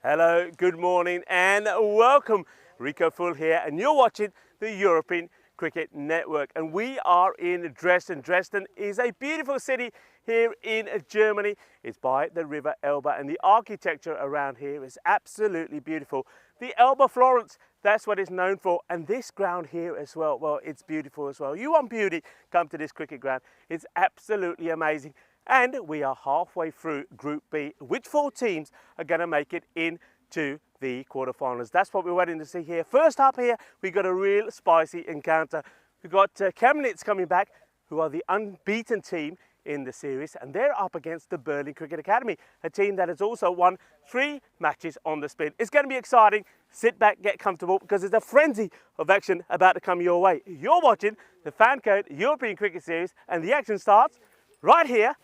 Hello, good morning and welcome. Rico Full here and you're watching the European Cricket Network and we are in Dresden. Dresden is a beautiful city here in Germany. It's by the River Elbe and the architecture around here is absolutely beautiful. The Elbe Florence, that's what it's known for, and this ground here as well, well, it's beautiful as well. You want beauty, come to this cricket ground. It's absolutely amazing. And we are halfway through Group B. Which four teams are going to make it into the quarterfinals? That's what we're waiting to see here. First up here, we've got a real spicy encounter. We've got Chemnitz coming back, who are the unbeaten team in the series, and they're up against the Berlin Cricket Academy, a team that has also won 3 matches on the spin. It's going to be exciting. Sit back, get comfortable, because there's a frenzy of action about to come your way. You're watching the FanCode European Cricket Series, and the action starts right here,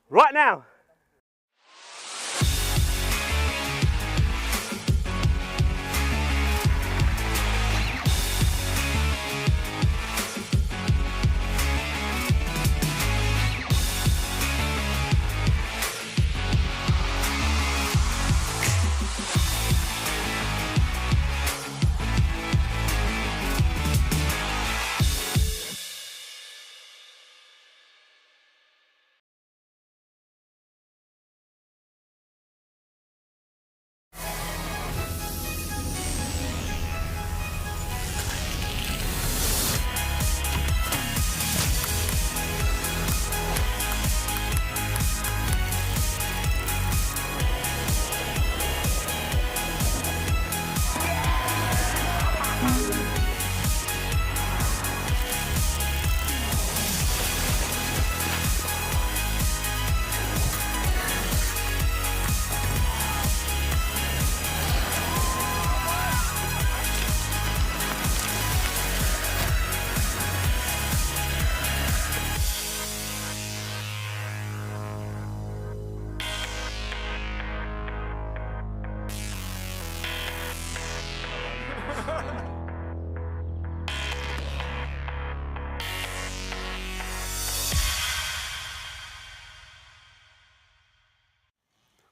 right now.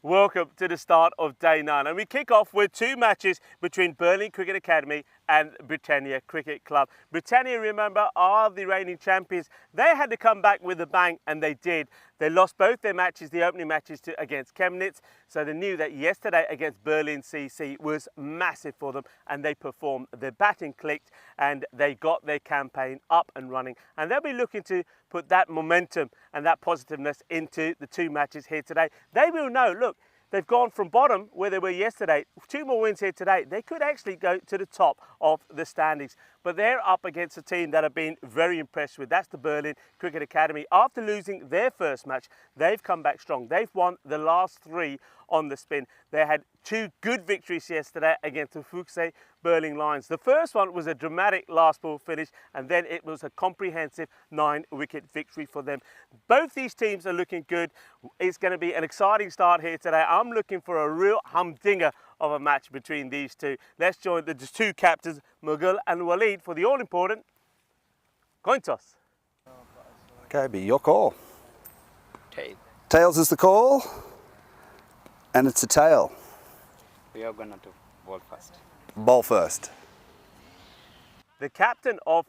Welcome to the start of day 9, and we kick off with 2 matches between Berlin Cricket Academy and Britannia Cricket Club. Britannia, remember, are the reigning champions. They had to come back with a bang, and they did. They lost both their matches, the opening matches against Chemnitz, so they knew that yesterday against Berlin CC was massive for them, and they performed. Their batting clicked, and they got their campaign up and running, and they'll be looking to put that momentum and that positiveness into the 2 matches here today. They will know, look, they've gone from bottom where they were yesterday, 2 more wins here today. They could actually go to the top of the standings, but they're up against a team that I've been very impressed with. That's the Berlin Cricket Academy. After losing their first match, they've come back strong. They've won the last 3 on the spin. They had 2 good victories yesterday against the Fuchse Berlin Lions. The first one was a dramatic last ball finish, and then it was a comprehensive 9-wicket victory for them. Both these teams are looking good. It's going to be an exciting start here today. I'm looking for a real humdinger of a match between these two. Let's join the 2 captains, Mughal and Waleed, for the all-important coin toss. Okay, be your call. Tail. Tails is the call, and it's a tail. We are gonna do ball first. Ball first. The captain of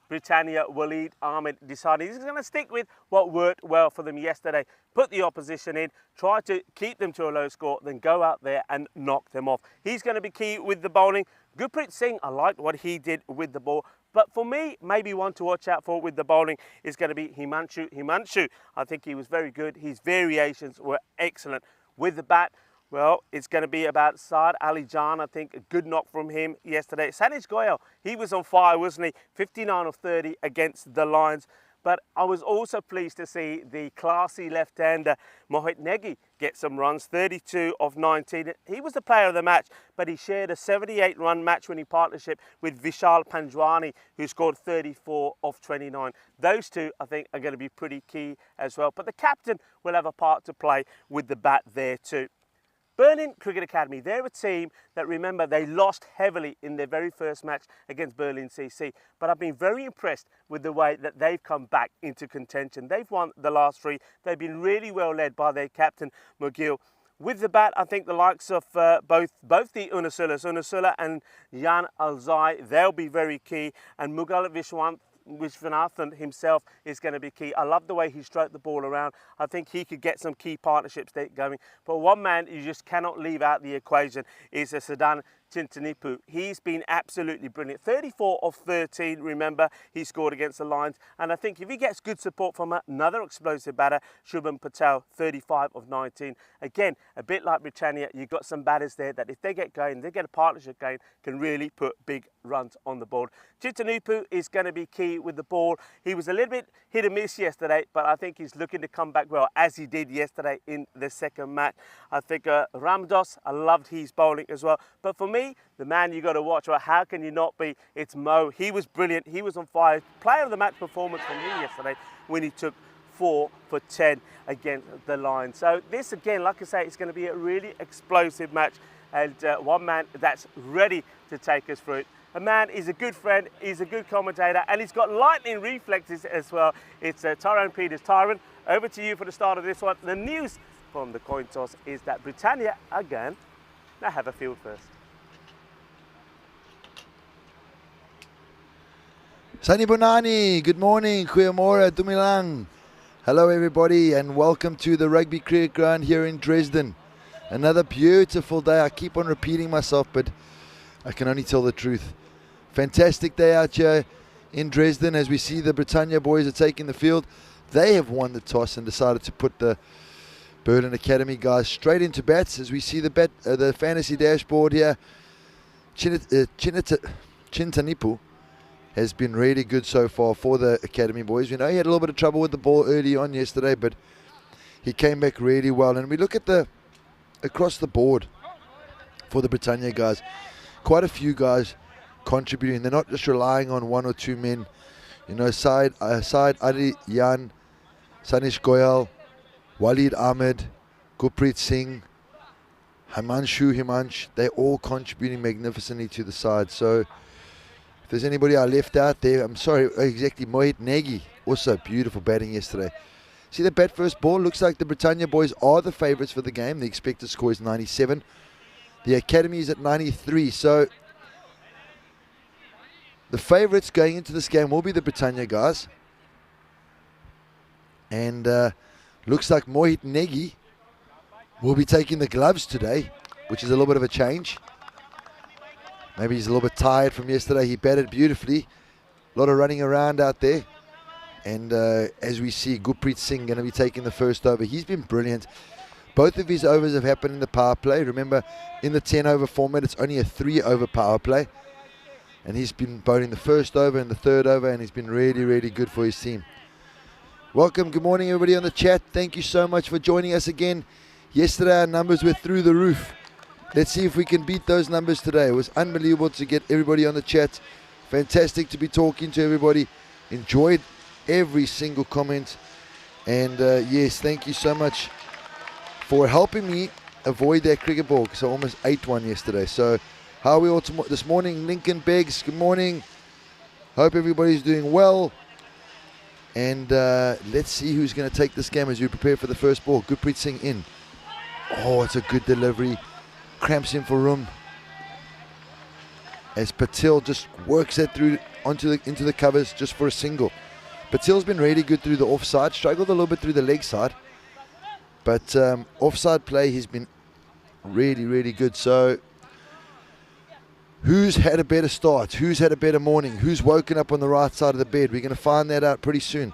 Britannia, Waleed Ahmed, decided he's going to stick with what worked well for them yesterday. Put the opposition in, try to keep them to a low score, then go out there and knock them off. He's going to be key with the bowling. Gurpreet Singh, I liked what he did with the ball. But for me, maybe one to watch out for with the bowling is going to be Himanshu. I think he was very good. His variations were excellent. With the bat, well, it's going to be about Saad Ali Jan. I think a good knock from him yesterday. Sanish Goyal, he was on fire, wasn't he? 59 of 30 against the Lions. But I was also pleased to see the classy left-hander Mohit Negi get some runs, 32 of 19. He was the player of the match, but he shared a 78-run match-winning partnership with Vishal Panjwani, who scored 34 of 29. Those 2, I think, are going to be pretty key as well. But the captain will have a part to play with the bat there too. Berlin Cricket Academy, they're a team that, remember, they lost heavily in their very first match against Berlin CC. But I've been very impressed with the way that they've come back into contention. They've won the last 3. They've been really well led by their captain, McGill. With the bat, I think the likes of both the Unasulla and Jan Alzai, they'll be very key, and Mughal Vishwanathan himself is going to be key. I love the way he stroked the ball around. I think he could get some key partnerships going. But one man you just cannot leave out the equation is a Sudan Tintanipu. He's been absolutely brilliant. 34 of 13, remember, he scored against the Lions. And I think if he gets good support from another explosive batter, Shubham Patel, 35 of 19. Again, a bit like Britannia, you've got some batters there that if they get going, they get a partnership going, can really put big runs on the board. Tintanipu is going to be key with the ball. He was a little bit hit and miss yesterday, but I think he's looking to come back well, as he did yesterday in the second match. I think Ramdos, I loved his bowling as well. But for me, the man you got to watch, well, how can you not be? It's Mo. He was brilliant. He was on fire. Player of the match performance from him yesterday when he took 4 for 10 against the Lions. So this, again, like I say, it's going to be a really explosive match, and one man that's ready to take us through it. A man is a good friend, he's a good commentator, and he's got lightning reflexes as well. It's Tyrone Peters. Tyrone, over to you for the start of this one. The news from the coin toss is that Britannia, again, now have a field first. Sani Bonani, good morning, Goeiemorgen, Dumilang. Hello everybody and welcome to the Rugby Cricket Ground here in Dresden. Another beautiful day. I keep on repeating myself, but I can only tell the truth. Fantastic day out here in Dresden as we see the Britannia boys are taking the field. They have won the toss and decided to put the Berlin Academy guys straight into bats. As we see the fantasy dashboard here, Tintanipu has been really good so far for the Academy boys. We know he had a little bit of trouble with the ball early on yesterday, but he came back really well. And we look at across the board for the Britannia guys, quite a few guys contributing. They're not just relying on one or two men. You know, Said Adi Yan, Sanish Goyal, Walid Ahmed, Gurpreet Singh, Himansh, they're all contributing magnificently to the side. So if there's anybody I left out there, I'm sorry, exactly, Mohit Negi, also beautiful batting yesterday. See the bat first ball, looks like the Britannia boys are the favourites for the game. The expected score is 97. The Academy is at 93, so the favourites going into this game will be the Britannia guys. And looks like Mohit Negi will be taking the gloves today, which is a little bit of a change. Maybe he's a little bit tired from yesterday. He batted beautifully. A lot of running around out there. And as we see, Gurpreet Singh going to be taking the first over. He's been brilliant. Both of his overs have happened in the power play. Remember, in the 10-over format, it's only a 3-over power play. And he's been bowling the first over and the third over, and he's been really, really good for his team. Welcome, good morning everybody on the chat. Thank you so much for joining us again. Yesterday our numbers were through the roof. Let's see if we can beat those numbers today. It was unbelievable to get everybody on the chat. Fantastic to be talking to everybody. Enjoyed every single comment. And yes, thank you so much for helping me avoid that cricket ball, because I almost ate one yesterday. So how are we all this morning? Lincoln Beggs, good morning. Hope everybody's doing well. And let's see who's going to take this game as we prepare for the first ball. Gurpreet Singh in. Oh, it's a good delivery. Cramps in for room. As Patel just works that through into the covers just for a single. Patel's been really good through the offside. Struggled a little bit through the leg side. But offside play, he's been really, really good. So who's had a better start? Who's had a better morning? Who's woken up on the right side of the bed? We're going to find that out pretty soon.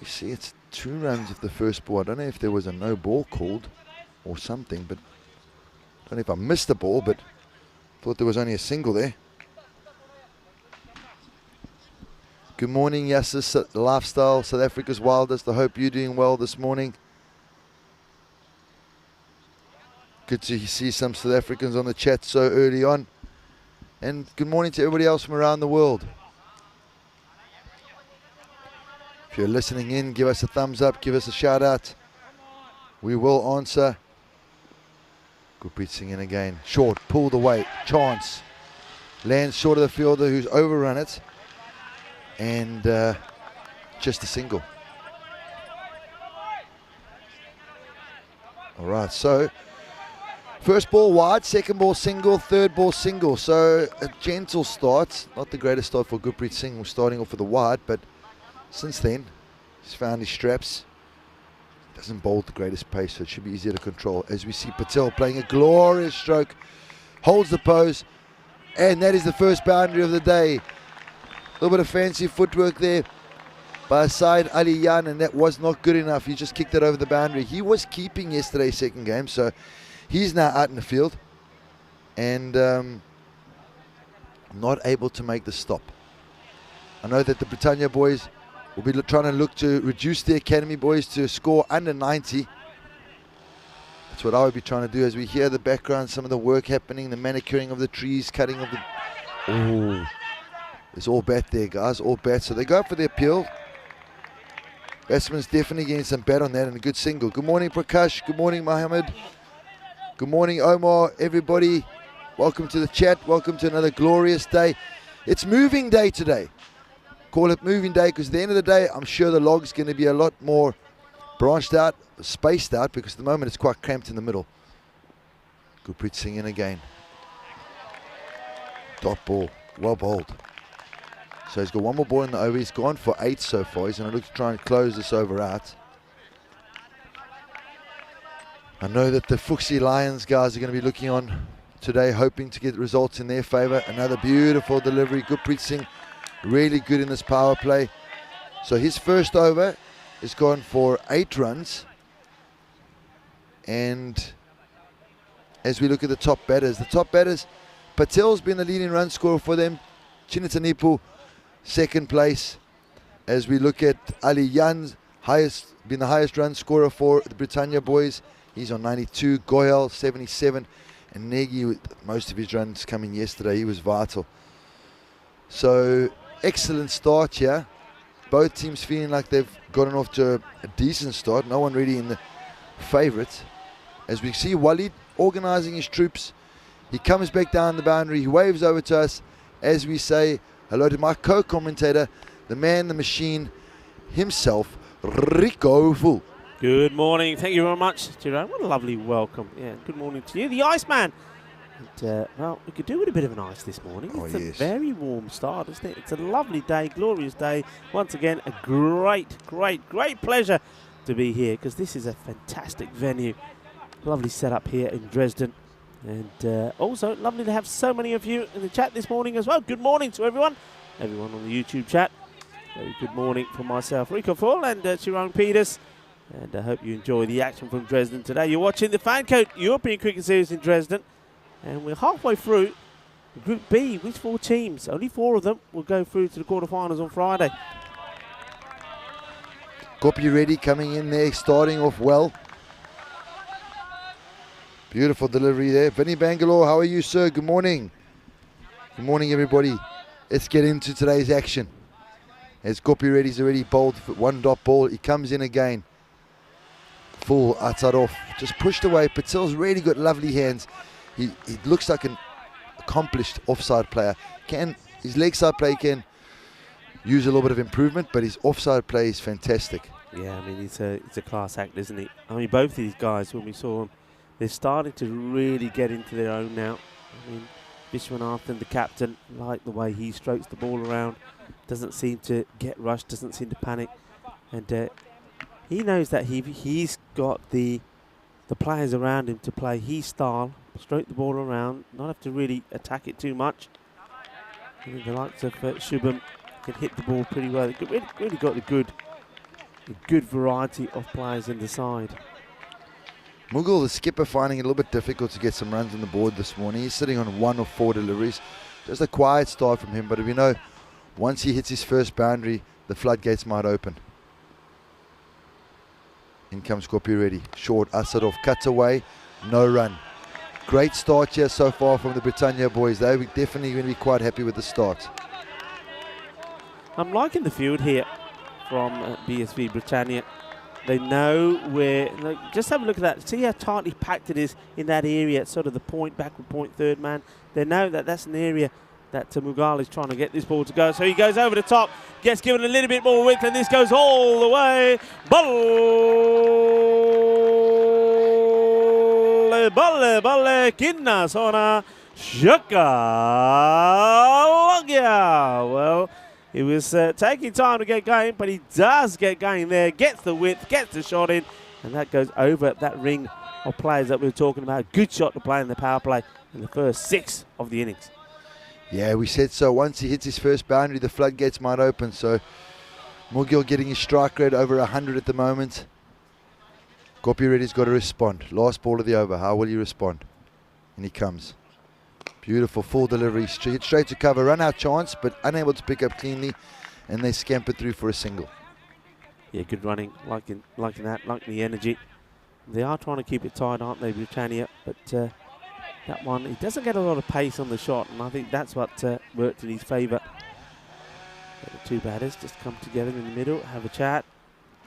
You see, it's 2 runs of the first ball. I don't know if there was a no ball called or something, but I don't know if I missed the ball, but thought there was only a single there. Good morning, Yasser Lifestyle, South Africa's wildest. I hope you're doing well this morning. Good to see some South Africans on the chat so early on. And good morning to everybody else from around the world. If you're listening in, give us a thumbs up, give us a shout out. We will answer. Gurpreet Singh in again. Short, pulled away, chance. Lands short of the fielder who's overrun it. And just a single. All right, so first ball wide, second ball single, third ball single. So a gentle start. Not the greatest start for Gurpreet Singh. We're starting off with a wide, but since then, he's found his straps. Doesn't bowl at the greatest pace, so it should be easier to control. As we see Patel playing a glorious stroke, holds the pose, and that is the first boundary of the day. A little bit of fancy footwork there by Said Ali Yan, and that was not good enough. He just kicked it over the boundary. He was keeping yesterday's second game, so he's now out in the field and not able to make the stop. I know that the Britannia boys will be trying to look to reduce the academy boys to a score under 90. That's what I would be trying to do. As we hear the background, some of the work happening, the manicuring of the trees, cutting of the... Oh, it's all bat there, guys, all bat. So they go for the appeal. Batsman's definitely getting some bat on that, and a good single. Good morning, Prakash. Good morning, Mohammed. Good morning, Omar, everybody. Welcome to the chat. Welcome to another glorious day. It's moving day today. Call it moving day because at the end of the day, I'm sure the log's going to be a lot more branched out, spaced out, because at the moment it's quite cramped in the middle. Gurpreet Singh in again. Dot ball. Well bowled. So he's got one more ball in the over. He's gone for 8 so far. He's going to look to try and close this over out. I know that the Fuxi Lions guys are going to be looking on today, hoping to get results in their favour. Another beautiful delivery. Gurpreet Singh really good in this power play. So his first over is gone for 8 runs. And as we look at the top batters, Patel's been the leading run scorer for them. Chinitanipu, second place. As we look at Ali Yan's been the highest run scorer for the Britannia boys. He's on 92, Goyal 77, and Negi with most of his runs coming yesterday. He was vital. So excellent start here. Both teams feeling like they've gotten off to a decent start. No one really in the favourites. As we see Walid organising his troops. He comes back down the boundary. He waves over to us as we say hello to my co-commentator, the man, the machine himself, Rico Full. Good morning. Thank you very much, Jerome. What a lovely welcome. Yeah, good morning to you, the Iceman. And, well, we could do with a bit of an ice this morning. It's a very warm start, isn't it? It's a lovely day, glorious day. Once again, a great pleasure to be here because this is a fantastic venue. Lovely setup here in Dresden. And also lovely to have so many of you in the chat this morning as well. Good morning to everyone on the YouTube chat. Very good morning from myself, Rico Full, and Jerome Peters. And I hope you enjoy the action from Dresden today. You're watching the FanCode European Cricket Series in Dresden. And we're halfway through Group B with 4 teams. Only 4 of them will go through to the quarterfinals on Friday. Gopi Reddy coming in there, starting off well. Beautiful delivery there. Vinny Bangalore, how are you, sir? Good morning. Good morning, everybody. Let's get into today's action. As Gopi Reddy's already bowled for 1 dot ball. He comes in again. Full Atarov. Just pushed away. Patel's really got lovely hands. He looks like an accomplished offside player. His leg side play can use a little bit of improvement, but his offside play is fantastic. Yeah, I mean, it's a class act, isn't he? I mean, both of these guys, when we saw them, they're starting to really get into their own now. I mean, Vishwanathan, the captain, like the way he strokes the ball around, doesn't seem to get rushed, doesn't seem to panic. And he knows that he's got the players around him to play his style, stroke the ball around, not have to really attack it too much. I think the likes of Shubham can hit the ball pretty well. They've really got a good variety of players in the side. Mughal, the skipper, finding it a little bit difficult to get some runs on the board this morning. He's sitting on 1 of 4 deliveries. Just a quiet start from him, but we know once he hits his first boundary, the floodgates might open. In comes Gopi Reddy. Short, Asadov cuts away, no run. Great start here so far from the Britannia boys. They're definitely going to be quite happy with the start. I'm liking the field here from BSV Britannia. They know where, just have a look at that. See how tightly packed it is in that area, sort of the backward point, third man. They know that that's an area that Mughal is trying to get this ball to go. So he goes over the top, gets given a little bit more width, and this goes all the way. Ball! balle, kinna sona, shaka, well, he was taking time to get going, but he does get going there, gets the width, gets the shot in, and that goes over that ring of players that we were talking about. Good shot to play in the power play in the first 6 of the innings. Yeah, we said so. Once he hits his first boundary, the floodgates might open. So Mugil getting his strike rate over 100 at the moment. Gopi Reddy's got to respond. Last ball of the over. How will he respond? And he comes. Beautiful full delivery. Straight to cover. Run out chance, but unable to pick up cleanly. And they scamper through for a single. Yeah, good running. Liking that. Liking the energy. They are trying to keep it tight, aren't they, Britannia? But that one, he doesn't get a lot of pace on the shot, and I think that's what worked in his favour. The two batters just come together in the middle, have a chat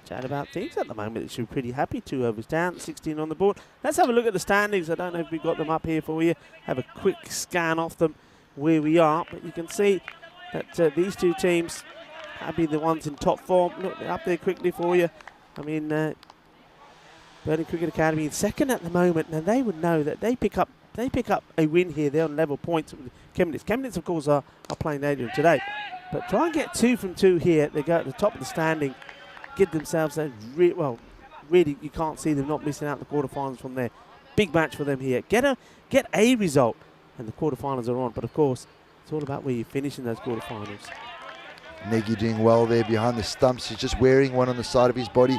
about things. At the moment, it should be pretty happy. 2 overs down, 16 on the board. Let's have a look at the standings. I don't know if we've got them up here for you. Have a quick scan off them where we are, but you can see that these two teams have been the ones in top form. Look, they're up there quickly for you. I mean, Burnie Cricket Academy in second at the moment, and they would know that they pick up a win here. They're on level points with Chemnitz. Chemnitz, of course, are playing Adrian today. But try and get 2 from 2 here. They go at the top of the standing, give themselves a really, you can't see them not missing out the quarterfinals from there. Big match for them here. Get a result, and the quarterfinals are on. But of course, it's all about where you finish in those quarterfinals. Nagy doing well there behind the stumps. He's just wearing one on the side of his body,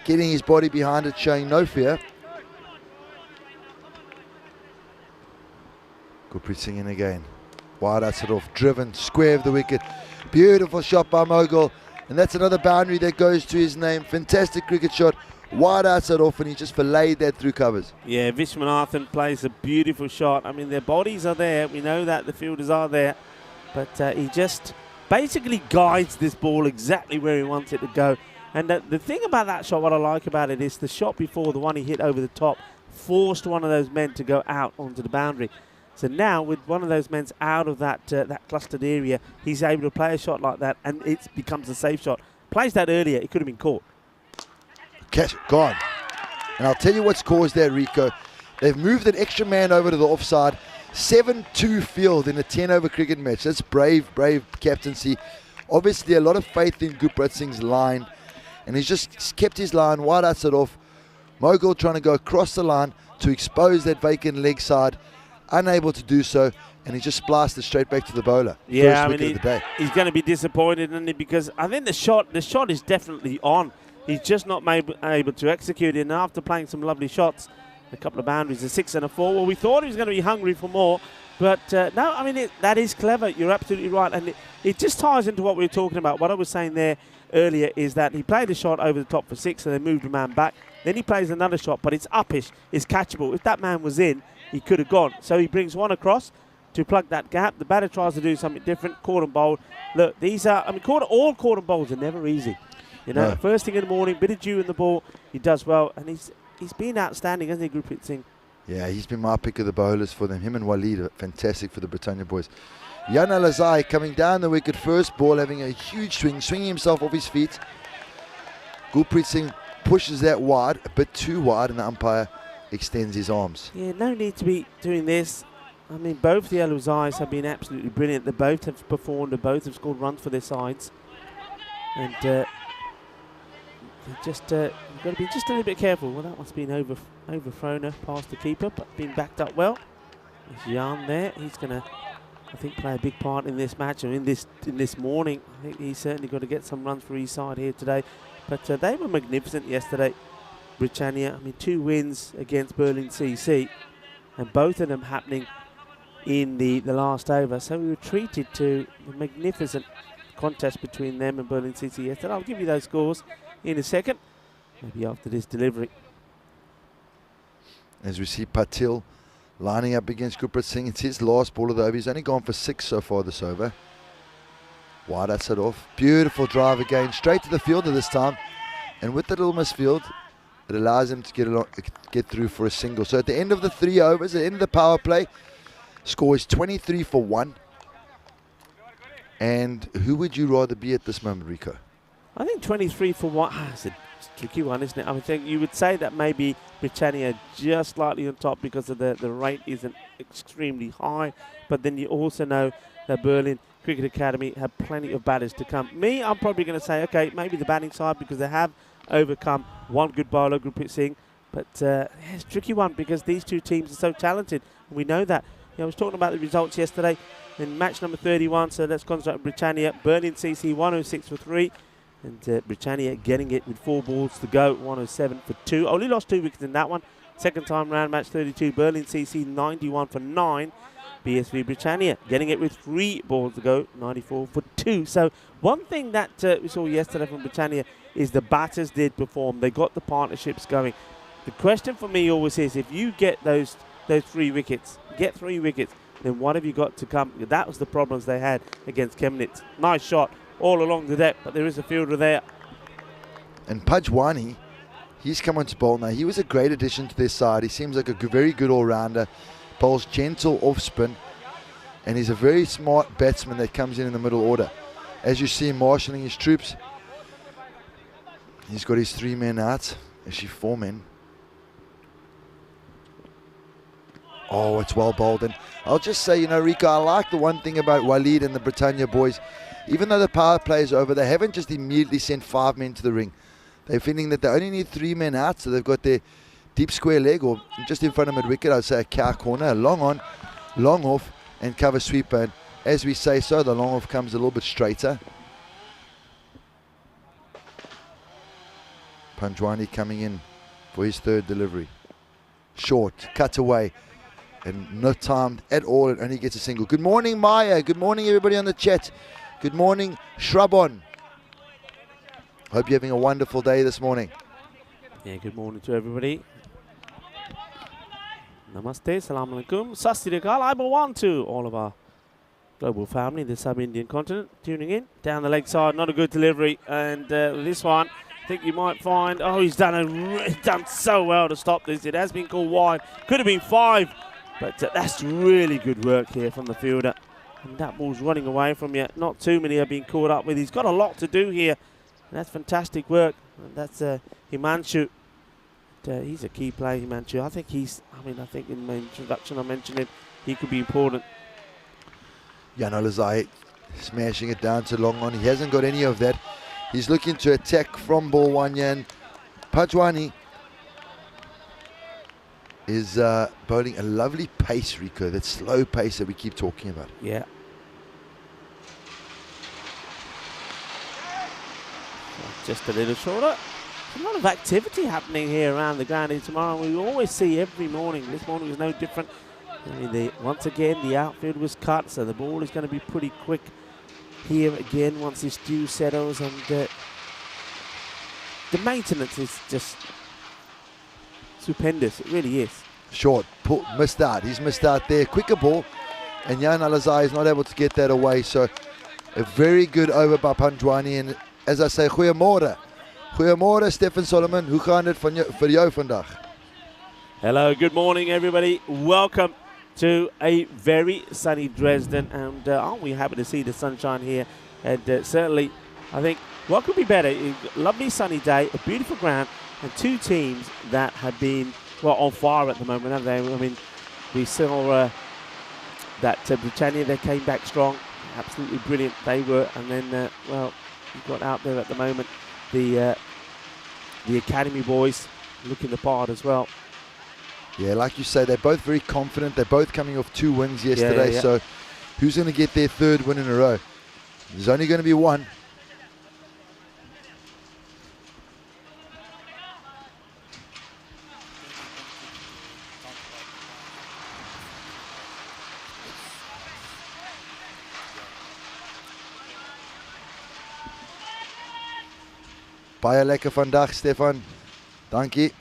getting his body behind it, showing no fear. Gurpreet Singh in again. Wide outside off, driven, square of the wicket. Beautiful shot by Mogul. And that's another boundary that goes to his name. Fantastic cricket shot. Wide outside off, and he just filleted that through covers. Yeah, Vishwanathan plays a beautiful shot. I mean, their bodies are there. We know that the fielders are there. But he just basically guides this ball exactly where he wants it to go. And the thing about that shot, what I like about it, is the shot before, the one he hit over the top, forced one of those men to go out onto the boundary. So now, with one of those men out of that clustered area, he's able to play a shot like that, and it becomes a safe shot. Plays that earlier, it could have been caught. Catch, gone. And I'll tell you what's caused that, Rico. They've moved an extra man over to the offside. 7-2 field in a 10-over cricket match. That's brave captaincy. Obviously, a lot of faith in Gurpreet Singh's line. And he's just kept his line wide outside off. Mogul trying to go across the line to expose that vacant leg side. Unable to do so, and he just splashed it straight back to the bowler. Yeah, First wicket of the day. He's going to be disappointed, isn't he? Because I think the shot is definitely on. He's just not able to execute it. And after playing some lovely shots, a couple of boundaries, a 6 and a 4. Well, we thought he was going to be hungry for more, but no. I mean, that is clever. You're absolutely right, and it just ties into what we were talking about. What I was saying there earlier is that he played a shot over the top for 6, and they moved the man back. Then he plays another shot, but it's uppish, it's catchable. If that man was in, he could have gone. So he brings one across to plug that gap. The batter tries to do something different. Caught and bowled. Look, these are, I mean, all caught and bowls are never easy. You know, First thing in the morning, bit of dew in the ball. He does well, and he's been outstanding, hasn't he, Gurpreet Singh? Yeah, he's been my pick of the bowlers for them. Him and Waleed are fantastic for the Britannia boys. Jan Alazai coming down the wicket, first ball, having a huge swing, swinging himself off his feet. Gurpreet Singh pushes that wide, a bit too wide, and the umpire extends his arms. Yeah, no need to be doing this. I mean, both the Alazais have been absolutely brilliant. They both have performed, they both have scored runs for their sides. And you've got to be just a little bit careful. Well, that one's been overthrown past the keeper, but been backed up well. There's Jan there. He's going to, I think, play a big part in this match, or in this morning. I think he's certainly got to get some runs for his side here today. But they were magnificent yesterday, Britannia. I mean, 2 wins against Berlin CC, and both of them happening in the last over. So we were treated to a magnificent contest between them and Berlin CC yesterday. I'll give you those scores in a second, maybe after this delivery. As we see Patil lining up against Gurpreet Singh. It's his last ball of the over. He's only gone for 6 so far this over. Wide outside off. Beautiful drive again. Straight to the fielder this time. And with the little misfield, it allows him to get through for a single. So at the end of the 3 overs, at the end of the power play, score is 23 for 1. And who would you rather be at this moment, Rico? I think 23 for 1. It's a It's a tricky one, isn't it? I think you would say that maybe Britannia just slightly on top because of the rate isn't extremely high, but then you also know that Berlin Cricket Academy have plenty of batters to come. Me, I'm probably going to say, okay, maybe the batting side because they have overcome one good bowler, Gurpreet Singh, but it's a tricky one because these two teams are so talented. We know that. I was talking about the results yesterday in match number 31, so let's concentrate on Britannia. Berlin CC 106 for 3. And Britannia getting it with 4 balls to go, 107 for 2. Only lost 2 wickets in that one. Second time round, match 32, Berlin CC 91 for 9. BSV Britannia getting it with 3 balls to go, 94 for 2. So one thing that we saw yesterday from Britannia is the batters did perform. They got the partnerships going. The question for me always is, if you get those 3 wickets, then what have you got to come? That was the problems they had against Chemnitz. Nice shot all along the deck, but there is a fielder there. And Pajwani, he's come on to bowl now. He was a great addition to their side. He seems like a very good all-rounder. Bowls gentle off spin, and he's a very smart batsman that comes in the middle order. As you see him marshalling his troops, he's got his 3 men out, actually 4 men. Oh, it's well bowled. And I'll just say, Rico, I like the one thing about Waleed and the Britannia boys. Even though the power play is over, they haven't just immediately sent 5 men to the ring. They're feeling that they only need 3 men out, so they've got their deep square leg, or just in front of mid-wicket, I'd say a cow corner, a long on, long off, and cover sweeper. And as we say so, the long off comes a little bit straighter. Panjwani coming in for his 3rd delivery. Short, cut away, and not timed at all, and only gets a single. Good morning, Maya. Good morning, everybody on the chat. Good morning, Shrubon. Hope you're having a wonderful day this morning. Yeah, good morning to everybody. Namaste, salam alaikum, sastirikal, Ibawan to all of our global family, the sub-Indian continent, tuning in. Down the leg side, not a good delivery. And this one, I think you might find, he's done so well to stop this. It has been called wide. Could have been 5, but that's really good work here from the fielder. And that ball's running away from you. Not too many have been caught up with. He's got a lot to do here. And that's fantastic work. And that's Himanshu. He's a key player, Himanshu. I think I think in my introduction I mentioned him. He could be important. Jan Olazai smashing it down to long on. He hasn't got any of that. He's looking to attack from ball 1, and Pajwani is bowling a lovely pace, Rico. That slow pace that we keep talking about. Yeah. Just a little shorter. There's a lot of activity happening here around the ground here tomorrow. We always see every morning. This morning was no different. I mean, once again, the outfield was cut, so the ball is going to be pretty quick here again once this dew settles. And the maintenance is just stupendous. It really is. Short, missed out. He's missed out there. Quicker ball, and Jan Alazai is not able to get that away. So a very good over by Panjwani. And as I say, goeiemorgen. Goeiemorgen, Stefan Solomon. Hoe gaan dit vir jou vandag? Hello, good morning, everybody. Welcome to a very sunny Dresden. And aren't we happy to see the sunshine here? And certainly, I think, what could be better? A lovely sunny day, a beautiful ground, and 2 teams that have been, on fire at the moment, haven't they? I mean, we saw that Britannia, they came back strong. Absolutely brilliant they were. And then, you've got out there at the moment the Academy boys looking the part as well. Yeah, like you say, they're both very confident. They're both coming off 2 wins yesterday. Yeah. So who's going to get their 3rd win in a row? There's only going to be one. Baie lekker vandag, Stefan. Dankie.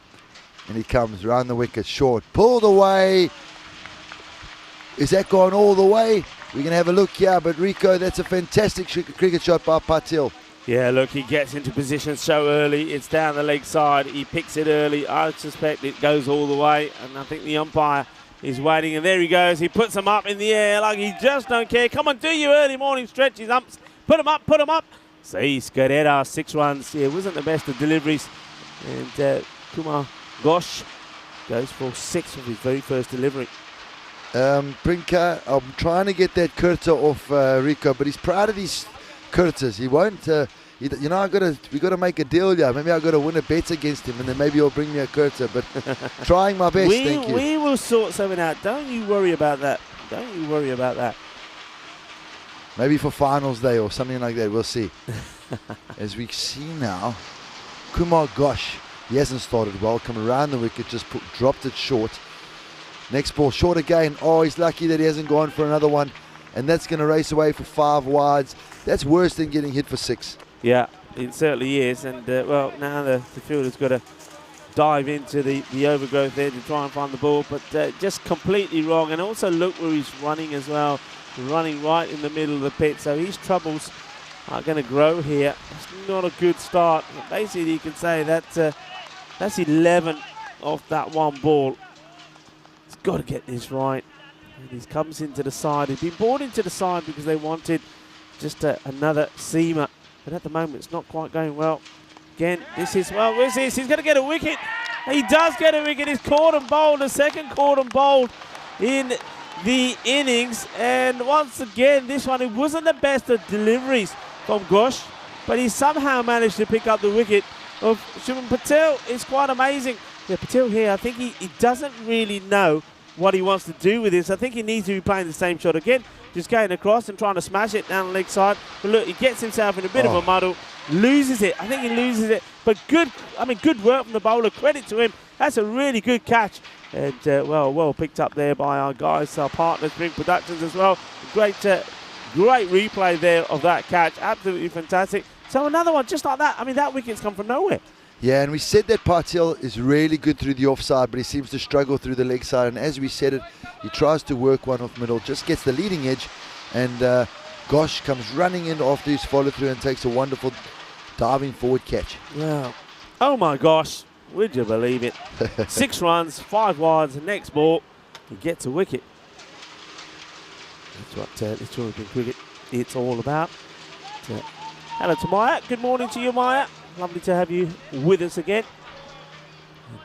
And he comes round the wicket, short, pulled away. Is that gone all the way? We're going to have a look here, but Rico, that's a fantastic cricket shot by Patil. Yeah, look, he gets into position so early. It's down the leg side. He picks it early. I suspect it goes all the way, and I think the umpire is waiting, and there he goes. He puts them up in the air like he just don't care. Come on, do your early morning stretch, his umps. Put them up, put them up. 6 carreras, 6 runs. Yeah, it wasn't the best of deliveries. And Kumar Ghosh goes for 6 of his very first delivery. Brinker, I'm trying to get that Kurta off Rico, but he's proud of these Kurtas. He won't. You know, we got to make a deal here. Maybe I got to win a bet against him, and then maybe he'll bring me a Kurta. But trying my best. Thank you. We will sort something out. Don't you worry about that. Don't you worry about that. Maybe for finals day or something like that. We'll see. As we see now, Kumar Ghosh, he hasn't started well. Come around the wicket, just dropped it short. Next ball, short again. Oh, he's lucky that he hasn't gone for another one. And that's going to race away for 5 wides. That's worse than getting hit for 6. Yeah, it certainly is. And, well, now the fielder's got to dive into the overgrowth there to try and find the ball. But just completely wrong. And also look where he's running as well. Running right in the middle of the pit. So his troubles are going to grow here. It's not a good start. Basically, you can say that's 11 off that one ball. He's got to get this right. And he comes into the side. He's been brought into the side because they wanted just another seamer. But at the moment, it's not quite going well. Again, this is, well, where's this? He's going to get a wicket. He does get a wicket. He's caught and bowled, the second caught and bowled in the innings. And once again, this one, it wasn't the best of deliveries from Ghosh, but he somehow managed to pick up the wicket of Shubman Patel. It's quite amazing. Yeah, Patel here, I think he doesn't really know what he wants to do with this. I think he needs to be playing the same shot again, just going across and trying to smash it down the leg side. But look, he gets himself in a bit of a muddle, loses it. I think he loses it. But good work from the bowler. Credit to him. That's a really good catch. And, well picked up there by our guys, our partners, Spring Productions as well. Great replay there of that catch. Absolutely fantastic. So another one just like that. I mean, that wicket's come from nowhere. Yeah, and we said that Patel is really good through the offside, but he seems to struggle through the leg side. And as we said it, he tries to work one off middle, just gets the leading edge. And Ghosh comes running in after his follow-through and takes a wonderful diving forward catch. Yeah. Oh, my gosh. Would you believe it? 6 runs, 5 wides, the next ball, he gets a wicket. That's what this European cricket it's all about. Hello to Maya. Good morning to you, Maya. Lovely to have you with us again.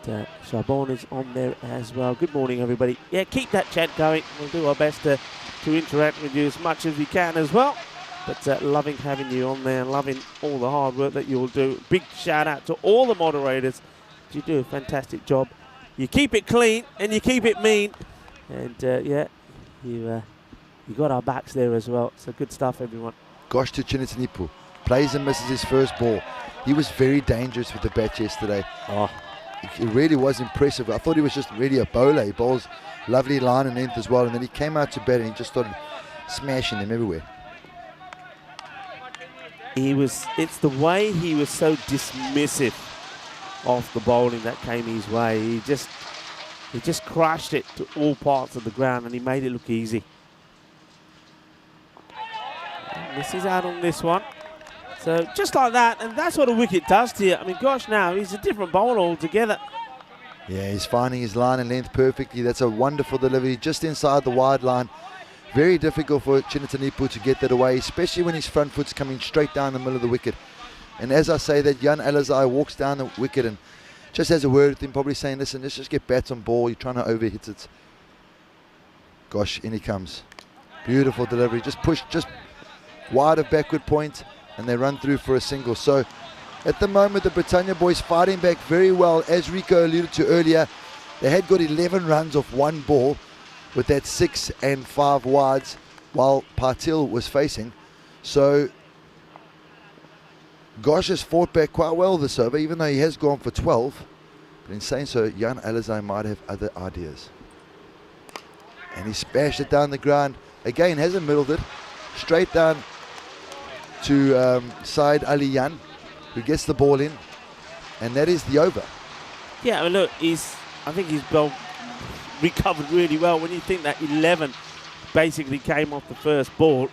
And Charbon is on there as well. Good morning, everybody. Yeah, keep that chat going. We'll do our best to interact with you as much as we can as well. But loving having you on there, loving all the hard work that you'll do. Big shout out to all the moderators. You do a fantastic job. You keep it clean and you keep it mean. And yeah, you got our backs there as well. So good stuff, everyone. Ghosh to Chinitanipu. Plays and misses his first ball. He was very dangerous with the bat yesterday. Oh, it really was impressive. I thought he was just really a bowler. He bowls lovely line and length as well. And then he came out to bat and he just started smashing them everywhere. It's the way he was so dismissive of the bowling that came his way. He just crashed it to all parts of the ground and he made it look easy. Misses out on this one. So just like that, and that's what a wicket does to you. I mean, gosh, now he's a different bowler altogether. Yeah, he's finding his line and length perfectly. That's a wonderful delivery just inside the wide line. Very difficult for Chinitanipu to get that away, especially when his front foot's coming straight down the middle of the wicket. And as I say that, Jan Alizai walks down the wicket and just has a word with him, probably saying, listen, let's just get bats on ball. You're trying to overhit it. Gosh, in he comes. Beautiful delivery. Just pushed just wide of backward point, and they run through for a single. So at the moment, the Britannia boys fighting back very well. As Rico alluded to earlier, they had got 11 runs off one ball with that 6 and 5 wides while Patil was facing. So Ghosh has fought back quite well this over, even though he has gone for 12. But in saying so, Jan Alizai might have other ideas. And he spashed it down the ground. Again, hasn't middled it. Straight down to Said Ali Jan, who gets the ball in. And that is the over. Yeah, I mean, look, I think he's recovered really well. When you think that 11 basically came off the first ball.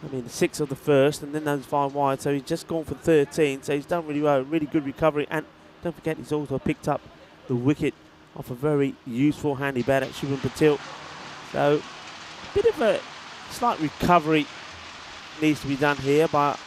I mean, 6 of the first, and then those 5 wide. So he's just gone for 13. So he's done really well. Really good recovery. And don't forget, he's also picked up the wicket off a very useful handy bat at Shubman Patil. So a bit of a slight recovery needs to be done here, but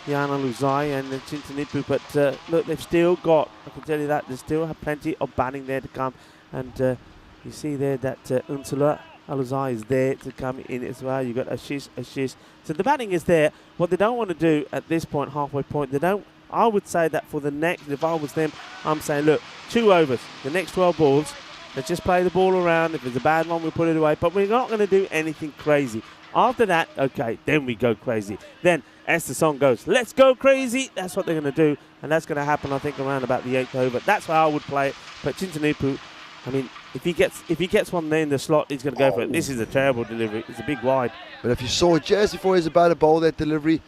Jana Luzai and Chintanipu, but look, they've still got, I can tell you that, they still have plenty of batting there to come. And you see there that Unsula Aluzai is there to come in as well. You've got Ashish. So the batting is there. What they don't want to do at this point, halfway point, they don't. I would say that for the next, if I was them, I'm saying, look, 2 overs, the next 12 balls, let's just play the ball around. If it's a bad one, we'll put it away. But we're not going to do anything crazy. After that, okay, then we go crazy. Then, as the song goes, let's go crazy. That's what they're going to do. And that's going to happen, I think, around about the 8th over. That's how I would play it. But Chintanipu, I mean, if he gets one there in the slot, he's going to go for it. This is a terrible delivery. It's a big wide. if you saw just before he was about to bowl that delivery,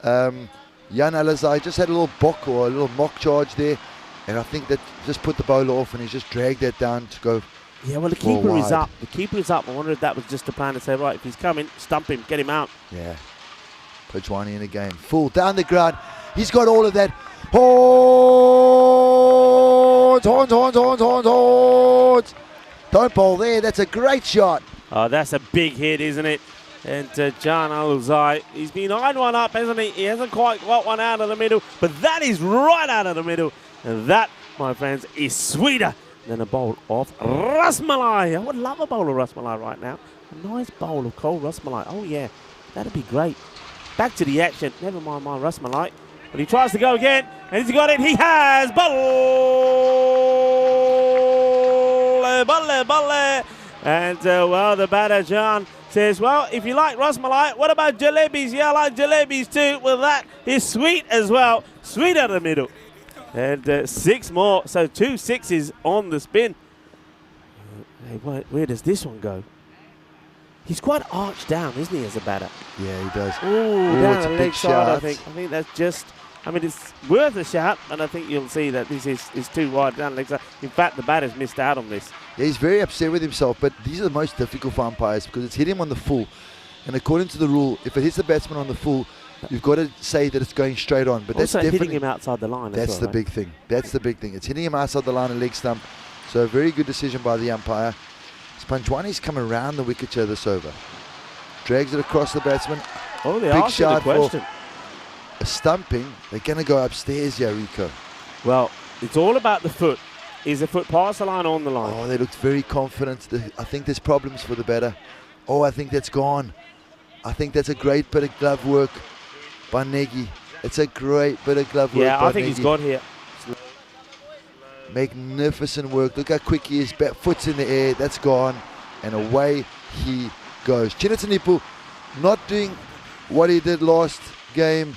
Jan Alazai just had a little bock or a little mock charge there. And I think that just put the bowler off and he's just dragged that down to go. Yeah, well, the keeper is up. The keeper is up. I wonder if that was just a plan to say, right, if he's coming, stump him, get him out. Yeah. Pajwani in again. Full down the ground. He's got all of that. Horns. Don't bowl there. That's a great shot. Oh, that's a big hit, isn't it? And Jan Aluzai, he's been eyeing one up, hasn't he? He hasn't quite got one out of the middle, but that is right out of the middle. And that, my friends, is sweeter than a bowl of Rasmalai. I would love a bowl of Rasmalai right now. A nice bowl of cold Rasmalai. Oh, yeah, that'd be great. Back to the action. Never mind my Rasmalai. But he tries to go again, and he's got it. He has Balle. And, well, the batter, Jan, says, well, if you like Rasmalai, what about jalebis? Yeah, I like jalebis too. Well, that is sweet as well. Sweet out of the middle. And 6 more. So 2 sixes on the spin. Hey, where does this one go? He's quite arched down, isn't he, as a batter? Yeah, he does. Ooh, down the leg side, shot. I think that's just, I mean, it's worth a shot, and I think you'll see that this is too wide down the leg side. In fact, the batter's missed out on this. Yeah, he's very upset with himself, but these are the most difficult for umpires because it's hit him on the full. And according to the rule, if it hits the batsman on the full, you've got to say that it's going straight on. But also that's definitely hitting him outside the line. That's the big thing. That's the big thing. It's hitting him outside the line and leg stump. So a very good decision by the umpire. Spanjwani's come around the wicket chair this over. Drags it across the batsman. Oh, they big asked you the shot question. for a stumping. They're going to go upstairs here, Rico. Well, it's all about the foot. Is the foot past the line or on the line? Oh, they looked very confident. I think there's problems for the batter. Oh, I think that's gone. I think that's a great bit of glove work by Negi. It's a great bit of glove work by Negi. Yeah, I think he's got here. Magnificent work. Look how quick he is. Foot's in the air. That's gone. And away he goes. Chinatanipu not doing what he did last game.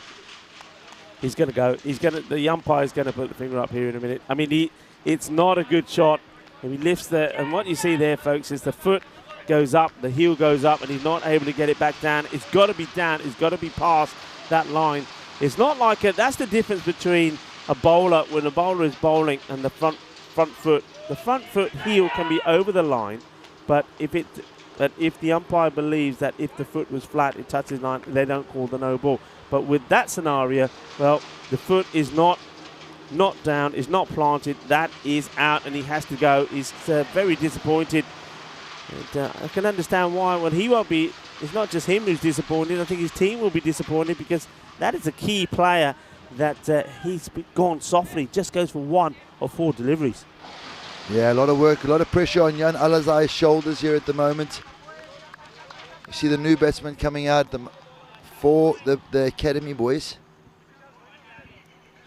He's going to go. The umpire's going to put the finger up here in a minute. I mean, it's not a good shot. And he lifts and what you see there, folks, is the foot goes up, the heel goes up, and he's not able to get it back down. It's got to be down. It's got to be past that line. It's not like it. That's the difference between a bowler when a bowler is bowling and the front foot. The front foot heel can be over the line, but if the umpire believes that if the foot was flat, it touches line, they don't call the no ball. But with that scenario, well, the foot is not down, is not planted. That is out, and he has to go. He's very disappointed. And, I can understand why. Well, he won't be. It's not just him who's disappointed. I think his team will be disappointed because that is a key player that he's gone softly. Just goes for 1 of 4 deliveries. Yeah, a lot of work, a lot of pressure on Jan Alazai's shoulders here at the moment. You see the new batsman coming out for the academy boys.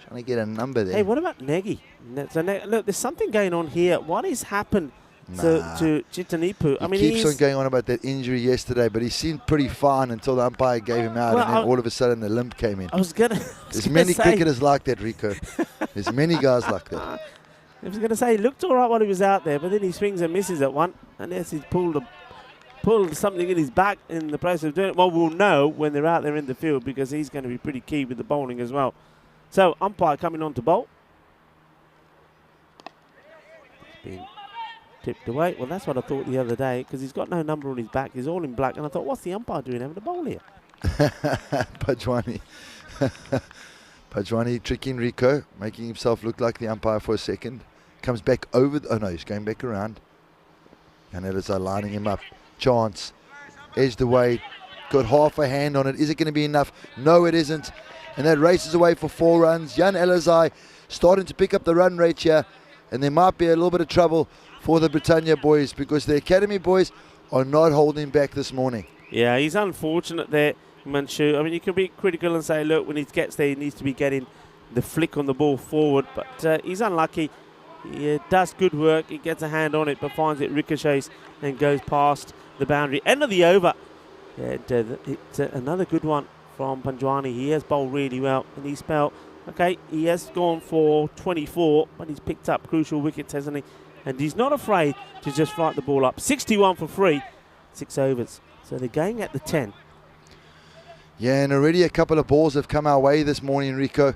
Trying to get a number there. Hey, what about Negi? So, look, there's something going on here. What has happened to Chintanipu? I mean, he keeps on going on about that injury yesterday, but he seemed pretty fine until the umpire gave him out, and then all of a sudden the limp came in. There's many cricketers like that, Rico. There's many guys like that. I was going to say, he looked all right while he was out there, but then he swings and misses at one, unless he's pulled something in his back in the process of doing it. Well, we'll know when they're out there in the field because he's going to be pretty key with the bowling as well. So, umpire coming on to bowl. Been tipped away. Well, that's what I thought the other day because he's got no number on his back. He's all in black. And I thought, what's the umpire doing having a bowl here? Pajwani. Pajwani tricking Rico, making himself look like the umpire for a second. Comes back over. Oh, no, he's going back around. And Elisa lining him up. Chance. Edged away. Got half a hand on it. Is it going to be enough? No, it isn't. and that races away for 4 runs. Jan Elazai starting to pick up the run rate here, and there might be a little bit of trouble for the Britannia boys because the academy boys are not holding back this morning. Yeah, he's unfortunate there, Manchu. I mean, you can be critical and say, look, when he gets there, he needs to be getting the flick on the ball forward, but he's unlucky. He does good work, he gets a hand on it, but finds it ricochets and goes past the boundary. End of the over. It's another good one from Panjwani. He has bowled really well, and he's spelled, okay, he has gone for 24, but he's picked up crucial wickets, hasn't he? And he's not afraid to just flight the ball up. 61 for free, 6 overs. So they're going at the 10. Yeah, and already a couple of balls have come our way this morning, Rico.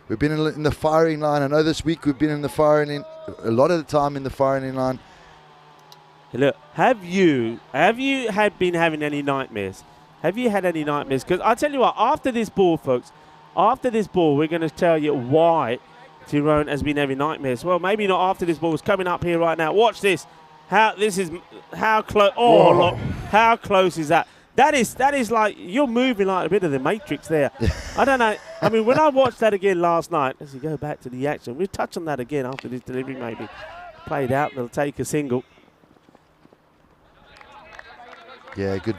We've been in the firing line. I know this week we've been in the firing line, a lot of the time in the firing line. Hey, look, have you been having any nightmares? Have you had any nightmares? Because I tell you what, after this ball, folks, after this ball, we're going to tell you why Tyrone has been having nightmares. Well, maybe not after this ball. It's coming up here right now. Watch this. How close? Oh, look, how close is that? That is like, you're moving like a bit of the Matrix there. I don't know. I mean, when I watched that again last night, as we go back to the action, we'll touch on that again after this delivery maybe. Played out, they'll take a single. Yeah, good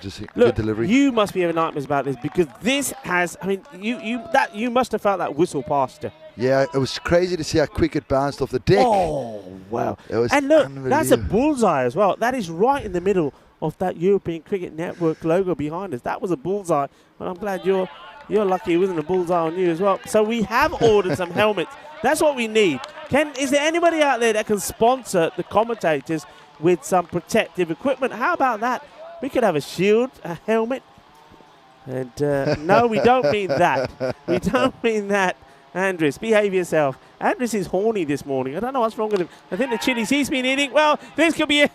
delivery. You must be having nightmares about this because this has, I mean, you must have felt that whistle past you. Yeah, it was crazy to see how quick it bounced off the deck. Oh, wow. It was and look, that's a bullseye as well. That is right in the middle of that European Cricket Network logo behind us. That was a bullseye. But I'm glad you're lucky it wasn't a bullseye on you as well. So we have ordered some helmets. That's what we need. Is there anybody out there that can sponsor the commentators with some protective equipment? How about that? We could have a shield, a helmet. And no, we don't mean that. We don't mean that. Andres, behave yourself. Andres is horny this morning. I don't know what's wrong with him. I think the chilies he's been eating. Well, this could be a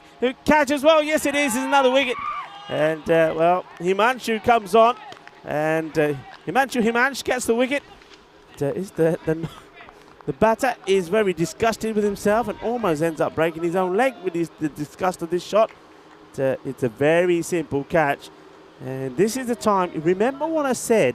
catch as well. Yes, it is. It's another wicket. And, well, Himanshu comes on. And Himanshu gets the wicket. The batter is very disgusted with himself and almost ends up breaking his own leg with the disgust of this shot. It's a very simple catch. And this is the time. Remember what I said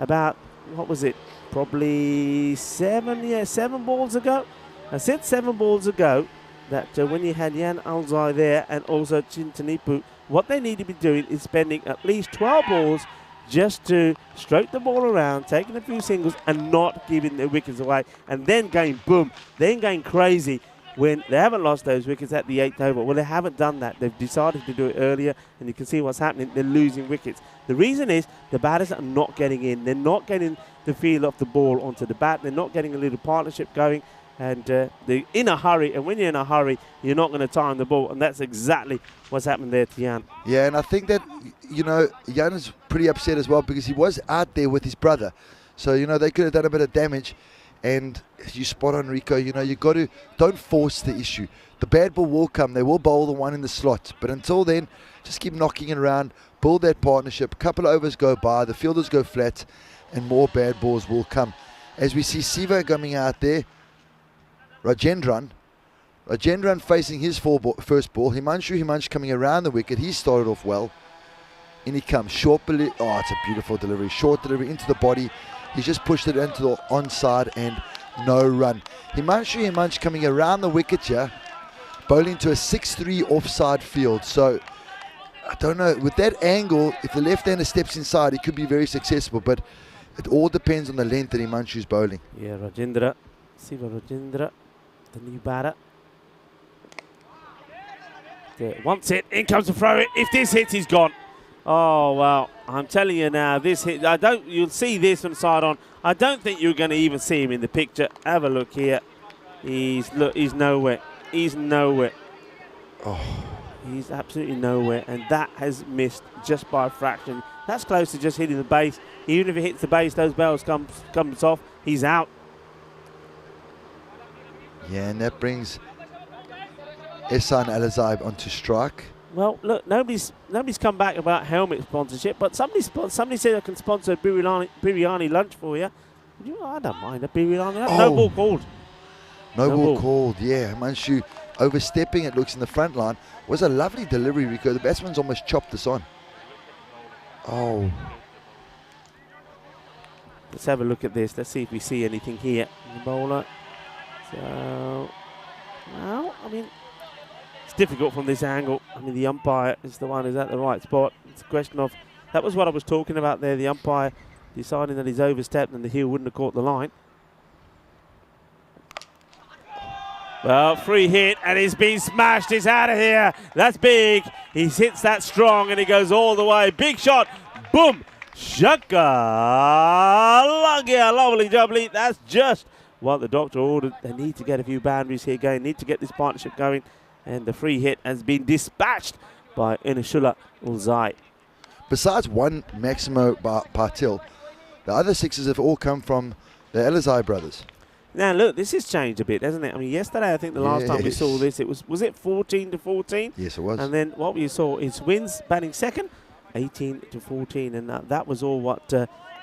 about, what was it? Probably 7 balls ago. I said 7 balls ago that when you had Jan Alzai there and also Chintanipu, what they need to be doing is spending at least 12 balls just to stroke the ball around, taking a few singles and not giving the wickets away, and then going boom, then going crazy when they haven't lost those wickets at the 8th over. Well, they haven't done that. They've decided to do it earlier, and you can see what's happening. They're losing wickets. The reason is the batters are not getting in. They're not getting the feel of the ball onto the bat. They're not getting a little partnership going, and they're in a hurry. And when you're in a hurry, you're not going to time the ball, and that's exactly what's happened there to Jan. Yeah, and I think that, Jan is pretty upset as well because he was out there with his brother. So, they could have done a bit of damage. And you spot on, Rico, don't force the issue. The bad ball will come. They will bowl the one in the slot. But until then, just keep knocking it around, build that partnership. A couple of overs go by, the fielders go flat, and more bad balls will come. As we see Siva coming out there, Rajendran facing his first ball. Himanshu coming around the wicket. He started off well. In he comes. Short, it's a beautiful delivery. Short delivery into the body. He's just pushed it into the onside and no run. Himanshu coming around the wicket here, bowling to a 6-3 offside field. So, I don't know, with that angle, if the left-hander steps inside, he could be very successful, but it all depends on the length that Himanshu's bowling. Yeah, Siva Rajendra, the new batter. There, once hit, in comes the throw it. If this hits, he's gone. Oh, well, I'm telling you now, this hit, you'll see this from the side on. I don't think you're going to even see him in the picture. Have a look here. He's nowhere. He's nowhere. Oh. He's absolutely nowhere, and that has missed just by a fraction. That's close to just hitting the base. Even if it hits the base, those bells comes off. He's out. Yeah, and that brings Ehsan Alazai onto strike. Well, look, nobody's come back about helmet sponsorship, but somebody said I can sponsor a biryani lunch for you. I don't mind a biryani lunch. No ball called. No ball called, yeah. Himanshu overstepping, it looks, in the front line. Was a lovely delivery, Rico. The batsman's almost chopped this on. Oh. Let's have a look at this. Let's see if we see anything here. The bowler. So, well, I mean, it's difficult from this angle. I mean, the umpire is the one who's at the right spot. It's a question of, that was what I was talking about there, the umpire deciding that he's overstepped and the heel wouldn't have caught the line. Well, free hit, and he's been smashed. He's out of here. That's big. He hits that strong, and he goes all the way. Big shot. Boom. Shaka. Lovely jubbly. That's just what the doctor ordered. They need to get a few boundaries here going. Need to get this partnership going. And the free hit has been dispatched by Inishula Ulzai. Besides one Maximo Patil, the other sixes have all come from the Elazai brothers. Now look, this has changed a bit, hasn't it? I mean, yesterday I think the last time we saw this, it was it 14-14? Yes, it was. And then what we saw is Wins batting second, 18-14, and that was all what.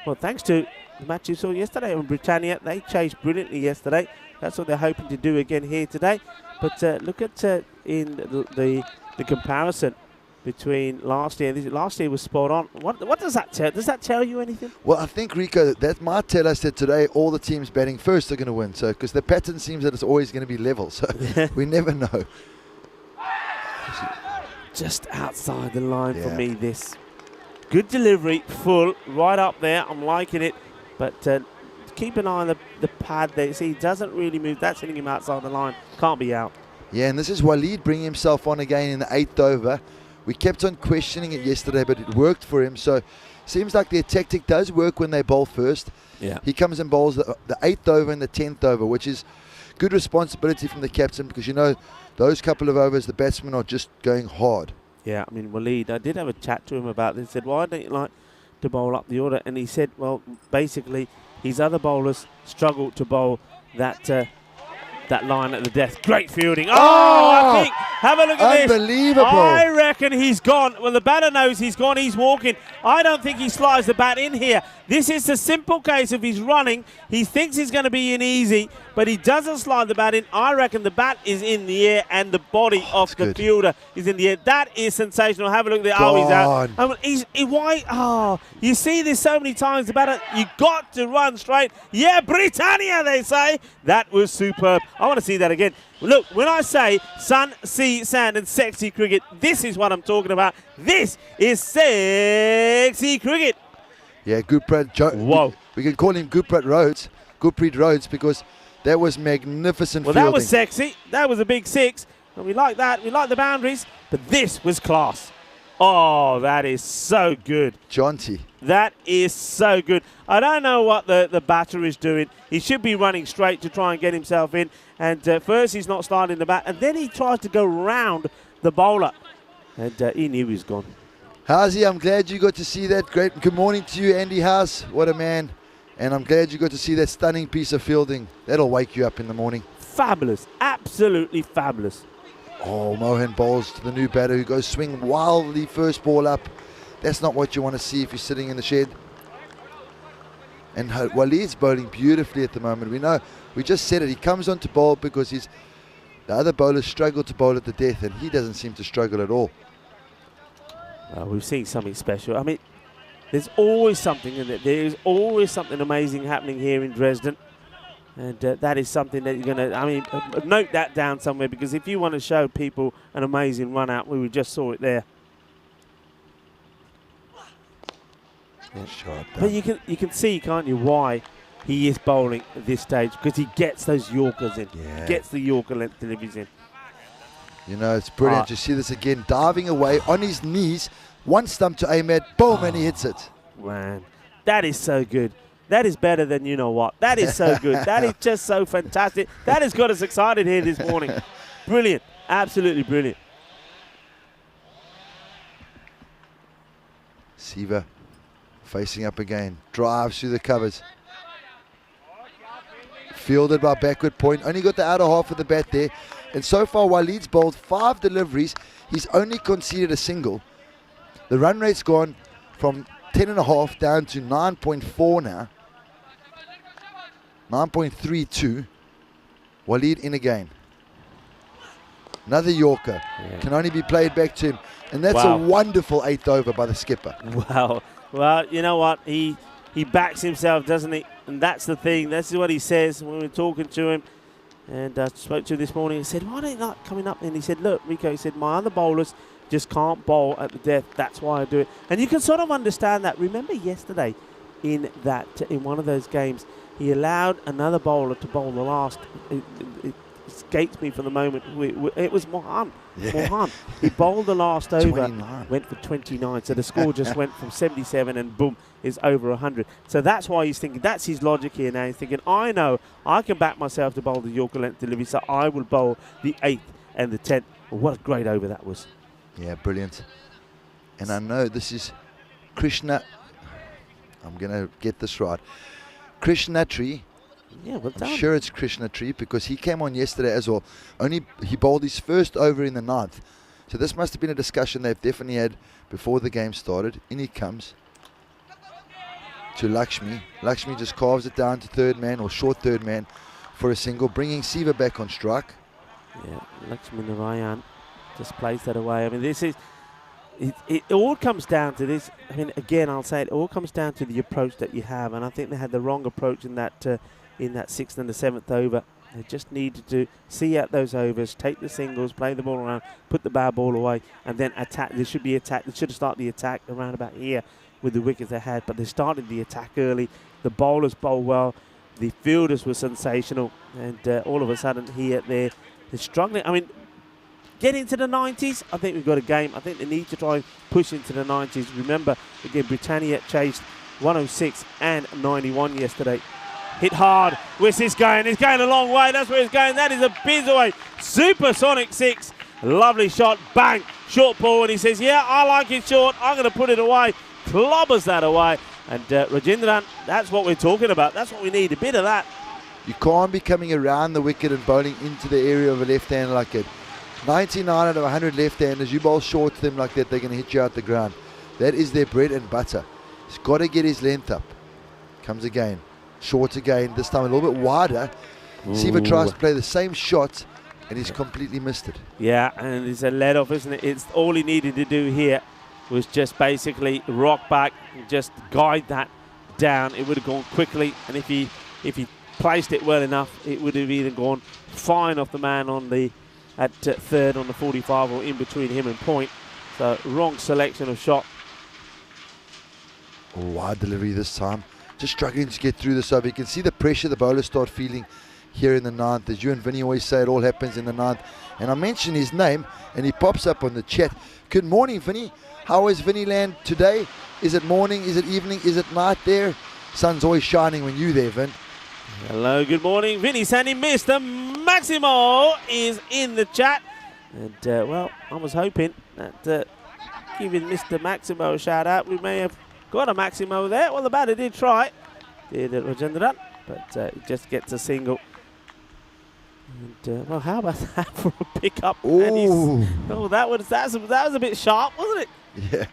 Well, thanks to the match you saw yesterday on Britannia, they chased brilliantly yesterday. That's what they're hoping to do again here today. But look at in the comparison between last year. Last year was spot on. What does that tell? Does that tell you anything? Well, I think, Rico, that might tell us that today all the teams batting first are going to win. So, because the pattern seems that it's always going to be level. So we never know. Just outside the line for me. This good delivery, full, right up there. I'm liking it, but keep an eye on the pad there. See, he doesn't really move. That's hitting him outside the line. Can't be out. Yeah, and this is Waleed bringing himself on again in the 8th over. We kept on questioning it yesterday, but it worked for him. So seems like their tactic does work when they bowl first. Yeah. He comes and bowls the 8th over and the 10th over, which is good responsibility from the captain because, you know, those couple of overs, the batsmen are just going hard. Yeah, I mean, Waleed, I did have a chat to him about this. He said, why don't you like to bowl up the order? And he said, well, basically, his other bowlers struggle to bowl that line at the death. Great fielding. Oh, I think, have a look at this. Unbelievable. I reckon he's gone. Well, the batter knows he's gone. He's walking. I don't think he slides the bat in here. This is a simple case of he's running. He thinks he's going to be in easy, but he doesn't slide the bat in. I reckon the bat is in the air and the body of the fielder is in the air. That is sensational. Have a look at that. Oh, he's out. Why? Oh, you see this so many times. The batter, you got to run straight. Yeah, Britannia, they say. That was superb. I want to see that again. Look, when I say sun, sea, sand, and sexy cricket, this is what I'm talking about. This is sexy cricket. Yeah, Gurpreet. Whoa. We can call him Gurpreet Rhodes because that was magnificent fielding. That was sexy. That was a big six. And we like that. We like the boundaries. But this was class. Oh, that is so good. Jaunty. That is so good. I don't know what the batter is doing. He should be running straight to try and get himself in. And first he's not starting the bat. And then he tries to go round the bowler. And he knew he was gone. Howsy, I'm glad you got to see that. Great. Good morning to you, Andy House. What a man. And I'm glad you got to see that stunning piece of fielding. That'll wake you up in the morning. Fabulous. Absolutely fabulous. Oh, Mohan bowls to the new batter who goes swing wildly first ball up. That's not what you want to see if you're sitting in the shed. And Waleed's bowling beautifully at the moment. We know, we just said it. He comes on to bowl because the other bowlers struggle to bowl at the death, and he doesn't seem to struggle at all. We've seen something special. I mean, there's always something in it. There is always something amazing happening here in Dresden. And that is something that you're going to, note that down somewhere, because if you want to show people an amazing run out, we just saw it there. Yeah. But you can see, can't you, why he is bowling at this stage, because he gets those Yorkers in. Yeah. Gets the Yorker length deliveries in. You know, it's brilliant. You see this again, diving away on his knees, one stump to aim at, boom, and he hits it. Man, that is so good. That is better than you know what. That is so good. That is just so fantastic. That has got us excited here this morning. Brilliant. Absolutely brilliant. Siva facing up again. Drives through the covers. Fielded by backward point. Only got the outer half of the bat there. And so far, Waleed's bowled 5 deliveries. He's only conceded a single. The run rate's gone from 10.5 down to 9.4 now. 9.32. Waleed in again. Another Yorker. Yeah. Can only be played back to him. And that's a wonderful 8th over by the skipper. Wow. Well, you know what? He he backs himself, doesn't he? And that's the thing. This is what he says when we're talking to him. And I spoke to him this morning. He said, why don't you like coming up? And he said, look, Rico, he said, my other bowlers just can't bowl at the death. That's why I do it. And you can sort of understand that. Remember yesterday in one of those games, he allowed another bowler to bowl the last. It escapes me for the moment. It was Mohan. Yeah. Mohan. He bowled the last over, 29. went for 29. So the score just went from 77 and boom, is over 100. So that's why he's thinking, that's his logic here now. He's thinking, I know I can back myself to bowl the Yorker length delivery, so I will bowl the 8th and the 10th. Well, what a great over that was. Yeah, brilliant. And I know this is Krishna. I'm going to get this right. Krishnatri. Yeah, well done. I'm sure it's Krishnatri because he came on yesterday as well. He bowled his first over in the 9th. So this must have been a discussion they've definitely had before the game started. In he comes to Lakshmi. Lakshmi just carves it down to third man or short third man for a single, bringing Siva back on strike. Yeah, Lakshmi Narayan just plays that away. I mean, this is... It all comes down to this. I mean, again, I'll say it all comes down to the approach that you have, and I think they had the wrong approach in that 6th and the 7th over. They just needed to see out those overs, take the singles, play the ball around, put the bad ball away, and then attack. There should be attack. They should have started the attack around about here with the wickets they had, but they started the attack early. The bowlers bowled well. The fielders were sensational, and all of a sudden here they're struggling. I mean, get into the 90s, I think we've got a game. I think they need to try and push into the 90s. Remember, again, Britannia chased 106 and 91 yesterday. Hit hard. Where's this going? He's going a long way. That's where he's going. That is a biz away. Supersonic 6. Lovely shot. Bang. Short ball. And he says, yeah, I like it short. I'm going to put it away. Clobbers that away. And Rajendran, that's what we're talking about. That's what we need. A bit of that. You can't be coming around the wicket and bowling into the area of a left hand like it. 99 out of 100 left-handers, you bowl short to them like that, they're going to hit you out the ground. That is their bread and butter. He's got to get his length up. Comes again. Short again, this time a little bit wider. Siva tries to play the same shot, and he's completely missed it. Yeah, and it's a let-off, isn't it? It's all he needed to do here was just basically rock back and just guide that down. It would have gone quickly, and if he placed it well enough, it would have either gone fine off the man on the at third on the 45 or in between him and point. So wrong selection of shot. Wide delivery this time. Just struggling to get through this over. You can see the pressure the bowlers start feeling here in the 9th. As you and Vinny always say, it all happens in the 9th. And I mention his name and he pops up on the chat. Good morning, Vinny. How is Vinny land today? Is it morning? Is it evening? Is it night there? Sun's always shining when you're there, Vin. Hello, good morning. Vinny Sandy, Mr. Maximo is in the chat. And, well, I was hoping that giving Mr. Maximo a shout out, we may have got a Maximo there. Well, the batter did try. Did Rajendran, but he just gets a single. And, well, how about that for a pickup? Ooh. Oh, that was a bit sharp, wasn't it? Yeah,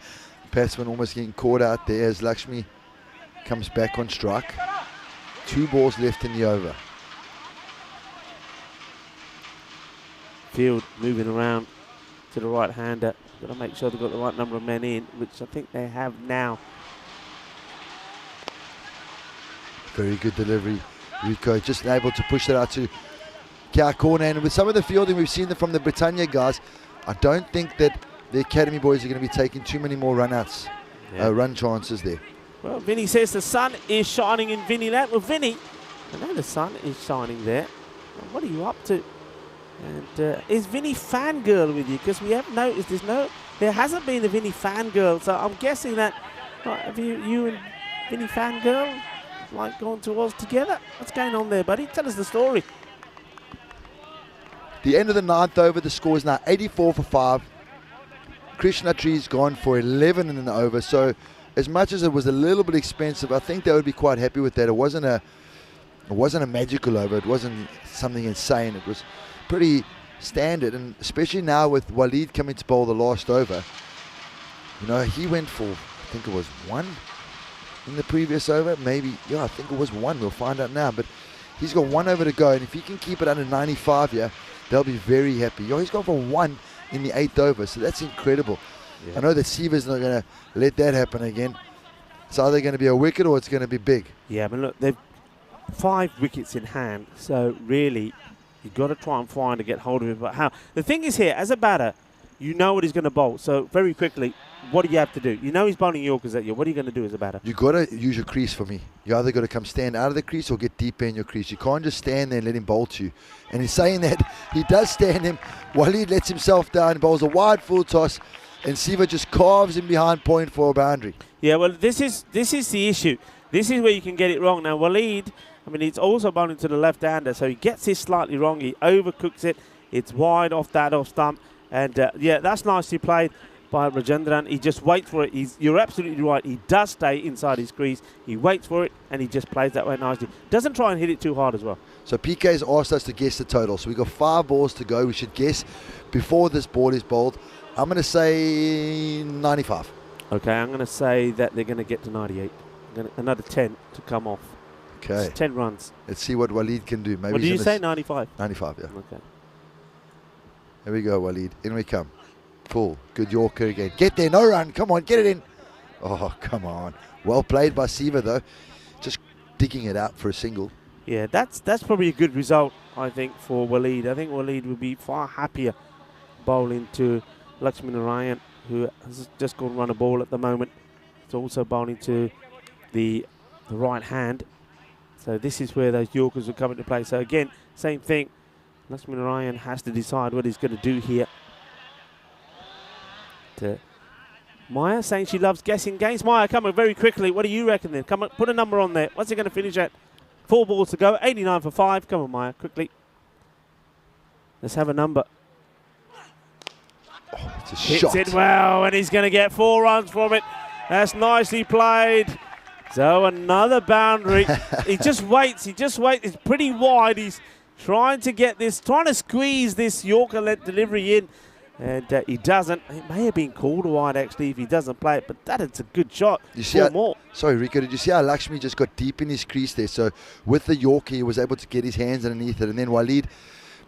Batsman almost getting caught out there as Lakshmi comes back on strike. 2 balls left in the over. Field moving around to the right-hander. Got to make sure they've got the right number of men in, which I think they have now. Very good delivery. Rico just able to push that out to Kia corner. And with some of the fielding we've seen from the Britannia guys, I don't think that the academy boys are going to be taking too many more run chances there. Well, Vinny says the sun is shining in Vinny land. Well, Vinny, I know the sun is shining there. What are you up to? And is Vinny fangirl with you? Because we have noticed there hasn't been a Vinny fangirl. So I'm guessing that have you and Vinny fangirl like going to Oz together? What's going on there, buddy? Tell us the story. The end of the 9th over, the score is now 84 for 5. Krishnatri's gone for 11 in the over. So as much as it was a little bit expensive, I think they would be quite happy with that. It wasn't a magical over. It wasn't something insane. It was pretty standard, and especially now with Waleed coming to bowl the last over. You know, he went for, I think it was 1 in the previous over. Maybe, yeah, I think it was 1. We'll find out now. But he's got 1 over to go, and if he can keep it under 95 here, they'll be very happy. Yo, he's gone for 1 in the 8th over, so that's incredible. Yeah. I know that Siva's not going to let that happen again. It's either going to be a wicket or it's going to be big. Yeah, but look, they've 5 wickets in hand, so really you've got to try and find to get hold of him. But how? The thing is here, as a batter, you know what he's going to bowl. So very quickly, what do you have to do? You know he's bowling Yorkers at you. What are you going to do as a batter? You got to use your crease for me. You either got to come stand out of the crease or get deeper in your crease. You can't just stand there and let him bowl to you. And he's saying that he does stand him. Waleed lets himself down, bowls a wide full toss, and Siva just carves him behind point for a boundary. Yeah, well, this is the issue. This is where you can get it wrong. Now, Waleed, I mean, he's also bowling to the left-hander, so he gets this slightly wrong. He overcooks it. It's wide off that off stump. And, yeah, that's nicely played by Rajendran. He just waits for it. You're absolutely right. He does stay inside his crease. He waits for it, and he just plays that way nicely. Doesn't try and hit it too hard as well. So PK's asked us to guess the total. So we've got 5 balls to go. We should guess before this ball is bowled. I'm going to say 95. Okay, I'm going to say that they're going to get to 98. Another 10 to come off. Okay. It's 10 runs. Let's see what Waleed can do. Maybe What did you say, 95? 95, yeah. Okay. Here we go, Waleed. In we come. Full. Good Yorker again. Get there. No run. Come on. Get it in. Oh, come on. Well played by Siva, though. Just digging it out for a single. Yeah, that's probably a good result, I think, for Waleed. I think Waleed would be far happier bowling to Lakshminarayan, who has just gone run a ball at the moment. It's also bowling to the right hand. So this is where those Yorkers will come into play. So again, same thing. Lakshminarayan has to decide what he's going to do here. Maya saying she loves guessing games. Maya, come on very quickly. What do you reckon then? Come on, put a number on there. What's he going to finish at? 4 balls to go. 89 for 5. Come on, Maya, quickly. Let's have a number. Oh, it's a Hits shot. it well, and he's going to get 4 runs from it. That's nicely played. So another boundary. He just waits. It's pretty wide. He's trying to get this, trying to squeeze this Yorker-led delivery in. And he doesn't. It may have been called wide, actually, if he doesn't play it. But that is a good shot. You see how, sorry, Rico, did you see how Lakshmi just got deep in his crease there? So with the Yorker, he was able to get his hands underneath it. And then Waleed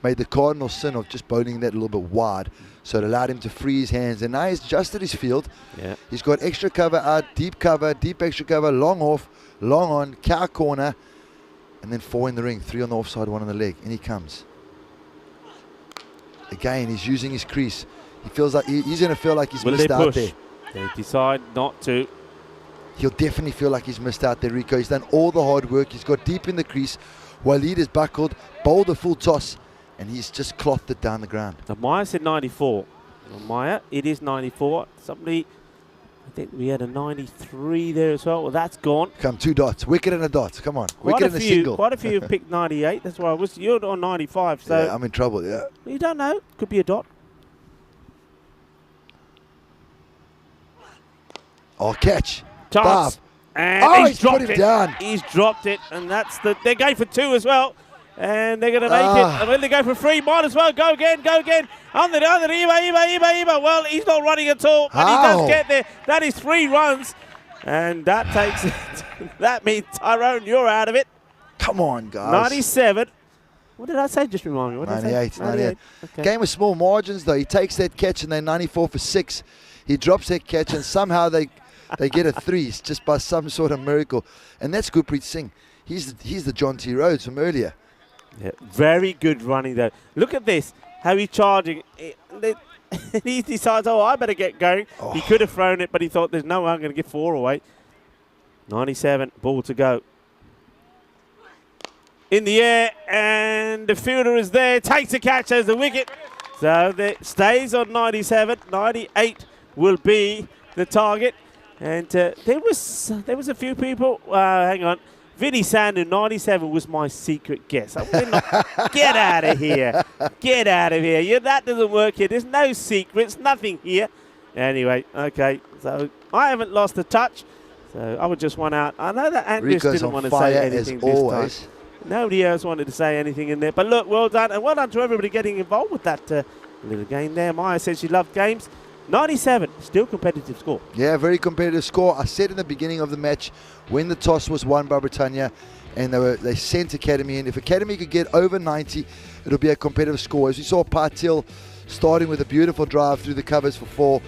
made the cardinal sin of just bowling that a little bit wide. So it allowed him to free his hands. And now he's adjusted his field. Yeah. He's got extra cover out, deep extra cover, long off, long on, cow corner. And then 4 in the ring, 3 on the offside, 1 on the leg. And he comes. Again, he's using his crease. He feels like he's going to feel like he's missed out there. They decide not to. He'll definitely feel like he's missed out there, Rico. He's done all the hard work. He's got deep in the crease. Waleed is buckled, bowled a full toss, and he's just clothed it down the ground. So Maya said 94. Well, Maya, it is 94. Somebody, I think we had a 93 there as well. Well, that's gone. Come, 2 dots. Wicket and a dot. Come on. Wicket and a single. Quite a few have picked 98. That's why you're on 95. So yeah, I'm in trouble, yeah. You don't know. Could be a dot. Oh, catch. Chance. And he's dropped put him it. down. He's dropped it. And they're going for 2 as well. And they're going to make it. And when they go for 3, might as well go again. Under, Eva. Well, he's not running at all. But he does get there. That is 3 runs. And that takes it. That means, Tyrone, you're out of it. Come on, guys. 97. What did I say? Just remind me. What did I say? 98. Okay. Game with small margins, though. He takes that catch, and they're 94 for 6. He drops that catch, and somehow they get a 3 just by some sort of miracle. And that's Gurpreet Singh. He's the John T. Rhodes from earlier. Yeah, very good running, though. Look at this. How he's charging. He decides, I better get going. Oh. He could have thrown it, but he thought, there's no way I'm going to give 4 away. 97, ball to go. In the air, and the fielder is there. Takes the catch as the wicket. So it stays on 97. 98 will be the target. And there was a few people. Hang on. Vinny Sandu, 97 was my secret guess. Get out of here. Get out of here. Yeah, that doesn't work here. There's no secrets, nothing here. Anyway, okay. So I haven't lost a touch. So I would just one out. I know that Andrews didn't want to say anything this time. Nobody else wanted to say anything in there. But look, well done. And well done to everybody getting involved with that little game there. Maya said she loved games. 97, still competitive score. Yeah, very competitive score. I said in the beginning of the match, when the toss was won by Britannia and they sent Academy in, if Academy could get over 90, it'll be a competitive score. As we saw Patil starting with a beautiful drive through the covers for 4,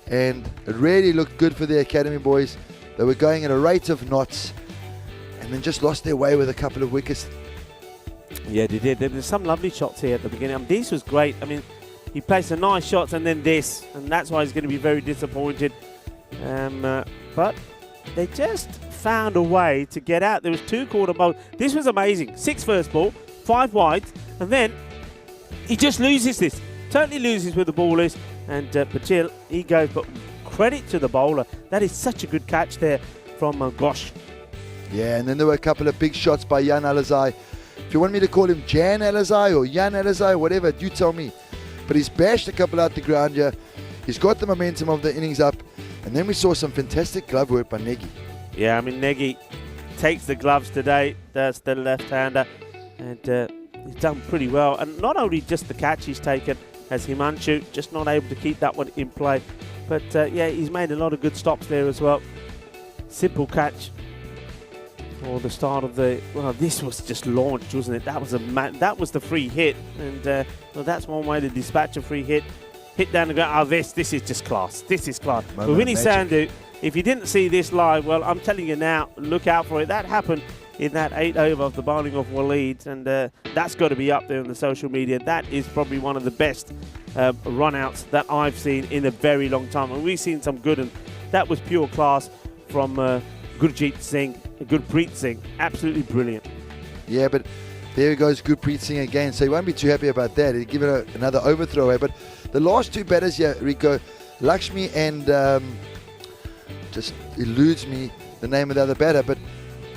and it really looked good for the Academy boys. They were going at a rate of knots and then just lost their way with a couple of wickets. Yeah, they did. There were some lovely shots here at the beginning. I mean, this was great. I mean, he placed some nice shots and then this, and that's why he's going to be very disappointed. But they just found a way to get out. There was 2 quarter balls. This was amazing. 6 first ball, 5 wide, and then he just loses this. Totally loses where the ball is. And Patil, he goes, but credit to the bowler. That is such a good catch there from Gosh. Yeah, and then there were a couple of big shots by Jan Alizai. If you want me to call him Jan Alizai or Jan Alizai, whatever, you tell me. But he's bashed a couple out the ground here. He's got the momentum of the innings up. And then we saw some fantastic glove work by Negi. Yeah, I mean, Negi takes the gloves today. That's the left-hander. And he's done pretty well. And not only just the catch he's taken, as Himanshu, just not able to keep that one in play. But, yeah, he's made a lot of good stops there as well. Simple catch. Or the start of the, well, this was just launched, wasn't it? That was that was the free hit, and well, that's one way to dispatch a free hit. Hit down the ground. Oh, this is just class. This is class. But Winnie Sandhu, if you didn't see this live, well, I'm telling you now, look out for it. That happened in that 8 over of the bowling of Waleed, and that's got to be up there on the social media. That is probably one of the best run-outs that I've seen in a very long time, and we've seen some good, and that was pure class from Gurpreet Singh, absolutely brilliant. Yeah, but there goes Gurpreet Singh again, so he won't be too happy about that. He'll give it another overthrow away. But the last 2 batters here, Rico, Lakshmi and just eludes me the name of the other batter, but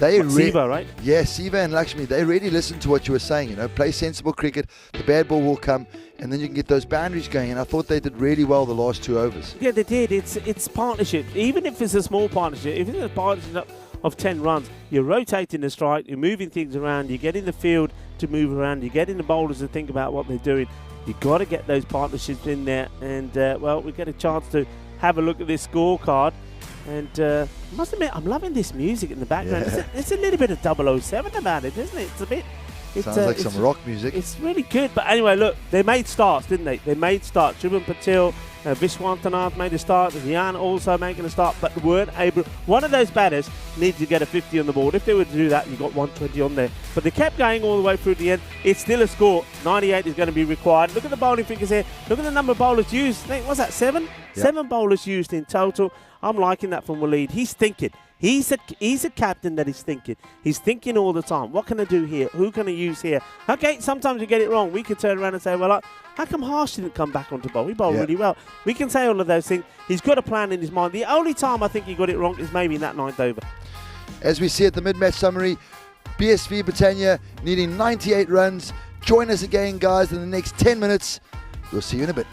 they Siva, right? Yeah, Siva and Lakshmi, they really listened to what you were saying, you know, play sensible cricket, the bad ball will come, and then you can get those boundaries going, and I thought they did really well the last 2 overs. Yeah, they did. It's partnership. Even if it's a small partnership, if it's a partnership of 10 runs, you're rotating the strike, you're moving things around, you're getting the field to move around, you're getting the bowlers to think about what they're doing. You've got to get those partnerships in there, and, well, we get a chance to have a look at this scorecard. And I must admit, I'm loving this music in the background. Yeah. It's a little bit of 007 about it, isn't it? It's a bit... Sounds like some rock music. It's really good. But anyway, look, they made starts, didn't they? They made starts. Shubham Patil, Vishwanath made a start. Jan also making a start, but weren't able. One of those batters needs to get a 50 on the board. If they were to do that, you got 120 on there. But they kept going all the way through the end. It's still a score. 98 is going to be required. Look at the bowling figures here. Look at the number of bowlers used. What's that, 7? Yep. 7 bowlers used in total. I'm liking that from Waleed. He's thinking. He's a captain that is thinking. He's thinking all the time. What can I do here? Who can I use here? Okay, sometimes we get it wrong. We could turn around and say, well, how come Harsh didn't come back onto bowl? He bowled really well. We can say all of those things. He's got a plan in his mind. The only time I think he got it wrong is maybe in that 9th over. As we see at the mid-match summary, BSV Britannia needing 98 runs. Join us again, guys, in the next 10 minutes. We'll see you in a bit.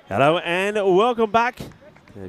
Hello and welcome back.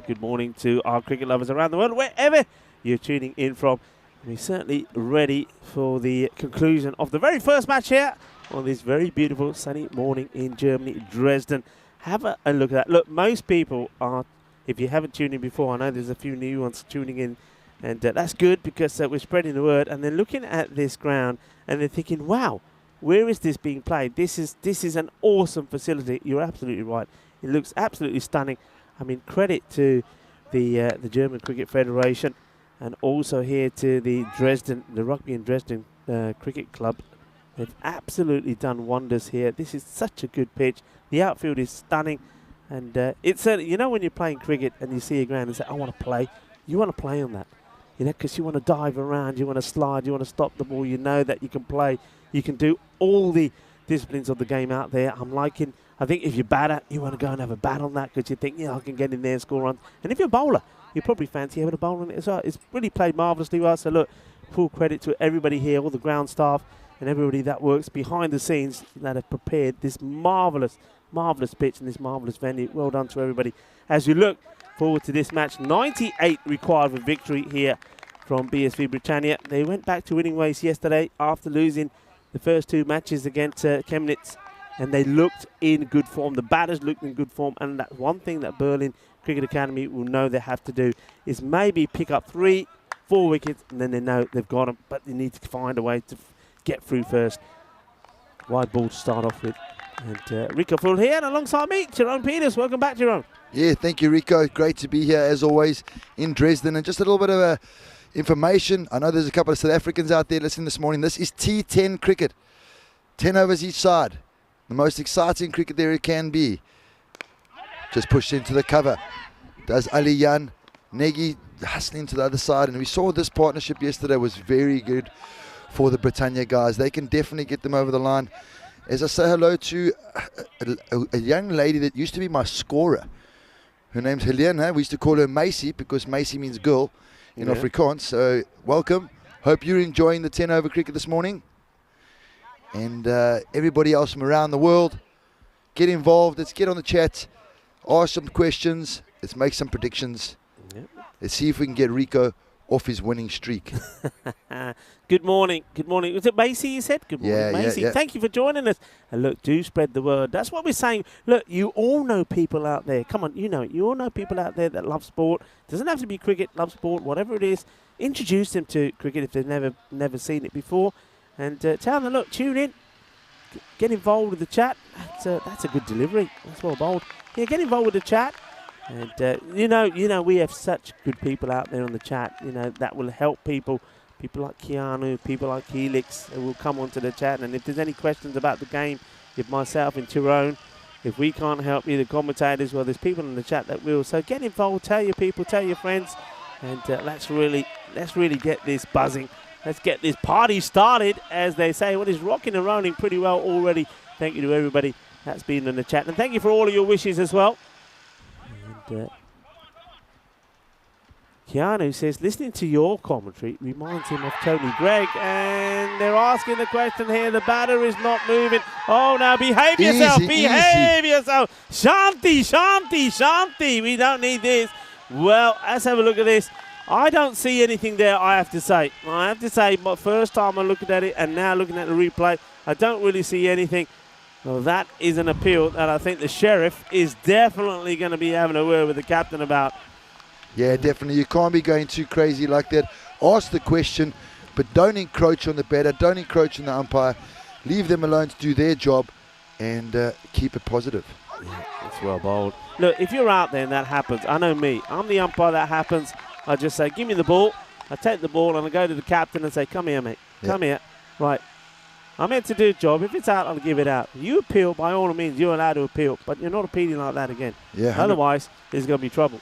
Good morning to our cricket lovers around the world, wherever you're tuning in from. We're certainly ready for the conclusion of the very first match here on this very beautiful sunny morning in Germany, Dresden. Have a look at that. Look, most people are, if you haven't tuned in before, I know there's a few new ones tuning in, and that's good because we're spreading the word. And they're looking at this ground and they're thinking, wow, where is this being played? This is an awesome facility. You're absolutely right. It looks absolutely stunning. I mean, credit to the German Cricket Federation, and also here to the Rugby and Dresden Cricket Club. They've absolutely done wonders here. This is such a good pitch. The outfield is stunning, and it's you know, when you're playing cricket and you see a ground and say, I want to play. You want to play on that, you know, because you want to dive around, you want to slide, you want to stop the ball. You know that you can play. You can do all the disciplines of the game out there. I think if you're batter, you want to go and have a bat on that because you think, yeah, I can get in there and score runs. And if you're a bowler, you probably fancy having a bowler on it as well. It's really played marvellously well. So look, full credit to everybody here, all the ground staff and everybody that works behind the scenes that have prepared this marvellous pitch and this marvellous venue. Well done to everybody. As we look forward to this match, 98 required for victory here from BSV Britannia. They went back to winning ways yesterday after losing the first two matches against Chemnitz. And they looked in good form. The batters looked in good form. And that one thing that Berlin Cricket Academy will know they have to do is maybe pick up 3-4 wickets, and then they know they've got them. But they need to find a way to get through first. Wide ball to start off with. And Rico Full here, and alongside me, Jerome Peters. Welcome back, Jerome. Yeah, thank you, Rico. Great to be here, as always, in Dresden. And just a little bit of information. I know there's a couple of South Africans out there listening this morning. This is T10 cricket. 10 overs each side. The most exciting cricket there it can be. Just pushed into the cover. Does Ali Jan. Negi hustling to the other side. And we saw this partnership yesterday was very good for the Britannia guys. They can definitely get them over the line. As I say hello to a young lady that used to be my scorer. Her name's Helena. We used to call her Macy because Macy means girl in Afrikaans. So welcome. Hope you're enjoying the 10 over cricket this morning. And everybody else from around the world, get involved. Let's get on the chat, ask some questions, let's make some predictions. Yep. Let's see if we can get Rico off his winning streak. Good morning. Good morning. Was it Macy you said? Good morning, Macy. Yeah. Thank you for joining us. And look, do spread the word. That's what we're saying. Look, you all know people out there. Come on, you know it. You all know people out there that love sport. Doesn't have to be cricket, love sport, whatever it is. Introduce them to cricket if they've never seen it before. And tell them, look, tune in, get involved with the chat. That's a good delivery. That's well bold. Yeah, get involved with the chat. And you know, we have such good people out there on the chat. You know, that will help people. People like Keanu, people like Helix, who will come onto the chat. And if there's any questions about the game, if myself and Tyrone, if we can't help you, the commentators, well, there's people in the chat that will. So get involved. Tell your people, tell your friends, and let's really get this buzzing. Let's get this party started, as they say. Well, it's rocking and rolling pretty well already. Thank you to everybody that's been in the chat. And thank you for all of your wishes as well. And Keanu says, listening to your commentary reminds him of Tony Gregg. And they're asking the question here. The batter is not moving. Oh, now behave yourself. Behave yourself. Shanti. We don't need this. Well, let's have a look at this. I don't see anything there, I have to say. But first time I'm looking at it and now looking at the replay, I don't really see anything. Well, that is an appeal that I think the sheriff is definitely going to be having a word with the captain about. Yeah, definitely. You can't be going too crazy like that. Ask the question, but don't encroach on the batter. Don't encroach on the umpire. Leave them alone to do their job and keep it positive. Yeah, that's well bowled. Look, if you're out there and that happens, I know me. I'm the umpire that happens. I just say, give me the ball. I take the ball and I go to the captain and say, come here, mate. Come here. Right. I'm here to do a job. If it's out, I'll give it out. You appeal, by all means, you're allowed to appeal. But you're not appealing like that again. Yeah. Otherwise, there's going to be trouble.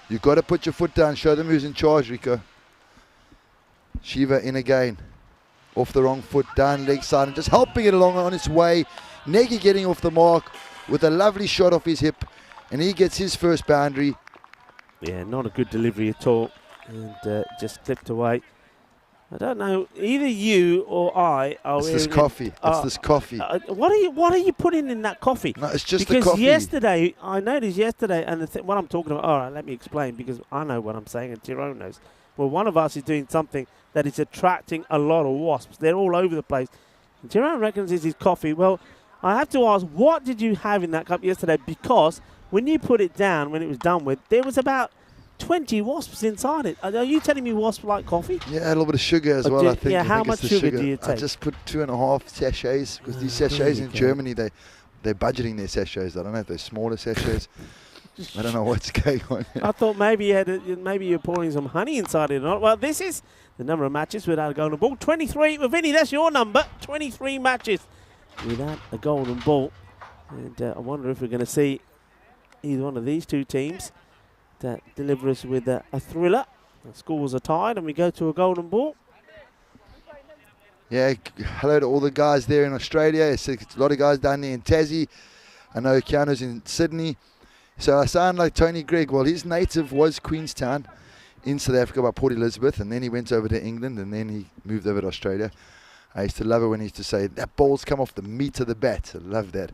You've got to put your foot down. Show them who's in charge, Rico. Shiva in again. Off the wrong foot, down leg side, and just helping it along on its way. Negi getting off the mark with a lovely shot off his hip. And he gets his first boundary. Yeah, not a good delivery at all. And just clipped away. I don't know. Either you or I are. It's this coffee. It's this coffee. What are you putting in that coffee? No, it's just because the coffee. Yesterday, I noticed yesterday, and what I'm talking about. All right, let me explain because I know what I'm saying, and Tyrone knows. Well, one of us is doing something that is attracting a lot of wasps. They're all over the place. And Tyrone reckons it's his coffee. Well, I have to ask, what did you have in that cup yesterday? Because when you put it down, when it was done with, there was about 20 wasps inside it. Are you telling me wasps like coffee? Yeah, a little bit of sugar as well, I think. Yeah, I how think much it's the sugar do you take? I just put 2.5 sachets because these sachets in Germany, they're budgeting their sachets. I don't know if they're smaller sachets. I don't know what's going on. I thought maybe you're pouring some honey inside it or not. Well, this is the number of matches without a golden ball. 23. Well, Vinny, that's your number. 23 matches without a golden ball. And I wonder if we're going to see either one of these two teams that deliver us with a thriller. The scores are tied and we go to a golden ball. Yeah, hello to all the guys there in Australia. It's a lot of guys down there in Tassie. I know Keanu's in Sydney. So I sound like Tony Gregg. Well, his native was Queenstown in South Africa by Port Elizabeth, and then he went over to England, and then he moved over to Australia. I used to love it when he used to say, that ball's come off the meat of the bat. I love that.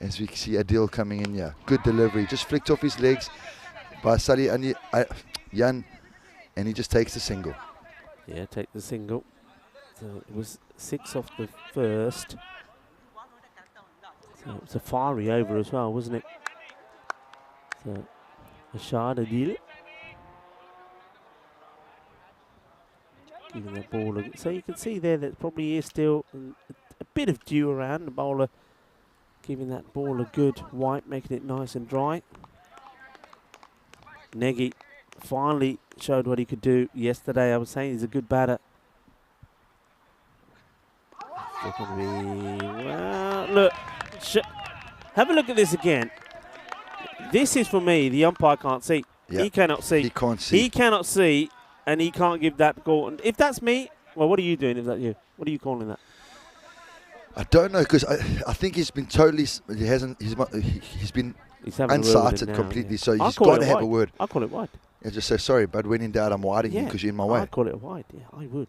As we can see Adil coming in here. Good delivery. Just flicked off his legs by Sally and Jan, and he just takes the single. Yeah, take the single. So it was 6 off the first. So it was a fiery over as well, wasn't it? So Ashad Adil giving that ball so you can see there that probably is still a bit of dew around. The bowler giving that ball a good wipe, making it nice and dry. Nagy finally showed what he could do yesterday. I was saying he's a good batter. Well, look, have a look at this again. This is for me, the umpire can't see. Yep. He cannot see. He can't see. He cannot see, and he can't give that call. And if that's me, well, what are you doing if that's you? What are you calling that? I don't know, because I think he's been totally, he's been unsighted completely, yeah. So you just got to have a word. I call it wide. Yeah, just say, sorry, bud, when in doubt, I'm widing you because you're in my way. I'd call it wide, yeah, I would.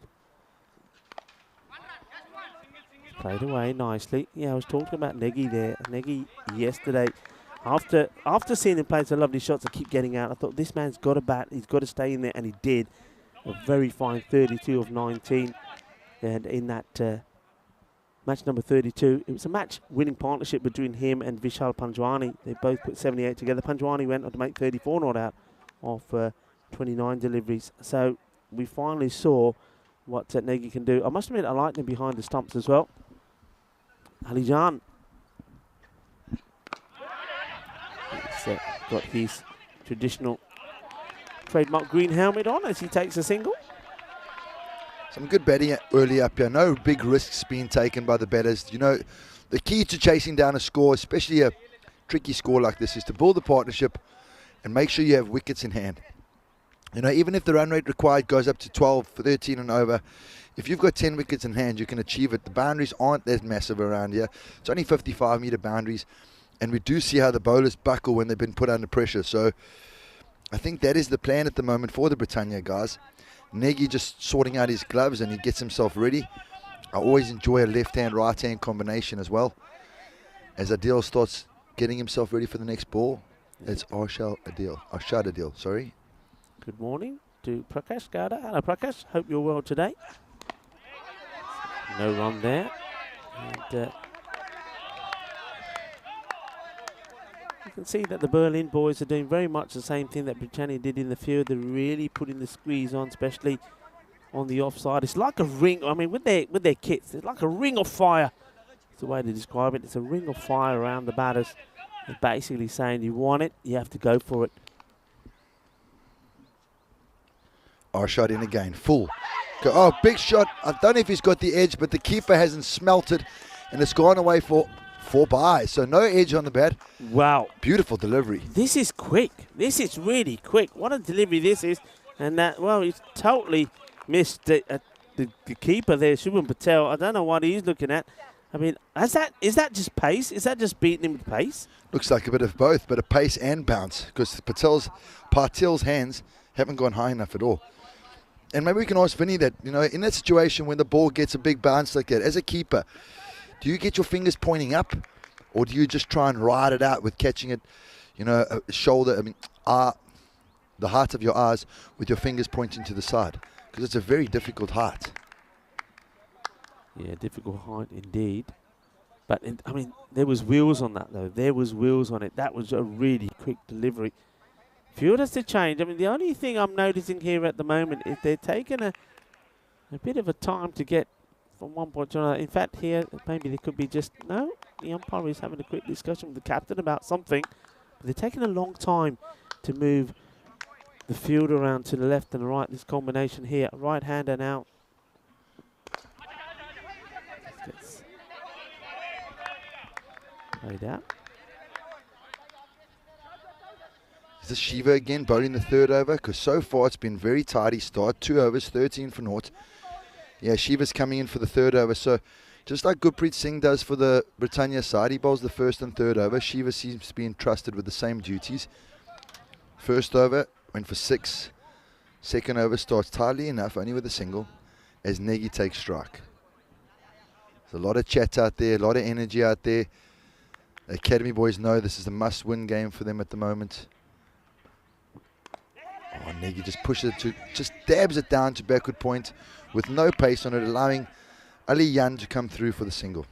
Played away nicely. Yeah, I was talking about Nagy there. Nagy yesterday, after seeing him play some lovely shots and keep getting out, I thought this man's got to bat. He's got to stay in there, and he did. A very fine 32 of 19. And in that match number 32, it was a match-winning partnership between him and Vishal Panjwani. They both put 78 together. Panjwani went on to make 34 not out of 29 deliveries. So we finally saw what Nagy can do. I must admit, I liked him behind the stumps as well. Alijan. He's got his traditional trademark green helmet on as he takes a single. Some good batting early up here. No big risks being taken by the batters. You know, the key to chasing down a score, especially a tricky score like this, is to build the partnership and make sure you have wickets in hand. You know, even if the run rate required goes up to 12, 13 and over, if you've got 10 wickets in hand, you can achieve it. The boundaries aren't that massive around here. It's only 55-metre boundaries, and we do see how the bowlers buckle when they've been put under pressure. So I think that is the plan at the moment for the Britannia guys. Nagy just sorting out his gloves, and he gets himself ready. I always enjoy a left-hand, right-hand combination as well. As Adil starts getting himself ready for the next ball, it's Arshad Adil, sorry. Good morning to Prakash Gada. Hello, Prakash. Hope you're well today. No run there. And you can see that the Berlin boys are doing very much the same thing that Britannia did in the field. They're really putting the squeeze on, especially on the offside. It's like a ring. I mean, with their kits, it's like a ring of fire. That's the way to describe it. It's a ring of fire around the batters. They're basically saying, you want it, you have to go for it. Shot in again, full. Oh, big shot. I don't know if he's got the edge, but the keeper hasn't smelt it, and it's gone away for 4 byes. So no edge on the bat. Wow. Beautiful delivery. This is quick. This is really quick. What a delivery this is. And that, well, he's totally missed the keeper there, Shubham Patel. I don't know what he's looking at. I mean, is that just pace? Is that just beating him with pace? Looks like a bit of both, but a pace and bounce, because Patel's hands haven't gone high enough at all. And maybe we can ask Vinny that, you know, in that situation when the ball gets a big bounce like that, as a keeper, do you get your fingers pointing up, or do you just try and ride it out with catching it, you know, the height of your eyes with your fingers pointing to the side? Because it's a very difficult height. Yeah, difficult height indeed. But, I mean, there was wheels on that, though. There was wheels on it. That was a really quick delivery. Field has to change. I mean, the only thing I'm noticing here at the moment is they're taking a bit of a time to get from one point to another. In fact, here, maybe there could be just, no, the umpire is having a quick discussion with the captain about something. But they're taking a long time to move the field around to the left and the right. This combination here, right hand and out. Gets played out. Is this Shiva again bowling the third over? Because so far it's been very tidy start. 2 overs, 13 for naught. Yeah, Shiva's coming in for the third over. So just like Gurpreet Singh does for the Britannia side, he bowls the first and third over. Shiva seems to be entrusted with the same duties. First over went for 6. Second over starts tidily enough, only with a single, as Negi takes strike. There's a lot of chat out there, a lot of energy out there. The Academy boys know this is a must-win game for them at the moment. Oh, Negi just pushes it just dabs it down to backward point with no pace on it, allowing Ali Yan to come through for the single.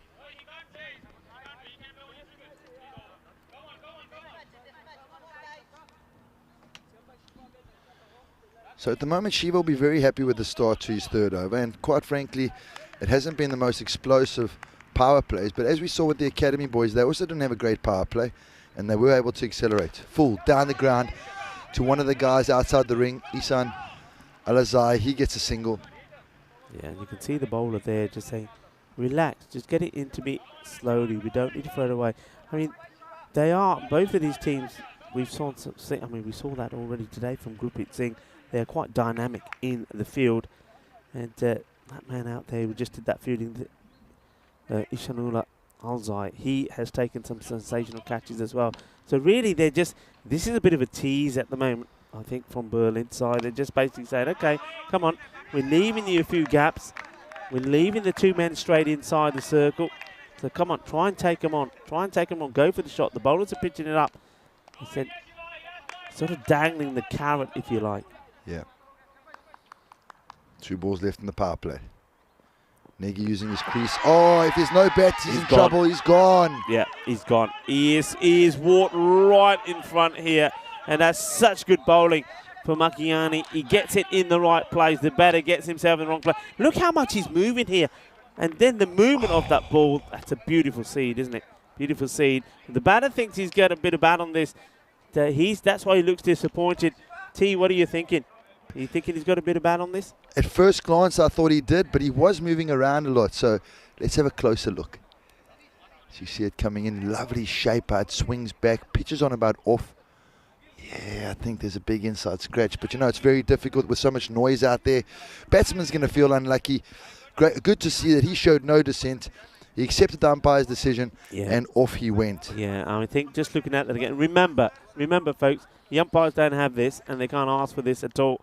So at the moment, Shiva will be very happy with the start to his third over, and quite frankly, it hasn't been the most explosive power plays, but as we saw with the Academy boys, they also didn't have a great power play, and they were able to accelerate. Full, down the ground, to one of the guys outside the ring, Isan Alazai. He gets a single. Yeah, and you can see the bowler there just saying, relax, just get it into me slowly. We don't need to throw it away. I mean, they are, both of these teams, we saw that already today from Gurpreet Singh. They're quite dynamic in the field. And that man out there who just did that fielding, Ishanullah Alzai, he has taken some sensational catches as well. So really, this is a bit of a tease at the moment, I think, from Berlin side. They're just basically saying, okay, come on, we're leaving you a few gaps. We're leaving the 2 men straight inside the circle. So come on, try and take them on. Try and take them on. Go for the shot. The bowlers are pitching it up. He said, sort of dangling the carrot, if you like. Yeah. 2 balls left in the power play. Negi using his crease. Oh, if there's no bat, he's in trouble. He's gone. Yeah, he's gone. He is walked right in front here. And that's such good bowling for Makiani. He gets it in the right place. The batter gets himself in the wrong place. Look how much he's moving here. And then the movement of that ball, that's a beautiful seed, isn't it? Beautiful seed. The batter thinks he's got a bit of bat on this. That's why he looks disappointed. T, what are you thinking? Are you thinking he's got a bit of bat on this? At first glance, I thought he did, but he was moving around a lot. So let's have a closer look. So you see it coming in, lovely shape out, swings back, pitches on about off. Yeah, I think there's a big inside scratch, but you know, it's very difficult with so much noise out there. Batsman's going to feel unlucky. Good to see that he showed no dissent. He accepted the umpire's decision, and off he went. Yeah, I think just looking at that again. Remember, folks, the umpires don't have this, and they can't ask for this at all.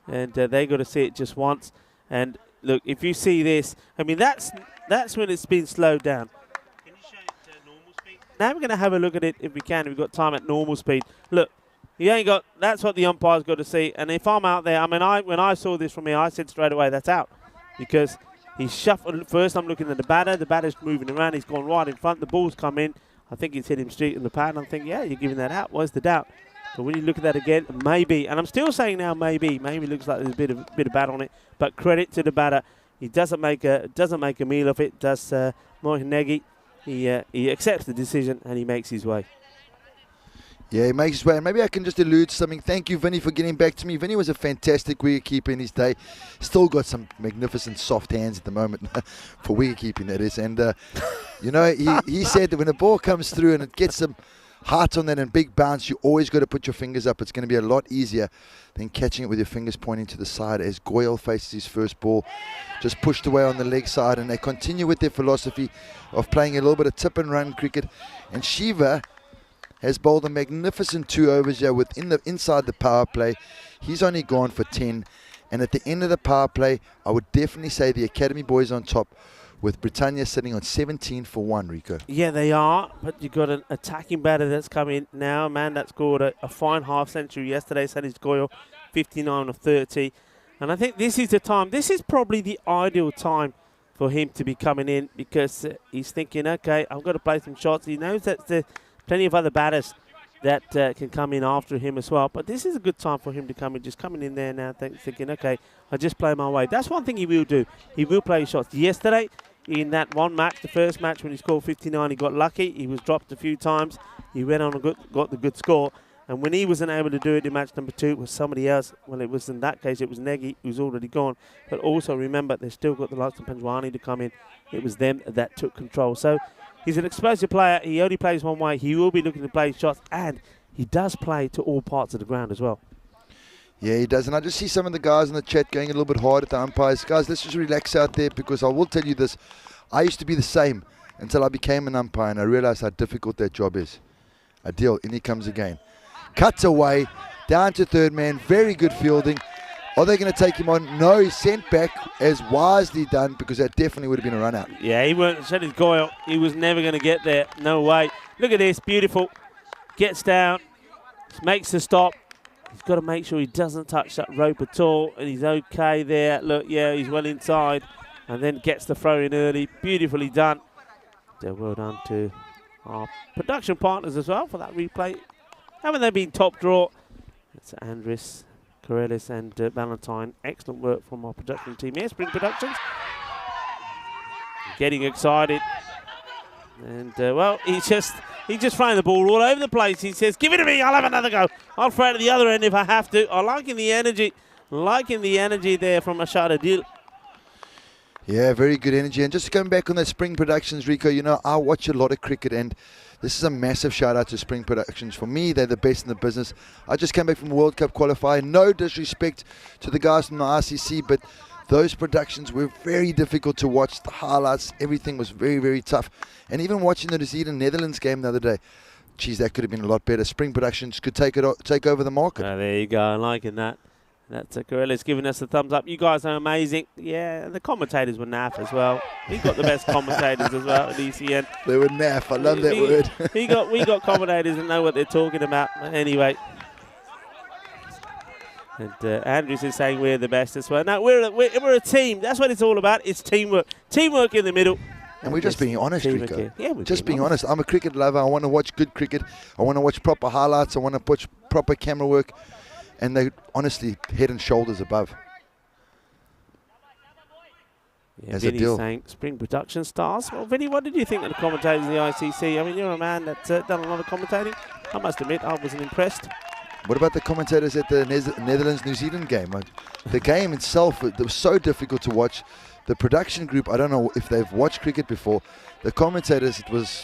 And they got to see it just once. And look, if you see this, I mean, that's when it's been slowed down. Can you show it normal speed? Now we're going to have a look at it if we can. We've got time at normal speed. Look, you ain't got. That's what the umpire's got to see. And if I'm out there, I mean, when I saw this from here, I said straight away, that's out, because he's shuffled. First, I'm looking at the batter. The batter's moving around. He's gone right in front. The ball's come in. I think it's hit him straight in the pad. And I'm thinking, yeah, you're giving that out. What's the doubt? But when you look at that again, maybe, and I'm still saying now maybe looks like there's a bit of bat on it. But credit to the batter, he doesn't make a meal of it. Does Mohin Negi? He accepts the decision and he makes his way. Yeah, he makes his way. And maybe I can just allude to something. Thank you, Vinny, for getting back to me. Vinny was a fantastic wicketkeeper in his day. Still got some magnificent soft hands at the moment for wicketkeeping, that is. And you know, he said that when a ball comes through and it gets some height on that and big bounce, you always got to put your fingers up. It's going to be a lot easier than catching it with your fingers pointing to the side, as Goyal faces his first ball, just pushed away on the leg side. And they continue with their philosophy of playing a little bit of tip and run cricket. And Shiva has bowled a magnificent 2 overs here inside the power play. He's only gone for 10. And at the end of the power play, I would definitely say the Academy boys on top, with Britannia sitting on 17 for 1, Rico. Yeah, they are, but you've got an attacking batter that's come in now. A man that scored a fine half-century yesterday, Sadiq Goyle, 59 of 30. And I think this is the time. This is probably the ideal time for him to be coming in, because he's thinking, okay, I've got to play some shots. He knows that there's plenty of other batters that can come in after him as well. But this is a good time for him to come in, just coming in there now, thinking, okay, I just play my way. That's one thing he will do. He will play shots. Yesterday, in that one match, the first match when he scored 59, he got lucky. He was dropped a few times. He went on and got the good score. And when he wasn't able to do it in match number 2, it was somebody else. Well, it was in that case, it was Negi, who's already gone. But also remember, they've still got the likes of Panjwani to come in. It was them that took control. So he's an explosive player. He only plays one way. He will be looking to play shots, and he does play to all parts of the ground as well. Yeah, he does. And I just see some of the guys in the chat going a little bit hard at the umpires. Guys, let's just relax out there, because I will tell you this. I used to be the same until I became an umpire, and I realized how difficult that job is. Adil, in he comes again. Cuts away, down to third man. Very good fielding. Are they going to take him on? No, he's sent back, as wisely done, because that definitely would have been a run out. Yeah, he weren't. Said his Goyle. He was never going to get there. No way. Look at this. Beautiful. Gets down. Makes the stop. He's got to make sure he doesn't touch that rope at all, and he's okay there. Look, yeah, he's well inside, and then gets the throw in early. Beautifully done. So well done to our production partners as well for that replay. Haven't they been top draw? It's Andres, Corellis, and Valentine. Excellent work from our production team here, Spring Productions. Getting excited. And, well, he's just throwing the ball all over the place. He says, give it to me, I'll have another go. I'll throw it at the other end if I have to. I'm liking the energy there from Ashad Adil. Yeah, very good energy. And just going back on that Spring Productions, Rico, you know, I watch a lot of cricket, and this is a massive shout out to Spring Productions. For me, they're the best in the business. I just came back from World Cup qualifier. No disrespect to the guys from the RCC, but those productions were very difficult to watch. The highlights, everything was very, very tough. And even watching the New Zealand-Netherlands game the other day, geez, that could have been a lot better. Spring Productions could take over the market. There you go. I'm liking that. That's Corellis giving us a thumbs up. You guys are amazing. Yeah, and the commentators were naff as well. We got the best commentators as well at ECN. They were naff. I love that word. we got commentators that know what they're talking about. Anyway. And Andrews is saying we're the best as well. No, we're a team. That's what it's all about. It's teamwork. Teamwork in the middle. And we're just being honest, Rico. Yeah, we're just being honest. I'm a cricket lover. I want to watch good cricket. I want to watch proper highlights. I want to watch proper camera work. And they're honestly head and shoulders above. Yeah, Vinny's saying Spring Production stars. Well, Vinny, what did you think of the commentators in the ICC? I mean, you're a man that's done a lot of commentating. I must admit, I wasn't impressed. What about the commentators at the Netherlands-New Zealand game? The game itself, it was so difficult to watch. The production group, I don't know if they've watched cricket before. The commentators, it was...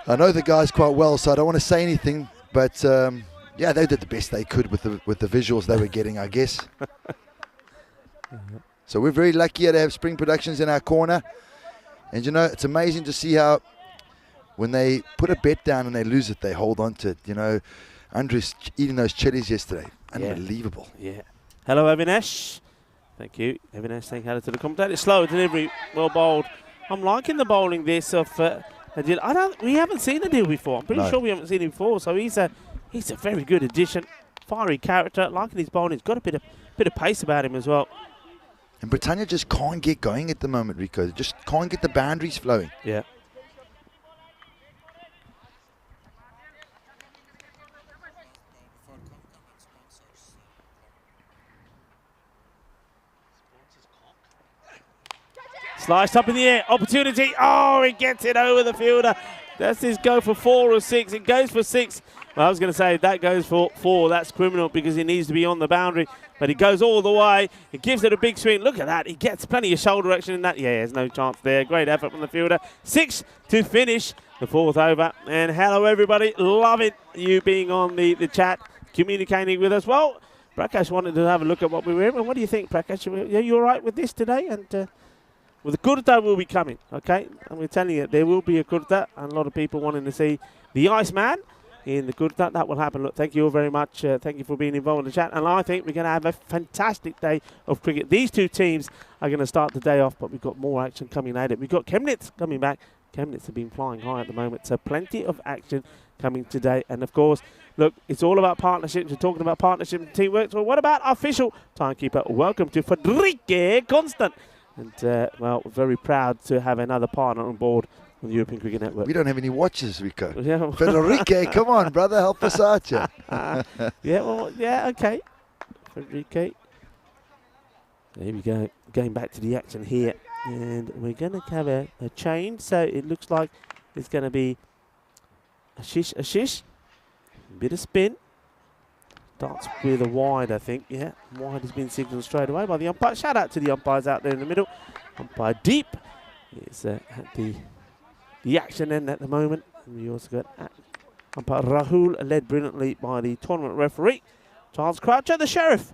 I know the guys quite well, so I don't want to say anything, but... yeah, they did the best they could with the visuals they were getting, I guess. So we're very lucky to have Spring Productions in our corner. And, you know, it's amazing to see how when they put a bet down and they lose it, they hold on to it. You know, Andres eating those chilies yesterday. Unbelievable. Yeah. Hello, Avinash. Thank you. Avinash saying hello to the commentator. Slow delivery, well bowled. I'm liking the bowling this of Adil. We haven't seen Adil before. I'm pretty sure we haven't seen him before. So he's a very good addition. Fiery character, liking his bowling. He's got a bit of pace about him as well. And Britannia just can't get going at the moment, Rico. They just can't get the boundaries flowing. Yeah. Sliced up in the air. Opportunity. Oh, he gets it over the fielder. That's his go for 4 or 6. It goes for 6. Well, I was going to say if that goes for 4, that's criminal because he needs to be on the boundary. But he goes all the way. He gives it a big swing. Look at that. He gets plenty of shoulder action in that. Yeah, there's no chance there. Great effort from the fielder. 6 to finish the 4th over. And hello, everybody. Loving you being on the chat, communicating with us. Well, Prakash wanted to have a look at what we were in. What do you think, Prakash? Are you all right with this today? And well, the kurta will be coming, okay? And we're telling you, there will be a kurta. And a lot of people wanting to see the Iceman. in the good. That will happen. Look, thank you all very much. Thank you for being involved in the chat. And I think we're going to have a fantastic day of cricket. These two teams are going to start the day off, but we've got more action coming at it. We've got Chemnitz coming back. Chemnitz have been flying high at the moment, so plenty of action coming today. And of course, look, it's all about partnerships. We're talking about partnership and teamwork. So what about our official timekeeper? Welcome to Frederique Constant. And, well, we're very proud to have another partner on board on the European Cricket Network. We don't have any watches, Rico. Yeah. Federique, come on, brother, help us out here. Yeah, well, yeah, okay. Federique. There we go. Going back to the action here. And we're going to have a change. So it looks like it's going to be a shish. Bit of spin. Starts with a wide, I think. Yeah, wide has been signalled straight away by the umpire. Shout out to the umpires out there in the middle. Umpire Deep is at the action end at the moment. And we also got umpire Rahul, led brilliantly by the tournament referee, Charles Croucher, the sheriff.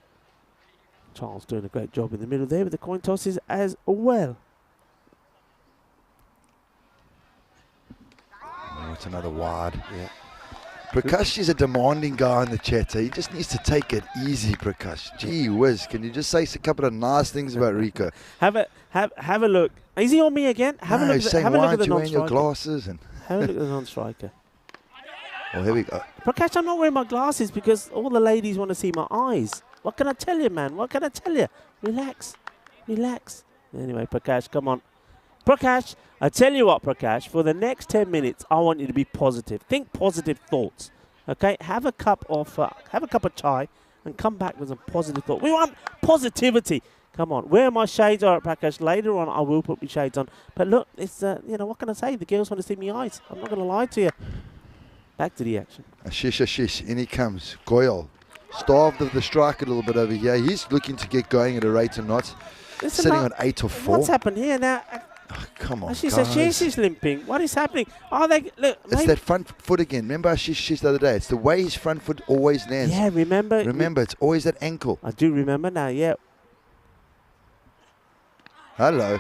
Charles doing a great job in the middle there with the coin tosses as well. Oh, it's another wide. Yeah. Prakash is a demanding guy in the chat, so he just needs to take it easy, Prakash. Gee whiz, can you just say a couple of nice things about Rico? Have a look. Is he on me again? Have a look at the your glasses and have a look at the non-striker. Oh, here we go. Prakash, I'm not wearing my glasses because all the ladies want to see my eyes. What can I tell you, man? What can I tell you? Relax. Relax. Anyway, Prakash, come on. Prakash, I tell you what, Prakash, for the next 10 minutes, I want you to be positive. Think positive thoughts. Okay? Have a cup of chai and come back with some positive thoughts. We want positivity. Come on. Where are my shades? All right, Prakash, later on I will put my shades on. But look, it's, you know, what can I say? The girls want to see me eyes. I'm not going to lie to you. Back to the action. Ashish, in he comes. Goyal, starved of the strike a little bit over here. He's looking to get going at a rate or not. Listen, sitting on 8 or 4. What's happened here now? Oh, come on, Ashish is limping. What is happening? Are they? Look, it's that front foot again. Remember Ashish the other day? It's the way his front foot always lands. Yeah, remember? Remember, it's always that ankle. I do remember now, yeah. Hello.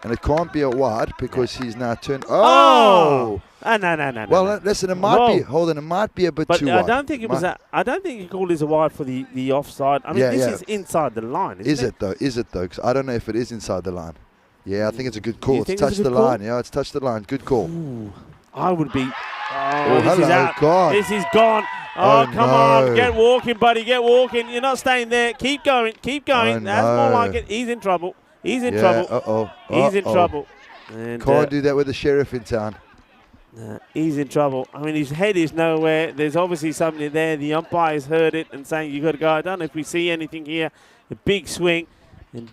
And it can't be a wide because he's now turned. Oh! No. Well, listen, it might be. Hold on, it might be a bit too wide. I don't think it was. I don't think he called this a wide for the offside. I mean, this is inside the line. Is it though? Is it though? Because I don't know if it is inside the line. Yeah, I think it's a good call. It's touched the line. Yeah, it's touched the line. Good call. Ooh, I would be. Oh, this is out. God. This is gone. Oh, come on. Get walking, buddy. Get walking. You're not staying there. Keep going. Keep going. That's more like it. He's in trouble. He's in trouble. He's in trouble. And, can't do that with the sheriff in town. He's in trouble. I mean, his head is nowhere. There's obviously something there. The umpire's heard it and saying, you got to go. I don't know if we see anything here. A big swing. And,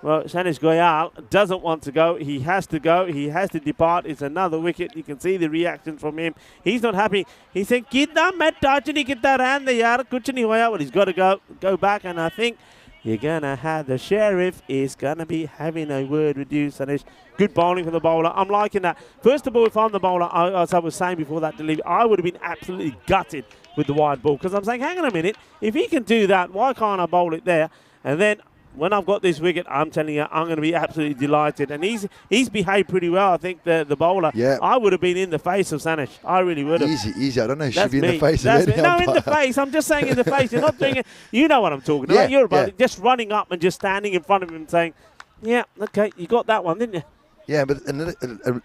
well, Shanish Goyal doesn't want to go. He has to go. He has to depart. It's another wicket. You can see the reaction from him. He's not happy. He's saying, "Kitna main touch nahi kita ran de yaar, kuch nahi hoya." But he's got to go back. And I think you're going to have the sheriff is going to be having a word with you, Shanish. Good bowling from the bowler. I'm liking that. First of all, if I'm the bowler, as I was saying before that delivery, I would have been absolutely gutted with the wide ball. Because I'm saying, hang on a minute. If he can do that, why can't I bowl it there? And then when I've got this wicket, I'm telling you, I'm going to be absolutely delighted. And he's behaved pretty well, I think, the bowler. Yeah. I would have been in the face of Sanish. I really would have. Easy. I don't know if she'd be in the face of any No, in the face. I'm just saying in the face. You're not doing it. You know what I'm talking about. You're about just running up and just standing in front of him and saying, yeah, okay, you got that one, didn't you? Yeah, but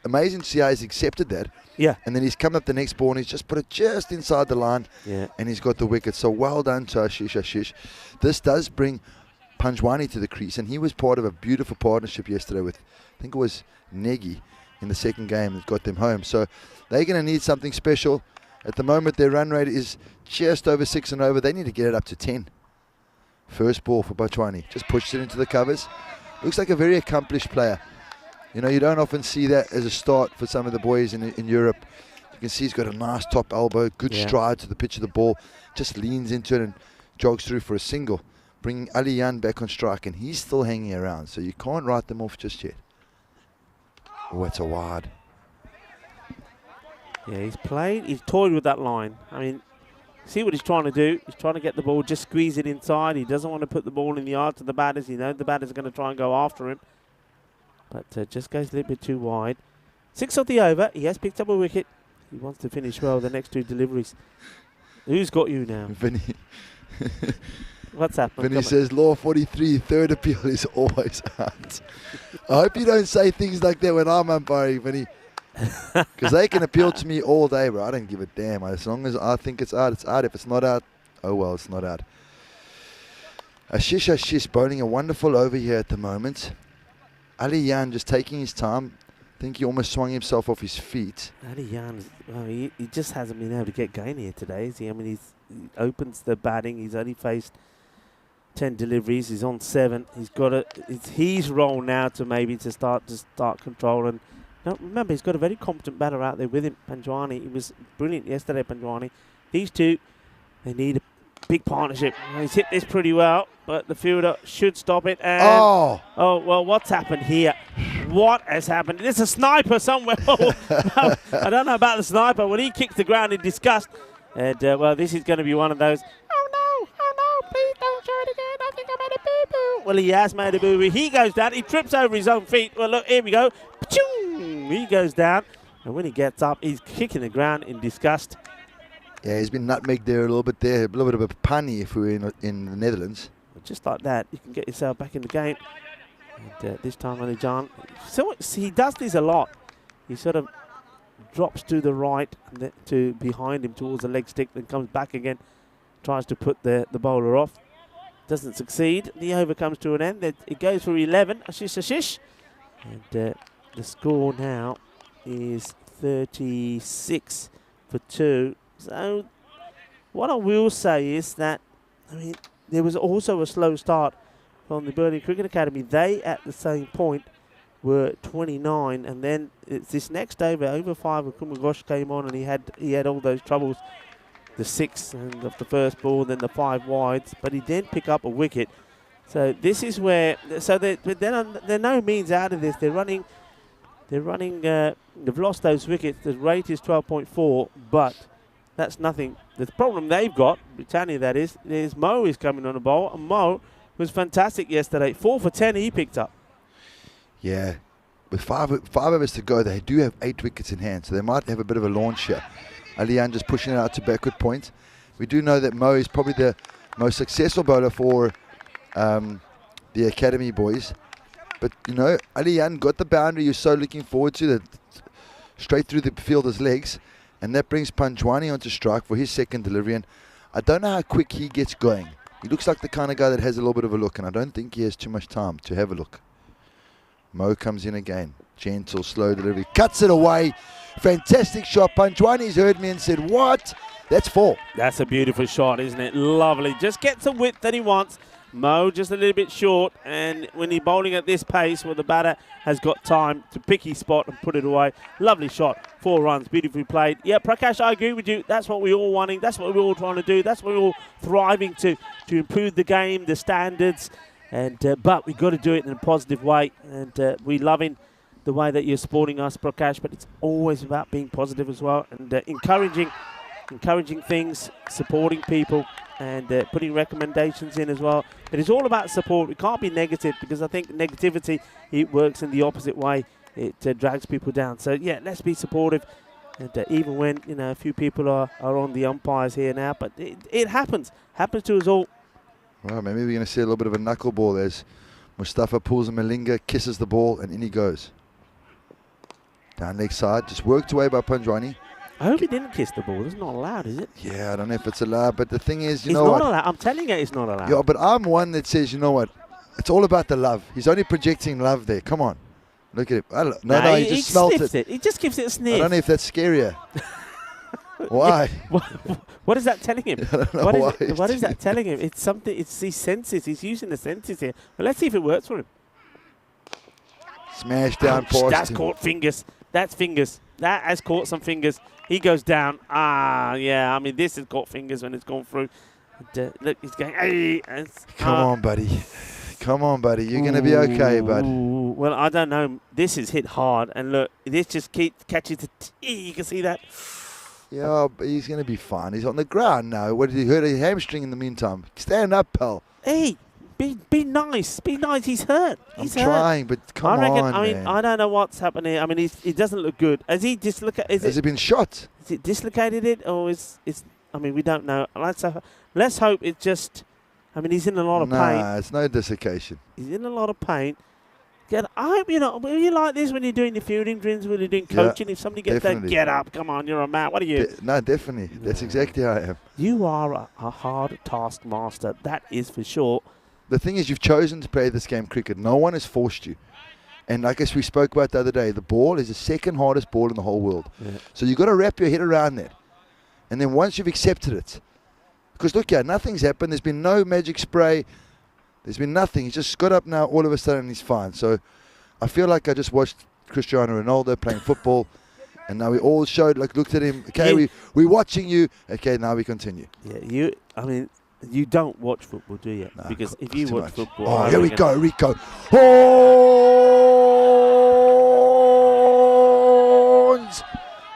amazing to see how he's accepted that. Yeah. And then he's come up the next ball and he's just put it just inside the line. Yeah. And he's got the wicket. So well done to Ashish. This does bring Panjwani to the crease, and he was part of a beautiful partnership yesterday with, I think it was Negi in the second game that got them home. So they're going to need something special. At the moment, their run rate is just over 6 and over. They need to get it up to 10. First ball for Panjwani. Just pushed it into the covers. Looks like a very accomplished player. You know, you don't often see that as a start for some of the boys in Europe. You can see he's got a nice top elbow, good stride to the pitch of the ball. Just leans into it and jogs through for a single. Bringing Ali Yan back on strike, and he's still hanging around, so you can't write them off just yet. Oh, it's a wide. Yeah, he's toyed with that line. I mean, see what he's trying to do. He's trying to get the ball, just squeeze it inside. He doesn't want to put the ball in the arms of the batters. He knows the batters are going to try and go after him. But just goes a little bit too wide. 6 of the over. He has picked up a wicket. He wants to finish well the next 2 deliveries. Who's got you now? Vinny. What's happened? Vinny Come says, Law 43, third appeal is always out. I hope you don't say things like that when I'm umpiring, Vinny. Because they can appeal to me all day, bro. I don't give a damn. As long as I think it's out, it's out. If it's not out, oh well, it's not out. Ashish bowling a wonderful over here at the moment. Ali Yan just taking his time. I think he almost swung himself off his feet. Ali Yan, he just hasn't been able to get going here today, is he? I mean, he opens the batting. He's only faced 10 deliveries. He's on 7. He's got it's his role now to start controlling. Now, remember, he's got a very competent batter out there with him, Panjwani. He was brilliant yesterday, Panjwani. These two, they need a big partnership. He's hit this pretty well, but the fielder should stop it. And oh, well, what's happened here? What has happened? There's a sniper somewhere. No, I don't know about the sniper. When he kicks the ground in disgust, and well, this is going to be one of those. Oh no, please don't show it again. I think I made a boo-boo. Well, he has made a boo-boo. He goes down. He trips over his own feet. Well, look, here we go. Pachoo! He goes down, and when he gets up, he's kicking the ground in disgust. Yeah, he's been nutmegged there a little bit there. A little bit of a punny if we were in the Netherlands. Just like that, you can get yourself back in the game. And this time, Ali Jan. So he does this a lot. He sort of drops to the right, to behind him towards the leg stick, then comes back again, tries to put the bowler off. Doesn't succeed. The over comes to an end. It goes for 11. Ashish. And the score now is 36 for 2. So what I will say is that, I mean, there was also a slow start from the Berlin Cricket Academy. They, at the same point, were 29, and then it's this next over 5, Kumagosh came on, and he had all those troubles, the 6 and of the first ball, then the 5 wides, but he didn't pick up a wicket. So this is where, so they're no means out of this. They're running. They've lost those wickets. The rate is 12.4, but that's nothing. The problem they've got, Britannia that is Mo is coming on the bowl, and Mo was fantastic yesterday. 4 for 10 he picked up. Yeah, with five overs to go, they do have 8 wickets in hand, so they might have a bit of a launch here. Alian just pushing it out to backward point. We do know that Mo is probably the most successful bowler for the academy boys. But, you know, Alian got the boundary you're so looking forward to, that straight through the fielder's legs. And that brings Panjwani onto strike for his second delivery. And I don't know how quick he gets going. He looks like the kind of guy that has a little bit of a look, and I don't think he has too much time to have a look. Mo comes in again. Gentle, slow delivery. Cuts it away. Fantastic shot. Panjwani's heard me and said, what? That's 4. That's a beautiful shot, isn't it? Lovely. Just gets the width that he wants. Mo just a little bit short, and when he's bowling at this pace, well, the batter has got time to pick his spot and put it away. Lovely shot. 4 runs. Beautifully played. Yeah, Prakash, I agree with you. That's what we're all wanting. That's what we're all trying to do. That's what we're all thriving to improve the game, the standards. And but we've got to do it in a positive way. And we're loving the way that you're supporting us, Prakash, but it's always about being positive as well, and encouraging things, supporting people, and putting recommendations in as well. It is all about support. We can't be negative, because I think negativity, it works in the opposite way. It drags people down. So yeah, let's be supportive. And even when, you know, a few people are on the umpires here now, but it happens to us all. Well, maybe we're going to see a little bit of a knuckleball as Mustafa pulls a Malinga, kisses the ball, and in he goes. Down leg side, just worked away by Panjwani. I hope he didn't kiss the ball. It's not allowed, is it? Yeah, I don't know if it's allowed, but the thing is, it's not allowed. I'm telling you, it's not allowed. Yeah, but I'm one that says, you know what? It's all about the love. He's only projecting love there. Come on. Look at him. No, he just smelt it. He just gives it a sniff. I don't know if that's scarier. Why? What is that telling him? I don't know why. What is that telling him? It's something. It's his senses. He's using the senses here. But let's see if it works for him. Smash down past That's him. caught fingers. That's fingers. That has caught some fingers. He goes down. Yeah. I mean, this has caught fingers when it's gone through. And, look, he's going. Hey, Come on, buddy. Come on, buddy. You're going to be okay, bud. Well, I don't know. This is hit hard. And look, this just catches the you can see that. Yeah, but he's going to be fine. He's on the ground now. What did he hurt? A hamstring in the meantime. Stand up, pal. Hey, be nice. Be nice. He's hurt. I'm trying, but come on, I mean, man. I don't know what's happening. I mean, he doesn't look good. Has he dislocated? Has he been shot? Is it dislocated it, or is? I mean, we don't know. Let's hope it's just. I mean, he's in a lot of pain. Nah, it's no dislocation. He's in a lot of pain. I hope will you like this when you're doing the fielding drills, when you're doing coaching? If somebody gets there, get up. Come on, you're a man. What are you? No, definitely. That's exactly how I am. You are a hard taskmaster. That is for sure. The thing is, you've chosen to play this game cricket. No one has forced you. And I guess we spoke about the other day, the ball is the second hardest ball in the whole world. Yeah. So you've got to wrap your head around that. And then once you've accepted it, because look here, nothing's happened. There's been no magic spray. There's been nothing. He's just got up now. All of a sudden, he's fine. So I feel like I just watched Cristiano Ronaldo playing football. And now we all looked at him. Okay, we're watching you. Okay, now we continue. Yeah, you don't watch football, do you? No, because if you watch football... Oh, here we go, Rico. Horns!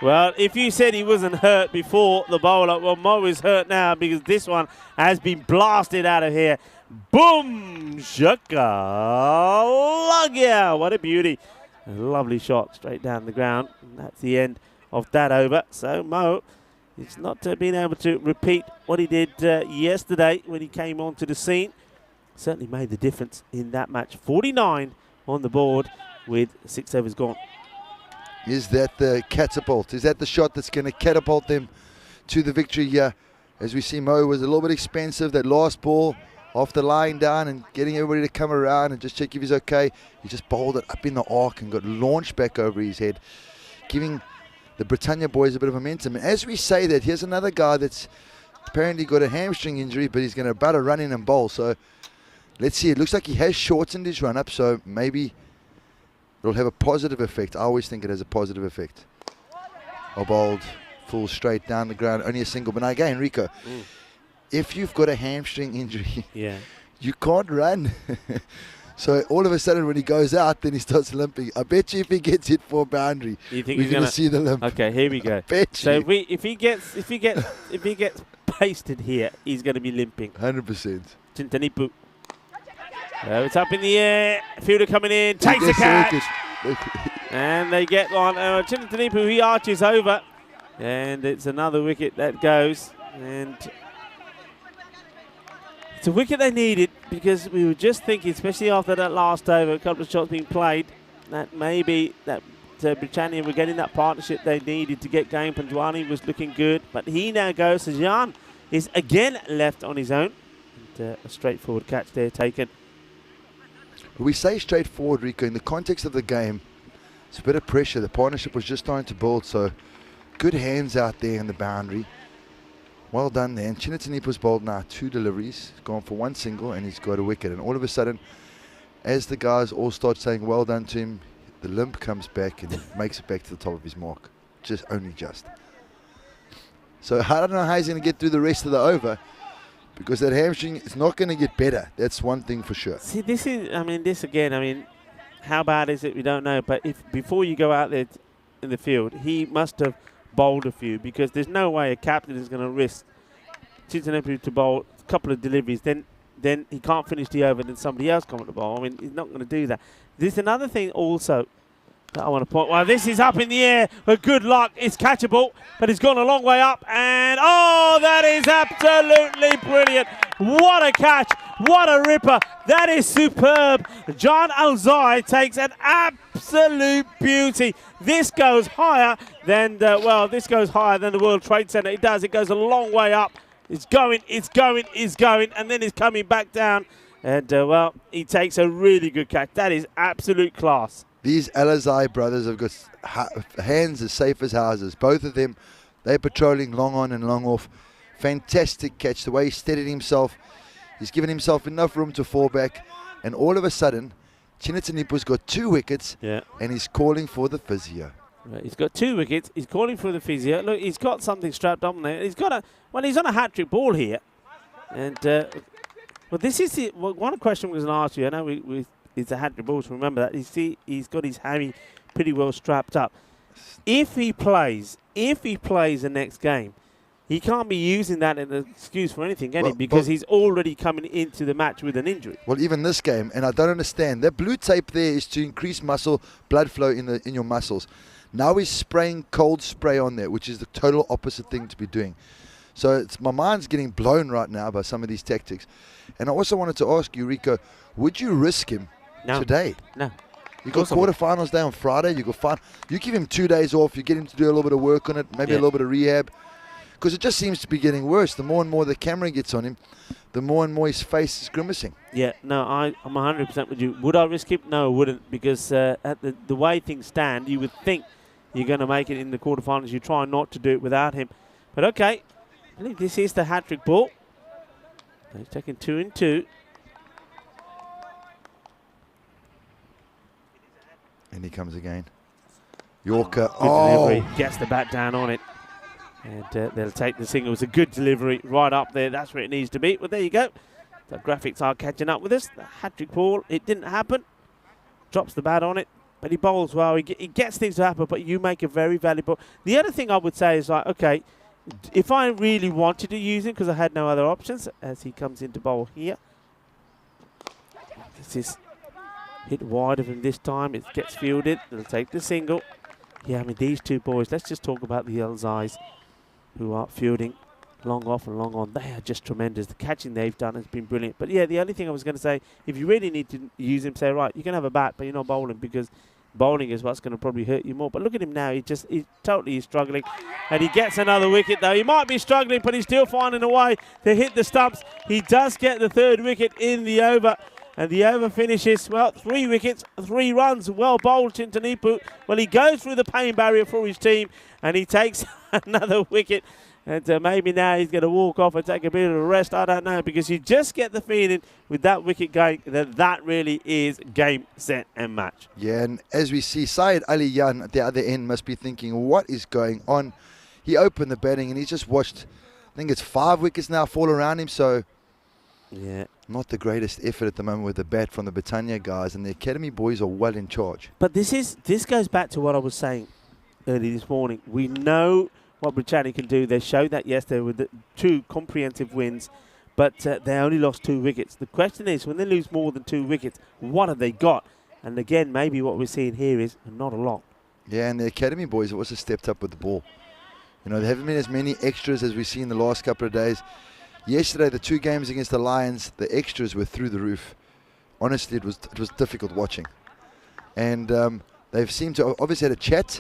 Well, if you said he wasn't hurt before the bowler, well, Mo is hurt now because this one has been blasted out of here. Boom! Shaka! Lug yeah! What a beauty. A lovely shot straight down the ground. And that's the end of that over. So Mo is not being able to repeat what he did yesterday when he came onto the scene. Certainly made the difference in that match. 49 on the board with 6 overs gone. Is that the catapult? Is that the shot that's going to catapult them to the victory here? As we see, Mo was a little bit expensive. That last ball, after lying down and getting everybody to come around and just check if he's okay, he just bowled it up in the arc and got launched back over his head, giving the Britannia boys a bit of momentum. And as we say that, here's another guy that's apparently got a hamstring injury, but he's going to about to run in and bowl. So let's see. It looks like he has shortened his run-up, so maybe it'll have a positive effect. I always think it has a positive effect. A bowled full straight down the ground, only a single. But now again, Rico, if you've got a hamstring injury, you can't run. So all of a sudden when he goes out, then he starts limping. I bet you if he gets hit for a boundary, we're going to see the limp. Okay, here we go. So if he gets pasted here, he's going to be limping. 100%. Chintanipu. It's up in the air. Fielder coming in, takes the catch. And they get one. Chintanipu, he arches over. And it's another wicket that goes. And it's a wicket they needed because we were just thinking, especially after that last over, a couple of shots being played, that maybe that Britannia were getting that partnership they needed to get going. Panjwani was looking good, but he now goes. Sajan is again left on his own. And, a straightforward catch there taken. We say straightforward, Rico, in the context of the game, it's a bit of pressure. The partnership was just starting to build, so good hands out there in the boundary. Well done there. And Chinatanipu's bowled now 2 deliveries, gone for 1 single, and he's got a wicket. And all of a sudden, as the guys all start saying well done to him, the limp comes back and he makes it back to the top of his mark. Only just. So I don't know how he's going to get through the rest of the over, because that hamstring is not going to get better. That's one thing for sure. See, this again, how bad is it? We don't know. But if before you go out there in the field, he must have bowled a few, because there's no way a captain is going to risk Chintanepu to bowl a couple of deliveries, then he can't finish the over, then somebody else come to bowl. He's not going to do that. There's another thing also that I want to point. Well, this is up in the air, but good luck. It's catchable, but it's gone a long way up, and that is absolutely brilliant. What a catch. What a ripper. That is superb. John Alzai takes an absolute beauty. This goes higher than the World Trade Center. It does. It goes a long way up. It's going, and then it's coming back down. And, he takes a really good catch. That is absolute class. These Alzai brothers have got hands as safe as houses. Both of them, they're patrolling long on and long off. Fantastic catch. The way he steadied himself. He's given himself enough room to fall back. And all of a sudden, Chinatanipu's got 2 wickets, and he's calling for the physio. Right, he's got 2 wickets. He's calling for the physio. Look, he's got something strapped on there. He's on a hat-trick ball here. And, this is one question we was going to ask you. I know it's a hat-trick ball, so remember that. You see, he's got his hammy pretty well strapped up. If he plays the next game, he can't be using that as an excuse for anything, can he? Well, Because but- he's already coming into the match with an injury. Well, even this game, and I don't understand. That blue tape there is to increase muscle blood flow in your muscles. Now he's spraying cold spray on there, which is the total opposite thing to be doing. So my mind's getting blown right now by some of these tactics. And I also wanted to ask you, Rico, would you risk him today? No. You got course I would. quarterfinals day on Friday. You give him 2 days off. You get him to do a little bit of work on it, maybe a little bit of rehab, because it just seems to be getting worse. The more and more the camera gets on him, the more and more his face is grimacing. Yeah, no, I'm 100% with you. Would I risk it? No, I wouldn't, because at the way things stand, you would think you're going to make it in the quarterfinals. You try not to do it without him. But okay, I think this is the hat-trick ball. He's taking 2 and 2. And he comes again. Yorker. Good delivery. Gets the bat down on it. And they'll take the single. It's a good delivery right up there. That's where it needs to be. Well, there you go. The graphics are catching up with us. The hat-trick ball. It didn't happen. Drops the bat on it. But he bowls well. He gets things to happen, but you make a very valuable. The other thing I would say is, like, okay, if I really wanted to use him because I had no other options, as he comes into bowl here. This is hit wide of him this time. It gets fielded. They'll take the single. Yeah, I mean, these two boys, let's just talk about the Elzais who are fielding long off and long on. They are just tremendous. The catching they've done has been brilliant. But yeah, the only thing I was going to say, if you really need to use him, say, right, you can have a bat, but you're not bowling, because bowling is what's going to probably hurt you more. But look at him now. He totally is struggling. And he gets another wicket, though. He might be struggling, but he's still finding a way to hit the stumps. He does get the 3rd wicket in the over. And the over finishes, well, 3 wickets, 3 runs, well bowled Chintanipu. Well, he goes through the pain barrier for his team, and he takes another wicket. And maybe now he's going to walk off and take a bit of a rest. I don't know, because you just get the feeling with that wicket going that really is game, set, and match. Yeah, and as we see, Syed Ali Yan at the other end must be thinking, what is going on? He opened the batting, and he's just watched, I think it's 5 wickets now fall around him, so... Yeah. Not the greatest effort at the moment with the bat from the Britannia guys, and the academy boys are well in charge. But this goes back to what I was saying early this morning. We know what Britannia can do. They showed that yesterday with the 2 comprehensive wins, but they only lost 2 wickets. The question is, when they lose more than 2 wickets, what have they got? And again, maybe what we're seeing here is not a lot. Yeah, and the academy boys have also stepped up with the ball. You know, there haven't been as many extras as we've seen the last couple of days. Yesterday, the 2 games against the Lions, the extras were through the roof. Honestly, it was difficult watching. And they've seemed to obviously had a chat.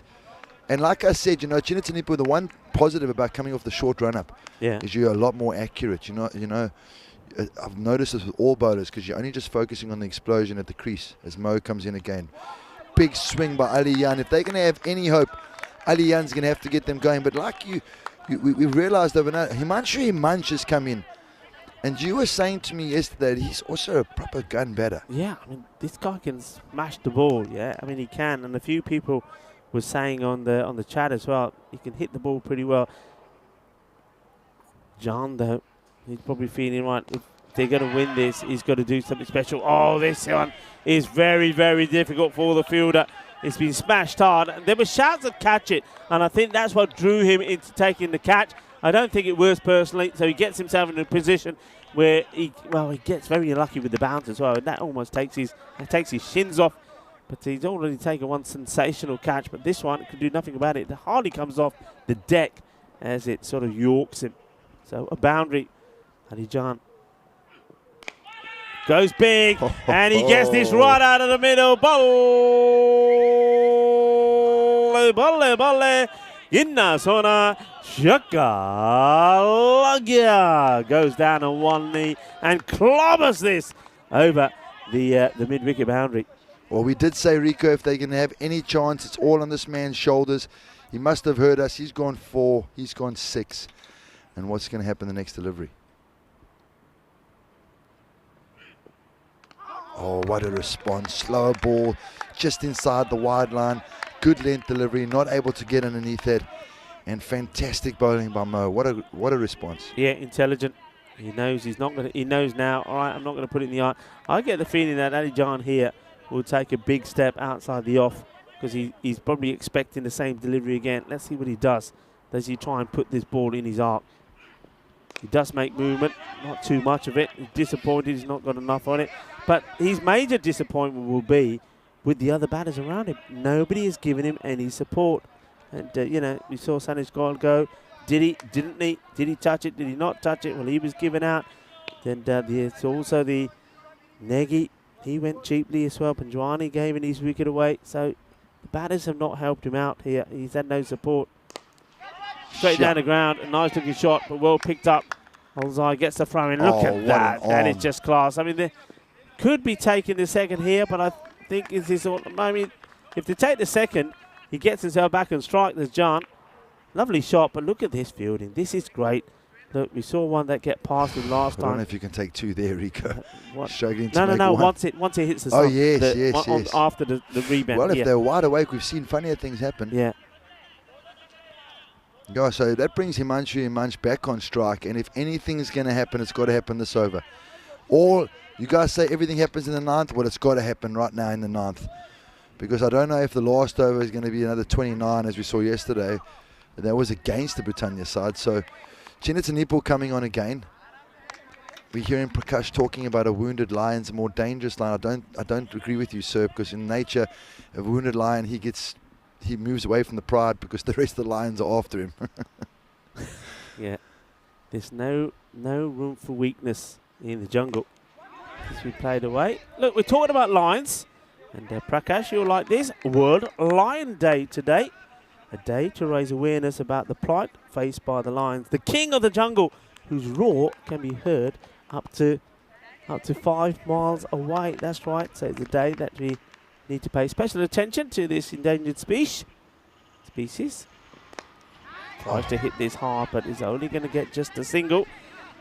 And like I said, you know, Chinatanipu, the one positive about coming off the short run-up is you're a lot more accurate. I've noticed this with all bowlers, because you're only just focusing on the explosion at the crease as Mo comes in again. Big swing by Ali Yan. If they're going to have any hope, Ali Yan's going to have to get them going. But like we realized overnight, Himanshu has come in. And you were saying to me yesterday that he's also a proper gun batter. Yeah, I mean, this guy can smash the ball, yeah. I mean, he can. And a few people were saying on the chat as well, he can hit the ball pretty well. John, though, he's probably feeling, right, if they're going to win this, he's got to do something special. Oh, this one is very, very difficult for the fielder. It's been smashed hard. There were shouts of catch it, and I think that's what drew him into taking the catch. I don't think it works personally, so he gets himself in a position where he gets very unlucky with the bounce as well, and that almost takes his shins off. But he's already taken one sensational catch, but this one can do nothing about it. It hardly comes off the deck as it sort of yorks him. So a boundary. Alijan goes big, and he gets this right out of the middle. Bolle, Inna Sona Shakalagya goes down on one knee and clobbers this over the mid-wicket boundary. Well, we did say, Rico, if they can have any chance, it's all on this man's shoulders. He must have heard us. He's gone 4. He's gone 6. And what's going to happen the next delivery? Oh, what a response. Slower ball, just inside the wide line. Good length delivery, not able to get underneath it. And fantastic bowling by Mo. What a response. Yeah, intelligent. He knows he's not going to. He knows now, all right, I'm not going to put it in the eye. I get the feeling that Alijan here will take a big step outside the off, because he's probably expecting the same delivery again. Let's see what he does. Does he try and put this ball in his arc? He does make movement, not too much of it. He's disappointed he's not got enough on it. But his major disappointment will be with the other batters around him. Nobody has given him any support. And, you know, we saw Sanish go. Did he? Didn't he? Did he touch it? Did he not touch it? Well, he was given out. Then there's also the Negi. He went cheaply as well. Panjwani gave his wicket away. So the batters have not helped him out here. He's had no support. Straight down the ground. A nice looking shot, but well picked up. Olzai gets the throw in. Look at that. That is just class. I mean, they could be taking the second here, but I think is this. I mean, if they take the second, he gets himself back and strike. There's John. Lovely shot, but look at this fielding. This is great. Look, we saw one that get past him last time. I don't know if you can take two there, Rico. Struggling no, to make no. one. Once it hits the Oh, sun, yes. After the rebound. Well, if they're wide awake, we've seen funnier things happen. Yeah. Yeah, so that brings Himanshu back on strike, and if anything's going to happen, it's got to happen this over. Or you guys say everything happens in the ninth. Well, it's got to happen right now in the ninth, because I don't know if the last over is going to be another 29 as we saw yesterday. That was against the Britannia side. So Chinatanipo coming on again. We're hearing Prakash talking about a wounded lion's a more dangerous lion. I don't agree with you, sir, because in nature, a wounded lion he moves away from the pride because the rest of the lions are after him. Yeah. There's no room for weakness in the jungle. As we played away. Look, we're talking about lions. And Prakash, you'll like this. World Lion Day today. A day to raise awareness about the plight faced by the lions. The king of the jungle, whose roar can be heard up to 5 miles away. That's right. So it's a day that we need to pay special attention to this endangered species. Tries to hit this hard, but is only going to get just a single.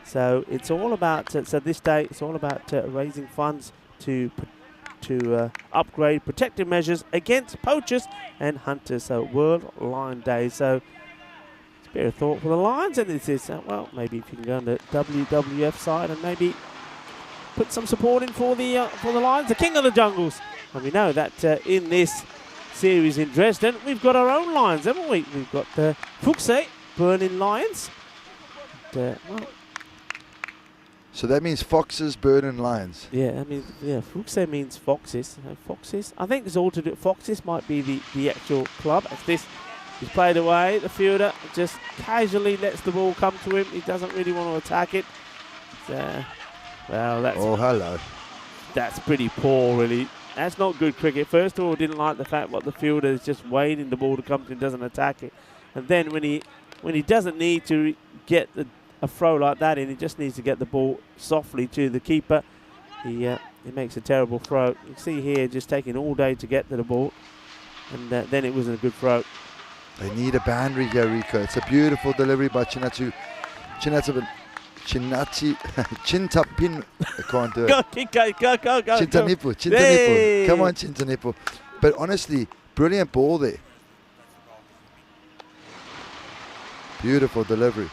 So it's all about, so this day, it's all about raising funds to upgrade protective measures against poachers and hunters. So World Lion Day. So it's a bit of thought for the Lions, and this is, well, maybe if you can go on the WWF side and maybe put some support in for the Lions, the king of the jungles. And we know that in this series in Dresden, we've got our own lions, haven't we? We've got the Fuchse, Burning Lions. And, well, so that means foxes, bird, and lions. yeah, I mean, yeah, Fuchse means foxes. Foxes. I think there's all to do. Foxes might be the actual club. As this is played away, the fielder just casually lets the ball come to him. He doesn't really want to attack it. Well, that's pretty poor, really. That's not good cricket. First of all, didn't like the fact what the fielder is just waiting the ball to come to him, doesn't attack it. And then when he doesn't need to get a throw like that in, he just needs to get the ball softly to the keeper. He makes a terrible throw. You see here, just taking all day to get to the ball, and then it wasn't a good throw. They need a boundary here, Rico. It's a beautiful delivery by Chintapin. I can't do it. Go. Chintanipo. Hey. Come on, Chintanipo. But honestly, brilliant ball there. Beautiful delivery.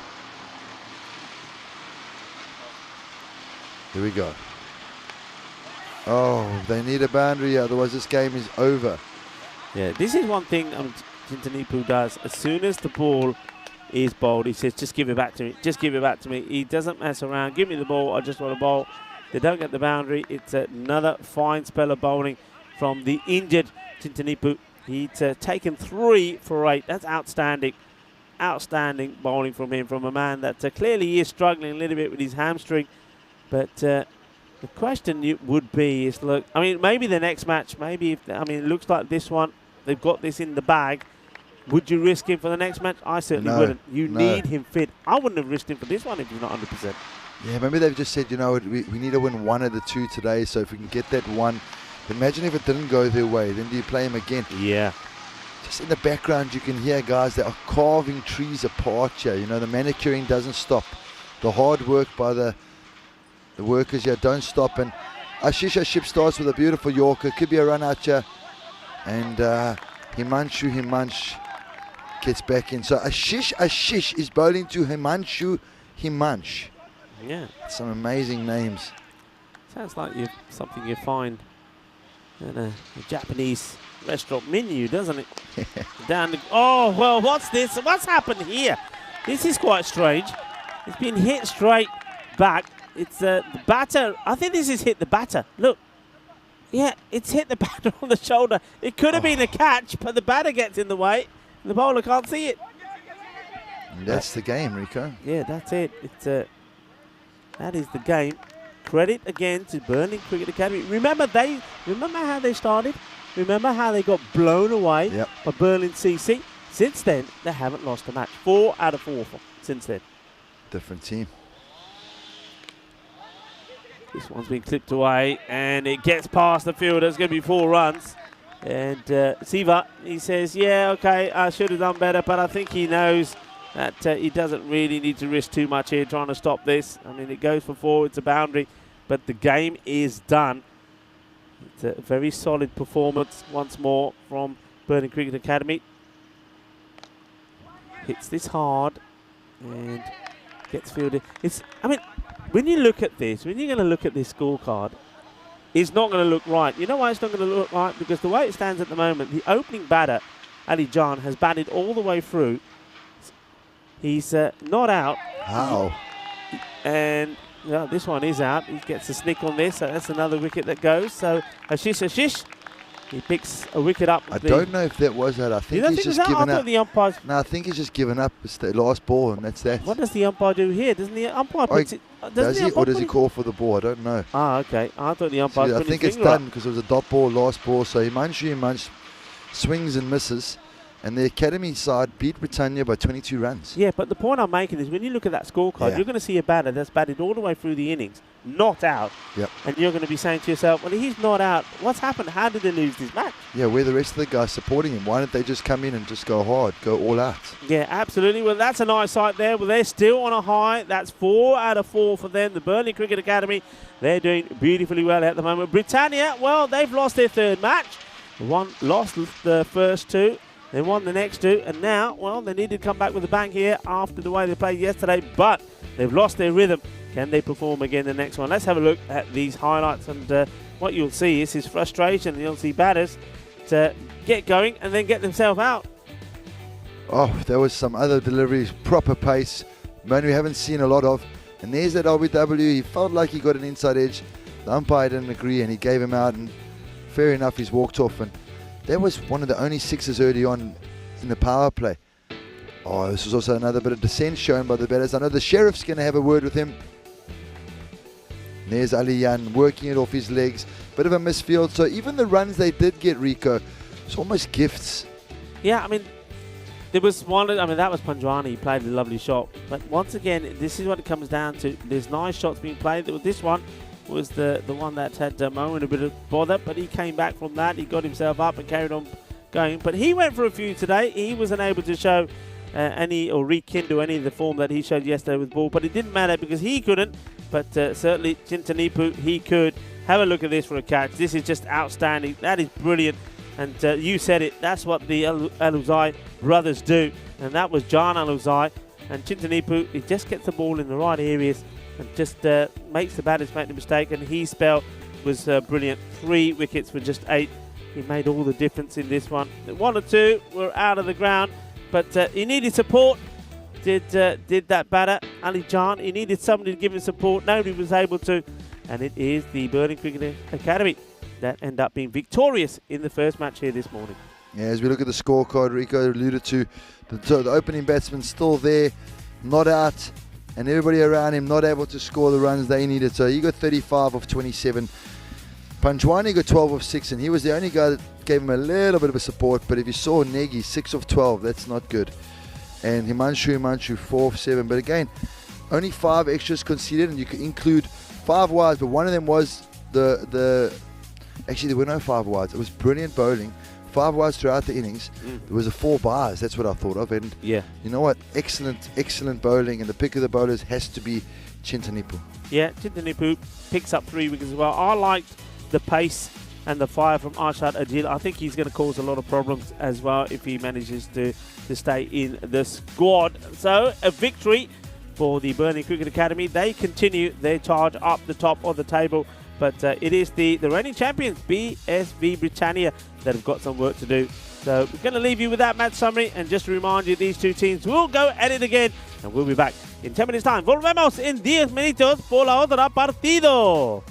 Here we go. Oh, they need a boundary, otherwise this game is over. Yeah, this is one thing Chintanipo does. As soon as the ball is bowled, he says, just give it back to me. Just give it back to me. He doesn't mess around. Give me the ball. I just want to bowl. They don't get the boundary. It's another fine spell of bowling from the injured Chintanipo. He's taken 3 for 8. That's outstanding. Outstanding bowling from him, from a man that clearly is struggling a little bit with his hamstring. But the question would be is, look, I mean, maybe the next match, maybe it looks like this one, they've got this in the bag. Would you risk him for the next match? I certainly wouldn't. You need him fit. I wouldn't have risked him for this one if he's not 100%. Yeah, maybe they've just said, you know, we need to win 1 of the 2 today, so if we can get that 1. Imagine if it didn't go their way, then do you play him again? Yeah. Just in the background, you can hear guys that are carving trees apart here. You know, the manicuring doesn't stop. The hard work by the workers here don't stop. And Ashish Aship starts with a beautiful Yorker. Could be a run out here. And Himanshu gets back in. So Ashish is bowling to Himanshu. Yeah. Some amazing names. Sounds like something you find in a Japanese restaurant menu, doesn't it? Oh, well, what's this? What's happened here? This is quite strange. It's been hit straight back. It's the batter. I think this has hit the batter. Look. Yeah, it's hit the batter on the shoulder. It could have been a catch, but the batter gets in the way. The bowler can't see it. And that's the game, Rico. Yeah, that's it. It's that is the game. Credit again to Burnley Cricket Academy. Remember how they started? Remember how they got blown away by Berlin CC? Since then, they haven't lost a match. 4 out of 4 since then. Different team. This one's been clipped away, and it gets past the fielder. It's going to be 4 runs. And Siva, he says, yeah, okay, I should have done better, but I think he knows that he doesn't really need to risk too much here trying to stop this. I mean, it goes for 4, it's a boundary, but the game is done. It's a very solid performance once more from Burnley Cricket Academy. Hits this hard and gets fielded. I mean, when you look at this, when you're going to look at this scorecard, it's not going to look right. You know why it's not going to look right? Because the way it stands at the moment, the opening batter, Ali Jan, has batted all the way through. He's not out. How? And this one is out. He gets a snick on this, so that's another wicket that goes. So Ashish, he picks a wicket up. I don't know if that was that. I think he's just given up. The umpires. No, I think he's just given up. It's the last ball, and that's that. What does the umpire do here? Doesn't the umpire put it? Does he, or does he call for the ball? I don't know. Ah, okay. I thought the umpire. I think it's done because it was a dot ball, last ball. So Himanshu swings and misses. And the academy side beat Britannia by 22 runs. Yeah, but the point I'm making is when you look at that scorecard, you're going to see a batter that's batted all the way through the innings, not out. Yep. And you're going to be saying to yourself, well, he's not out. What's happened? How did they lose this match? Yeah, where the rest of the guys supporting him? Why don't they just come in and just go hard, go all out? Yeah, absolutely. Well, that's a nice sight there. Well, they're still on a high. That's 4 out of 4 for them. The Burnley Cricket Academy, they're doing beautifully well at the moment. Britannia, well, they've lost their 3rd match. Lost the first 2. They won the next 2, and now, well, they need to come back with a bang here after the way they played yesterday, but they've lost their rhythm. Can they perform again the next one? Let's have a look at these highlights, and what you'll see is his frustration. You'll see batters to get going and then get themselves out. Oh, there was some other deliveries, proper pace, man we haven't seen a lot of. And there's that RBW. He felt like he got an inside edge. The umpire didn't agree, and he gave him out, and fair enough, he's walked off. And that was one of the only 6s early on in the power play. Oh, this was also another bit of dissent shown by the batters. I know the Sheriff's going to have a word with him. And there's Ali Jan working it off his legs. Bit of a misfield. So even the runs they did get, Rico, it's almost gifts. Yeah, I mean, there was one. I mean, that was Panjwani. He played a lovely shot. But once again, this is what it comes down to. There's nice shots being played. This one was the one that had Moen a bit of bother, but he came back from that. He got himself up and carried on going. But he went for a few today. He was unable to show rekindle any of the form that he showed yesterday with ball, but it didn't matter because he couldn't. But certainly Chintanipu, he could. Have a look at this for a catch. This is just outstanding. That is brilliant. And you said it. That's what the Aluzai brothers do. And that was Jan Aluzai. And Chintanipu, he just gets the ball in the right areas and just makes the batters make the mistake. And his spell was brilliant. 3 wickets for just 8. He made all the difference in this one. 1 or 2 were out of the ground, but he needed support. Did that batter, Ali Jan. He needed somebody to give him support. Nobody was able to. And it is the Burnley Cricket Academy that end up being victorious in the first match here this morning. Yeah, as we look at the scorecard, Rico alluded to, the opening batsman still there, not out, and everybody around him not able to score the runs they needed. So he got 35 of 27. Panjwani got 12 of 6, and he was the only guy that gave him a little bit of a support. But if you saw Negi, 6 of 12, that's not good. And Himanshu, 4 of 7. But again, only 5 extras conceded, and you could include 5 wides, but one of them was actually there were no 5 wides. It was brilliant bowling. 5 wides throughout the innings. There was a 4 bars. That's what I thought of. And yeah, you know what? Excellent bowling. And the pick of the bowlers has to be Chintanipu. Yeah, Chintanipu picks up 3 wickets as well. I liked the pace and the fire from Arshad Adil. I think he's going to cause a lot of problems as well if he manages to stay in the squad. So a victory for the Burnley Cricket Academy. They continue their charge up the top of the table. But it is the reigning champions, BSV Britannia, that have got some work to do So we're going to leave you with that match summary and just to remind you these two teams will go at it again and we'll be back in 10 minutes time. Volvemos en 10 minutos por la otra partido.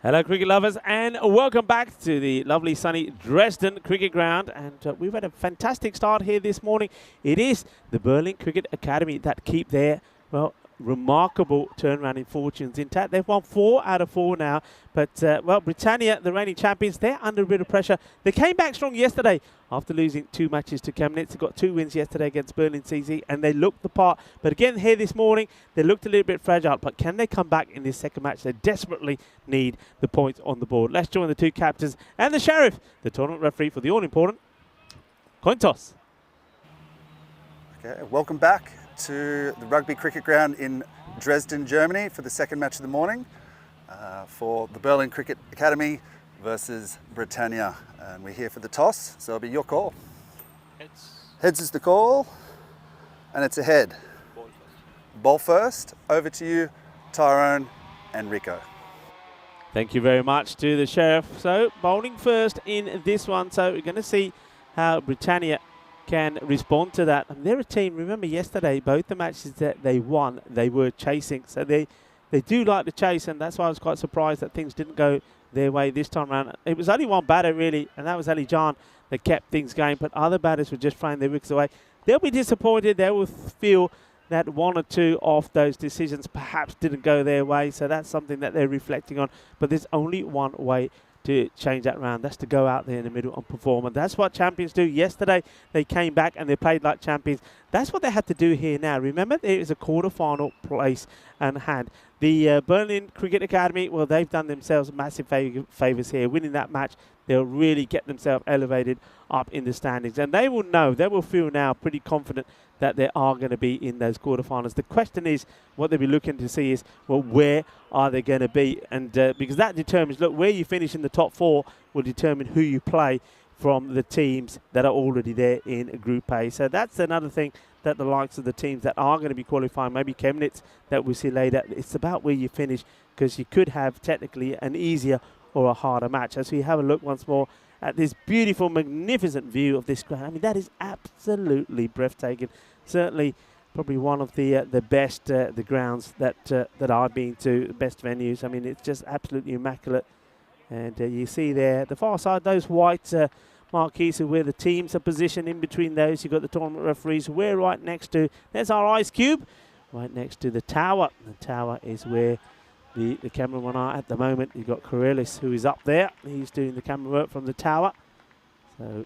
Hello, cricket lovers, and welcome back to the lovely sunny Dresden cricket ground. And we've had a fantastic start here this morning. It is the Berlin Cricket Academy that keep their, well, remarkable turnaround in fortunes intact. They've won 4 out of 4 now. But, well, Britannia, the reigning champions, they're under a bit of pressure. They came back strong yesterday after losing 2 matches to Chemnitz. They got 2 wins yesterday against Berlin CZ, and they looked the part. But again, here this morning, they looked a little bit fragile. But can they come back in this second match? They desperately need the points on the board. Let's join the 2 captains and the sheriff, the tournament referee for the all-important coin toss. Okay, welcome back to the rugby cricket ground in Dresden, Germany for the second match of the morning for the Berlin Cricket Academy versus Britannia. And we're here for the toss, so it'll be your call. Heads. Heads is the call, and it's a head. Ball first. Ball first. Over to you, Tyrone and Rico. Thank you very much to the sheriff. So bowling first in this one. So we're going to see how Britannia can respond to that. And they're a team, remember yesterday, both the matches that they won, they were chasing. So they do like to chase, and that's why I was quite surprised that things didn't go their way this time around. It was only one batter, really, and that was Ali Jan that kept things going, but other batters were just throwing their wickets away. They'll be disappointed. They will feel that 1 or 2 of those decisions perhaps didn't go their way, so that's something that they're reflecting on. But there's only one way to change that round. That's to go out there in the middle and perform. And that's what champions do. Yesterday, they came back and they played like champions. That's what they had to do here now. Remember, there is a quarter-final place and hand. The Berlin Cricket Academy, well, they've done themselves massive favours here. Winning that match, they'll really get themselves elevated up in the standings. And they will know, they will feel now pretty confident that they are going to be in those quarterfinals. The question is, what they'll be looking to see is, well, where are they going to be? And because that determines, look, where you finish in the top 4 will determine who you play from the teams that are already there in Group A. So that's another thing that the likes of the teams that are going to be qualifying, maybe Chemnitz that we'll see later, it's about where you finish, because you could have technically an easier or a harder match. As we have a look once more at this beautiful, magnificent view of this ground. I mean, that is absolutely breathtaking. Certainly, probably one of the best the grounds that I've been to, the best venues. I mean, it's just absolutely immaculate. And you see there, the far side, those white marquees are where the teams are positioned. In between those, you've got the tournament referees. We're right next to, there's our ice cube, right next to the tower. The tower is where the cameramen are at the moment. You've got Corellis, who is up there. He's doing the camera work from the tower. So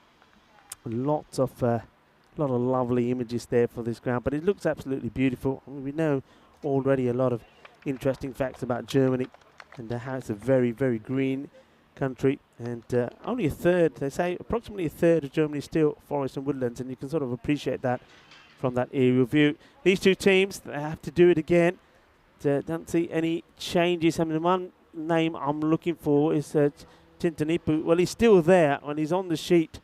lots of lot of lovely images there for this ground, but it looks absolutely beautiful. I mean, we know already a lot of interesting facts about Germany and how it's a very, very green country, and only a third, they say approximately a third of Germany is still forest and woodlands, and you can sort of appreciate that from that aerial view. These 2 teams, they have to do it again. Don't see any changes. I mean, the one name I'm looking for is Tintanipu. Well, he's still there when he's on the sheet.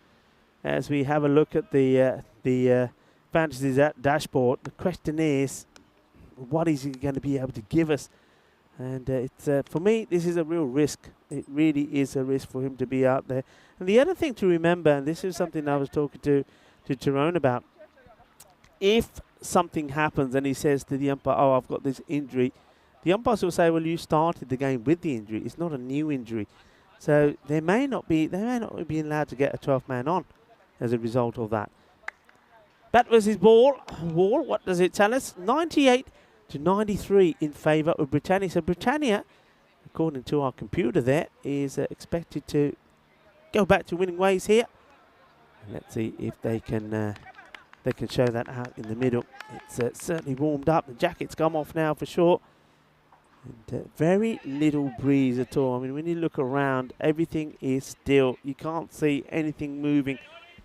As we have a look at the fantasy dashboard, the question is, what is he going to be able to give us? And it's for me, this is a real risk. It really is a risk for him to be out there. And the other thing to remember, and this is something I was talking to Tyrone about, if something happens and he says to the umpire, oh, I've got this injury, the umpires will say, well, you started the game with the injury. It's not a new injury. So they may not be allowed to get a 12th man on as a result of that. Bat versus ball. Wall, what does it tell us? 98 to 93 in favour of Britannia. So Britannia, according to our computer there, is expected to go back to winning ways here. Let's see if they can show that out in the middle. It's certainly warmed up. The jacket's come off now for sure. And very little breeze at all. I mean, when you look around, everything is still. You can't see anything moving.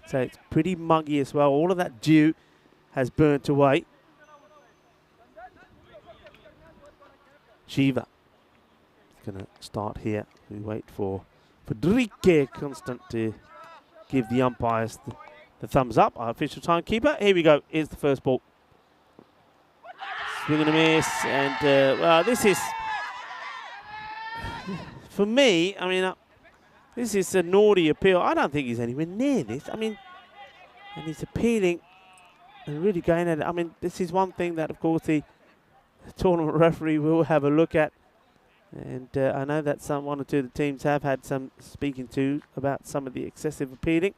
So it's pretty muggy as well. All of that dew has burnt away. Shiva is going to start here. We wait for Fredrike Constant to give the umpires the thumbs up. Our official timekeeper. Here we go. Here's the first ball. Swing and a miss. And, well, this is, for me, I mean, this is a naughty appeal. I don't think he's anywhere near this. I mean, and he's appealing and really going at it. I mean, this is one thing that, of course, the tournament referee will have a look at. And I know that one or two of the teams have had some speaking to about some of the excessive appealing.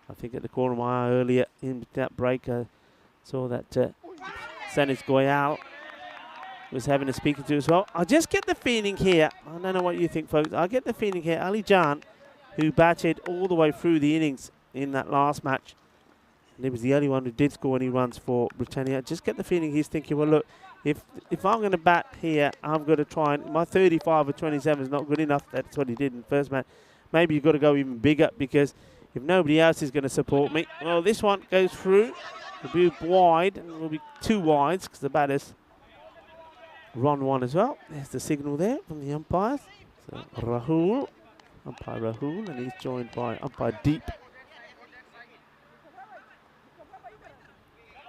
I think at the corner of my eye earlier in that break, I saw that Sanis Goyal was having a speaking to as well. I just get the feeling here, I don't know what you think, folks, I get the feeling here, Ali Jan, who batted all the way through the innings in that last match, and he was the only one who did score any runs for Britannia. I just get the feeling he's thinking, well, look, if I'm going to bat here, I'm going to try and, my 35 or 27 is not good enough. That's what he did in the first match. Maybe you've got to go even bigger, because if nobody else is going to support me, well, this one goes through. It'll be wide, and it will be 2 wides because the batters run one as well. There's the signal there from the umpires. So Rahul, umpire Rahul, and he's joined by umpire Deep.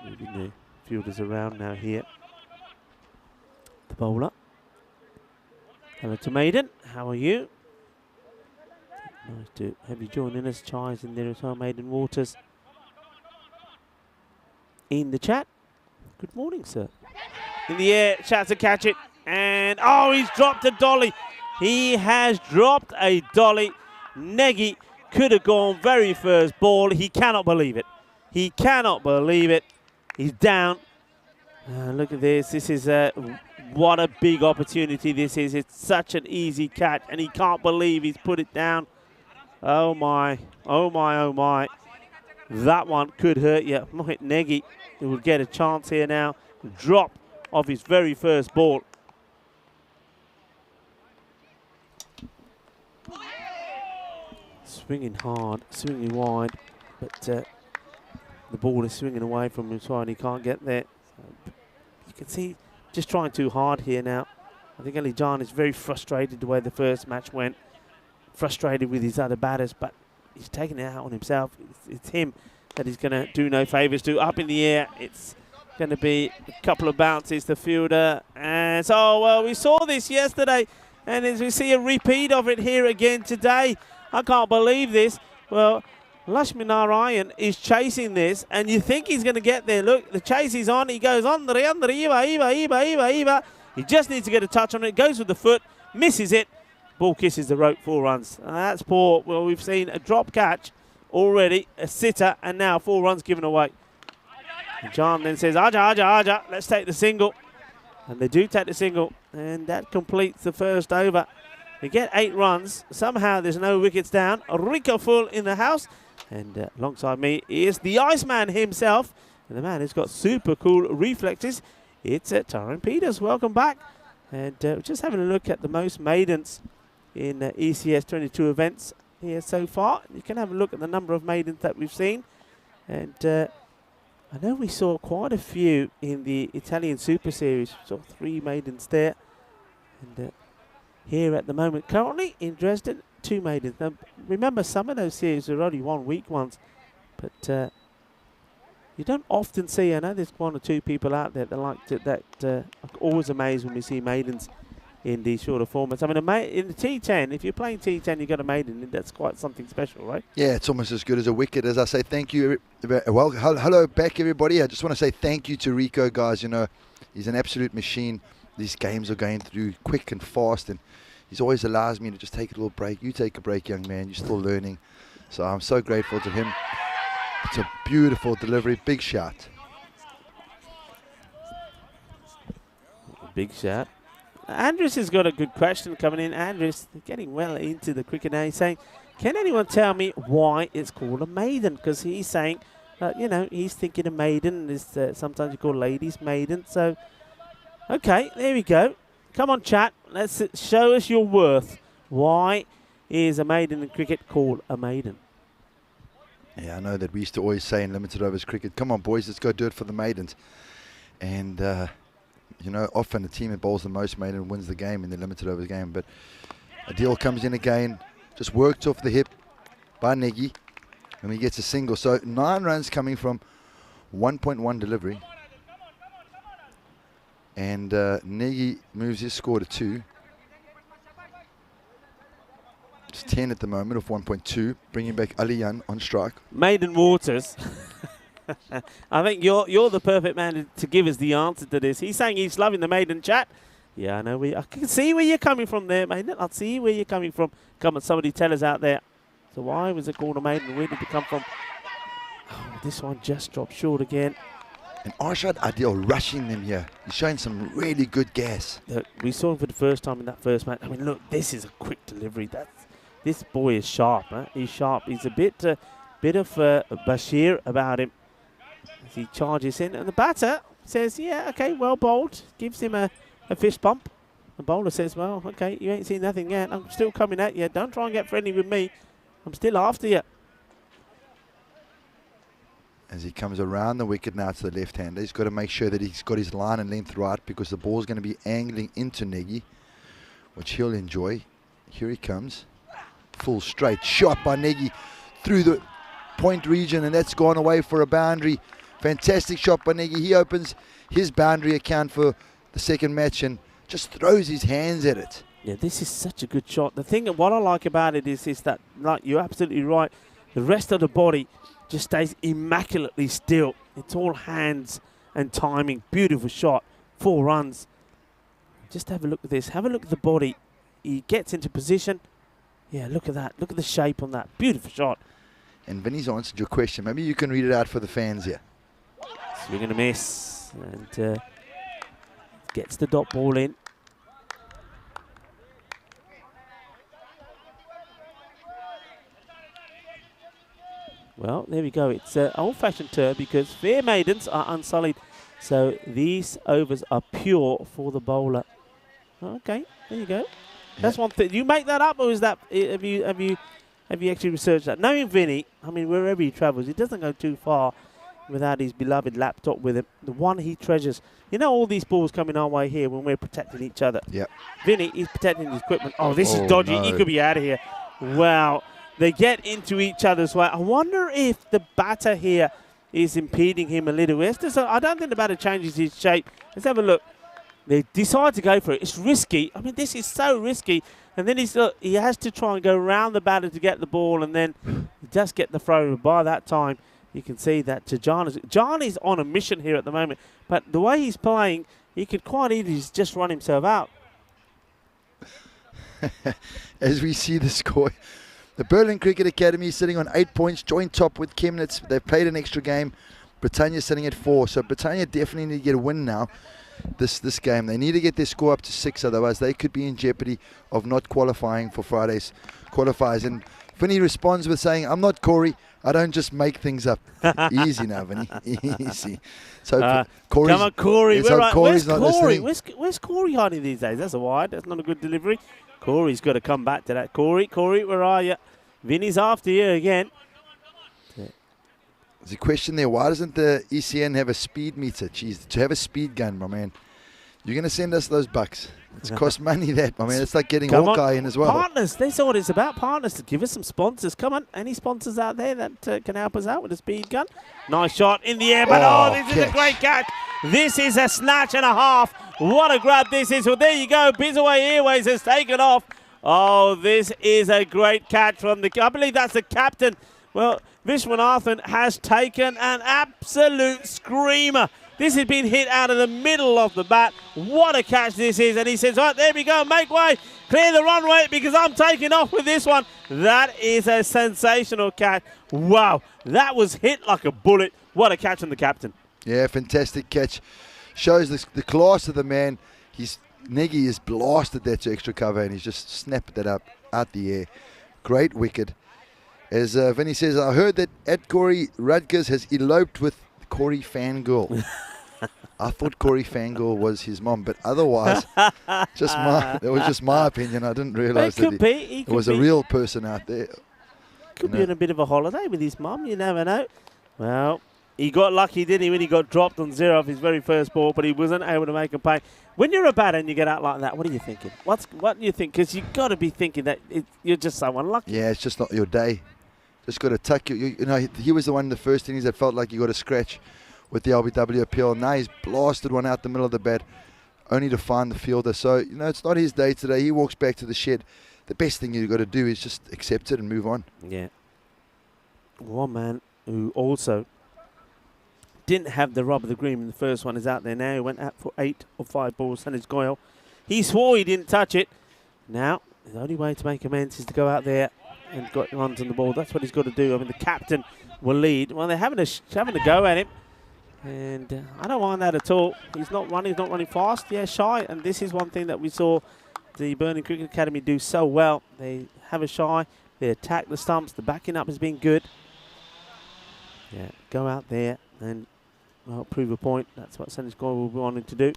Moving the fielders around now here. The bowler. Hello to Maiden, how are you? Nice to have you joining us. Chai's in there as well, Maiden Waters in the chat. Good morning, sir. In the air, Chat to catch it. And, oh, he's dropped a dolly. He has dropped a dolly. Negi could have gone very first ball. He cannot believe it. He cannot believe it. He's down. Look at this. This is what a big opportunity this is. It's such an easy catch, and he can't believe he's put it down. Oh, my. Oh, my, oh, my. That one could hurt you. Mohit Negi, who will get a chance here now. Drop of his very first ball. Swinging hard, swinging wide, but the ball is swinging away from him, so he can't get there. So you can see just trying too hard here now. I think Ali Jan is very frustrated the way the first match went. Frustrated with his other batters, but he's taking it out on himself. It's him that he's going to do no favours to. Up in the air, it's going to be a couple of bounces, the fielder. And so, well, we saw this yesterday, and as we see a repeat of it here again today. I can't believe this. Well, Lakshmi Narayan is chasing this, and you think he's going to get there. Look, the chase is on. He goes on, Eva. He just needs to get a touch on it. Goes with the foot, misses it. Ball kisses the rope, 4 runs. That's poor. Well, we've seen a drop catch already, a sitter, and now 4 runs given away. And John then says, Aja, let's take the single. And they do take the single, and that completes the first over. They get 8 runs. Somehow there's no wickets down. Rico Full in the house. And alongside me is the Iceman himself. And the man who's got super cool reflexes. It's Tyrone Peters. Welcome back. And just having a look at the most maidens in ECS 22 events here so far. You can have a look at the number of maidens that we've seen. And I know we saw quite a few in the Italian Super Series. Saw 3 maidens there. And here at the moment, currently in Dresden, 2 maidens. Now, remember, some of those series are only 1 week ones, but you don't often see. I know there's 1 or 2 people out there that like to, that are always amazed when we see maidens in these sort of formats. I mean, in the T10, if you're playing T10, you got a maiden. That's quite something special, right? Yeah, it's almost as good as a wicket. As I say, thank you. Well, hello back, everybody. I just want to say thank you to Rico, guys. You know, he's an absolute machine. These games are going through quick and fast, and he always allows me to just take a little break. You take a break, young man. You're still learning. So I'm so grateful to him. It's a beautiful delivery. Big shot. Big shot. Andres has got a good question coming in. Andres, getting well into the cricket now. He's saying, can anyone tell me why it's called a maiden? Because he's saying, you know, he's thinking a maiden is sometimes you call ladies maiden. So, okay, there we go. Come on, chat. Let's show us your worth. Why is a maiden in cricket called a maiden? Yeah, I know that we used to always say in limited overs cricket, come on, boys, let's go do it for the maidens. And, you know, often the team that bowls the most maiden wins the game in the limited overs game. But Adil comes in again, just worked off the hip by Negi, and he gets a single. So 9 runs coming from 1.1 delivery. And Negi moves his score to 2. It's 10 at the moment of 1.2, bringing back Aliyan on strike. Maiden Waters. I think you're the perfect man to give us the answer to this. He's saying he's loving the maiden chat, Yeah, I know. I can see where you're coming from there, mate. I see where you're coming from. Come on, somebody tell us out there. So why was it corner made and where did it come from? Oh, this one just dropped short again. And Arshad Adil rushing them here. He's showing some really good gas. Look, we saw him for the first time in that first match. I mean, look, this is a quick delivery. This boy is sharp, huh? He's sharp. He's a bit of Bashir about him as he charges in. And the batter says, yeah, okay, well bowled. Gives him a fist bump. The bowler says, well, okay, you ain't seen nothing yet. I'm still coming at you. Don't try and get friendly with me. I'm still after you. As he comes around the wicket now to the left-hander, he's got to make sure that he's got his line and length right because the ball's going to be angling into Negi, which he'll enjoy. Here he comes. Full straight shot by Negi through the point region, and that's gone away for a boundary. Fantastic shot by Negi. He opens his boundary account for the second match and just throws his hands at it. Yeah, this is such a good shot. The thing, what I like about it is that, like, you're absolutely right, the rest of the body just stays immaculately still. It's all hands and timing. Beautiful shot. 4 runs. Just have a look at this. Have a look at the body. He gets into position. Yeah, look at that. Look at the shape on that. Beautiful shot. And Vinny's answered your question. Maybe you can read it out for the fans here. Swing and a miss. And gets the dot ball in. Well, there we go. It's an old-fashioned term because fair maidens are unsullied. So these overs are pure for the bowler. Okay, there you go. That's one thing. You make that up, or is that have you actually researched that? Knowing Vinny, I mean, wherever he travels, he doesn't go too far without his beloved laptop with him. The one he treasures. You know, all these balls coming our way here when we're protecting each other. Yep. Vinny is protecting his equipment. Oh, this is dodgy. No. He could be out of here. Wow. They get into each other's way. I wonder if the batter here is impeding him a little. I don't think the batter changes his shape. Let's have a look. They decide to go for it. It's risky. I mean, this is so risky. And then he has to try and go around the batter to get the ball and then just get the throw. By that time, you can see that John is on a mission here at the moment. But the way he's playing, he could quite easily just run himself out. As we see the score, the Berlin Cricket Academy is sitting on 8 points, joint top with Chemnitz. They've played an extra game. Britannia sitting at 4. So Britannia definitely need to get a win now. This game. They need to get their score up to 6, otherwise they could be in jeopardy of not qualifying for Friday's qualifiers. And Vinny responds with saying, I'm not Corey, I don't just make things up. Easy now, Vinny. Easy. So Corey's, come on, Corey. Corey's not Corey? listening. Where's Corey hiding these days? That's a wide. That's not a good delivery. Corey's got to come back to that. Corey, where are you? Vinny's after you again. There's a question there. Why doesn't the ECN have a speed meter? Jeez, to have a speed gun, my man. You're going to send us those bucks. It's cost money, that, my man. It's like getting Hawkeye in as well. Partners. That's what it's about. Partners. To give us some sponsors. Come on. Any sponsors out there that can help us out with a speed gun? Nice shot in the air. But this is a great catch. This is a snatch and a half. What a grab this is. Well, there you go. Bizaway Airways has taken off. Oh, this is a great catch from I believe that's the captain. Well, Vishwanathan has taken an absolute screamer. This has been hit out of the middle of the bat. What a catch this is. And he says, right, there we go. Make way. Clear the runway because I'm taking off with this one. That is a sensational catch. Wow. That was hit like a bullet. What a catch from the captain. Yeah, fantastic catch. Shows the class of the man. Negi has blasted that to extra cover and he's just snapped that up out the air. Great wicket. As Vinny says, I heard that Ed Corey Rutgers has eloped with Corey Fangirl. I thought Corey Fangirl was his mom, but otherwise, that was just my opinion. I didn't realise that there was a real person out there. Could be on a bit of a holiday with his mum. You never know. Well, he got lucky, didn't he, when he got dropped on 0 off his very first ball, but he wasn't able to make a pay. When you're a batter and you get out like that, what are you thinking? What do you think? Because you've got to be thinking that you're just so unlucky. Yeah, it's just not your day. Just got to tuck you know, he was the one in the first innings that felt like he got a scratch with the LBW appeal. Now he's blasted one out the middle of the bat, only to find the fielder. So, you know, it's not his day today. He walks back to the shed. The best thing you've got to do is just accept it and move on. Yeah. One man who also didn't have the rub of the green in the first one is out there now. He went out for 8 of 5 balls. Sanij Goyal He swore he didn't touch it. Now, the only way to make amends is to go out there and got runs on the ball. That's what he's got to do. I mean, the captain will lead. Well, they're having a go at him. And I don't mind that at all. He's not running fast. Yeah, shy. And this is one thing that we saw the Burnley Cricket Academy do so well. They have a shy. They attack the stumps. The backing up has been good. Yeah, go out there and prove a point. That's what Sandy Score will be wanting to do.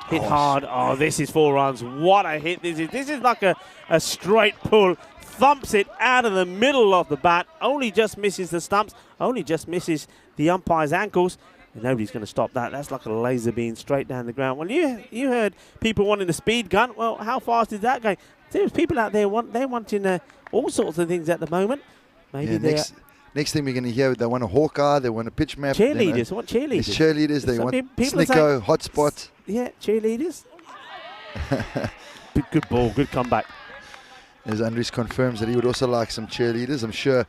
Hit hard. Oh, this is 4 runs. What a hit this is. This is like a straight pull. Thumps it out of the middle of the bat. Only just misses the stumps. Only just misses the umpire's ankles. And nobody's going to stop that. That's like a laser beam straight down the ground. Well, you heard people wanting a speed gun. Well, how fast is that going? There's people out there they're wanting all sorts of things at the moment. Maybe next thing we're going to hear, they want a Hawkeye, they want a pitch map. Cheerleaders. What cheerleaders? It's cheerleaders. They want Snicko, hotspot. Yeah, cheerleaders. Good ball, good comeback. As Andres confirms that he would also like some cheerleaders. I'm sure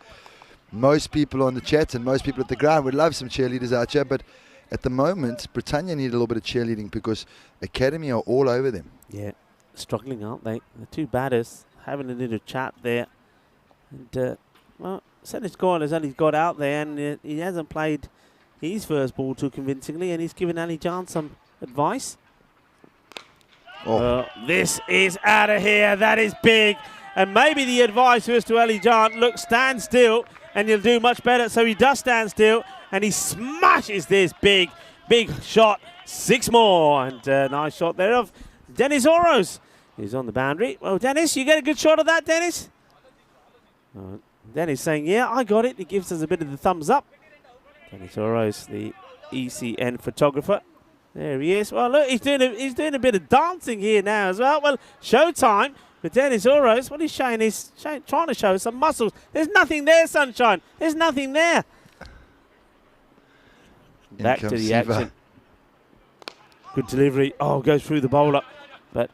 most people on the chat and most people at the ground would love some cheerleaders out here, but at the moment, Britannia need a little bit of cheerleading because Academy are all over them. Yeah, struggling, aren't they? The two batters having a little chat there. And, well, Senate Score has only got out there and he hasn't played his first ball too convincingly, and he's given Ali Jan some advice. This is out of here. That is big. And maybe the advice was to Ali Jan, look, stand still and you'll do much better. So he does stand still and he smashes this big shot. 6 more. And nice shot there of Dennis Oros. He's on the boundary. Well, Dennis, you get a good shot of that, Dennis? Dennis saying, yeah, I got it. He gives us a bit of the thumbs up. Dennis Oros, the ECN photographer. There he is. Well, look, he's doing a bit of dancing here now as well. Well, showtime for Dennis Oros. What he's showing is trying to show some muscles. There's nothing there, Sunshine. There's nothing there. Back to the action. Good delivery. Oh, goes through the bowler, but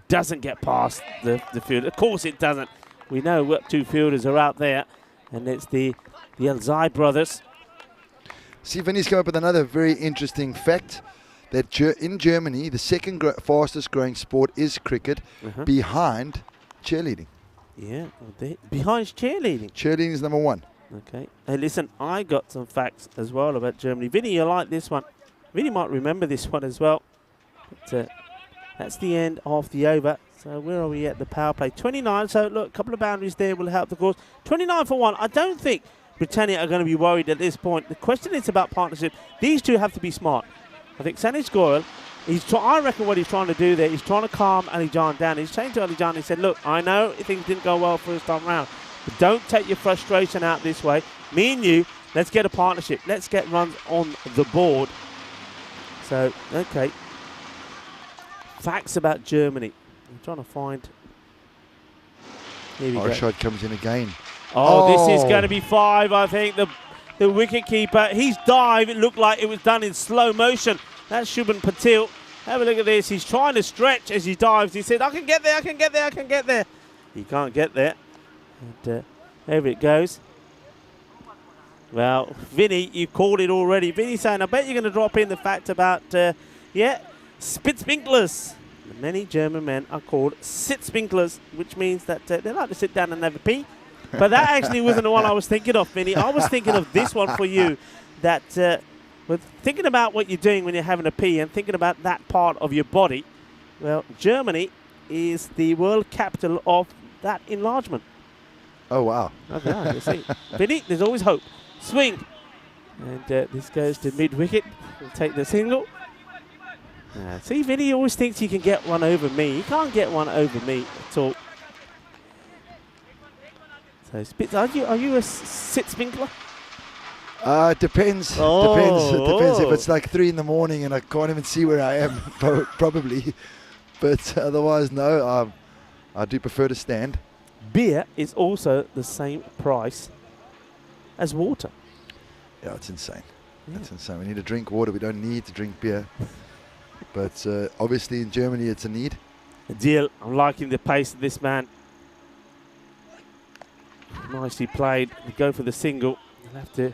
doesn't get past the field. Of course it doesn't. We know what 2 fielders are out there, and it's the Elzai brothers. See, Vinny's come up with another very interesting fact, that in Germany, the second fastest growing sport is cricket, behind cheerleading. Yeah, behind cheerleading. Cheerleading is number 1. Okay. Hey, listen, I got some facts as well about Germany. Vinny, you like this one. Vinny might remember this one as well. But that's the end of the over. So where are we at the power play? 29. So look, a couple of boundaries there will help the cause. 29 for 1. I don't think Britannia are going to be worried at this point. The question is about partnership. These two have to be smart. I think Sanish Goyal, I reckon what he's trying to do there, he's trying to calm Ali Jan down. He's saying to Ali Jan, he said, look, I know things didn't go well first time round, but don't take your frustration out this way. Me and you, let's get a partnership. Let's get runs on the board. So, okay. Facts about Germany. I'm trying to find. Here we go. Shot comes in again. Oh, this is going to be 5, I think. The wicket keeper, his dive, it looked like it was done in slow motion. That's Shubhan Patil. Have a look at this. He's trying to stretch as he dives. He said, I can get there, I can get there, I can get there. He can't get there. And there it goes. Well, Vinny, you called it already. Vinny saying, I bet you're going to drop in the fact about, Spitzwinklers. Many German men are called Sitzwinklers, which means that they like to sit down and have a pee. But that actually wasn't the one I was thinking of, Vinny. I was thinking of this one for you. That with thinking about what you're doing when you're having a pee and thinking about that part of your body. Well, Germany is the world capital of that enlargement. Oh, wow. Okay, you see. Vinny, there's always hope. Swing. And this goes to mid-wicket. We'll take the single. See, Vinny always thinks he can get one over me. He can't get one over me at all. So, Spitz, are you a Sitzwinkler? Depends. Depends. If it's like 3 in the morning and I can't even see where I am, probably. But otherwise, no. I do prefer to stand. Beer is also the same price as water. Yeah, it's insane. Yeah. That's insane. We need to drink water. We don't need to drink beer. But obviously in Germany, it's a need. A deal. I'm liking the pace of this man. Nicely played. We go for the single. He'll have to,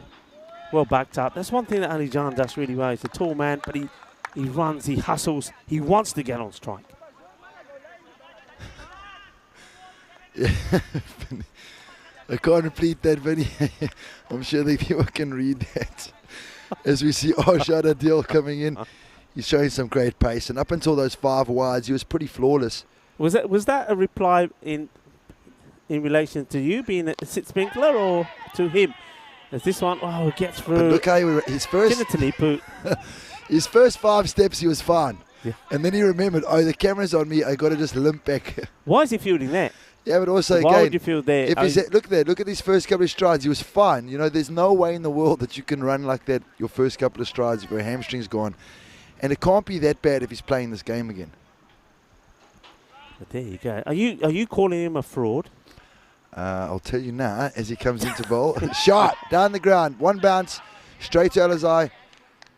well backed up. That's one thing that Ali Jan does really well. He's a tall man, but he runs, he hustles, he wants to get on strike. I can't repeat that, Vinny. I'm sure the people can read that. As we see Arshad Adil coming in, he's showing some great pace. And up until those 5 wides, he was pretty flawless. Was that a reply in relation to you being a sit sprinkler or to him? As this one, gets through. But look how his first 5 steps, he was fine. Yeah. And then he remembered, the camera's on me, I got to just limp back. Why is he fielding that? Yeah, but also Why again, would you feel there? If look at his first couple of strides, he was fine. You know, there's no way in the world that you can run like that your first couple of strides if your hamstring's gone. And it can't be that bad if he's playing this game again. But there you go. Are you calling him a fraud? I'll tell you now, as he comes into bowl. Shot, down the ground, 1 bounce, straight to Alizai.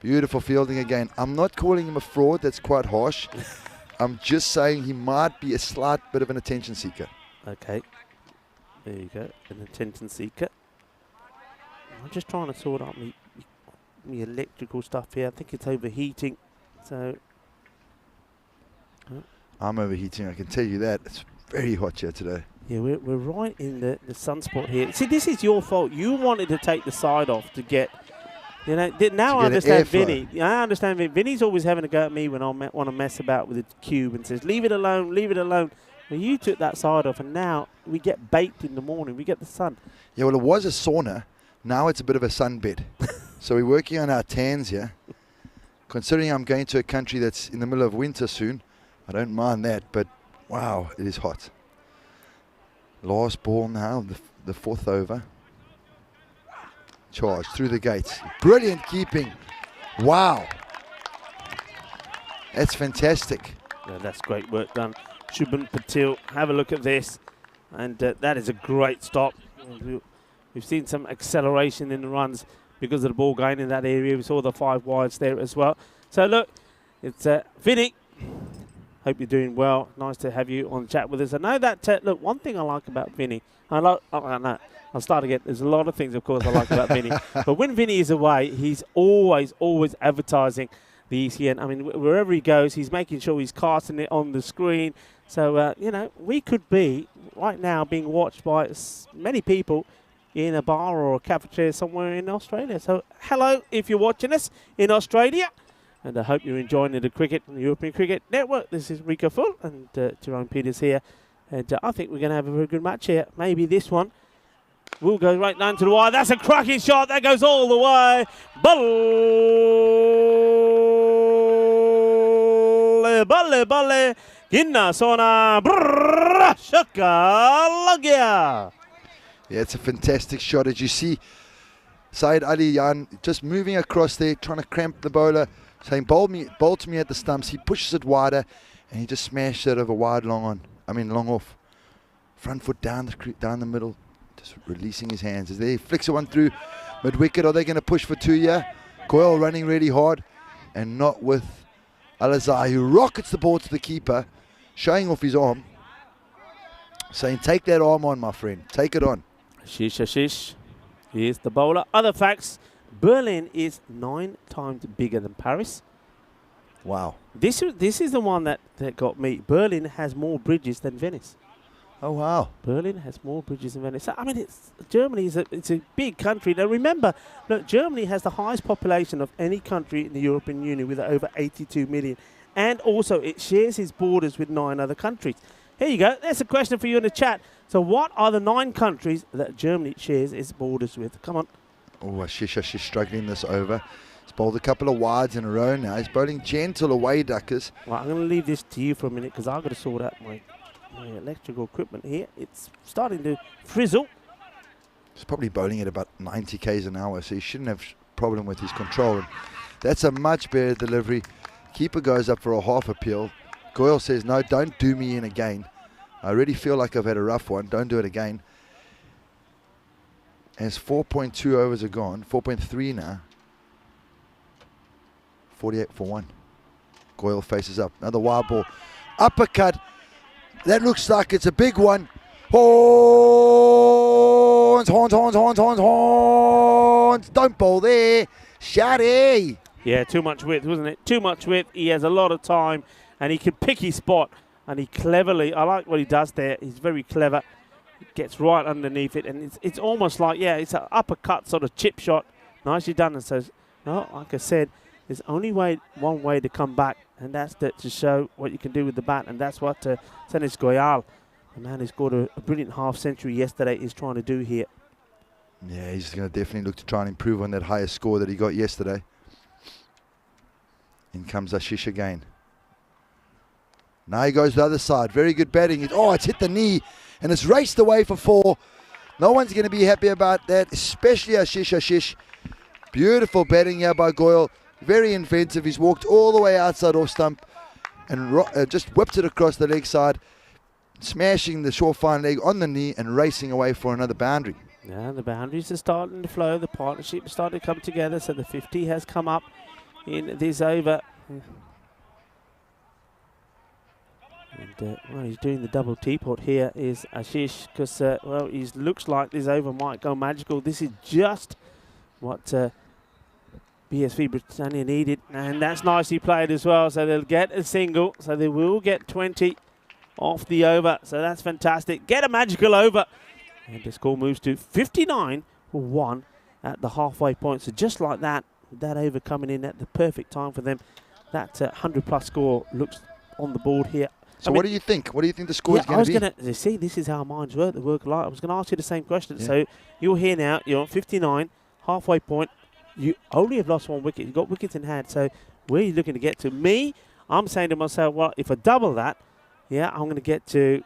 Beautiful fielding again. I'm not calling him a fraud, that's quite harsh. I'm just saying he might be a slight bit of an attention seeker. Okay. There you go, an attention seeker. I'm just trying to sort out me electrical stuff here. I think it's overheating. So I'm overheating, I can tell you that. It's very hot here today. yeah, we're right in the sunspot here. See, this is your fault. You wanted to take the side off to get, now I understand Vinny. I understand Vinny. Vinny's always having a go at me when I want to mess about with the cube and says, leave it alone, leave it alone. Well, you took that side off, and now we get baked in the morning. We get the sun. Yeah, well, it was a sauna. Now it's a bit of a sunbed. So we're working on our tans here. Considering I'm going to a country that's in the middle of winter soon, I don't mind that, but wow, it is hot. Last ball now, the 4th over. Charge through the gates. Brilliant keeping. Wow. That's fantastic. Yeah, that's great work done. Shubhan Patil, have a look at this. And that is a great stop. We've seen some acceleration in the runs because of the ball going in that area. We saw the 5 wides there as well. So look, it's Vinny. Hope you're doing well. Nice to have you on the chat with us. I know that, look, one thing I like about Vinny, I'll start again. There's a lot of things, of course, I like about Vinny. But when Vinny is away, he's always advertising the ECN. I mean, wherever he goes, he's making sure he's casting it on the screen. So, we could be right now being watched by many people in a bar or a cafeteria somewhere in Australia. So, hello if you're watching us in Australia. And I hope you're enjoying the cricket on the European Cricket Network. This is Rico Full and Jerome Peters here. And I think we're going to have a very good match here. Maybe this one will go right down to the wire. That's a cracking shot. That goes all the way. Balle. Ginna Sona Shakalagya. Yeah, it's a fantastic shot. As you see, Syed Ali Yan just moving across there, trying to cramp the bowler, saying, bowl to me at the stumps. He pushes it wider, and he just smashed it over wide, long off. Front foot down the middle, just releasing his hands. As he flicks one through mid-wicket. Are they going to push for 2 here? Goyle running really hard, and not with Alizai, who rockets the ball to the keeper, showing off his arm, saying, take that arm on, my friend. Take it on. Ashish. Here's the bowler. Other facts. Berlin is 9 times bigger than Paris. Wow. This is the one that got me. Berlin has more bridges than Venice. Oh, wow. Berlin has more bridges than Venice. I mean, Germany it's a big country. Now, remember, look, Germany has the highest population of any country in the European Union with over 82 million. And also, it shares its borders with 9 other countries. Here you go. There's a question for you in the chat. So what are the 9 countries that Germany shares its borders with? Come on. Oh, Ashish struggling this over. He's bowled a couple of wides in a row now. He's bowling gentle away duckers. Right, I'm going to leave this to you for a minute because I've got to sort out my electrical equipment here. It's starting to frizzle. He's probably bowling at about 90 k's an hour, so he shouldn't have problem with his control. And that's a much better delivery. Keeper goes up for a half appeal. Goyle says, no, don't do me in again. I already feel like I've had a rough one. Don't do it again. As 4.2 overs are gone, 4.3 now. 48 for 1. Goyle faces up. Another wild ball. Uppercut. That looks like it's a big one. Horns. Don't bowl there. Shaddy. Yeah, too much width, wasn't it? Too much width. He has a lot of time, and he can pick his spot. And he cleverly, I like what he does there. He's very clever. Gets right underneath it, and it's almost like, yeah, it's an uppercut sort of chip shot. Nicely done. And so, no, like I said, there's only one way to come back, and that's to show what you can do with the bat, and that's what Senis Goyal, the man who scored a brilliant half-century yesterday, is trying to do here. Yeah, he's going to definitely look to try and improve on that higher score that he got yesterday. In comes Ashish again. Now he goes to the other side. Very good batting. Oh, it's hit the knee, and it's raced away for 4. No one's going to be happy about that, especially Ashish. Beautiful batting here by Goyal. Very inventive. He's walked all the way outside off stump and just whipped it across the leg side, smashing the short fine leg on the knee and racing away for another boundary. Yeah, the boundaries are starting to flow. The partnership is starting to come together. So the 50 has come up in this over. And, well, he's doing the double teapot here, is Ashish, because, well, he looks like this over might go magical. This is just what BSV Britannia needed, and that's nicely played as well. So they'll get a single, so they will get 20 off the over. So that's fantastic. Get a magical over. And the score moves to 59 for 1 at the halfway point. So just like that, with that over coming in at the perfect time for them, that 100-plus score looks on the board here. So what do you think? What do you think the score is going to be? You see, this is how minds work. They work alike. I was going to ask you the same question. Yeah. So you're here now. You're on 59, halfway point. You only have lost 1 wicket. You've got wickets in hand. So where are you looking to get to? Me, I'm saying to myself, well, if I double that, yeah, I'm going to get to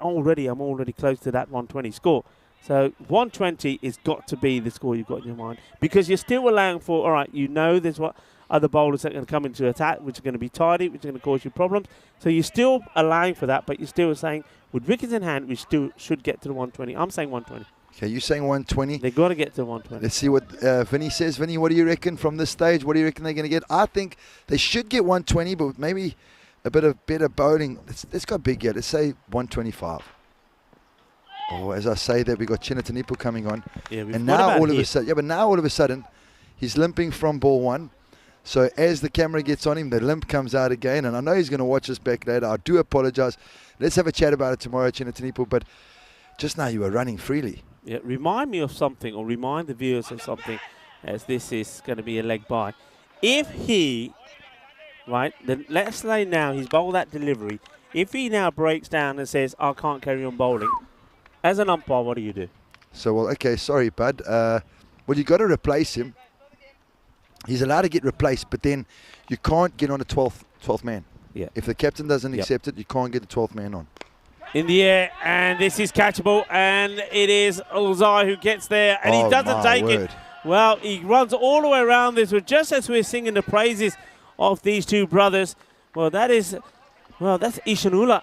I'm already close to that 120 score. So 120 is got to be the score you've got in your mind, because you're still allowing for, all right, you know there's what other bowlers that are going to come into attack, which are going to be tidy, which are going to cause you problems. So you're still allowing for that, but you're still saying, with wickets in hand, we still should get to the 120. I'm saying 120. Okay, you're saying 120. They've got to get to 120. Let's see what Vinny says. Vinny, what do you reckon from this stage? What do you reckon they're going to get? I think they should get 120, but maybe a bit of better bowling. Let's go big here. Let's say 125. Oh, as I say that, we got Chinatanipu coming on. Yeah, and now all of a sudden, but now all of a sudden, he's limping from ball 1. So as the camera gets on him, the limp comes out again. And I know he's going to watch us back later. I do apologize. Let's have a chat about it tomorrow, Chinatanipu. But just now you were running freely. Yeah, remind me of something, or remind the viewers of something, as this is going to be a leg by. If he, right, then let's say now he's bowled that delivery. If he now breaks down and says, I can't carry on bowling, as an umpire, what do you do? So, well, okay, sorry, bud. Well, you got to replace him. He's allowed to get replaced, but then you can't get on a 12th man. Yeah. If the captain doesn't accept it, you can't get the 12th man on. In the air, and this is catchable, and it is Ulzai who gets there, and he doesn't take it. Well, he runs all the way around this, but just as we're singing the praises of these two brothers, well, that's Ishanullah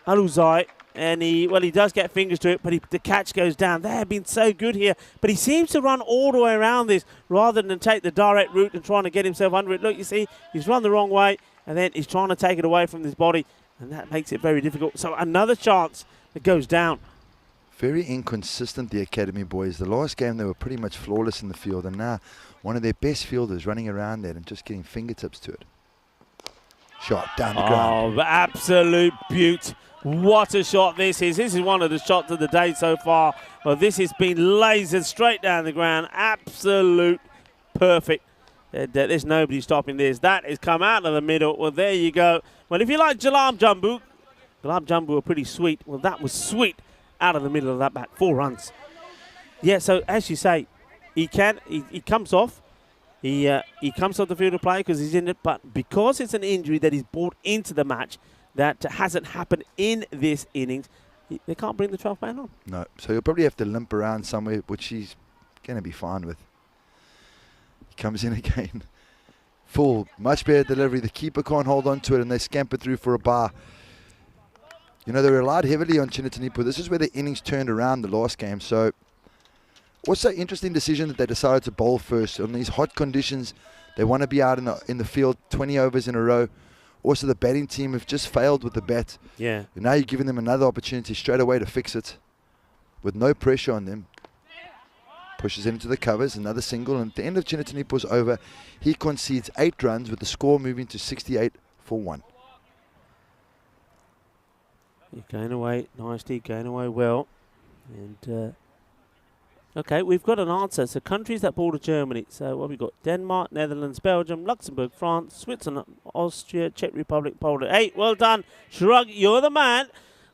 Al-Uzai, and he does get fingers to it, but the catch goes down. They have been so good here, but he seems to run all the way around this rather than take the direct route and trying to get himself under it. Look, you see, he's run the wrong way, and then he's trying to take it away from his body, and that makes it very difficult. So another chance that goes down. Very inconsistent, the Academy boys. The last game, they were pretty much flawless in the field, and now one of their best fielders running around there and just getting fingertips to it. Shot down the ground. Oh, absolute beaut. What a shot this is. This is one of the shots of the day so far. Well, this has been lasered straight down the ground. Absolute perfect. There's nobody stopping this. That has come out of the middle. Well, there you go. Well, if you like Jalab Jumbo are pretty sweet. Well, that was sweet out of the middle of that bat. 4 runs. Yeah, so as you say, he comes off. He comes off the field of play because he's in it. But because it's an injury that he's brought into the match that hasn't happened in this innings, they can't bring the 12th man on. No, so he'll probably have to limp around somewhere, which he's going to be fine with. He comes in again. Full, much better delivery. The keeper can't hold on to it, and they scamper through for a bar. You know, they relied heavily on Chinatanipu. This is where the innings turned around the last game. So, also interesting decision that they decided to bowl first. On these hot conditions, they want to be out in the field 20 overs in a row. Also, the batting team have just failed with the bat. Yeah. And now you're giving them another opportunity straight away to fix it with no pressure on them. Pushes into the covers, another single, and at the end of Chinatanipu's over, he concedes 8 runs with the score moving to 68 for 1. You're going away nicely, going away well. And okay, we've got an answer. So countries that border Germany. So what have we got? Denmark, Netherlands, Belgium, Luxembourg, France, Switzerland, Austria, Czech Republic, Poland. Hey, well done. Shrug, you're the man.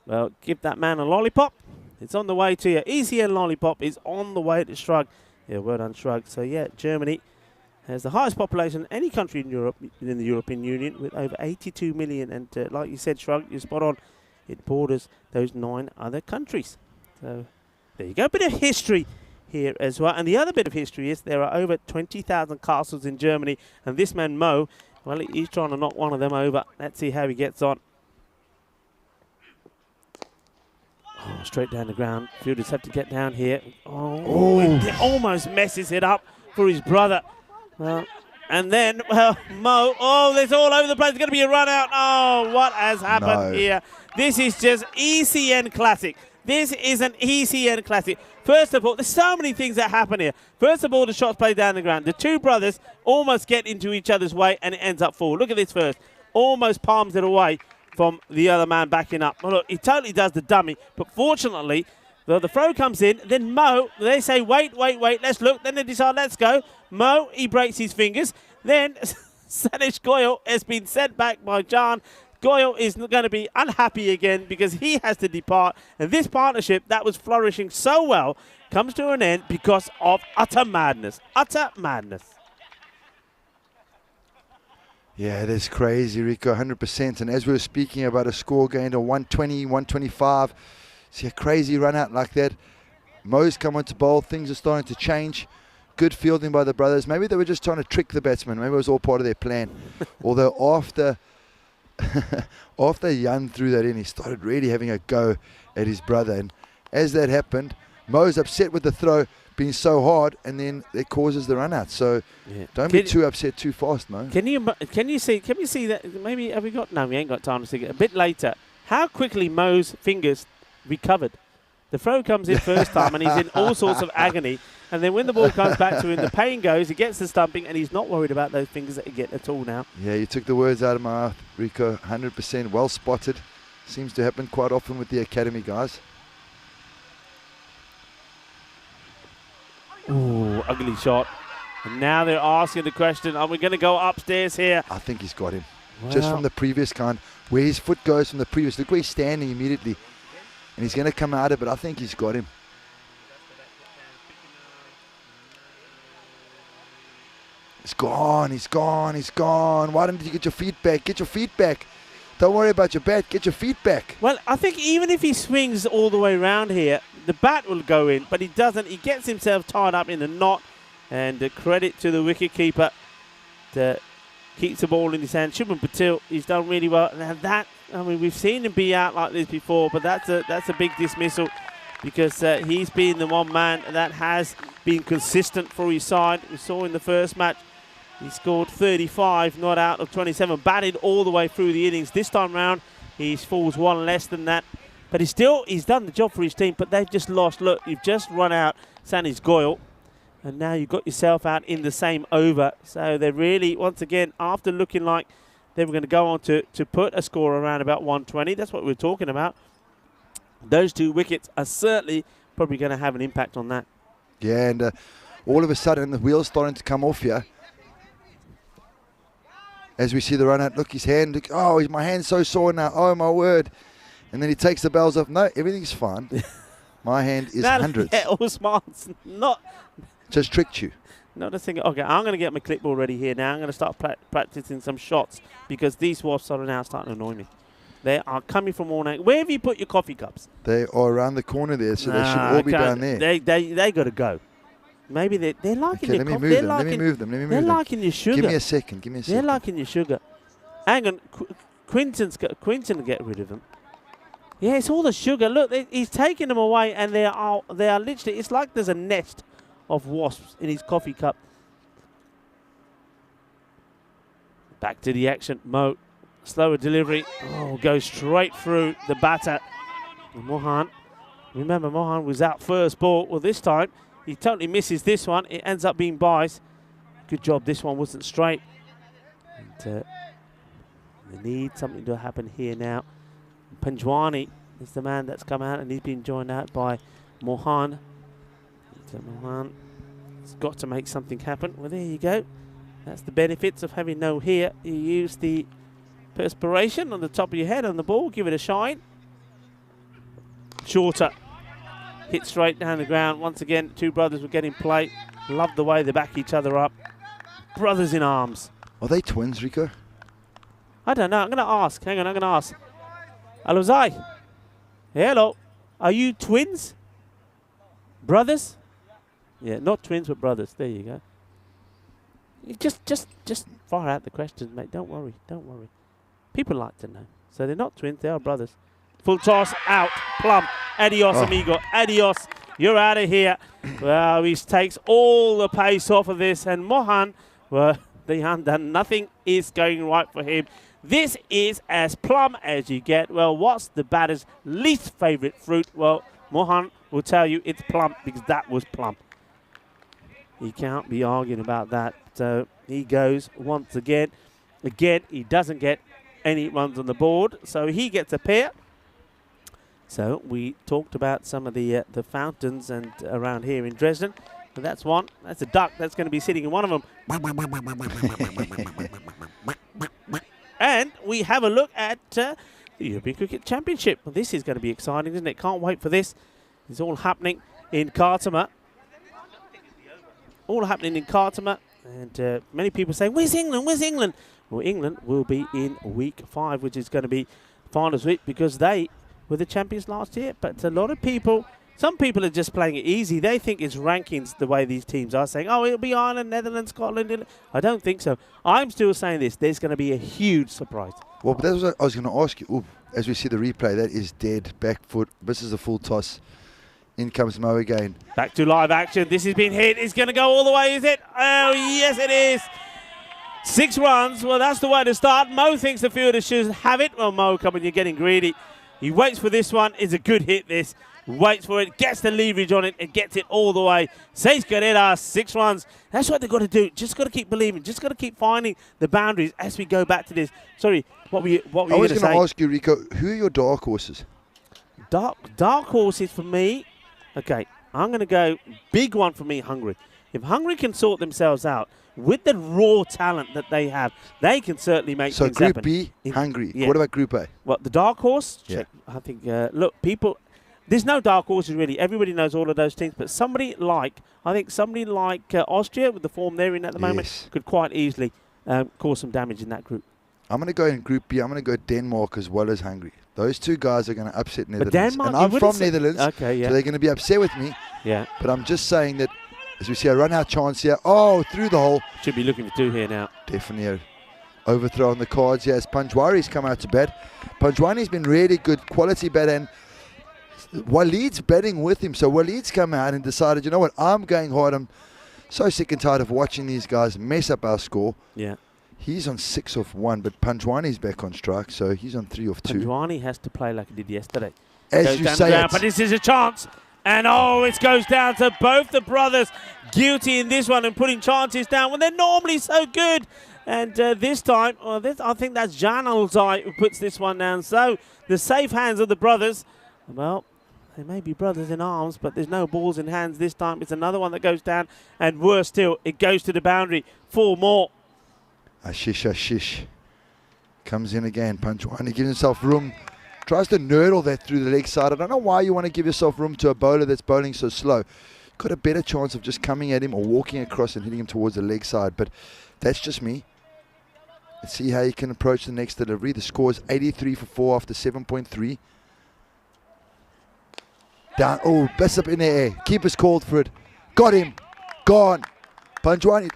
Well, give that man a lollipop. It's on the way to you. ECN lollipop is on the way to Shrug. Yeah, well done, Shrug. So yeah, Germany has the highest population of any country in Europe, within the European Union, with over 82 million. And like you said, Shrug, you're spot on. It borders those 9 other countries. So there you go. A bit of history here as well. And the other bit of history is there are over 20,000 castles in Germany. And this man, Mo, well, he's trying to knock one of them over. Let's see how he gets on. Oh, straight down the ground. Fielders have to get down here. Oh, he almost messes it up for his brother. And then, well, Mo, oh, it's all over the place. It's going to be a run out. Oh, what has happened here? This is just ECN classic. This is an ECN classic. First of all, there's so many things that happen here. First of all, the shots played down the ground. The two brothers almost get into each other's way, and it ends up forward. Look at this first. Almost palms it away from the other man backing up. Well, look, he totally does the dummy, but fortunately, the throw comes in. Then Mo, they say, wait, let's look. Then they decide, let's go. Mo, he breaks his fingers. Then Sanish Goyle has been sent back by John. Goyle is going to be unhappy again because he has to depart. And this partnership that was flourishing so well comes to an end because of utter madness. Utter madness. Yeah, that's crazy, Rico, 100%. And as we were speaking about a score going to 120, 125, see a crazy run out like that. Mo's come on to bowl. Things are starting to change. Good fielding by the brothers. Maybe they were just trying to trick the batsman. Maybe it was all part of their plan. Although after Jan threw that in, he started really having a go at his brother. And as that happened, Mo's upset with the throw being so hard, and then it causes the run out. So don't be too upset too fast, Mo. Can we see that? Maybe have we got? No, we ain't got time to see it. A bit later, how quickly Mo's fingers recovered. The throw comes in first time, and he's in all sorts of agony. And then when the ball comes back to him, the pain goes, he gets the stumping, and he's not worried about those fingers that he get at all now. Yeah, you took the words out of my mouth, Rico. 100% well spotted. Seems to happen quite often with the academy guys. Ooh, ugly shot. And now they're asking the question, are we going to go upstairs here? I think he's got him. Wow. Just from the previous kind, where his foot goes from the previous. Look where he's standing immediately. And he's going to come out of it. I think he's got him. He's gone, he's gone, he's gone. Why didn't you get your feet back? Get your feet back. Don't worry about your bat. Get your feet back. Well, I think even if he swings all the way around here, the bat will go in, but he doesn't. He gets himself tied up in a knot. And credit to the wicketkeeper that keeps the ball in his hand. Shubman Patil, he's done really well. Now that, I mean, we've seen him be out like this before, but that's a big dismissal because he's been the one man that has been consistent for his side. We saw in the first match, he scored 35, not out of 27, batted all the way through the innings. This time round, he falls one less than that. But he's done the job for his team, but they've just lost. Look, you've just run out Sanish Goyle, and now you've got yourself out in the same over. So they're really, once again, after looking like they were going to go on to put a score around about 120, that's what we're talking about. Those two wickets are certainly probably going to have an impact on that. Yeah, and all of a sudden, the wheel's starting to come off here. As we see the run out, look, his hand, look, oh, my hand's so sore now, oh my word. And then he takes the bells off. No, everything's fine. My hand is hundreds. Yeah, all smiles. Not. Just tricked you. Not a single. Okay, I'm going to get my clipboard ready here now. I'm going to start practicing some shots because these wasps are now starting to annoy me. They are coming from all angles. Where have you put your coffee cups? They are around the corner there, so they should all be down there. They got to go. Maybe they're liking your coffee. Let me move them. They're liking your sugar. Give me a second. They're liking your sugar. Hang on. Quinton will get rid of them. Yeah, it's all the sugar. Look, he's taking them away, and they are literally. It's like there's a nest of wasps in his coffee cup. Back to the action. Mo, slower delivery. Oh, goes straight through the batter. And Mohan. Remember, Mohan was out first ball. Well, this time he totally misses this one. It ends up being buys. Good job. This one wasn't straight. And they need something to happen here now. Panjwani is the man that's come out, and he's been joined out by Mohan. Mohan has got to make something happen. Well, there you go. That's the benefits of having no hair. You use the perspiration on the top of your head on the ball. Give it a shine. Shorter. Hit straight down the ground. Once again, two brothers were getting play. Love the way they back each other up. Brothers in arms. Are they twins, Rico? I don't know. I'm going to ask. Hang on, I'm going to ask. Alozai. Hello. Are you twins? Brothers? Yeah, not twins, but brothers. There you go. You just fire out the questions, mate. Don't worry. Don't worry. People like to know. So they're not twins. They are brothers. Full toss. Out. Plum. Adios, amigo. Adios. You're out of here. Well, he takes all the pace off of this. And Mohan, well, the undone. Nothing is going right for him. This is as plum as you get. Well, what's the batter's least favourite fruit? Well, Mohan will tell you it's plum because that was plum. He can't be arguing about that. So he goes once again. Again, he doesn't get any runs on the board. So he gets a pair. So we talked about some of the fountains and around here in Dresden. And that's one. That's a duck that's going to be sitting in one of them. And we have a look at the European Cricket Championship. Well, this is going to be exciting, isn't it? Can't wait for this. It's all happening in Khartoum. All happening in Khartoum. And many people say, where's England? Where's England? Well, England will be in week 5, which is going to be finals week because they were the champions last year. But a lot of people, some people are just playing it easy. They think it's rankings the way these teams are saying, oh, it'll be Ireland, Netherlands, Scotland. I don't think so. I'm still saying this. There's going to be a huge surprise. Well, but that's what I was going to ask you. Ooh, as we see the replay, that is dead. Back foot. This is a full toss. In comes Mo again. Back to live action. This has been hit. It's going to go all the way, is it? Oh, yes, it is. 6 runs. Well, that's the way to start. Mo thinks the fielder should have it. Well, Mo, come on, you're getting greedy. He waits for this one. It's a good hit, this. Waits for it. Gets the leverage on it and gets it all the way. Seis Carreras, 6 runs. That's what they've got to do. Just got to keep believing. Just got to keep finding the boundaries as we go back to this. Sorry, what were you going to say? I was going to ask you, Rico, who are your dark horses? Dark horses for me. Okay, I'm going to go big one for me, Hungary. If Hungary can sort themselves out with the raw talent that they have, they can certainly make things happen. So Group B, Hungary. Yeah. What about Group A? What, the dark horse? Yeah. I think, look, people, there's no dark horses really. Everybody knows all of those teams. But somebody like Austria, with the form they're in at the moment, could quite easily cause some damage in that group. I'm going to go in Group B. I'm going to go Denmark as well as Hungary. Those two guys are going to upset Netherlands. Denmark, and I'm from Netherlands, okay, yeah. so they're going to be upset with me. Yeah. But I'm just saying that, as we see a run-out chance here. Oh, through the hole. Should be looking for 2 here now. Definitely an overthrow on the cards here as Panjwari's come out to bat. Panjwari's been really good, quality bat, and Waleed's batting with him. So Waleed's come out and decided, you know what, I'm going hard. I'm so sick and tired of watching these guys mess up our score. Yeah. He's on 6 off 1, but Panjwani's back on strike, so he's on 3 off 2. Panjwani has to play like he did yesterday. As you say, but this is a chance. And oh, it goes down to both the brothers guilty in this one and putting chances down when they're normally so good. And this time, I think that's Jan Alzai who puts this one down. So the safe hands of the brothers, well, they may be brothers in arms, but there's no balls in hands this time. It's another one that goes down. And worse still, it goes to the boundary. 4 more. Ashish comes in again. Panjwani gives himself room. Tries to nurdle that through the leg side. I don't know why you want to give yourself room to a bowler that's bowling so slow. Got a better chance of just coming at him or walking across and hitting him towards the leg side. But that's just me. Let's see how you can approach the next delivery. The score is 83 for 4 after 7.3. Down. Oh, best up in the air. Keeper's called for it. Got him. Gone. Panjwani,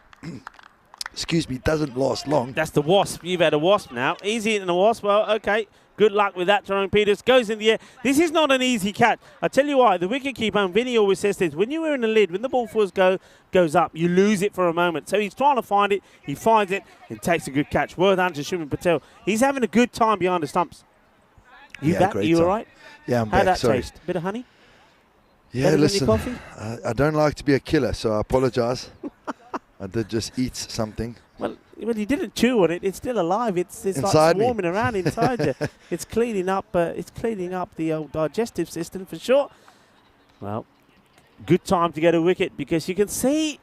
excuse me, doesn't last long. That's the wasp. You've had a wasp now. Easy hitting the wasp. Well, okay. Good luck with that, Jerome Peters. Goes in the air. This is not an easy catch. I tell you why, the wicketkeeper, and Vinny always says this, when you're in the lid, when the ball first goes up, you lose it for a moment. So he's trying to find it. He finds it and takes a good catch. Well done to Shuman Patel. He's having a good time behind the stumps. You back? You all right? Yeah, I'm How'd back. that taste? Bit of honey? Yeah, better listen, than your coffee? I don't like to be a killer, so I apologize. I did just eat something. Well, you didn't chew on it. It's still alive. It's Inside like swarming around inside you. It's cleaning up. It's cleaning up the old digestive system for sure. Well, good time to get a wicket, because you can see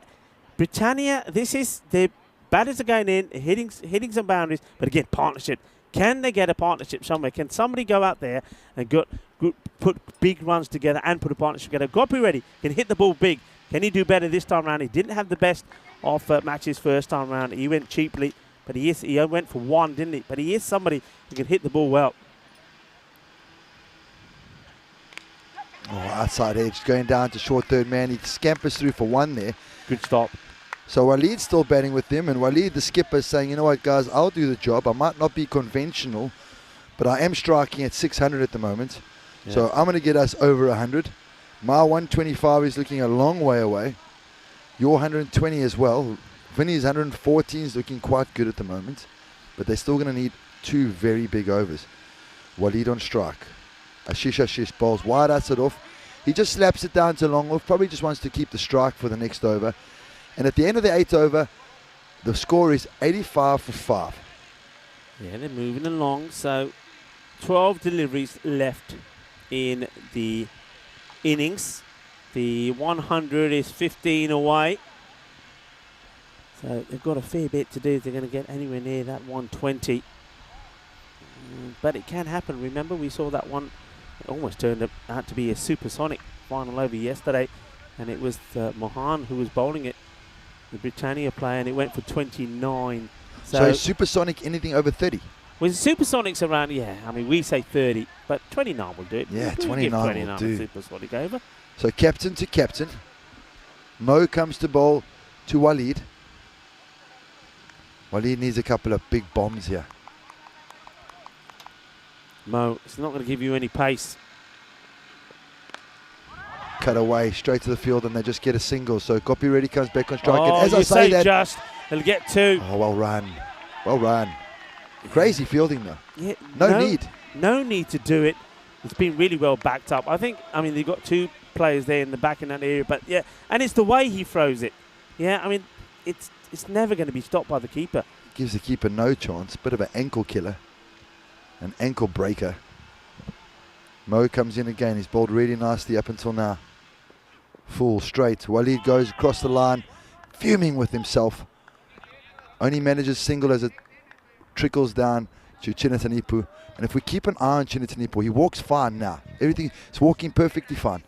Britannia, their batters are going in, hitting some boundaries, but again, partnership. Can they get a partnership somewhere? Can somebody go out there and put big runs together and put a partnership together? Gopi Reddy can hit the ball big. Can he do better this time around? He didn't have the best of matches first time around. He went cheaply, but he went for one, didn't he? But he is somebody who can hit the ball well. Oh, outside edge, going down to short third man. He scampers through for one there. Good stop. So Waleed's still batting with them, and Waleed, the skipper, is saying, you know what, guys, I'll do the job. I might not be conventional, but I am striking at 600 at the moment. Yeah. So I'm going to get us over 100. My 125 is looking a long way away. Your 120 as well. Vinny's 114 is looking quite good at the moment, but they're still going to need 2 very big overs. Waleed on strike. Ashish bowls wide outside off. He just slaps it down to long off. Probably just wants to keep the strike for the next over. And at the end of the 8th over, the score is 85 for 5. Yeah, they're moving along. So 12 deliveries left in the innings. The 100 is 15 away. So they've got a fair bit to do if they're going to get anywhere near that 120. But it can happen. Remember, we saw that one. It almost turned out to be a supersonic final over yesterday. And it was Mohan who was bowling it, the Britannia player, and it went for 29. So supersonic, anything over 30? Well, supersonics around, yeah. I mean, we say 30, but 29 will do it. Yeah, we'll 29 will do. Supersonic over. So captain to captain. Mo comes to bowl to Waleed. Waleed needs a couple of big bombs here. Mo, it's not going to give you any pace. Cut away straight to the field, and they just get a single. So Gopi Reddy comes back on strike. Oh, and as I say that, just they'll get 2. Oh, well run, well run. Crazy fielding though. Yeah, no need to do it. It's been really well backed up. I mean, they've got 2 players there in the back in that area, but yeah, and it's the way he throws it. Yeah, I mean, it's never going to be stopped by the keeper. Gives the keeper no chance. Bit of an ankle killer, an ankle breaker. Mo comes in again. He's bowled really nicely up until now. Full straight. Waleed goes across the line, fuming with himself. Only manages single as it trickles down to Chinatanipu. And if we keep an eye on Chinatanipu, he walks fine now. Everything is walking perfectly fine.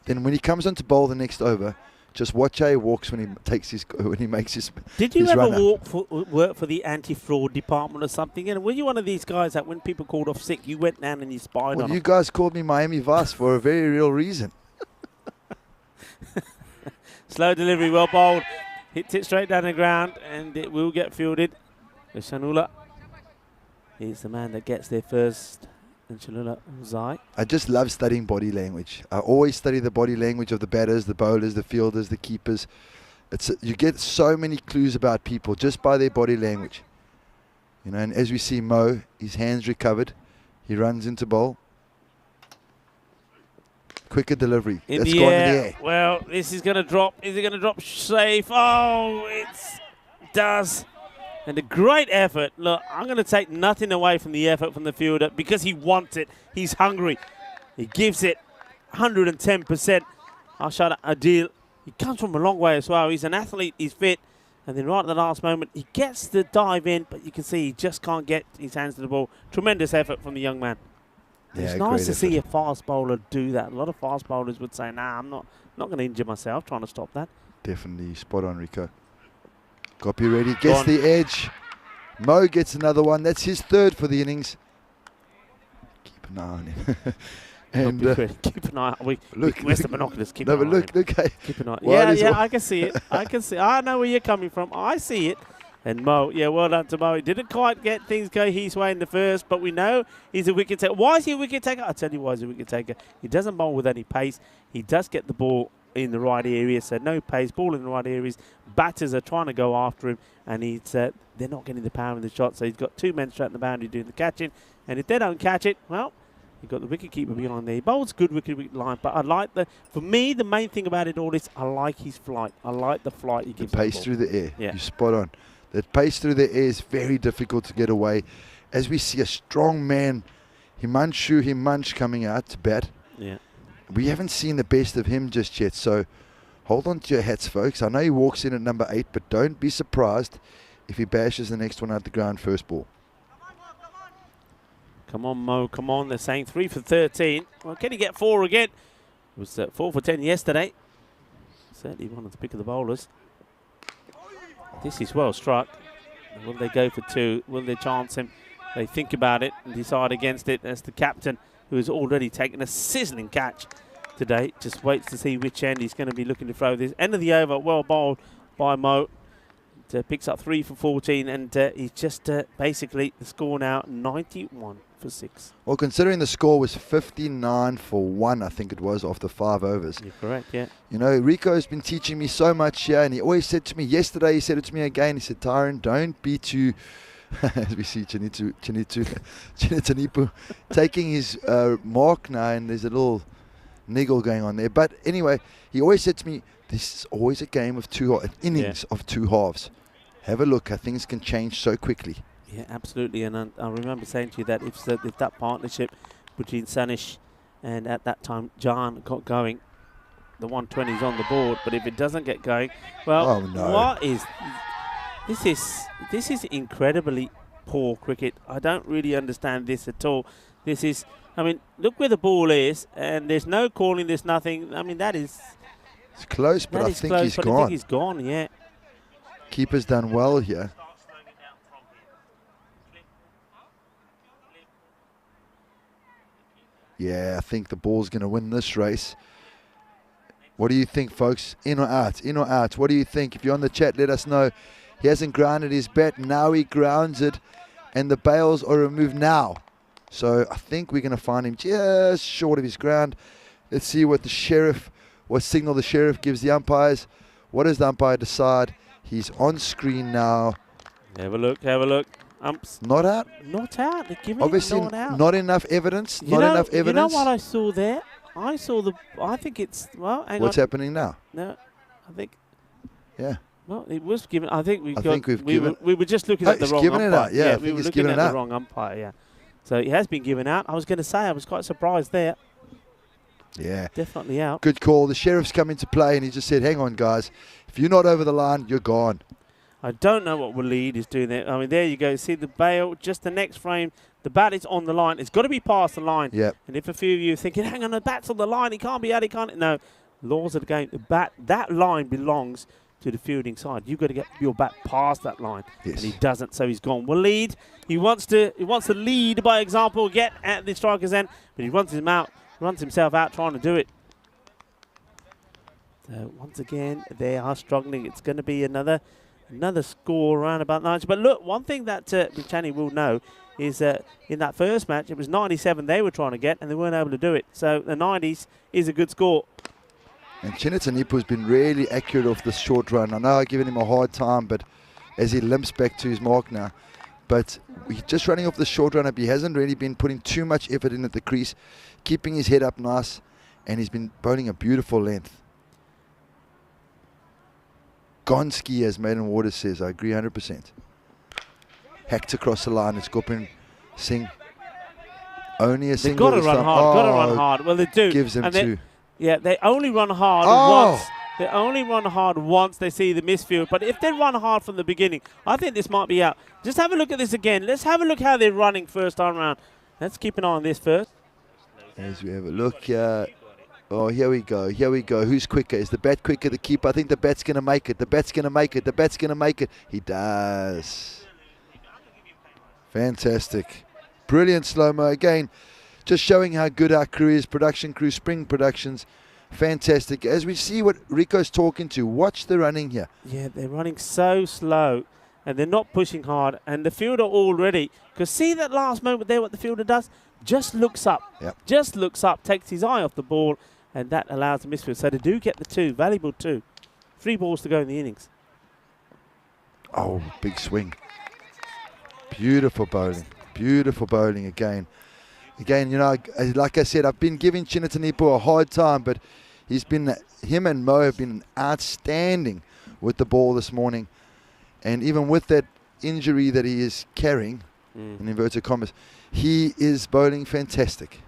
Then when he comes on to bowl the next over, just watch how he walks when he makes his. Did you his ever work for the anti-fraud department or something? And were you one of these guys that when people called off sick, you went down and you spied on them? You guys called me Miami Vice for a very real reason. Slow delivery, well bowled. Hits it straight down the ground, and it will get fielded. Shanula is the man that gets there first. And Shanula Zai. I just love studying body language. I always study the body language of the batters, the bowlers, the fielders, the keepers. You get so many clues about people just by their body language. You know, and as we see Mo, his hands recovered. He runs into bowl. Quicker delivery. That's gone in the air. Well, this is going to drop. Is it going to drop safe? Oh, it does. And a great effort. Look, I'm going to take nothing away from the effort from the fielder because he wants it. He's hungry. He gives it 110%. Arshad Adil, he comes from a long way as well. He's an athlete. He's fit. And then right at the last moment, he gets the dive in, but you can see he just can't get his hands to the ball. Tremendous effort from the young man. Yeah, it's nice to see a fast bowler do that. A lot of fast bowlers would say, nah, I'm not going to injure myself trying to stop that. Definitely spot on, Rico. Gopi Reddy gets the edge. Mo gets another one. That's his 3rd for the innings. Keep an eye on him. And keep an eye. Where's the binoculars? Keep an eye. Look, hey. Keep an eye. Yeah, I can see it. I know where you're coming from. I see it. And Mo, yeah, well done to Mo. He didn't quite get things go his way in the first, but we know he's a wicket taker. Why is he a wicket taker? I'll tell you why he's a wicket taker. He doesn't bowl with any pace. He does get the ball in the right area, so no pace, ball in the right areas. Batters are trying to go after him, and they're not getting the power in the shot, so he's got 2 men straight in the boundary doing the catching. And if they don't catch it, well, you've got the wicket-keeper behind there. He bowls good wicket line, but I like for me, the main thing about it all is I like his flight. I like the flight he gives. The pace through the air. Yeah. You're spot on. That pace through the air is very difficult to get away. As we see a strong man, Himanshu coming out to bat. Yeah. we haven't seen the best of him just yet. So hold on to your hats, folks. I know he walks in at number 8, but don't be surprised if he bashes the next one out the ground first ball. Come on, Mo, come on. They're saying 3 for 13. Well, can he get 4 again? It was 4 for 10 yesterday. Certainly one of the pick of the bowlers. This is well struck. Will they go for 2? Will they chance him? They think about it and decide against it. That's the captain, who has already taken a sizzling catch today. Just waits to see which end he's going to be looking to throw this. End of the over, well bowled by Mo. Picks up 3 for 14, and he's just basically the score now 91 for 6. Well, considering the score was 59 for 1, I think it was, after 5 overs. You're correct, yeah. You know, Rico's been teaching me so much here, and he always said to me yesterday, he said it to me again, he said, Tyrone, don't be too, as we see Chinitanipu taking his mark now, and there's a little niggle going on there. But anyway, he always said to me, this is always a game of an innings of 2 halves. Have a look how things can change so quickly. Yeah, absolutely. And I remember saying to you that if that partnership between Sanish and at that time John got going, the 120 is on the board. But if it doesn't get going, well, oh, no. What is this is incredibly poor cricket. I don't really understand this at all. This is, I mean, look where the ball is, and there's no calling. There's nothing. I mean, it's close, but I think he's gone. I think he's gone. Yeah. Keeper's done well here. Yeah, I think the ball's going to win this race. What do you think, folks? In or out? In or out? What do you think? If you're on the chat, let us know. He hasn't grounded his bat. Now he grounds it, and the bails are removed now. So I think we're going to find him just short of his ground. Let's see what signal the sheriff gives the umpires. What does the umpire decide? He's on screen now. Have a look, have a look. Umps. Not out? Not out. They're giving obviously it not out. Not enough evidence. You know what I saw there? I think it's, well, hang on. What's happening now? No, I think. Yeah. Well, it was given. I think we were just looking Oh, at the wrong umpire. It out. Yeah, we were looking at the wrong umpire. Yeah. So it has been given out. I was going to say I was quite surprised there. Yeah. Definitely out. Good call. The sheriff's come into play, and he just said, hang on, guys. If you're not over the line, you're gone. I don't know what Waleed is doing there. I mean, there you go. See the bail, just the next frame. The bat is on the line. It's got to be past the line. Yep. And if a few of you are thinking, hang on, the bat's on the line. He can't be out. He can't. No. Laws of the game. That line belongs to the fielding side. You've got to get your bat past that line. Yes. And he doesn't, so he's gone. Waleed, he wants to lead by example, get at the striker's end, but he runs himself out trying to do it. So once again, they are struggling. It's going to be another score around about 90. But look, one thing that Britannia will know is in that first match, it was 97 they were trying to get, and they weren't able to do it. So the 90s is a good score. And Chinitanipu has been really accurate off this short run. I know I've given him a hard time, but as he limps back to his mark now. But he's just running off the short run up. He hasn't really been putting too much effort in at the crease, keeping his head up nice, and he's been bowling a beautiful length. Gonski, as Maiden Waters says, I agree 100%. Hacked across the line. It's Gopin Singh. Only a single. They've got to run hard. Got to run hard. Well, they do. Gives them two. Yeah, they only run hard once. They only run hard once they see the misfield. But if they run hard from the beginning, I think this might be out. Just have a look at this again. Let's have a look how they're running first time round. Let's keep an eye on this first. As we have a look here. Oh, here we go. Here we go. Who's quicker? Is the bat quicker? The keeper? I think the bat's going to make it. The bat's going to make it. The bat's going to make it. He does. Fantastic. Brilliant slow-mo. Again, just showing how good our crew is. Production crew, Spring Productions. Fantastic. As we see what Rico's talking to, watch the running here. Yeah, they're running so slow, and they're not pushing hard. And the fielder already, because see that last moment there, what the fielder does? Just looks up. Yep. Just looks up, takes his eye off the ball, and that allows the misfield. So they do get the 2, valuable 2. 3 balls to go in the innings. Oh, big swing. Beautiful bowling. Beautiful bowling again. Again, you know, like I said, I've been giving Chinitanipu a hard time, but him and Mo have been outstanding with the ball this morning. And even with that injury that he is carrying, in inverted commas, he is bowling fantastic.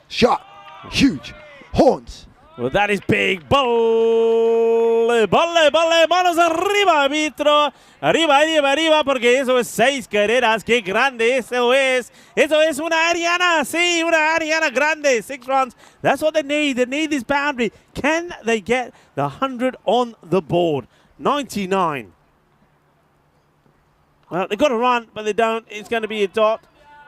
Shot. Huge. Horns. Well, that is big. Bolle, bolle, bolle, manos arriba, arbitro. Arriba, arriba, arriba, porque eso es 6 carreras. Qué grande eso es. Eso es una Ariana. Sí, una Ariana grande. 6 runs. That's what they need. They need this boundary. Can they get the 100 on the board? 99. Well, they've got to run, but they don't. It's going to be a dot.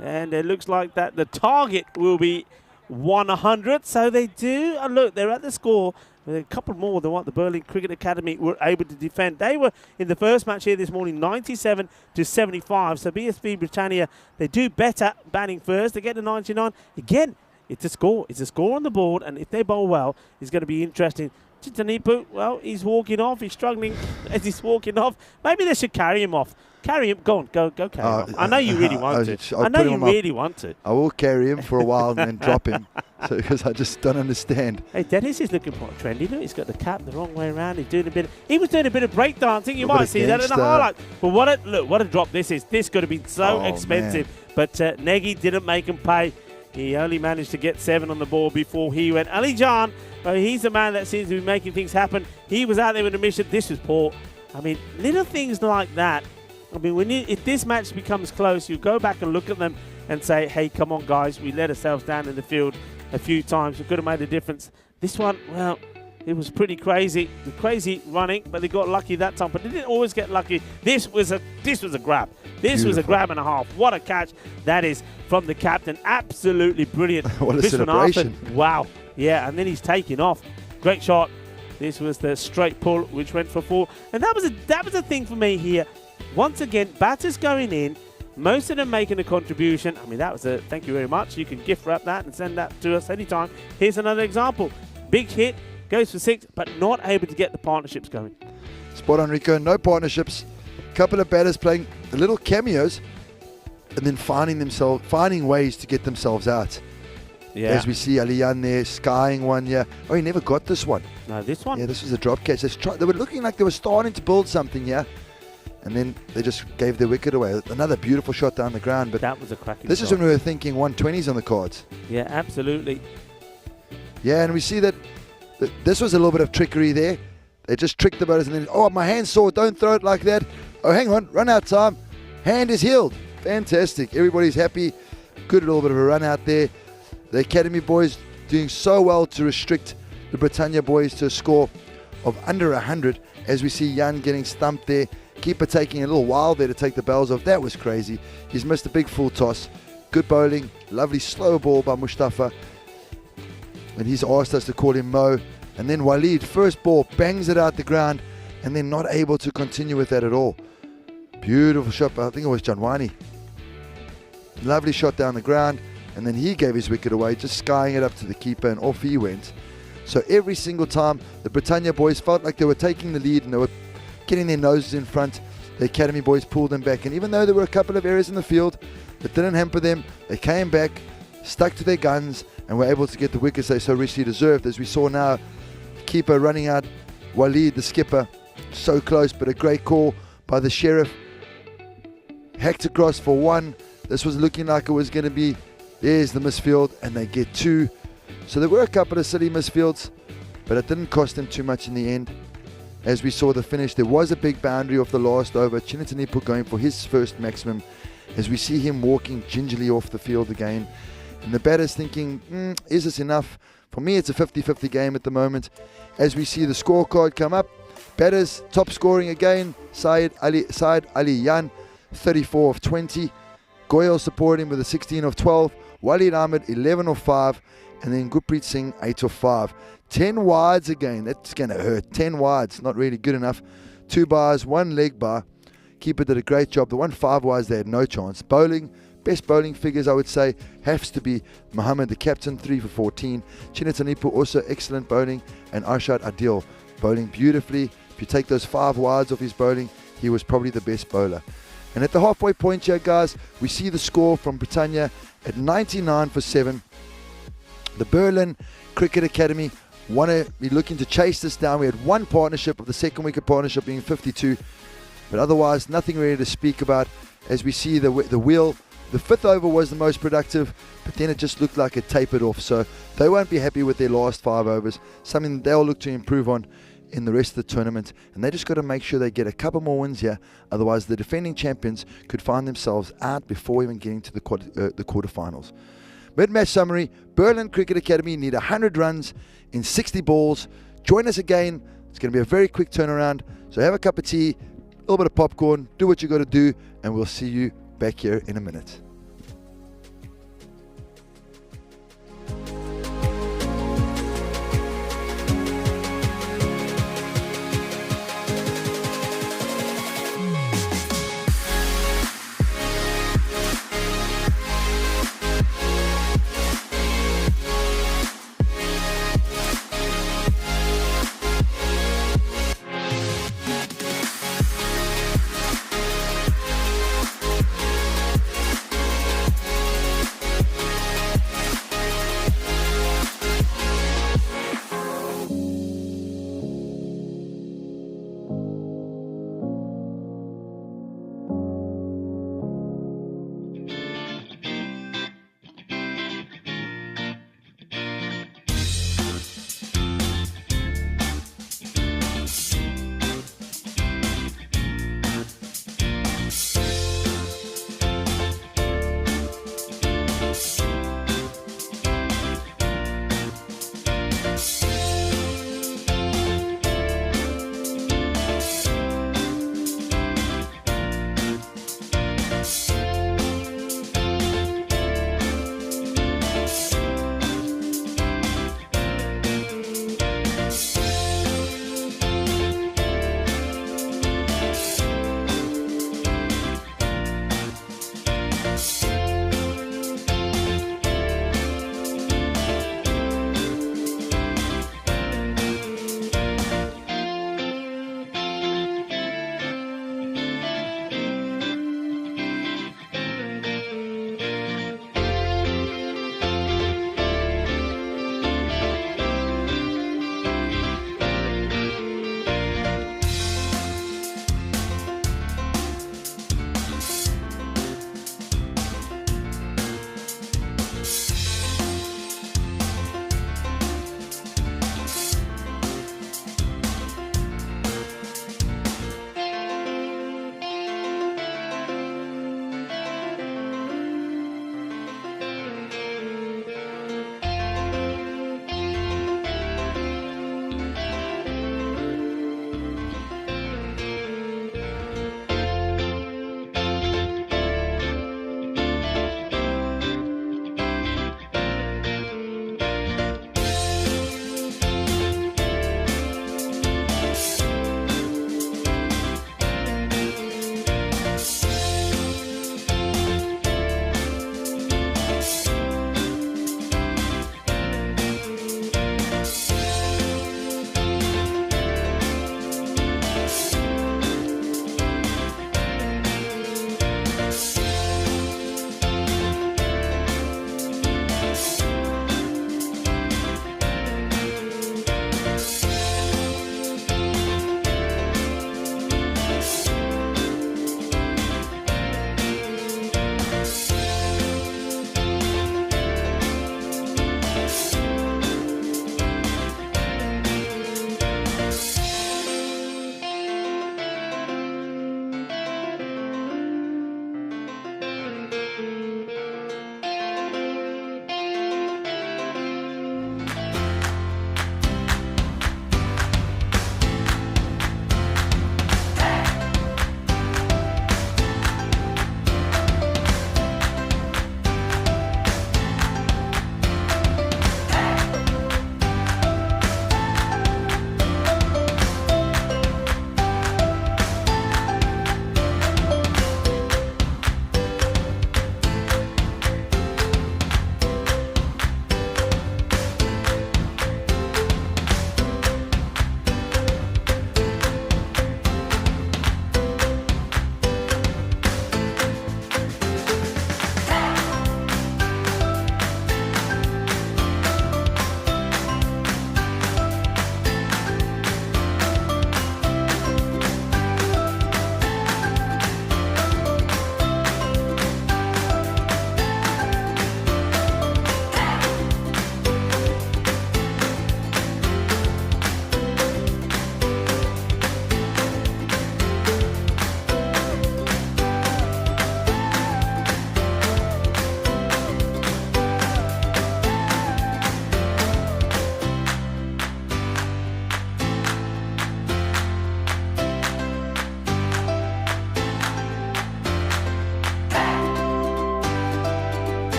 And it looks like that the target will be 100. So they do. And look, they're at the score with a couple more than what the Berlin Cricket Academy were able to defend. They were in the first match here this morning, 97 to 75. So BSV Britannia, they do better batting first. They get to 99. Again, it's a score. It's a score on the board. And if they bowl well, it's going to be interesting. Chitanipu, well, he's walking off. He's struggling as he's walking off. Maybe they should carry him off. Carry him. Go on. Go carry him off. I know you really want to. I know you really want to. I will carry him for a while and then drop him because I just don't understand. Hey, Dennis is looking quite trendy. Look, he's got the cap the wrong way around. He was doing a bit of breakdancing. You might see that in the highlight. But what a drop this is. This could have been so expensive. Man. But Negi didn't make him pay. He only managed to get 7 on the board before he went. Ali Jan, he's the man that seems to be making things happen. He was out there with a mission. This was poor. I mean, little things like that. I mean, if this match becomes close, you go back and look at them and say, hey, come on, guys. We let ourselves down in the field a few times. We could have made a difference. This one, well, it was pretty crazy. Crazy running, but they got lucky that time. But they didn't always get lucky. This was a grab. This was a grab and a half. What a catch that is from the captain. Absolutely brilliant. What a celebration. Wow. Yeah, and then he's taking off. Great shot. This was the straight pull, which went for 4. And that was a thing for me here. Once again, batters going in, most of them making a contribution. I mean, that was a thank you very much. You can gift wrap that and send that to us anytime. Here's another example. Big hit, goes for 6, but not able to get the partnerships going. Spot on, Rico. No partnerships. Couple of batters playing little cameos and then finding ways to get themselves out. Yeah. As we see Aliyan there, skying one here. Oh, he never got this one. No, this one? Yeah, this was a drop catch. They were looking like they were starting to build something here. And then they just gave their wicket away. Another beautiful shot down the ground. But that was a cracking This shot. is when we were thinking 120s on the cards. Yeah, absolutely. Yeah, and we see that this was a little bit of trickery there. They just tricked the batters and then, oh, my hand's sore. Don't throw it like that. Oh, hang on. Run out time. Hand is healed. Fantastic. Everybody's happy. Good little bit of a run out there. The Academy boys doing so well to restrict the Britannia boys to a score of under 100. As we see Jan getting stumped there. Keeper taking a little while there to take the bells off. That was crazy. He's missed a big full toss. Good bowling. Lovely slow ball by Mustafa. And he's asked us to call him Mo. And then Waleed, first ball, bangs it out the ground. And then not able to continue with that at all. Beautiful shot. I think it was Janwani. Lovely shot down the ground. And then he gave his wicket away, just skying it up to the keeper. And off he went. So every single time, the Britannia boys felt like they were taking the lead and they were getting their noses in front. The Academy boys pulled them back, and even though there were a couple of errors in the field that didn't hamper them, they came back, stuck to their guns, and were able to get the wickets they so richly deserved. As we saw now, keeper running out, Waleed, the skipper, so close, but a great call by the sheriff. Hacked across for 1. This was looking like it was going to be, there's the misfield, and they get 2. So there were a couple of silly misfields, but it didn't cost them too much in the end. As we saw the finish, there was a big boundary off the last over. Chinatanipu going for his first maximum. As we see him walking gingerly off the field again. And the batter's thinking, is this enough? For me, it's a 50-50 game at the moment. As we see the scorecard come up. Batters top scoring again. Said Ali Yan, 34 of 20. Goyal supporting him with a 16 of 12. Walid Ahmed, 11 of 5. And then Gurpreet Singh, 8 of 5. 10 wides again. That's going to hurt. 10 wides. Not really good enough. 2 bars, 1 leg bar. Keeper did a great job. The 1 5 wides, they had no chance. Bowling, best bowling figures, I would say, has to be Mohammed, the captain, 3 for 14. Chinatanipu, also excellent bowling. And Arshad Adil, bowling beautifully. If you take those 5 wides off his bowling, he was probably the best bowler. And at the halfway point here, guys, we see the score from Britannia at 99 for 7. The Berlin Cricket Academy want to be looking to chase this down. We had 1 partnership of the second wicket partnership being 52, but otherwise nothing really to speak about. As we see the wheel The 5th over was the most productive, but then it just looked like it tapered off. So they won't be happy with their last 5 overs, something they'll look to improve on in the rest of the tournament. And they just got to make sure they get a couple more wins here. Otherwise, the defending champions could find themselves out before even getting to the quarterfinals. Mid-match summary, Berlin Cricket Academy need 100 runs in 60 balls. Join us again. It's going to be a very quick turnaround. So have a cup of tea, a little bit of popcorn, do what you got to do, and we'll see you back here in a minute.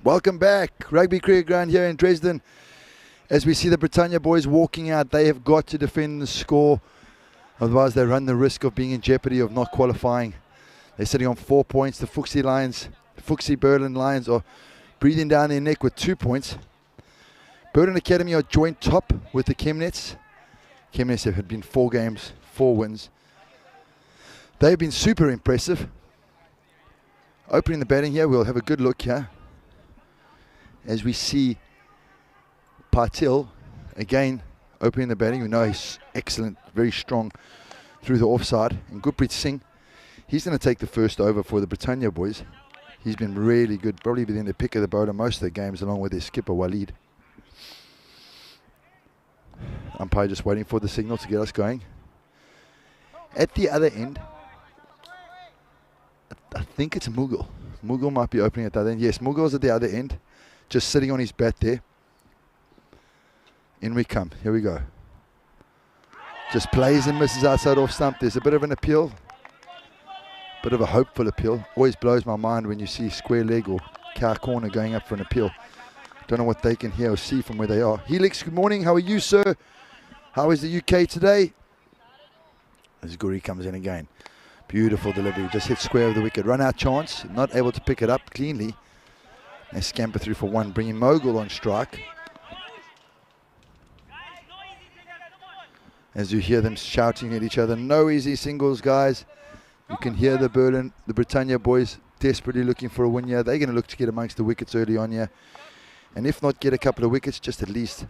Welcome back. Rugby cricket ground here in Dresden. As we see the Britannia boys walking out, they have got to defend the score. Otherwise, they run the risk of being in jeopardy of not qualifying. They're sitting on 4 points. The Fuchsie Berlin Lions are breathing down their neck with 2 points. Berlin Academy are joint top with the Chemnitz. Chemnitz have had been 4 games, 4 wins. They've been super impressive. Opening the batting here, we'll have a good look here. As we see Patil again opening the batting. We know he's excellent, very strong through the offside. And Gurpreet Singh, he's going to take the first over for the Britannia boys. He's been really good, probably been the pick of the bowler most of the games, along with their skipper Waleed. Umpire just waiting for the signal to get us going. At the other end, I think it's Mughal. Mughal might be opening at the other end. Yes, Mughal's at the other end, just sitting on his bat there. In we come. Here we go. Just plays and misses outside off stump. There's a bit of an appeal. Bit of a hopeful appeal. Always blows my mind when you see square leg or car corner going up for an appeal. Don't know what they can hear or see from where they are. Helix, good morning. How are you, sir? How is the UK today? As Guri comes in again. Beautiful delivery. Just hit square of the wicket. Run out chance. Not able to pick it up cleanly. They scamper through for 1, bringing Mogul on strike. As you hear them shouting at each other, no easy singles, guys. You can hear the Britannia boys desperately looking for a win here. They're going to look to get amongst the wickets early on here. And if not get a couple of wickets, just at least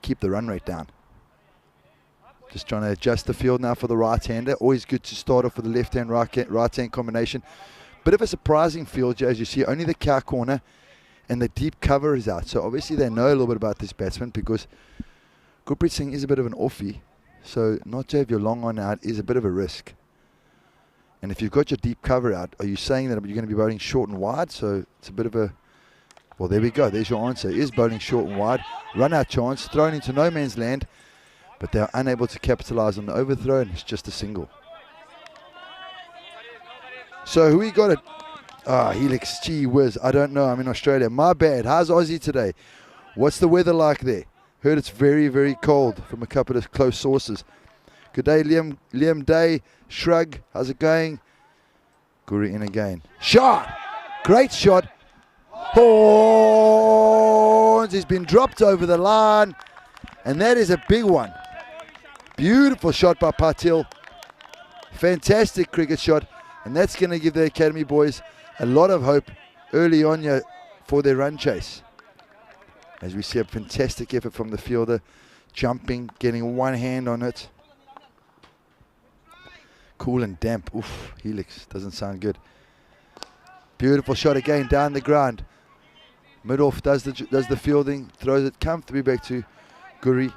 keep the run rate down. Just trying to adjust the field now for the right-hander. Always good to start off with the left-hand, right-hand combination. Bit of a surprising field here, as you see. Only the cow corner and the deep cover is out. So obviously they know a little bit about this batsman, because Gurpreet Singh is a bit of an offie. So not to have your long on out is a bit of a risk. And if you've got your deep cover out, are you saying that you're going to be bowling short and wide? So it's a bit of a... Well, there we go. There's your answer. Is bowling short and wide. Run out chance. Thrown into no man's land. But they're unable to capitalise on the overthrow, and it's just a single. So who we got it? Helix, gee whiz. I don't know. I'm in Australia. My bad. How's Aussie today? What's the weather like there? Heard it's very, very cold from a couple of close sources. Good day, Liam Day. Shrug. How's it going? Guri in again. Shot! Great shot. Horns. He's been dropped over the line. And that is a big one. Beautiful shot by Patil. Fantastic cricket shot. And that's going to give the Academy boys a lot of hope early on here for their run chase. As we see a fantastic effort from the fielder, jumping, getting one hand on it. Cool and damp. Oof, Helix, doesn't sound good. Beautiful shot again down the ground. Mid-off does the fielding, throws it comfortably back to Guri.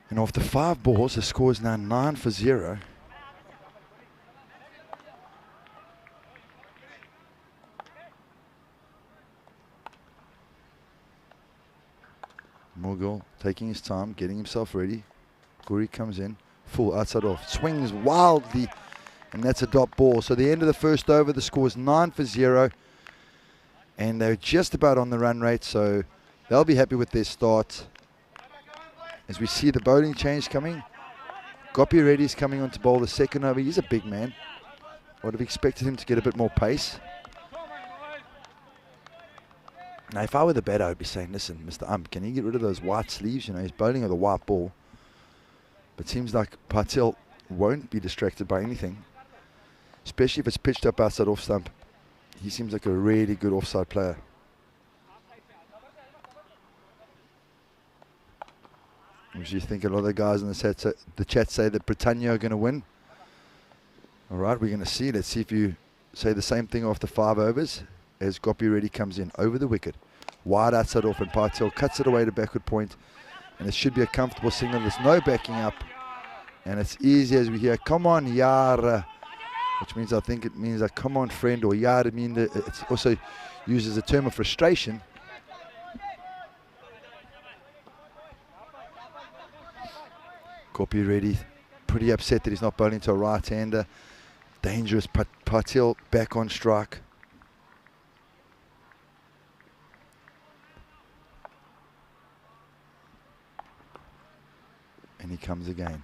And after 5 balls, the score is now 9 for 0. Mughal taking his time, getting himself ready. Guri comes in, full outside off, swings wildly, and that's a dot ball. So the end of the first over, the score is 9 for 0. And they're just about on the run rate, so they'll be happy with their start. As we see the bowling change coming. Gopi Reddy's coming on to bowl the second over. He's a big man. I would have expected him to get a bit more pace. Now, if I were the batter, I'd be saying, listen, Mr. can you get rid of those white sleeves? You know, he's bowling with a white ball. But it seems like Patil won't be distracted by anything, especially if it's pitched up outside off stump. He seems like a really good offside player. Which you think a lot of the guys in the chat say that Britannia are going to win. All right, we're going to see. Let's see if you say the same thing after 5 overs. As Gopi Reddy comes in over the wicket. Wide outside off, and Patil cuts it away to backward point. And it should be a comfortable signal. There's no backing up. And it's easy as we hear, come on, Yara. Which means, I think it means like, come on, friend, or Yara. It's also used as a term of frustration. Gopi Reddy, pretty upset that he's not bowling to a right-hander. Dangerous, Patil back on strike. And he comes again.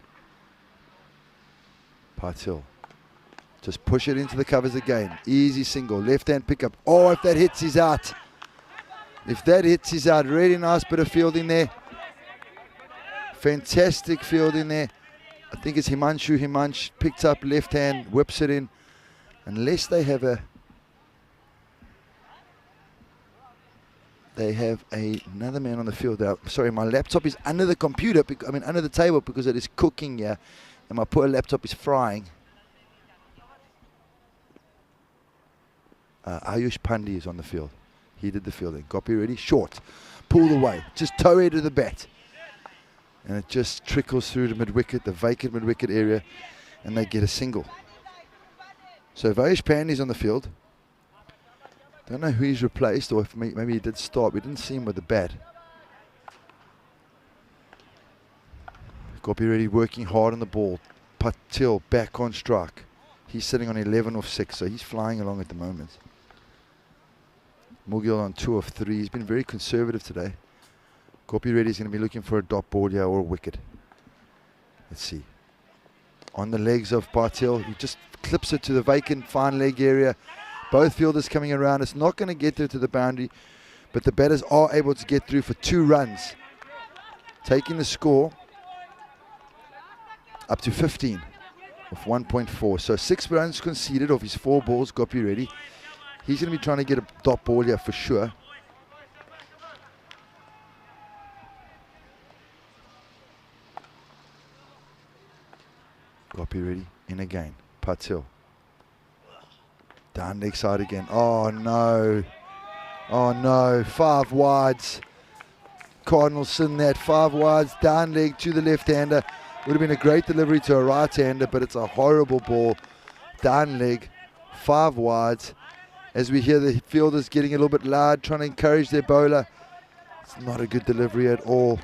Patil. Just push it into the covers again. Easy single. Left hand pickup. Oh, if that hits, he's out. If that hits, he's out. Really nice bit of fielding there. Fantastic fielding there. I think it's Himanshu. Himanshu picked up left hand, whips it in. Unless they have another man on the field. Sorry, my laptop is under the computer, under the table, because it is cooking here, and my poor laptop is frying. Ayush Pandey is on the field. He did the fielding. Gopi ready, short, pulled away, just toe head of the bat, and it just trickles through the mid-wicket, the vacant mid-wicket area, and they get a single. So Ayush Pandey's on the field. Don't know who he's replaced, or if maybe he did start. We didn't see him with the bat. Gopi Reddy working hard on the ball. Patil back on strike. He's sitting on 11 off 6, so he's flying along at the moment. Mugil on 2 of 3. He's been very conservative today. Gopi Reddy is going to be looking for a dot ball here or a wicket. Let's see. On the legs of Patil, he just clips it to the vacant fine leg area. Both fielders coming around. It's not going to get through to the boundary, but the batters are able to get through for 2 runs, taking the score up to 15 of 1.4. So 6 runs conceded off his 4 balls. Gopi Reddy. He's going to be trying to get a dot ball here for sure. Gopi Reddy in again. Patil. Down leg side again. Oh no. Oh no. 5 wides. Cardinals sin that. 5 wides. Down leg to the left-hander. Would have been a great delivery to a right-hander, but it's a horrible ball. Down leg. 5 wides. As we hear the fielders getting a little bit loud, trying to encourage their bowler. It's not a good delivery at all.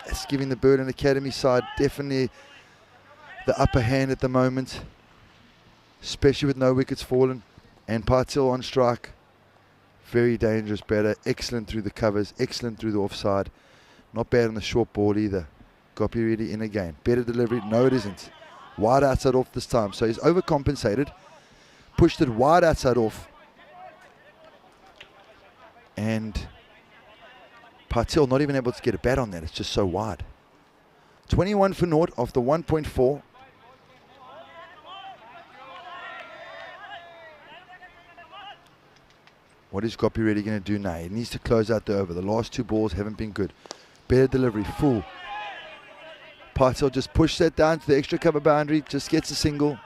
It's giving the Berlin Academy side definitely the upper hand at the moment, especially with no wickets fallen. And Patil on strike. Very dangerous batter. Excellent through the covers. Excellent through the offside. Not bad on the short ball either. Gopi Reddy in again. Better delivery. No, it isn't. Wide outside off this time. So he's overcompensated. Pushed it wide outside off. And Patil not even able to get a bat on that. It's just so wide. 21 for naught off the 1.4. What is Gopi Reddy going to do now? He needs to close out the over. The last 2 balls haven't been good. Better delivery, full. Patil just pushed that down to the extra cover boundary, just gets a single.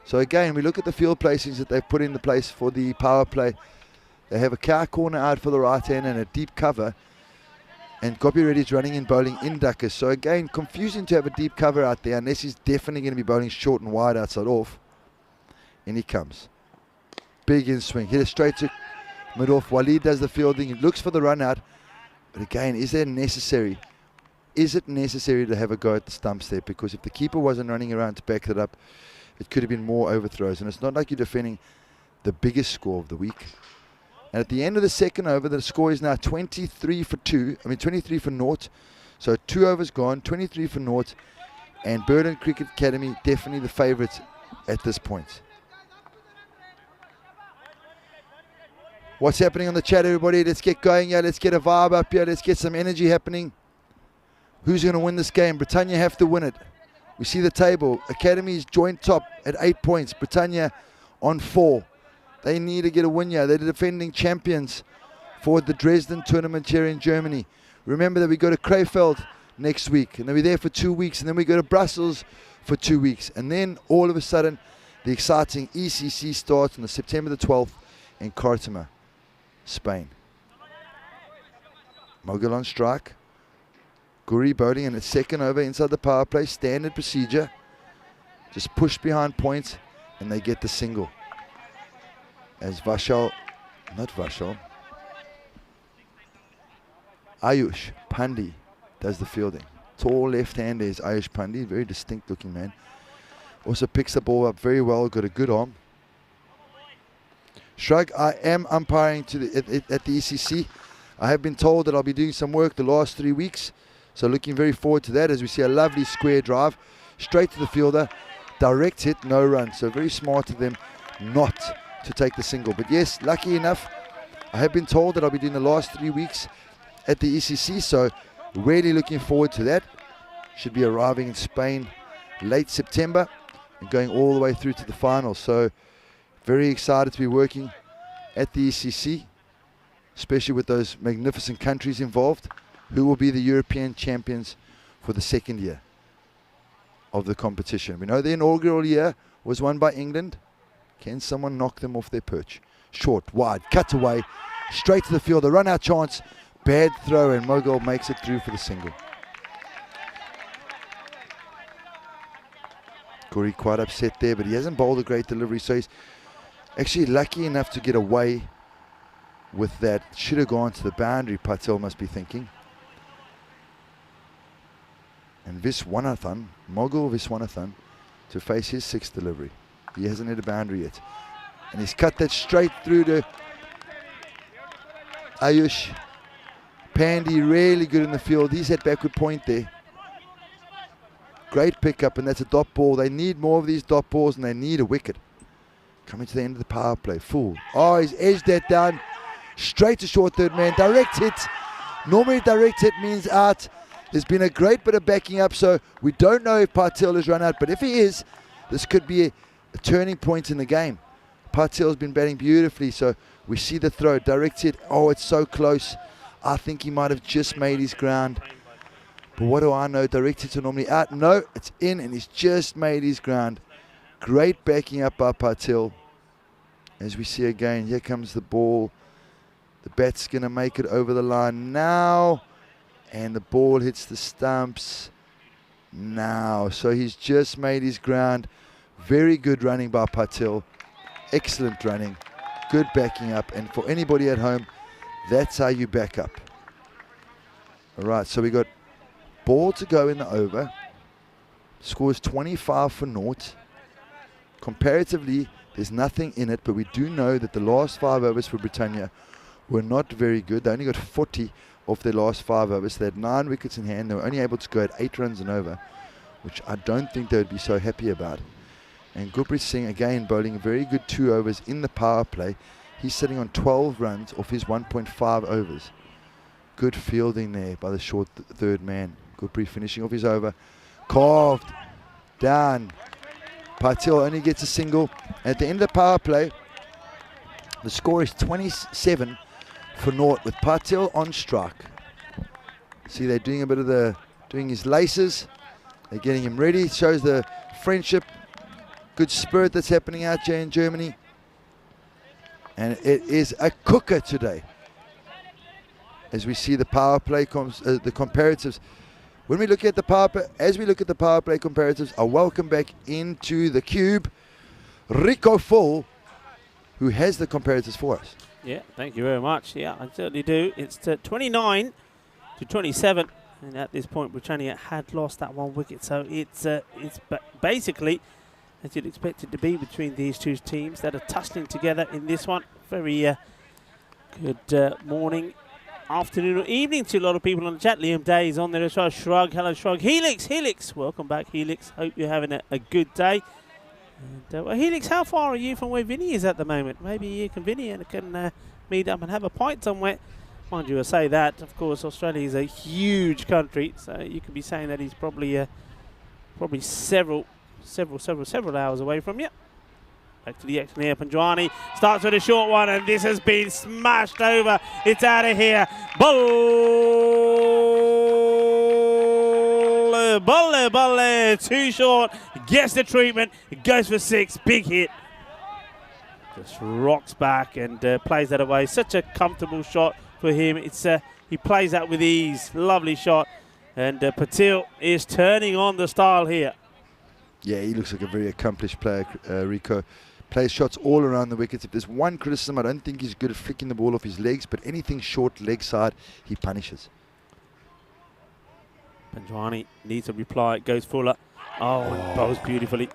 So again, we look at the field placings that they've put in the place for the power play. They have a cow corner out for the right hand and a deep cover. And Gopi Reddy's running in bowling in duckers. So again, confusing to have a deep cover out there unless he's definitely going to be bowling short and wide outside off. In he comes. Big in swing. Hit it straight to mid-off. Waleed does the fielding. He looks for the run out. But again, is it necessary to have a go at the stumps there? Because if the keeper wasn't running around to back it up, it could have been more overthrows. And it's not like you're defending the biggest score of the week. And at the end of the second over, the score is now 23 for naught. So 2 overs gone, 23 for naught. And Berlin Cricket Academy definitely the favourites at this point. What's happening on the chat, everybody? Let's get going here. Let's get a vibe up here. Let's get some energy happening. Who's going to win this game? Britannia have to win it. We see the table. Academy's joint top at 8 points. Britannia on 4. They need to get a win here. They're the defending champions for the Dresden tournament here in Germany. Remember that we go to Krefeld next week, and then we're there for 2 weeks, and then we go to Brussels for 2 weeks. And then all of a sudden, the exciting ECC starts on September the 12th in Cartama, Spain. Mogul on strike. Guri bowling in its second over inside the power play. Standard procedure. Just push behind points and they get the single. As Ayush Pandey does the fielding. Tall left-hander is Ayush Pandey. Very distinct looking man. Also picks the ball up very well. Got a good arm. Shrug, I am umpiring at the ECC. I have been told that I'll be doing some work the last 3 weeks. So looking very forward to that as we see a lovely square drive, straight to the fielder, direct hit, no run. So very smart of them not to take the single. But yes, lucky enough, I have been told that I'll be doing the last 3 weeks at the ECC, so really looking forward to that. Should be arriving in Spain late September and going all the way through to the finals. So very excited to be working at the ECC, especially with those magnificent countries involved, who will be the European champions for the second year of the competition. We know the inaugural year was won by England. Can someone knock them off their perch? Short, wide, cut away, straight to the field, a run-out chance, bad throw, and Mogul makes it through for the single. Corey quite upset there, but he hasn't bowled a great delivery, so he's actually lucky enough to get away with that. Should have gone to the boundary, Patel must be thinking. And Viswanathan, Mogul Viswanathan, to face his 6th delivery. He hasn't hit a boundary yet. And he's cut that straight through to Ayush. Pandy really good in the field. He's at backward point there. Great pickup, and that's a dot ball. They need more of these dot balls, and they need a wicket. Coming to the end of the power play. Full. Oh, he's edged that down. Straight to short third man. Direct hit. Normally direct hit means out. There's been a great bit of backing up, so we don't know if Patel has run out. But if he is, this could be a turning point in the game. Patel's been batting beautifully, so we see the throw. Direct hit. Oh, it's so close. I think he might have just made his ground. But what do I know? Direct hits are normally out. No, it's in, and he's just made his ground. Great backing up by Patel. As we see again, here comes the ball. The bat's going to make it over the line now. And the ball hits the stumps now. So he's just made his ground. Very good running by Patel. Excellent running. Good backing up. And for anybody at home, that's how you back up. All right, so we got ball to go in the over. Score is 25 for naught. Comparatively, there's nothing in it, but we do know that the last 5 overs for Britannia were not very good. They only got 40 off their last 5 overs. They had 9 wickets in hand. They were only able to go at 8 runs and over, which I don't think they would be so happy about. And Gurpreet Singh, again, bowling a very good 2 overs in the power play. He's sitting on 12 runs off his 1.5 overs. Good fielding there by the short third man. Gurpreet finishing off his over. Carved down. Patel only gets a single. At the end of the power play, the score is 27 for naught with Patel on strike. See, they're doing a bit of doing his laces. They're getting him ready. It shows the friendship, good spirit that's happening out here in Germany. And it is a cooker today. As we see the power play, the comparatives. When we look at the power play, as we look at the power play comparatives, I welcome back into the cube Rico Full, who has the comparatives for us. Yeah, thank you very much. Yeah, I certainly do. It's 29 to 27, and at this point, Britannia had lost that 1 wicket. So it's basically, as you'd expect it to be, between these two teams that are tussling together in this one. Very good morning, afternoon or evening to a lot of people on the chat. Liam Day is on there as well. Shrug, hello Shrug. Helix, welcome back Helix. Hope you're having a good day. And, well, Helix, how far are you from where Vinny is at the moment? Maybe you can Vinny and can meet up and have a pint somewhere. Mind you, I say that, of course, Australia is a huge country, so you could be saying that he's probably several hours away from you. Back to the action here. Panjwani starts with a short one, and this has been smashed over. It's out of here. Balle, too short. Gets the treatment. It goes for 6. Big hit. Just rocks back and plays that away. Such a comfortable shot for him. It's he plays that with ease. Lovely shot. And Patel is turning on the style here. Yeah, he looks like a very accomplished player, Rico. Plays shots all around the wickets. If there's one criticism, I don't think he's good at flicking the ball off his legs, but anything short leg side, he punishes. Panjwani needs a reply. It goes Fuller. Oh, it bowls beautifully.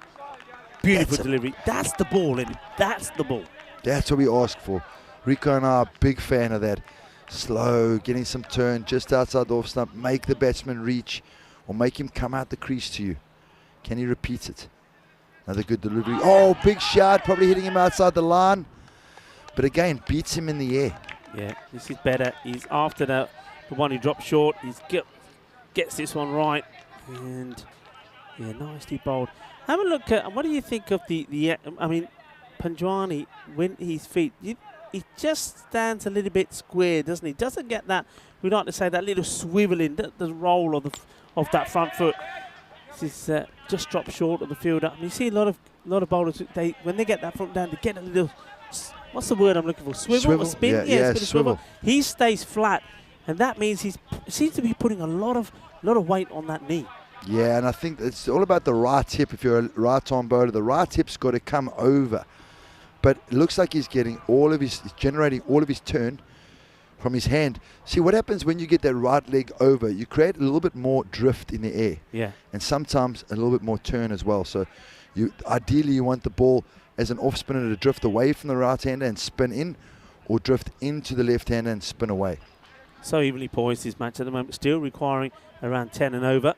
Beautiful delivery. That's the ball, isn't it? That's the ball. That's what we ask for. Rico and I are a big fan of that. Slow, getting some turn just outside the off stump. Make the batsman reach or make him come out the crease to you. Can he repeat it? Another good delivery. Oh, big shot, probably hitting him outside the line. But again, beats him in the air. Yeah, this is better. He's after the one who dropped short. He's gets this one right. And yeah, nicely bowled. Have a look at, what do you think of I mean, Panjwani, when his feet, he just stands a little bit square, doesn't he? Doesn't get that, we like to say, that little swiveling, the roll of that front foot. This is just dropped short of the fielder. I mean, you see a lot of bowlers, when they get that front down, they get a little, what's the word I'm looking for? Swivel or spin? Yeah, swivel. He stays flat, and that means he seems to be putting a lot of weight on that knee. Yeah, and I think it's all about the right hip. If you're a right-arm bowler, the right hip's got to come over. But it looks like he's generating all of his turn from his hand. See, what happens when you get that right leg over, you create a little bit more drift in the air. Yeah. And sometimes a little bit more turn as well. So ideally you want the ball as an off spinner to drift away from the right-hander and spin in, or drift into the left-hander and spin away. So evenly poised this match at the moment, still requiring around 10 and over.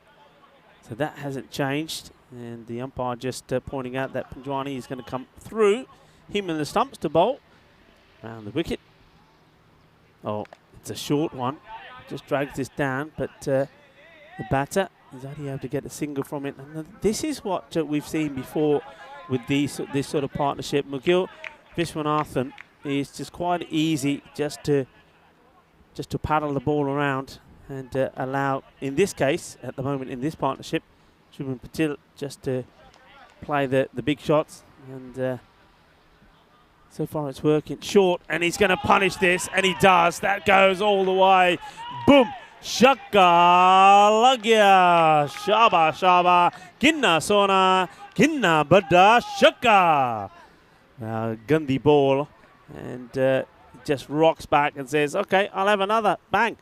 So that hasn't changed. And the umpire just pointing out that Panjwani is going to come through him in the stumps to bowl around the wicket. Oh, it's a short one. Just drags this down, but the batter is only able to get a single from it. And this is what we've seen before with this sort of partnership. McGill Viswanathan is just quite easy just to paddle the ball around and allow, in this case, at the moment in this partnership, Shubman Patil just to play the big shots. And so far it's working. Short, and he's going to punish this, and he does. That goes all the way. Boom! Shaka Lagya. Shaba Shaba. Ginna Sona. Ginna Bada Shaka. Gandhi ball. And just rocks back and says, okay, I'll have another. Bang.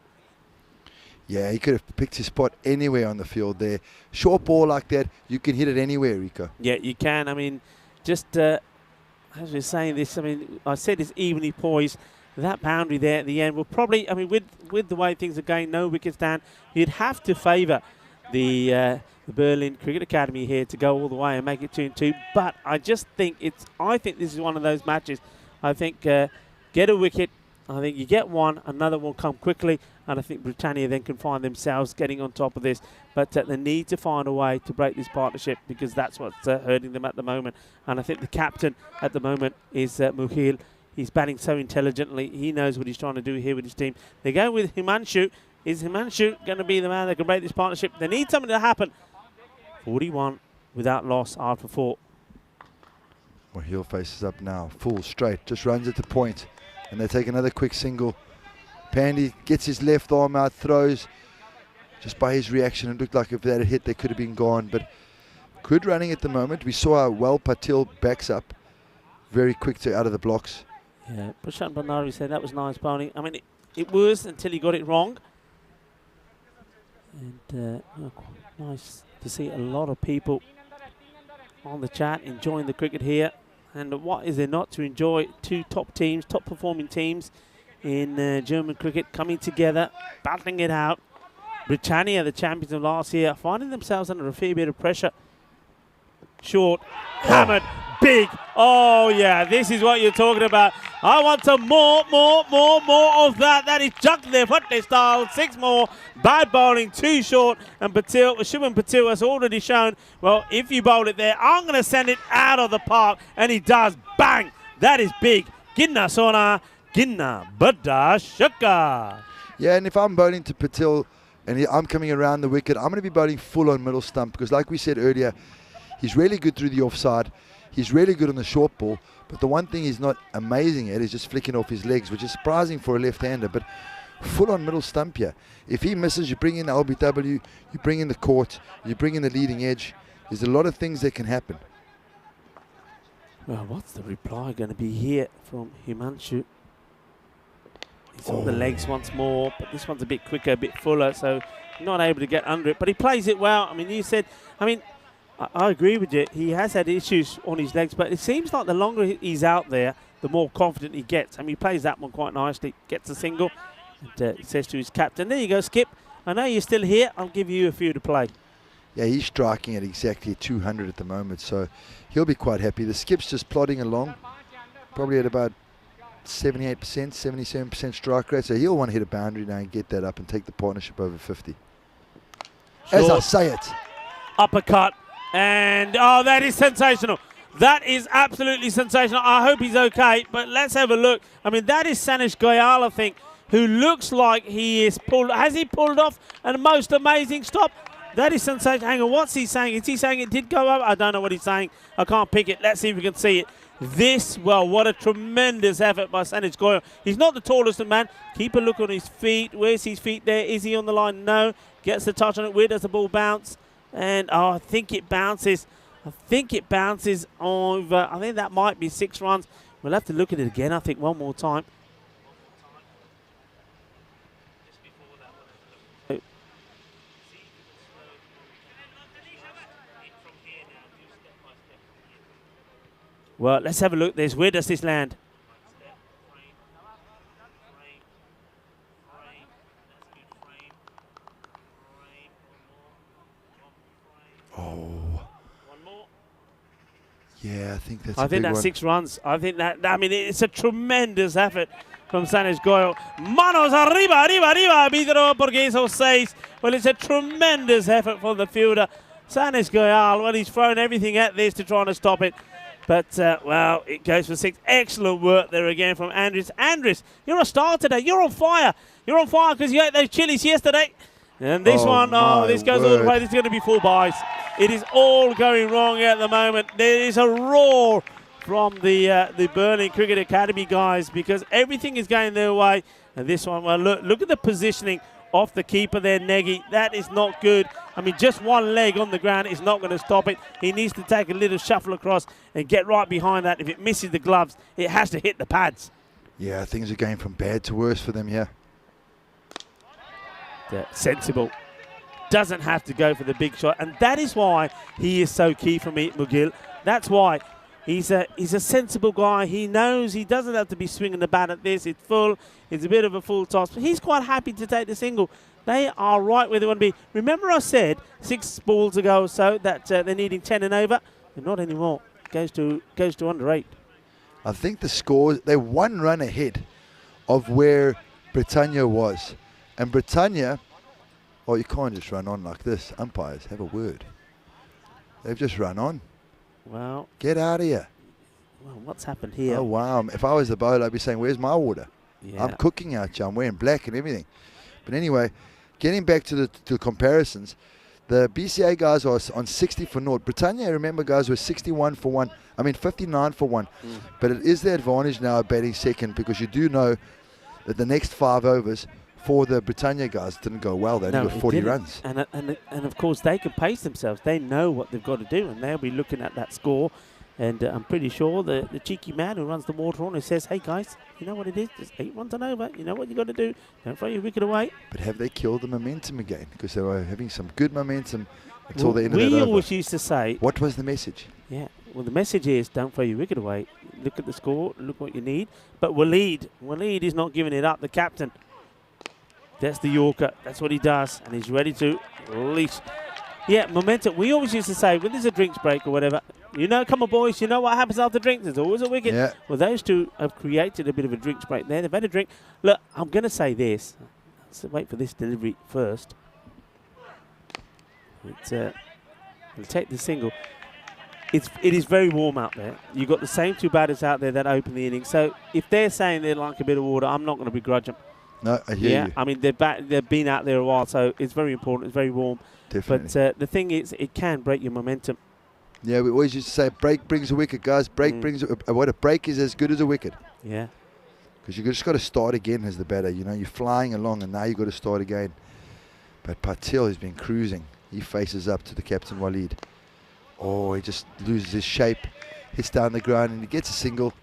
Yeah, he could have picked his spot anywhere on the field there. Short ball like that, you can hit it anywhere, Rico. Yeah, you can. I mean, just as we're saying this, I mean, I said it's evenly poised. That boundary there at the end will probably, I mean, with the way things are going, no wickets down, you'd have to favour the Berlin Cricket Academy here to go all the way and make it 2-2. But I just think I think this is one of those matches. I think get a wicket. I think you get one, another will come quickly, and I think Britannia then can find themselves getting on top of this. But they need to find a way to break this partnership, because that's what's hurting them at the moment. And I think the captain at the moment is Muhil. He's batting so intelligently. He knows what he's trying to do here with his team. They go with Himanshu. Is Himanshu going to be the man that can break this partnership? They need something to happen. 41 without loss after 4. Muhil faces up now, full straight, just runs at the point. And they take another quick single. Pandy gets his left arm out, throws. Just by his reaction, it looked like if that had hit, they could have been gone. But good running at the moment. We saw how well Patil backs up. Very quick out of the blocks. Yeah, Prashant Bandari said that was nice bowling. I mean, it was until he got it wrong. And nice to see a lot of people on the chat enjoying the cricket here. And what is there not to enjoy? Two top teams, top performing teams in German cricket coming together, battling it out. Britannia, the champions of last year, finding themselves under a fair bit of pressure. Short, hammered, big. Oh yeah, this is what you're talking about. I want some more of that. That is Jagdev Hutley style. 6 more. Bad bowling, too short. And Shubman Patil has already shown, well, if you bowl it there, I'm going to send it out of the park. And he does. Bang. That is big. Ginna Sona, Ginna Bada Shaka. Yeah, and if I'm bowling to Patil and I'm coming around the wicket, I'm going to be bowling full on middle stump, because like we said earlier, he's really good through the offside. He's really good on the short ball. But the one thing he's not amazing at is just flicking off his legs, which is surprising for a left-hander. But full on middle stump here. If he misses, you bring in the LBW, you bring in the court, you bring in the leading edge. There's a lot of things that can happen. Well, what's the reply going to be here from Himanshu? He's on the legs once more, but this one's a bit quicker, a bit fuller, so not able to get under it. But he plays it well. I mean, you said, I agree with you. He has had issues on his legs, but it seems like the longer he's out there, the more confident he gets. I mean, he plays that one quite nicely, gets a single, And he says to his captain, there you go, Skip. I know you're still here. I'll give you a few to play. Yeah, he's striking at exactly 200 at the moment, so he'll be quite happy. The Skip's just plodding along, probably at about 78%, 77% strike rate, so he'll want to hit a boundary now and get that up and take the partnership over 50. As I say it. Uppercut. And, oh, that is sensational. That is absolutely sensational. I hope he's okay, but let's have a look. I mean, that is Sanish Goyal, I think, who looks like he is pulled. Has he pulled off a most amazing stop? That is sensational. Hang on, what's he saying? Is he saying it did go up? I don't know what he's saying. I can't pick it. Let's see if we can see it. This, well, what a tremendous effort by Sanish Goyal. He's not the tallest man. Keep a look on his feet. Where's his feet there? Is he on the line? No. Gets the touch on it. Where does the ball bounce? And, oh, I think it bounces. I think it bounces over. I think that might be 6 runs. We'll have to look at it again, I think, one more time. Well, let's have a look. Where does this land? Oh. Yeah, I think that's I think that's 6 runs. I think that, I mean, it's a tremendous effort from Sanish Goyal. Manos arriba, arriba, arriba, arbitro, porque esos 6. Well, it's a tremendous effort from the fielder. Sanish Goyal, well, he's thrown everything at this to try and stop it. But, well, it goes for 6. Excellent work there again from Andres. Andres, you're a star today. You're on fire. You're on fire because you ate those chilies yesterday. And this one, oh, this goes all the way. This is going to be 4 buys. It is all going wrong at the moment. There is a roar from the Berlin Cricket Academy guys because everything is going their way. And this one, well, look at the positioning off the keeper there, Nagy. That is not good. I mean, just one leg on the ground is not going to stop it. He needs to take a little shuffle across and get right behind that. If it misses the gloves, it has to hit the pads. Yeah, things are going from bad to worse for them here. Sensible. Doesn't have to go for the big shot. And that is why he is so key for me, McGill. That's why. He's a sensible guy. He knows he doesn't have to be swinging the bat at this. It's full. It's a bit of a full toss. But he's quite happy to take the single. They are right where they want to be. Remember I said 6 balls ago or so that they're needing 10 and over? They're not anymore. Goes to under 8. I think the score, they're 1 run ahead of where Britannia was. And Britannia, oh, you can't just run on like this. Umpires, have a word. They've just run on. Well, get out of here. Well, what's happened here? Oh, wow. If I was the bowler, I'd be saying, where's my water? Yeah. I'm cooking out here. I'm wearing black and everything. But anyway, getting back to the comparisons, the BCA guys are on 60 for naught. Britannia, remember, guys, were 61 for 1. I mean, 59 for 1. But it is the advantage now of batting second because you do know that the next 5 overs for the Britannia guys didn't go well. They only got 40 runs. And of course, they can pace themselves. They know what they've got to do, and they'll be looking at that score. And I'm pretty sure the cheeky man who runs the water on, who says, hey, guys, you know what it is? Just 8 runs and over. You know what you got to do. Don't throw your wicket away. But have they killed the momentum again? Because they were having some good momentum until the end of that over. We always used to say... What was the message? Yeah, well, the message is don't throw your wicket away. Look at the score. Look what you need. But Waleed is not giving it up, the captain. That's the Yorker. That's what he does. And he's ready to release. Yeah, momentum. We always used to say, when there's a drinks break or whatever, you know, come on, boys, you know what happens after drinks? There's always a wicket. Yeah. Well, those two have created a bit of a drinks break there. They've had a drink. Look, I'm going to say this. Let's wait for this delivery first. We'll take the single. It is very warm out there. You've got the same 2 batters out there that open the inning. So if they're saying they'd like a bit of water, I'm not going to begrudge them. No, I hear you. I mean, they've been out there a while, so it's very important. It's very warm. Definitely. But the thing is, it can break your momentum. Yeah, we always used to say, break brings a wicket, guys. Break brings what a break is as good as a wicket. Yeah. Because you just got to start again as the batter. You know, you're flying along, and now you've got to start again. But Patil has been cruising. He faces up to the captain, Waleed. Oh, he just loses his shape, hits down the ground, and he gets a single.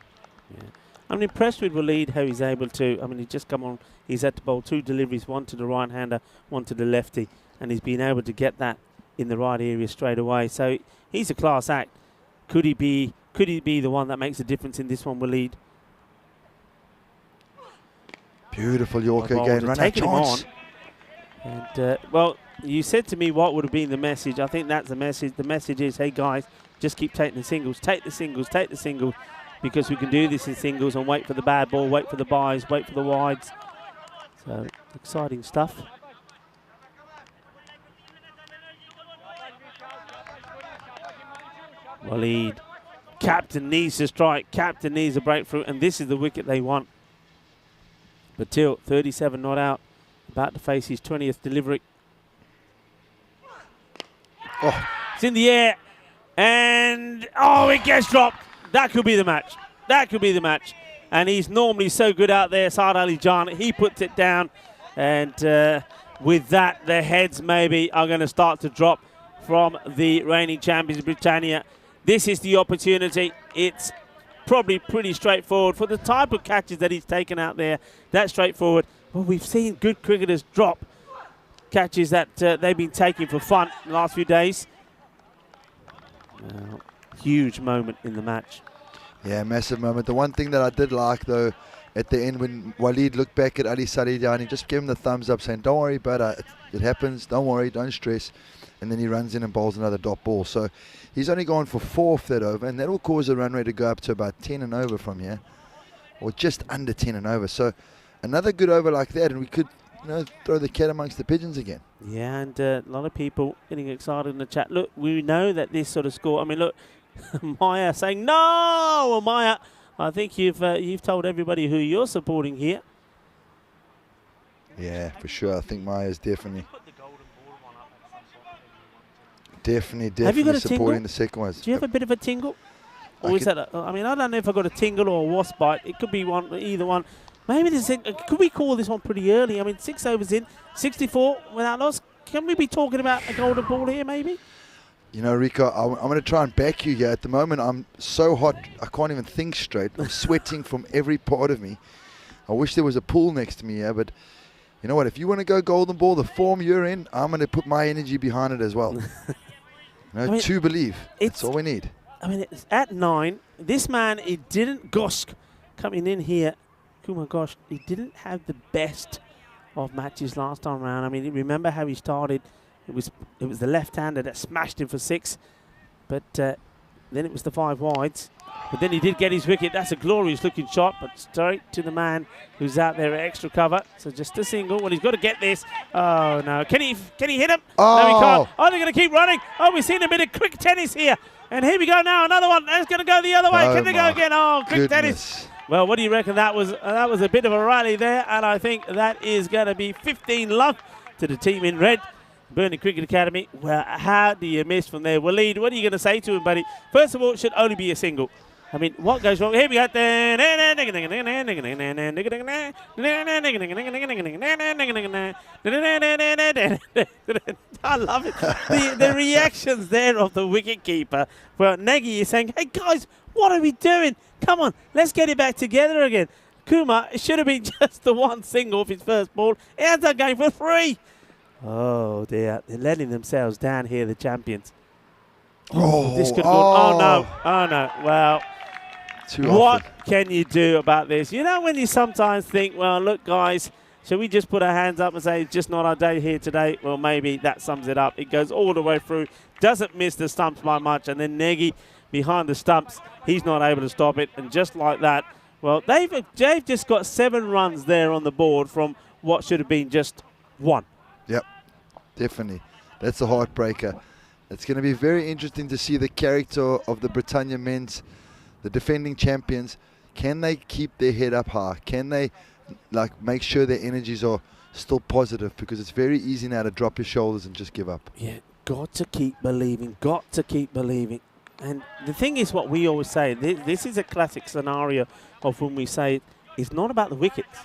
Yeah. I'm impressed with Waleed, how he's able to, I mean, he's just come on, he's had to bowl 2 deliveries, one to the right-hander, one to the lefty, and he's been able to get that in the right area straight away. So he's a class act. Could he be the one that makes a difference in this one, Waleed? Beautiful Yorker Well, again, to run out take him chance. on. And, well, you said to me what would have been the message. I think that's the message. The message is, hey, guys, just keep taking the singles. Take the singles, take the singles, because we can do this in singles and wait for the bad ball, wait for the buys, wait for the wides. So, exciting stuff. Waleed. Captain needs to strike. Captain needs a breakthrough, and this is the wicket they want. Patil, 37 not out, about to face his 20th delivery. Oh, It's in the air, and oh, it gets dropped. That could be the match. That could be the match. And he's normally so good out there, Saad Ali Jan. He puts it down, and with that, the heads maybe are going to start to drop from the reigning champions, Britannia. This is the opportunity. It's probably pretty straightforward for the type of catches that he's taken out there. That's straightforward. Well, we've seen good cricketers drop catches that they've been taking for fun in the last few days. Huge moment in the match. yeah, massive moment. The one thing that I did like, though, at the end when Waleed looked back at Ali Sadidian, he just gave him the thumbs up saying, don't worry, but it happens, don't worry, don't stress. And then he runs in and bowls another dot ball. So he's only gone for 4 off that over, and that will cause the run rate to go up to about 10 and over from here, or just under 10 and over. So another good over like that, and we could, you know, throw the cat amongst the pigeons again. Yeah, and a lot of people getting excited in the chat. Look, we know that this sort of score, I mean, look, Maya saying, no! Well, Maya, I think you've told everybody who you're supporting here. Yeah, for sure. I think Maya's definitely Have you got a supporting tingle? the second one. Do you have a bit of a tingle? Or is that I mean, I don't know if I got a tingle or a wasp bite. It could be one, either one. Maybe this could we call this one pretty early? I mean, 6 overs in, 64 without loss. Can we be talking about a golden ball here, maybe? You know, Rico, I'm going to try and back you here. At the moment, I'm so hot, I can't even think straight. I'm sweating from every part of me. I wish there was a pool next to me here, but you know what? If you want to go golden ball, the form you're in, I'm going to put my energy behind it as well. I mean, to believe. That's all we need. I mean, it's at 9. This man, he didn't, Gosk, coming in here. Oh my gosh, he didn't have the best of matches last time around. I mean, remember how he started? It was the left-hander that smashed him for 6, but then it was the 5 wides. But then he did get his wicket. That's a glorious-looking shot, but straight to the man who's out there at extra cover. So just a single. Well, he's got to get this. Oh no, can he hit him? Oh. No, he can't. Oh, they're going to keep running. Oh, we've seen a bit of quick tennis here, and here we go now. Another one. That's going to go the other way. Can they go again? Oh, quick tennis. Well, what do you reckon? That was a bit of a rally there, and I think that is going to be 15 love to the team in red. Burnie Cricket Academy. Well, how do you miss from there? Waleed, what are you going to say to him, buddy? First of all, it should only be a single. I mean, what goes wrong? Here we go. I love it. The reactions there of the wicketkeeper. Well, Nagy is saying, hey, guys, what are we doing? Come on, let's get it back together again. Kumar, it should have been just the one single off his first ball. He ends up going for 3. Oh, dear. They're letting themselves down here, the champions. Oh, this could have gone. Oh, no. Oh, no. Well, what can you do about this? You know, when you sometimes think, well, look, guys, shall we just put our hands up and say it's just not our day here today? Well, maybe that sums it up. It goes all the way through, doesn't miss the stumps by much, and then Nagy behind the stumps, he's not able to stop it. And just like that, well, they've just got 7 runs there on the board from what should have been just 1. Yep, definitely. That's a heartbreaker. It's going to be very interesting to see the character of the Britannia men's, the defending champions. Can they keep their head up high? Can they make sure their energies are still positive? Because it's very easy now to drop your shoulders and just give up. Yeah, got to keep believing. Got to keep believing. And the thing is what we always say, this is a classic scenario of when we say it's not about the wickets.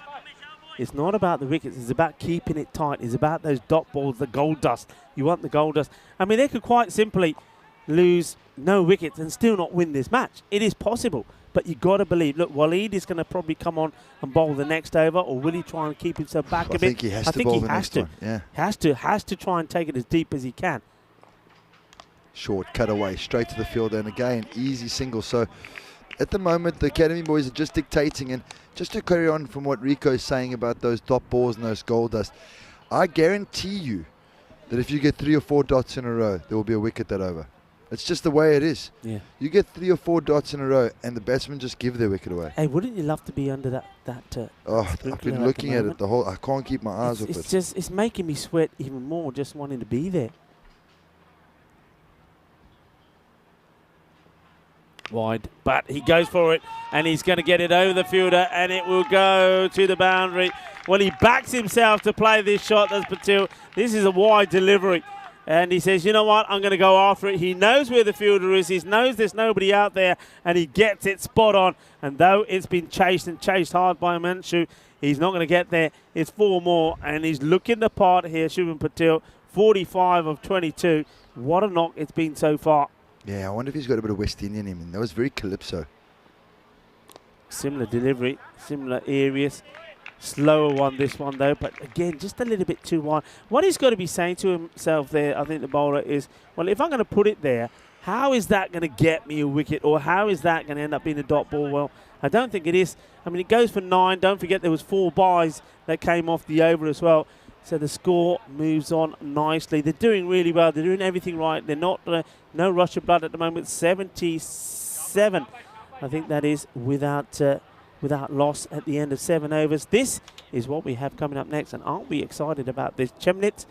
It's not about the wickets. It's about keeping it tight. It's about those dot balls, the gold dust. You want the gold dust. I mean, they could quite simply lose no wickets and still not win this match. It is possible, but you got to believe. Look, Waleed is going to probably come on and bowl the next over, or will he try and keep himself back a bit? I think he has to bowl the next one. Yeah, has to try and take it as deep as he can. Short cut away, straight to the field, and again, easy single. So at the moment, the Academy boys are just dictating. And just to carry on from what Rico is saying about those dot balls and those goal dust, I guarantee you that if you get 3 or 4 dots in a row, there will be a wicket that over. It's just the way it is. Yeah. You get 3 or 4 dots in a row, and the batsmen just give their wicket away. Hey, wouldn't you love to be under that I've sprinkler been at looking the at it moment? the whole. I can't keep my eyes off it. It's making me sweat even more just wanting to be there. Wide, but he goes for it, and he's going to get it over the fielder, and it will go to the boundary. Well, he backs himself to play this shot, does Patil. This is a wide delivery, and he says, you know what, I'm going to go after it. He knows where the fielder is. He knows there's nobody out there, and he gets it spot on. And though it's been chased and chased hard by Manchu, he's not going to get there. It's 4 more, and he's looking the part here, Shubham Patil, 45 of 22. What a knock it's been so far. Yeah, I wonder if he's got a bit of West Indian in him. That was very calypso. Similar delivery, similar areas. Slower one, this one, though. But again, just a little bit too wide. What he's got to be saying to himself there, I think the bowler, is, well, if I'm going to put it there, how is that going to get me a wicket? Or how is that going to end up being a dot ball? Well, I don't think it is. I mean, it goes for 9. Don't forget there was 4 byes that came off the over as well. So the score moves on nicely. They're doing really well. They're doing everything right. They're not no rush of blood at the moment. 77, I think that is, without loss at the end of 7 overs. This is what we have coming up next, and aren't we excited about this? Chemnitz,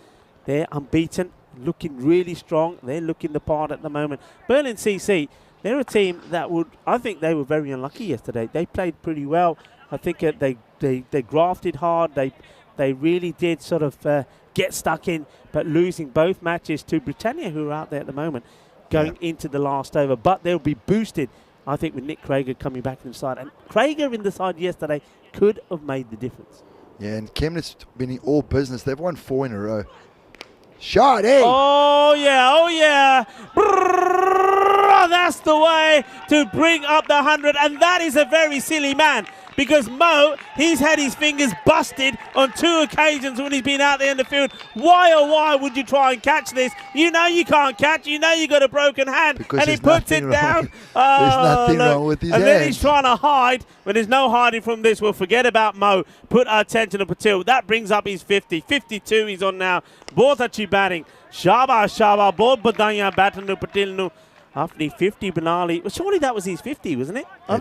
they're unbeaten, looking really strong. They're looking the part at the moment. Berlin CC, they're a team that I think they were very unlucky yesterday. They played pretty well. I think they grafted hard. They really did sort of get stuck in, but losing both matches to Britannia, who are out there at the moment, going into the last over. But they'll be boosted, I think, with Nick Krager coming back in the side. And Krager in the side yesterday could have made the difference. Yeah, and Chemnitz been in all business. They've won 4 in a row. Shot, eh? Oh, yeah, oh, yeah. Brrr, that's the way to bring up the 100. And that is a very silly man. Because Mo, he's had his fingers busted on 2 occasions when he's been out there in the field. Why, oh why would you try and catch this? You know you can't catch. You know you got a broken hand. Because and he puts it down. Oh, there's nothing wrong with his And hands. then he's trying to hide. When there's no hiding from this, we'll forget about Mo. Put our attention to Patil. That brings up his 50. 52 he's on now. Both achhi batting. Shaba, both badaiyan batting to Patil nu. After 50, Benali. Well, surely that was his 50, wasn't it? Yeah,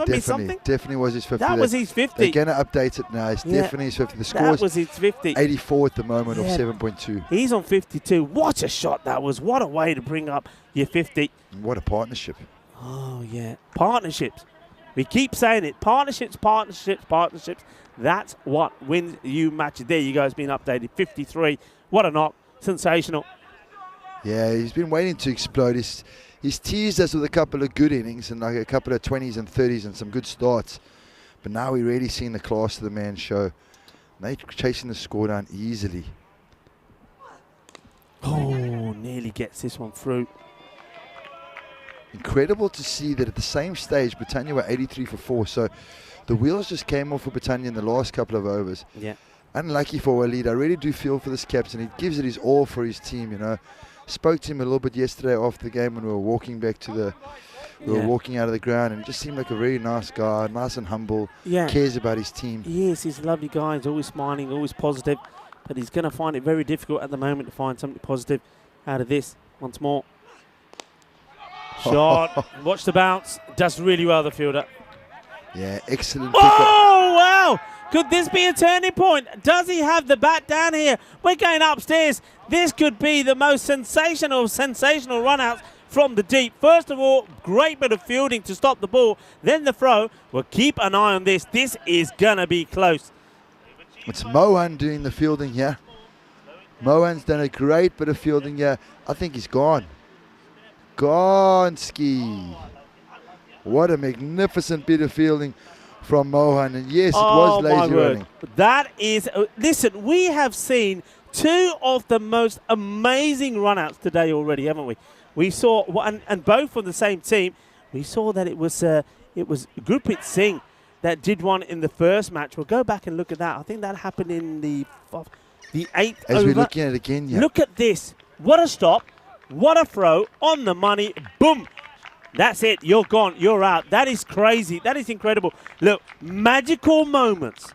definitely was his 50. That was his 50. They're going to update it now. It's definitely his 50. The score That was his 50. 84 at the moment of 7.2. He's on 52. What a shot that was. What a way to bring up your 50. What a partnership. Oh, yeah. Partnerships. We keep saying it. Partnerships, partnerships, partnerships. That's what wins you matches. There you go. It's been updated. 53. What a knock. Sensational. Yeah, he's been waiting to explode. He's teased us with a couple of good innings and like a couple of 20s and 30s and some good starts. But now we're really seeing the class of the man show. They're chasing the score down easily. Oh, nearly gets this one through. Incredible to see that at the same stage, Britannia were 83 for 4. So the wheels just came off for Britannia in the last couple of overs. Yeah. Unlucky for Waleed. I really do feel for this captain. He gives it his all for his team, you know. Spoke to him a little bit yesterday after the game when we were walking back to the... We were walking out of the ground, and he just seemed like a very nice guy, nice and humble, cares about his team. Yes, he's a lovely guy. He's always smiling, always positive. But he's going to find it very difficult at the moment to find something positive out of this. Once more. Shot. Watch the bounce. Does really well, the fielder. Yeah, excellent. Oh, wow. Could this be a turning point? Does he have the bat down here? We're going upstairs. This could be the most sensational run-outs from the deep. First of all, great bit of fielding to stop the ball. Then the throw. We'll keep an eye on this. This is going to be close. It's Mohan doing the fielding here. Mohan's done a great bit of fielding here. I think he's gone. Gone, Ski. What a magnificent bit of fielding from Mohan. And yes, it was lazy running. That is, listen, we have seen 2 of the most amazing run-outs today already, haven't we? We saw, and both from the same team, we saw that it was Gurpreet Singh that did one in the first match. We'll go back and look at that. I think that happened in the 8th As over. we're looking at it again, yeah. Look at this. What a stop. What a throw. On the money. Boom. That's it. You're gone. You're out. That is crazy. That is incredible. Look, magical moments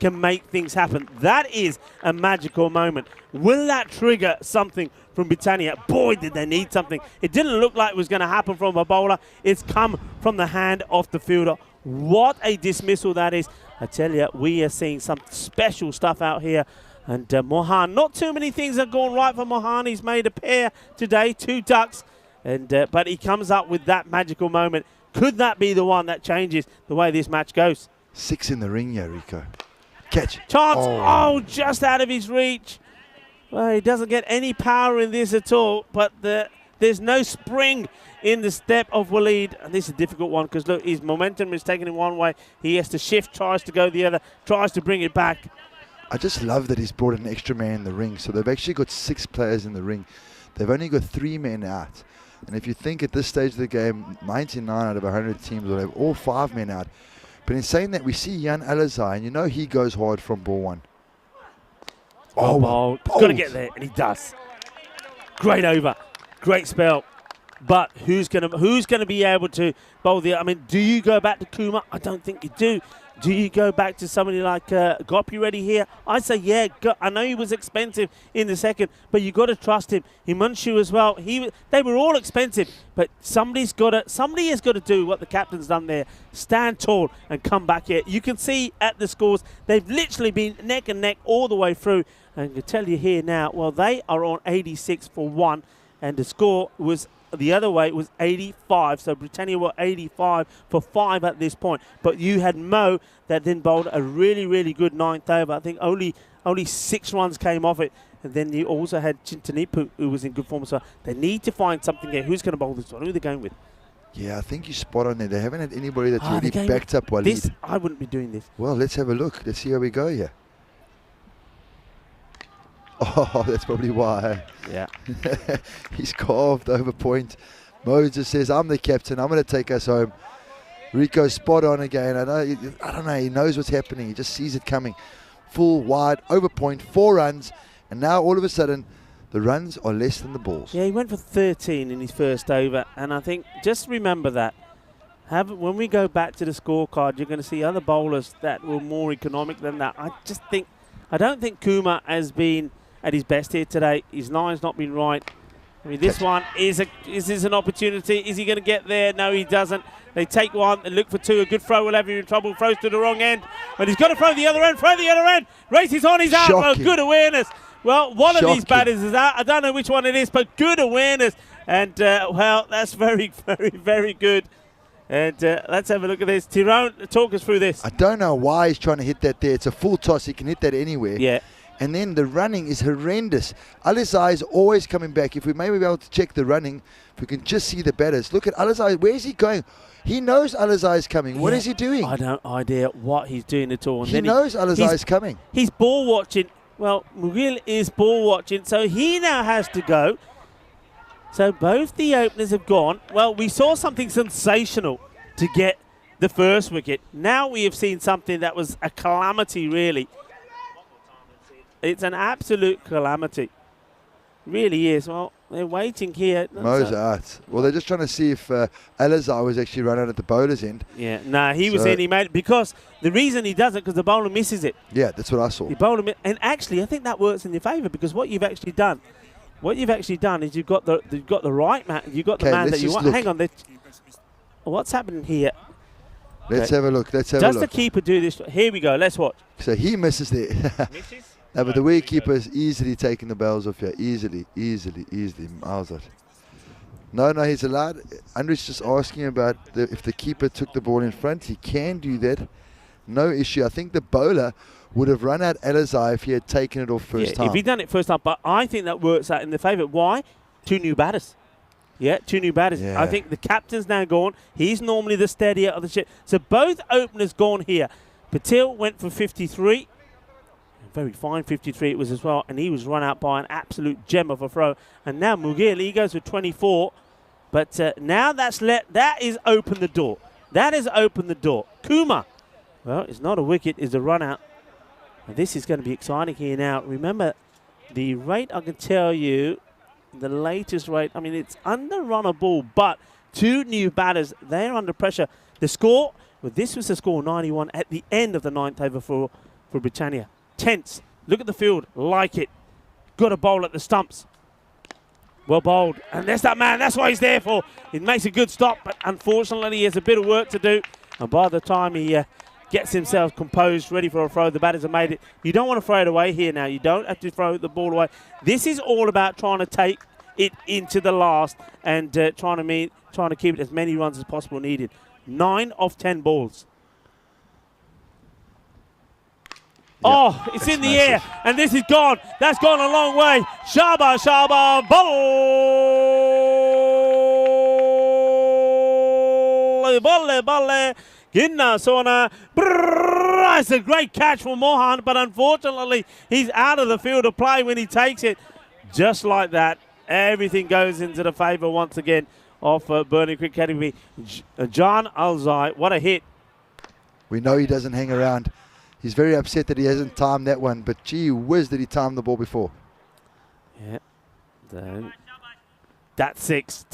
can make things happen. That is a magical moment. Will that trigger something from Britannia? Boy, did they need something. It didn't look like it was going to happen from a bowler. It's come from the hand of the fielder. What a dismissal that is. I tell you, we are seeing some special stuff out here. And Mohan, not too many things have gone right for Mohan. He's made a pair today, 2 ducks. And but he comes up with that magical moment. Could that be the one that changes the way this match goes? 6 in the ring, yeah, Rico. Catch. Chance. Oh, just out of his reach. Well, he doesn't get any power in this at all. But there's no spring in the step of Waleed. And this is a difficult one because, look, his momentum is taken in one way. He has to shift, tries to go the other, tries to bring it back. I just love that he's brought an extra man in the ring. So they've actually got 6 players in the ring. They've only got 3 men out. And if you think at this stage of the game, 99 out of 100 teams will have all 5 men out. But in saying that, we see Jan Alizai, and you know he goes hard from ball 1. Oh, he's got to get there, and he does. Great over, great spell. But who's gonna be able to bowl the? I mean, do you go back to Kuma? I don't think you do. Do you go back to somebody like Gopi ready here? I say yeah. I know he was expensive in the second, but you got to trust him. Himanshu as well. They were all expensive, but somebody has got to do what the captain's done there. Stand tall and come back here. You can see at the scores they've literally been neck and neck all the way through. And I can tell you here now, well, they are on 86 for 1, and the score was the other way. It was 85, so Britannia were 85 for 5 at this point. But you had Mo that then bowled a really, really good 9th over. I think only 6 runs came off it. And then you also had Chintanipu, who was in good form. So they need to find something here. Who's going to bowl this one? Who are they going with? Yeah, I think you're spot on there. They haven't had anybody that's really backed up Waleed. I wouldn't be doing this. Well, let's have a look. Let's see how we go here. Oh, that's probably why. Yeah. He's carved over point. Mo just says, I'm the captain. I'm going to take us home. Rico spot on again. I don't know. He knows what's happening. He just sees it coming. Full, wide, over point, 4 runs. And now all of a sudden, the runs are less than the balls. Yeah, he went for 13 in his first over. And I think, just remember that. When we go back to the scorecard, you're going to see other bowlers that were more economic than that. I don't think Kuma has been at his best here today. His line's not been right. I mean, this one is an opportunity. Is he going to get there? No, he doesn't. They take 1, they look for 2. A good throw will have him in trouble. Throws to the wrong end. But he's got to throw the other end. Races on, he's out. Well, good awareness. Well, one of these batters is out. I don't know which one it is, but good awareness. And, well, that's very, very, very good. And let's have a look at this. Tyrone, talk us through this. I don't know why he's trying to hit that there. It's a full toss. He can hit that anywhere. Yeah. And then the running is horrendous. Alizai is always coming back. If we may be able to check the running, if we can just see the batters. Look at Alizai. Where is he going? He knows Alizai is coming. What is he doing? I don't idea what he's doing at all. And he knows Alizai is coming. He's ball watching. Well, Mugil is ball watching, so he now has to go. So both the openers have gone. Well, we saw something sensational to get the first wicket. Now we have seen something that was a calamity, really. It's an absolute calamity. Really is. Well, they're waiting here. Mo's out. Well, they're just trying to see if Alizai was actually run out at the bowler's end. Yeah, no, he was in. He made it because the reason he doesn't because the bowler misses it. Yeah, that's what I saw. The bowler and actually, I think that works in your favour because what you've actually done is you've got the right man. You've got the man that you want. Hang on, what's happening here? Let's have a look. Does the keeper do this? Here we go. Let's watch. So he misses there. No, but the wicketkeeper is easily taking the bells off here. Easily. Miles out. No, he's allowed. Andrew's just asking about if the keeper took the ball in front. He can do that. No issue. I think the bowler would have run out Alizai if he had taken it off first time. If he'd done it first time. But I think that works out in the favour. Why? 2 new batters. Yeah, 2 new batters. Yeah. I think the captain's now gone. He's normally the steadier of the ship. So both openers gone here. Patil went for 53. Very fine 53 it was as well, and he was run out by an absolute gem of a throw. And now Mugil, he goes with 24, but now that is opened the door. That has opened the door. Kuma, well, it's not a wicket, it's a run out. And this is going to be exciting here now. Remember, the rate I can tell you the latest rate. I mean, it's under-runner ball, but two new batters, they're under pressure. The score, well, this was the score, 91 at the end of the 9th over for Britannia. Tense. Look at the field. Like it. Got a bowl at the stumps. Well bowled. And there's that man. That's what he's there for. He makes a good stop, but unfortunately he has a bit of work to do. And by the time he gets himself composed, ready for a throw, the batters have made it. You don't want to throw it away here now. You don't have to throw the ball away. This is all about trying to take it into the last and trying to keep it as many runs as possible needed. 9 of 10 balls. Oh, it's in the air, and this is gone. That's gone a long way. Shaba, Shaba, balle, Ginna, Sona. It's a great catch from Mohan, but unfortunately, he's out of the field of play when he takes it. Just like that, everything goes into the favour once again of Burnie Cricket Academy. John Alzai, what a hit. We know he doesn't hang around. He's very upset that he hasn't timed that one, but gee whiz did he time the ball before. Yeah. That 6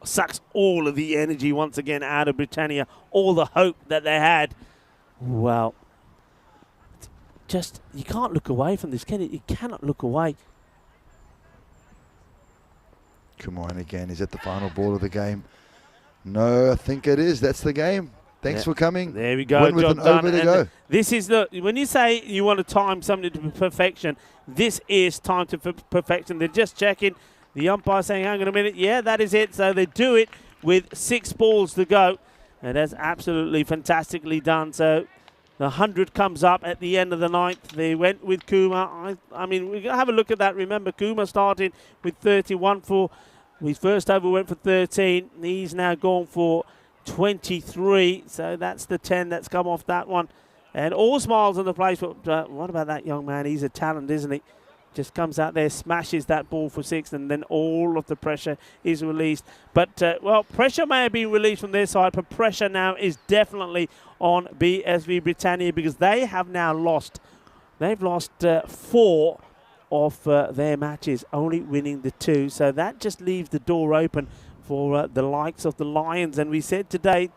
sucks all of the energy once again out of Britannia, all the hope that they had. Well, just, you can't look away from this, can you? You cannot look away. Come on again, is that the final ball of the game? No, I think it is. That's the game. Thanks for coming. There we go. Win with an over to go. This is when you say you want to time something to perfection, this is time to perfection. They're just checking. The umpire saying, hang on a minute. Yeah, that is it. So they do it with 6 balls to go. And that's absolutely fantastically done. So the 100 comes up at the end of the 9th. They went with Kuma. I mean, we're going to have a look at that. Remember, Kuma started with 31 for his first over, went for 13. He's now gone for 23, so that's the 10 that's come off that one. And all smiles on the place, but what about that young man? He's a talent, isn't he? Just comes out there, smashes that ball for 6, and then all of the pressure is released. But, well, pressure may have been released from their side, but pressure now is definitely on BSV Britannia because they have now lost. They've lost 4 of their matches, only winning the 2. So that just leaves the door open for the likes of the Lions. And we said today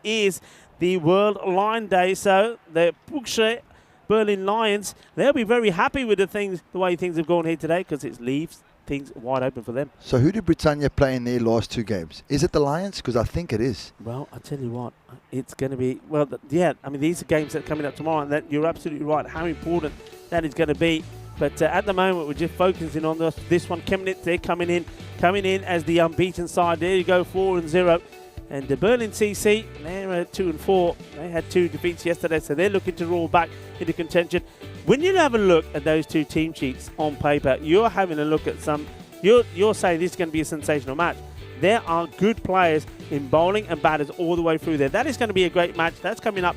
is the World Lion Day. So the Pukshe Berlin Lions, they'll be very happy with the way things have gone here today because it leaves things wide open for them. So who did Britannia play in their last 2 games? Is it the Lions? Because I think it is. Well, I tell you what, it's going to be, well, yeah, I mean, these are games that are coming up tomorrow, and that you're absolutely right, how important that is going to be. But at the moment, we're just focusing on this one. Chemnitz, they're coming in as the unbeaten side. There you go, 4-0. And the Berlin CC, they're 2-4. They had 2 defeats yesterday, so they're looking to roll back into contention. When you have a look at those 2 team sheets on paper, you're having a look at some. You're saying this is going to be a sensational match. There are good players in bowling and batters all the way through there. That is going to be a great match. That's coming up.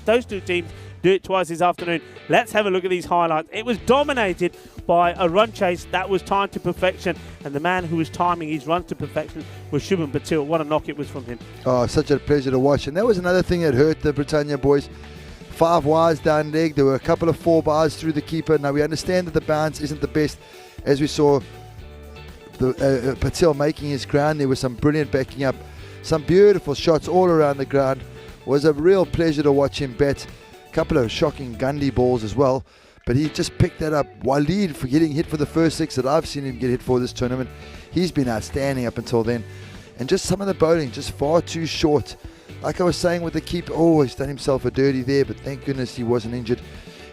Those 2 teams do it twice this afternoon. Let's have a look at these highlights. It was dominated by a run chase that was timed to perfection, and the man who was timing his runs to perfection was Shubham Patil. What a knock it was from him. Oh, such a pleasure to watch. And that was another thing that hurt the Britannia boys. 5 wides down leg. There were a couple of 4 bars through the keeper. Now we understand that the bounce isn't the best, as we saw Patil making his ground. There was some brilliant backing up, some beautiful shots all around the ground. It was a real pleasure to watch him bat. Couple of shocking Gundy balls as well, but he just picked that up. Waleed for getting hit for the first 6 that I've seen him get hit for this tournament. He's been outstanding up until then, and just some of the bowling just far too short. Like I was saying with the keeper, he's done himself a dirty there, but thank goodness he wasn't injured.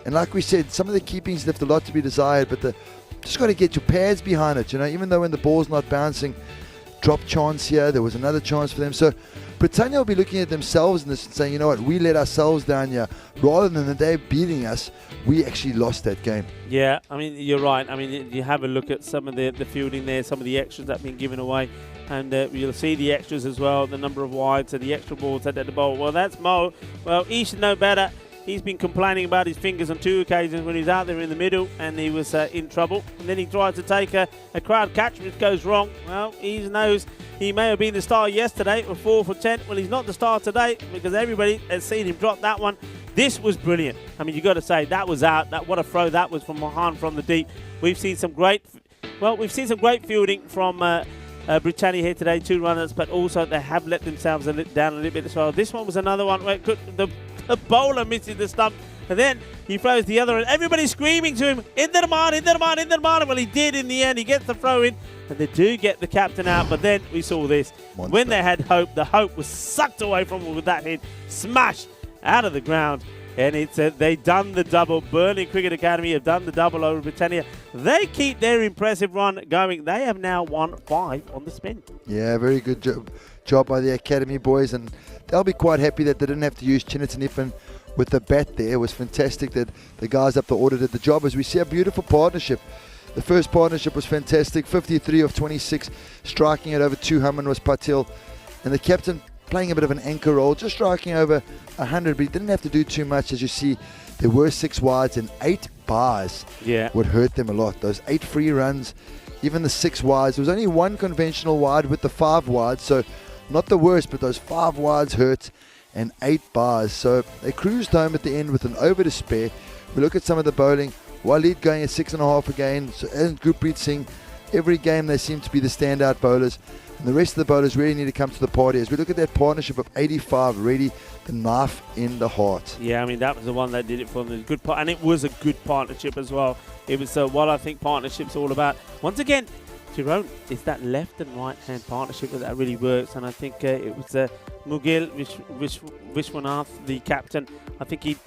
And like we said, some of the keepings left a lot to be desired, but just got to get your pads behind it, even though when the ball's not bouncing. Drop chance here, there was another chance for them. So Britannia will be looking at themselves in this and saying, you know what, we let ourselves down here. Rather than the day beating us, we actually lost that game. Yeah, I mean, you're right. I mean, you have a look at some of the fielding there, some of the extras that have been given away. And you'll see the extras as well, the number of wides and the extra balls at the bowl. Well, that's Mo. Well, he should know better. He's been complaining about his fingers on 2 occasions when he's out there in the middle and he was in trouble. And then he tried to take a crowd catch, which goes wrong. Well, he knows he may have been the star yesterday with 4 for 10. Well, he's not the star today because everybody has seen him drop that one. This was brilliant. I mean, you've got to say, that was out. What a throw that was from Mohan from the deep. We've seen some great Well, we've seen some great fielding from Britannia here today, 2 runners, but also they have let themselves down a little bit as well. This one was another one where the bowler misses the stump, and then he throws the other, and everybody's screaming to him, in the man, in the man, in the man. Well, he did in the end. He gets the throw in, and they do get the captain out, but then we saw this. Monster. When they had hope, the hope was sucked away from them with that hit, smashed out of the ground. And it's they done the double. Burnley Cricket Academy have done the double over Britannia. They keep their impressive run going. They have now won 5 on the spin. Yeah, very good job by the Academy boys, and they'll be quite happy that they didn't have to use Chinnitanipan with the bat there. It was fantastic that the guys up the order did the job, as we see a beautiful partnership. The first partnership was fantastic, 53 of 26, striking at over 200 was Patil, and the captain playing a bit of an anchor role, just striking over 100, but he didn't have to do too much. As you see, there were 6 wides and 8 bars would hurt them a lot. Those 8 free runs, even the 6 wides. There was only 1 conventional wide with the 5 wides, so not the worst, but those 5 wides hurt, and 8 bars. So they cruised home at the end with an over to spare. We look at some of the bowling. Waleed going at 6.5 again, so and Gurpreet Singh. Every game they seem to be the standout bowlers. And the rest of the bowlers really need to come to the party. As we look at that partnership of 85, really the knife in the heart. Yeah, I mean, that was the one that did it for them. Good and it was a good partnership as well. It was what I think partnership's all about. Once again, Tyrone, it's that left and right hand partnership that really works. And I think it was Mugil Vishwanath, the captain. I think he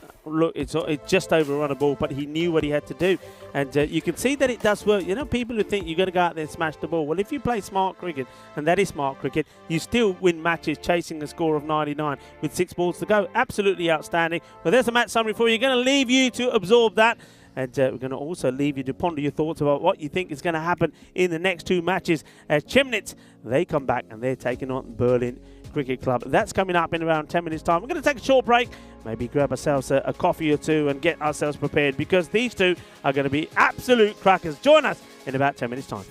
it's just overrun a ball, but he knew what he had to do. And you can see that it does work. You know, people who think you've got to go out there and smash the ball. Well, if you play smart cricket, and that is smart cricket, you still win matches chasing a score of 99 with 6 balls to go. Absolutely outstanding. Well, there's a match summary for you. We're going to leave you to absorb that. And we're going to also leave you to ponder your thoughts about what you think is going to happen in the next 2 matches. Chemnitz, they come back and they're taking on Berlin Cricket Club. That's coming up in around 10 minutes' time. We're going to take a short break, maybe grab ourselves a coffee or 2 and get ourselves prepared, because these 2 are going to be absolute crackers. Join us in about 10 minutes' time.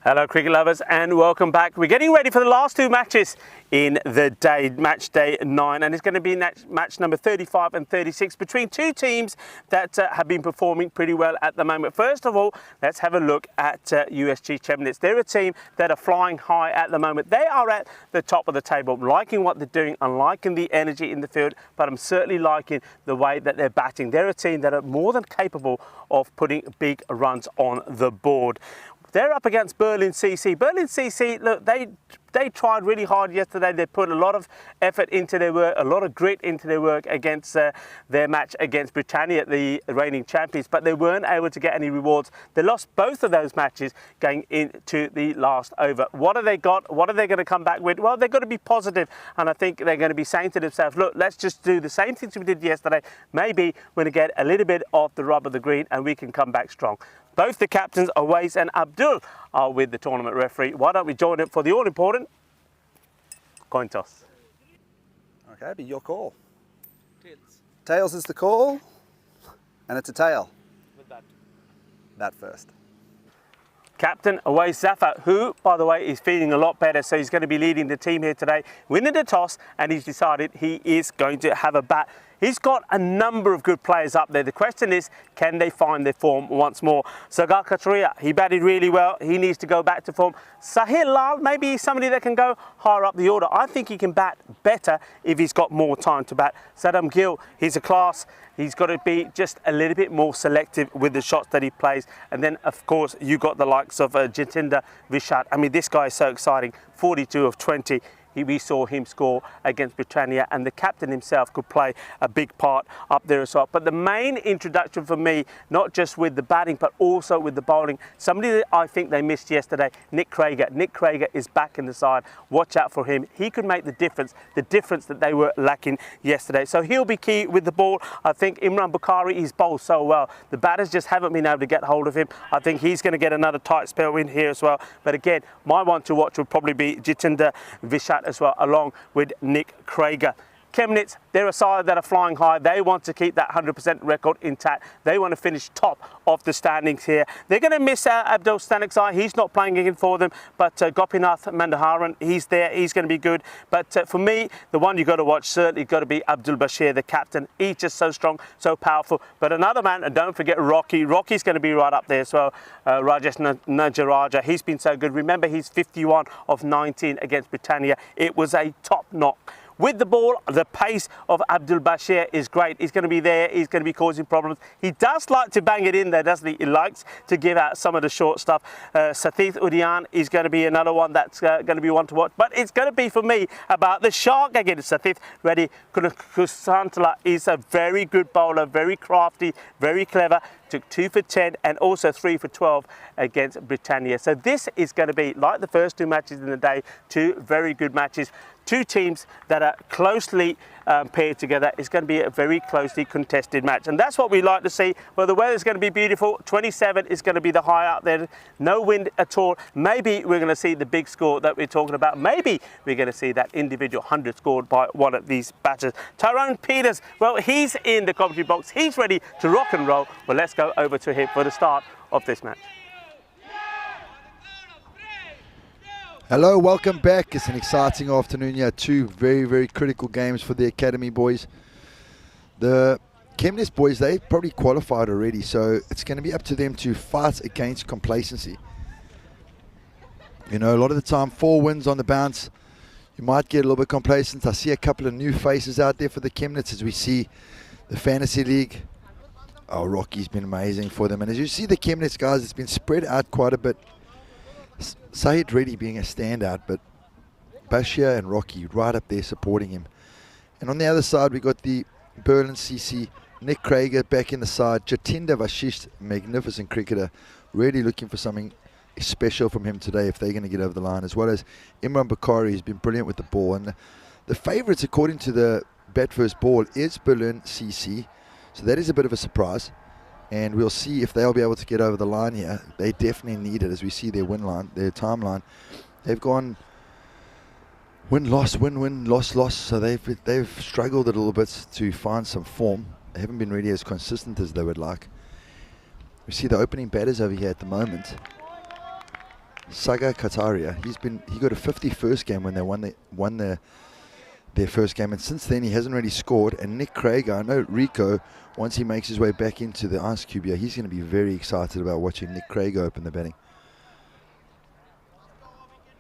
Hello cricket lovers and welcome back. We're getting ready for the last two matches in the day, match day 9, and it's going to be match number 35 and 36 between two teams that have been performing pretty well at the moment. First of all, let's have a look at USG Chemnitz. They're a team that are flying high at the moment. They are at the top of the table. I'm liking what they're doing. I'm liking the energy in the field, but I'm certainly liking the way that they're batting. They're a team that are more than capable of putting big runs on the board. They're up against Berlin CC. Berlin CC, look, they tried really hard yesterday. They put a lot of effort into their work, a lot of grit into their work against their match against Britannia, the reigning champions, but they weren't able to get any rewards. They lost both of those matches going into the last over. What have they got? What are they going to come back with? Well, they've got to be positive, and I think they're going to be saying to themselves, look, let's just do the same things we did yesterday. Maybe we're going to get a little bit of the rub of the green and we can come back strong. Both the captains, Awais and Abdul, are with the tournament referee. Why don't we join them for the all-important coin toss? Okay, be your call. Tails. Tails is the call, and it's a tail. With that. That first. Captain Awais Zafar, who, by the way, is feeling a lot better, so he's going to be leading the team here today, winning the toss, and he's decided he is going to have a bat. He's got a number of good players up there. The question is, can they find their form once more? Sagar Katria, he batted really well. He needs to go back to form. Sahil Lal, maybe he's somebody that can go higher up the order. I think he can bat better if he's got more time to bat. Saddam Gill, he's a class. He's got to be just a little bit more selective with the shots that he plays. And then, of course, you got the likes of Jatinder Vishat. I mean, this guy is so exciting. 42 of 20. We saw him score against Britannia, and the captain himself could play a big part up there as well. But the main introduction for me, not just with the batting, but also with the bowling, somebody that I think they missed yesterday, Nick Krager. Nick Krager is back in the side. Watch out for him. He could make the difference that they were lacking yesterday. So he'll be key with the ball. I think Imran Bukhari, he's bowled so well. The batters just haven't been able to get hold of him. I think he's going to get another tight spell in here as well. But again, my one to watch would probably be Jatinder Vishat as well, along with Nick Krager. Chemnitz, they're a side that are flying high. They want to keep that 100% record intact. They want to finish top of the standings here. They're going to miss Abdul Staniksai. He's not playing again for them, but Gopinath Mandaharan, he's there. He's going to be good. But for me, the one you've got to watch certainly got to be Abdul Bashir, the captain. He's just so strong, so powerful. But another man, and don't forget Rocky. Rocky's going to be right up there as well. Rajesh Najaraja, he's been so good. Remember, he's 51 of 19 against Britannia. It was a top knock. With the ball, the pace of Abdul Bashir is great. He's going to be there. He's going to be causing problems. He does like to bang it in there, doesn't he? He likes to give out some of the short stuff. Sathith Udian is going to be another one that's going to be one to watch. But it's going to be, for me, about the shark against Sathith Reddy Kusantala. Is a very good bowler, very crafty, very clever. Took 2 for 10 and also 3 for 12 against Britannia. So this is going to be, like the first two matches in the day, two very good matches. Two teams that are closely paired together. It's going to be a very closely contested match, and that's what we like to see. Well, the weather's going to be beautiful. 27 is going to be the high out there. No wind at all. Maybe we're going to see the big score that we're talking about. Maybe we're going to see that individual 100 scored by one of these batters. Tyrone Peters, well, he's in the commentary box. He's ready to rock and roll. Well, let's go over to him for the start of this match. Hello, welcome back. It's an exciting afternoon here. Two very, very critical games for the Academy boys. The Chemnitz boys, they probably qualified already, so it's going to be up to them to fight against complacency. You know, a lot of the time, 4 wins on the bounce, you might get a little bit complacent. I see a couple of new faces out there for the Chemnitz as we see the Fantasy League. Oh, Rocky's been amazing for them. And as you see the Chemnitz guys, it's been spread out quite a bit. Saeed Reddy being a standout, but Bashir and Rocky right up there supporting him. And on the other side, we got the Berlin CC, Nick Krager back in the side, Jatinder Vashisht, magnificent cricketer, really looking for something special from him today if they're going to get over the line, as well as Imran Bukhari, who's been brilliant with the ball. And the favourites, according to the bat first ball, is Berlin CC, so that is a bit of a surprise. And we'll see if they'll be able to get over the line here. They definitely need it, as we see their win line, their timeline. They've gone win-loss, win-win, loss-loss. So they've struggled a little bit to find some form. They haven't been really as consistent as they would like. We see the opening batters over here at the moment. Saga Kataria, he got a 51st game when they won their first game, and since then he hasn't really scored. And Nick Craig, I know Rico, once he makes his way back into the Ice Cube here, he's going to be very excited about watching Nick Craig open the batting.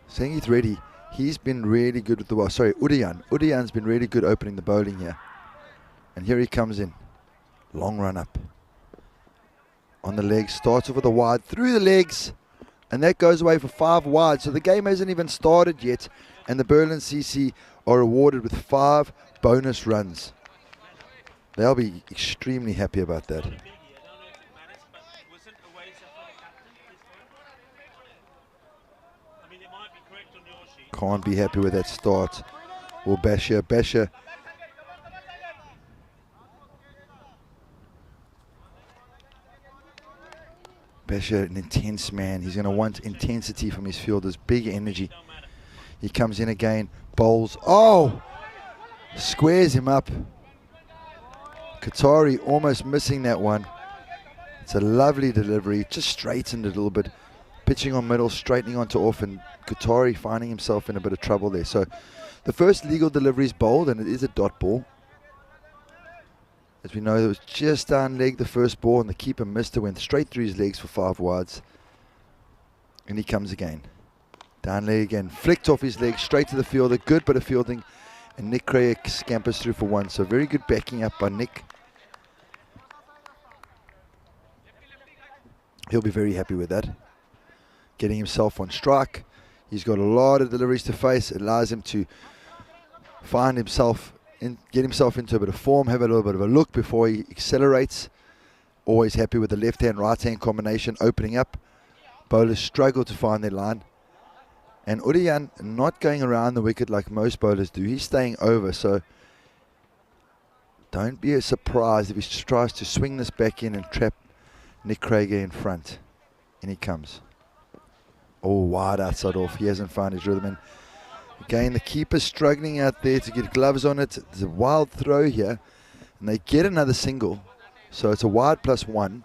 Sangeeth Reddy, he's been really good with the ball. Sorry, Udayan's been really good opening the bowling here. And here he comes in. Long run up. On the legs, starts off with a wide, through the legs, and that goes away for 5 wide. So the game hasn't even started yet, and the Berlin CC are rewarded with 5 bonus runs. They'll be extremely happy about that. Can't be happy with that start. Or Basher. Basher an intense man. He's going to want intensity from his fielders, big energy. He comes in again, bowls. Oh! Squares him up. Qatari almost missing that one. It's a lovely delivery. Just straightened it a little bit. Pitching on middle, straightening onto off, and Qatari finding himself in a bit of trouble there. So the first legal delivery is bowled, and it is a dot ball. As we know, it was just down leg the first ball, and the keeper missed it, went straight through his legs for 5 wides. And he comes again. Down leg again, flicked off his leg, straight to the fielder. Good bit of fielding, and Nick Craig scampers through for 1. So very good backing up by Nick. He'll be very happy with that. Getting himself on strike. He's got a lot of deliveries to face. It allows him to find himself, get himself into a bit of form, have a little bit of a look before he accelerates. Always happy with the left-hand, right-hand combination opening up. Bowlers struggle to find their line. And Udayan not going around the wicket like most bowlers do. He's staying over, so don't be surprised if he tries to swing this back in and trap Nick Craig in front. And he comes. Oh, wide outside off. He hasn't found his rhythm. And again, the keeper's struggling out there to get gloves on it. There's a wild throw here. And they get another single. So it's a wide +1.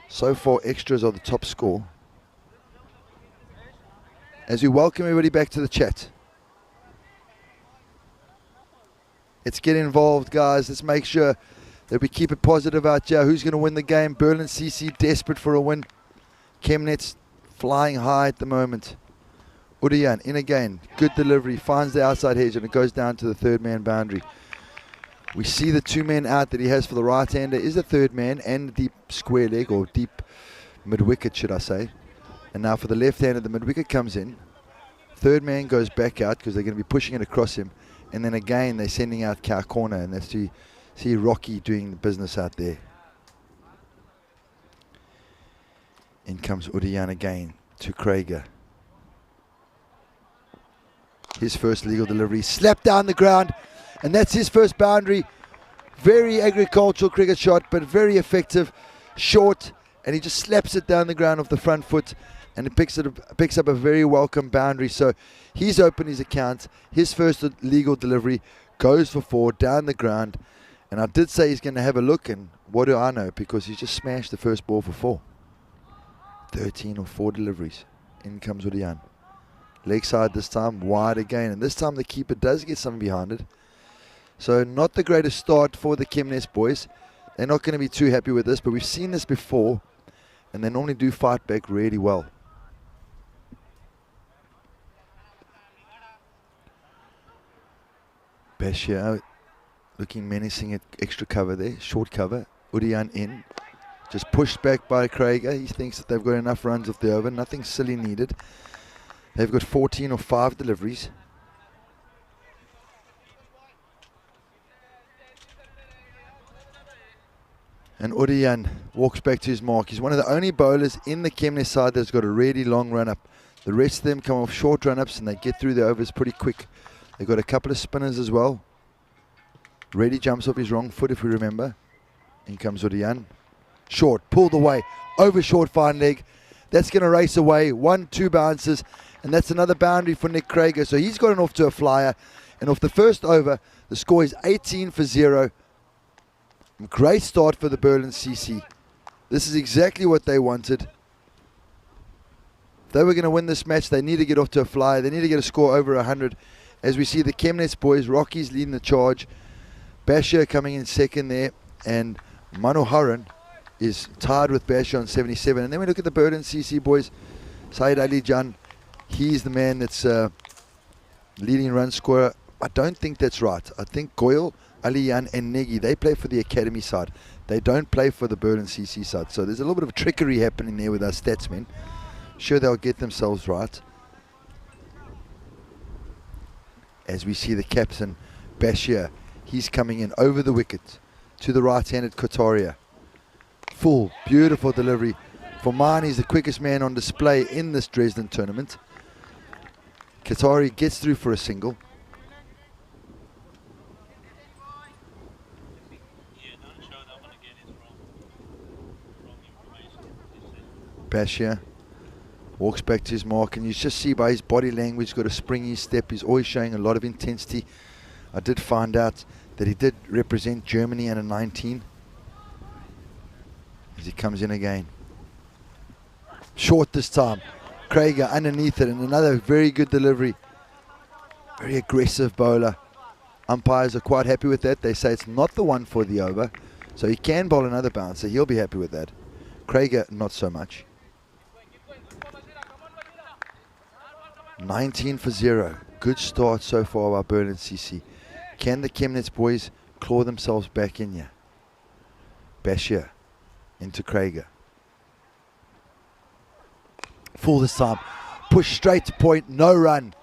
So far, extras are the top score. As we welcome everybody back to the chat. Let's get involved, guys. Let's make sure that we keep it positive out here. Who's going to win the game? Berlin CC desperate for a win. Chemnitz flying high at the moment. Udayan in again. Good delivery. Finds the outside hedge and it goes down to the third man boundary. We see the 2 men out that he has for the right-hander is the third man and deep square leg, or deep mid-wicket, should I say. And now for the left-hander, the mid-wicket comes in. Third man goes back out because they're going to be pushing it across him. And then again, they're sending out cow corner. And that's to see Rocky doing the business out there. In comes Udayan again to Krieger. His first legal delivery. Slapped down the ground. And that's his first boundary. Very agricultural cricket shot, but very effective. Short. And he just slaps it down the ground off the front foot. And it picks up a very welcome boundary. So he's opened his account. His first legal delivery goes for 4 down the ground. And I did say he's going to have a look. And what do I know? Because he's just smashed the first ball for 4. 13 or 4 deliveries. In comes Udayan. Leg side this time, wide again. And this time the keeper does get something behind it. So not the greatest start for the Chemnitz boys. They're not going to be too happy with this. But we've seen this before. And they normally do fight back really well. Bashir out, looking menacing at extra cover there, short cover. Udayan in, just pushed back by Krieger. He thinks that they've got enough runs off the over, nothing silly needed. They've got 14 or 5 deliveries. And Udayan walks back to his mark. He's one of the only bowlers in the Chemnitz side that's got a really long run-up. The rest of them come off short run-ups and they get through the overs pretty quick. They've got a couple of spinners as well. Reddy jumps off his wrong foot, if we remember. In comes Udayan. Short, pulled away, over short fine leg. That's going to race away. 1-2 bounces, and that's another boundary for Nick Krieger. So he's gotten off to a flyer. And off the first over, the score is 18 for 0. Great start for the Berlin CC. This is exactly what they wanted. they were going to win this match, they need to get off to a flyer. They need to get a score over 100. As we see the Chemnitz boys, Rocky's leading the charge. Bashir coming in second there. And Manoharan is tied with Bashir on 77. And then we look at the Berlin CC boys. Saeed Ali Jan, he's the man that's leading run scorer. I don't think that's right. I think Goyle, Aliyan and Negi, they play for the academy side. They don't play for the Berlin CC side. So there's a little bit of trickery happening there with our statsmen. Sure, they'll get themselves right. As we see the captain, Bashir, he's coming in over the wicket to the right-handed Kotaria. Full, beautiful delivery. For mine, he's the quickest man on display in this Dresden tournament. Katari gets through for a single. Bashir walks back to his mark, and you just see by his body language, he's got a springy step. He's always showing a lot of intensity. I did find out that he did represent Germany under 19. As he comes in again. Short this time. Krieger underneath it, and another very good delivery. Very aggressive bowler. Umpires are quite happy with that. They say it's not the one for the over, so he can bowl another bouncer. He'll be happy with that. Krieger, not so much. 19 for 0. Good start so far by Berlin CC. Can the Chemnitz boys claw themselves back in here? Bashir into Krieger. Full this time. Push straight to point. No run.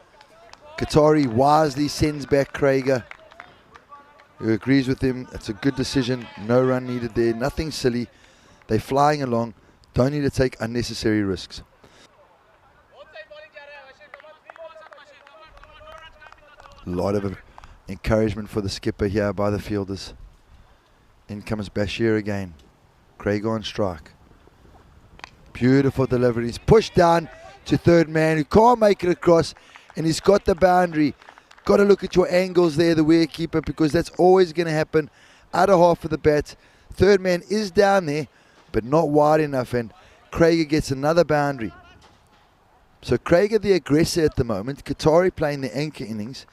Katari wisely sends back Krieger, who agrees with him. It's a good decision. No run needed there. Nothing silly. They're flying along. Don't need to take unnecessary risks. A lot of encouragement for the skipper here by the fielders. In comes Bashir again. Craig on strike. Beautiful delivery. He's pushed down to third man who can't make it across, and he's got the boundary. Got to look at your angles there, the wicketkeeper, because that's always going to happen. Out of half of the bat. Third man is down there, but not wide enough, and Krieger gets another boundary. So Krieger the aggressor at the moment. Katari playing the anchor innings.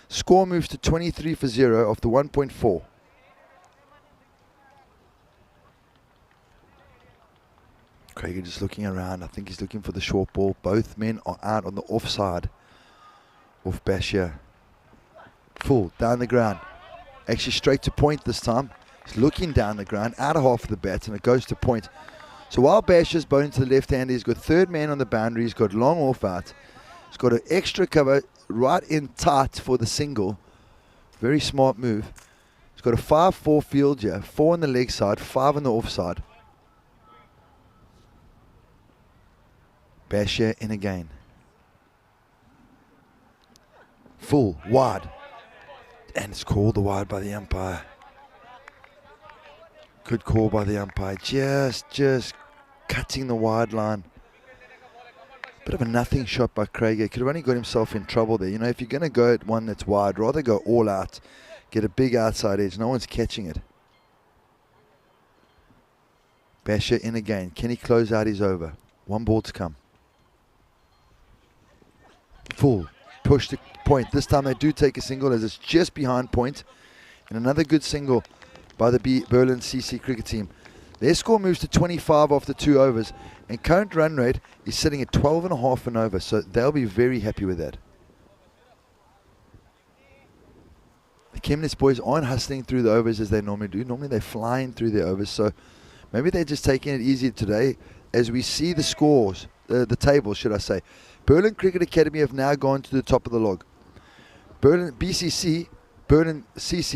Score moves to 23 for 0 after 1.4. Krieger just looking around. I think he's looking for the short ball. Both men are out on the offside of Bashir. Full down the ground. Actually straight to point this time. He's looking down the ground, out of half of the bat, and it goes to point. So while Bashir's bowling to the left hand, he's got third man on the boundary. He's got long off out. He's got an extra cover right in tight for the single. Very smart move. He's got a 5-4 field here. 4 on the leg side, 5 on the offside. Bashir in again. Full, wide. And it's called the wide by the umpire. Good call by the umpire. Just cutting the wide line. Bit of a nothing shot by Krieger. Could have only got himself in trouble there. You know, if you're going to go at one that's wide, rather go all out. Get a big outside edge. No one's catching it. Bashir in again. Can he close out his over? One ball to come. Full. Push to point. This time they do take a single as it's just behind point. And another good single by the Berlin CC cricket team. Their score moves to 25 after 2 overs. And current run rate is sitting at 12.5 and over. So they'll be very happy with that. The Chemnitz boys aren't hustling through the overs as they normally do. Normally they're flying through their overs. So maybe they're just taking it easy today. As we see the scores, the table should I say. Berlin Cricket Academy have now gone to the top of the log. Berlin CC,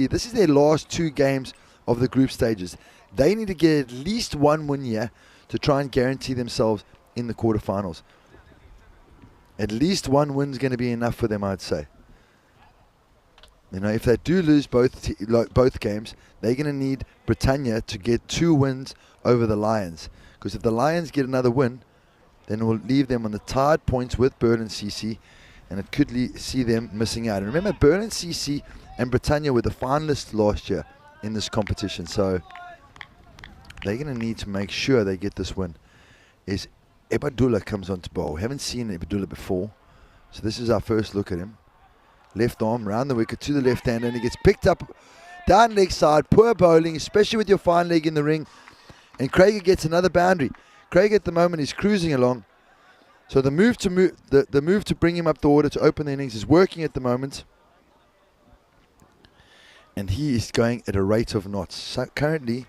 this is their last 2 games of the group stages. They need to get at least 1 win here to try and guarantee themselves in the quarterfinals. At least 1 win is going to be enough for them, I'd say. You know, if they do lose both games, they're going to need Britannia to get 2 wins over the Lions. Because if the Lions get another win, then it will leave them on the tied points with Berlin CC, and it could see them missing out. And remember, Berlin CC and Britannia were the finalists last year in this competition, so they're going to need to make sure they get this win as Ebadula comes on to bowl. We haven't seen Ebadula before, so this is our first look at him. Left arm round the wicket to the left hand, and he gets picked up down leg side. Poor bowling, especially with your fine leg in the ring. And Craig gets another boundary. Craig at the moment is cruising along. So the move to bring him up the order to open the innings is working at the moment. And he is going at a rate of knots. So currently,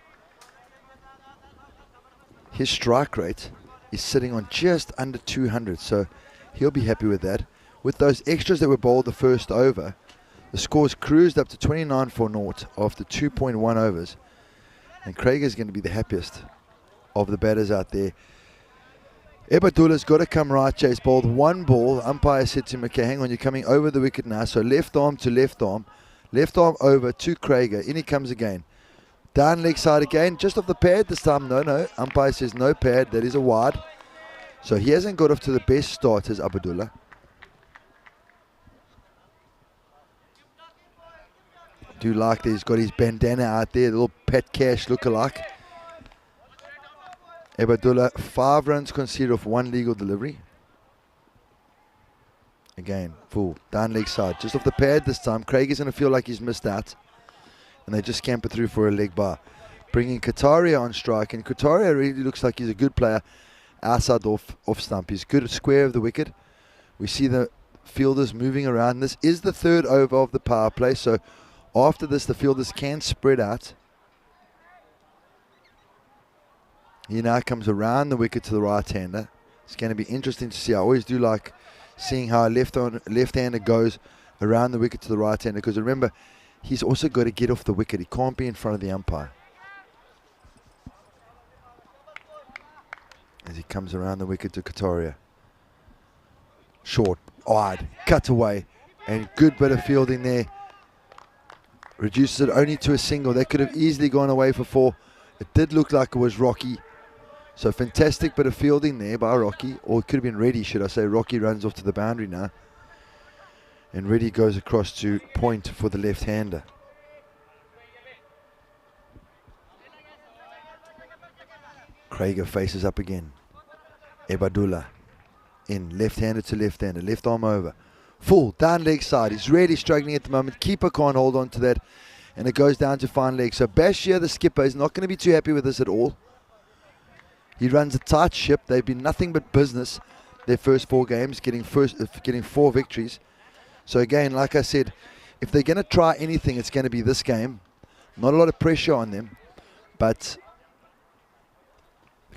his strike rate is sitting on just under 200. So he'll be happy with that. With those extras that were bowled the first over, the score's cruised up to 29 for naught after 2.1 overs. And Craig is going to be the happiest of the batters out there. Ebadula's got to come right, Chase. Bowled one ball. Umpire said to him, okay, hang on, you're coming over the wicket now. So left arm to left arm. Left arm over to Craig. In he comes again. Down leg side again. Just off the pad this time. No. Umpire says no pad. That is a wide. So he hasn't got off to the best start as Abdullah. Do like that he's got his bandana out there. The little Pat Cash look-alike. Ebadullah, 5 runs conceded off 1 legal delivery. Again, full, down leg side. Just off the pad this time. Craig is going to feel like he's missed out. And they just scamper through for a leg bar. Bringing Kataria on strike. And Kataria really looks like he's a good player outside off stump. He's good at square of the wicket. We see the fielders moving around. This is the 3rd over of the power play. So after this, the fielders can spread out. He now comes around the wicket to the right-hander. It's going to be interesting to see. I always do like seeing how a left-hander goes around the wicket to the right-hander, because remember, he's also got to get off the wicket. He can't be in front of the umpire. As he comes around the wicket to Kataria. Short, wide, cut away, and good bit of fielding there. Reduces it only to a single. They could have easily gone away for 4. It did look like it was Rocky. So fantastic bit of fielding there by Rocky. Or it could have been Reddy, should I say. Rocky runs off to the boundary now. And Reddy goes across to point for the left-hander. Krieger faces up again. Ebadullah in, left-hander to left-hander. Left arm over. Full, down leg side. He's really struggling at the moment. Keeper can't hold on to that. And it goes down to fine leg. So Bashir, the skipper, is not going to be too happy with this at all. He runs a tight ship. They've been nothing but business their first 4 games, getting 4 victories. So again, like I said, if they're going to try anything, it's going to be this game. Not a lot of pressure on them, but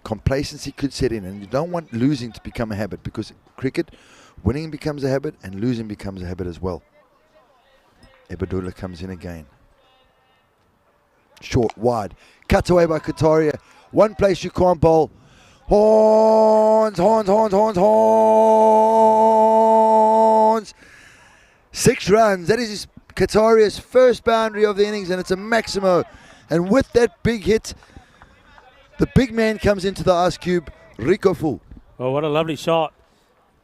complacency could set in. And you don't want losing to become a habit, because cricket, winning becomes a habit and losing becomes a habit as well. Ebadullah comes in again. Short, wide. Cut away by Kataria. One place you can't bowl. Horns, horns, horns, horns, horns. 6 runs. That is Kataria's first boundary of the innings, and it's a Maximo. And with that big hit, the big man comes into the ice cube, Rico Full. Oh, what a lovely shot.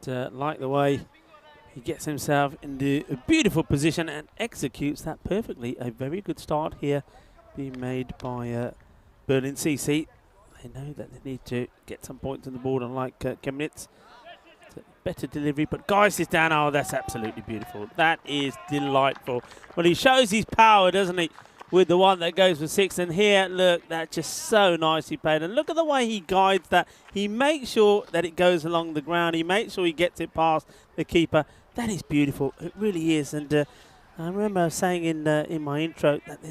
Like the way he gets himself into a beautiful position and executes that perfectly. A very good start here being made by Berlin CC. They know that they need to get some points on the board, unlike Chemnitz. Better delivery, but Guys is down. Oh, that's absolutely beautiful. That is delightful. Well, he shows his power, doesn't he, with the one that goes for 6. And here, look, that's just so nicely played. And look at the way he guides that. He makes sure that it goes along the ground. He makes sure he gets it past the keeper. That is beautiful. It really is. And I remember saying in my intro that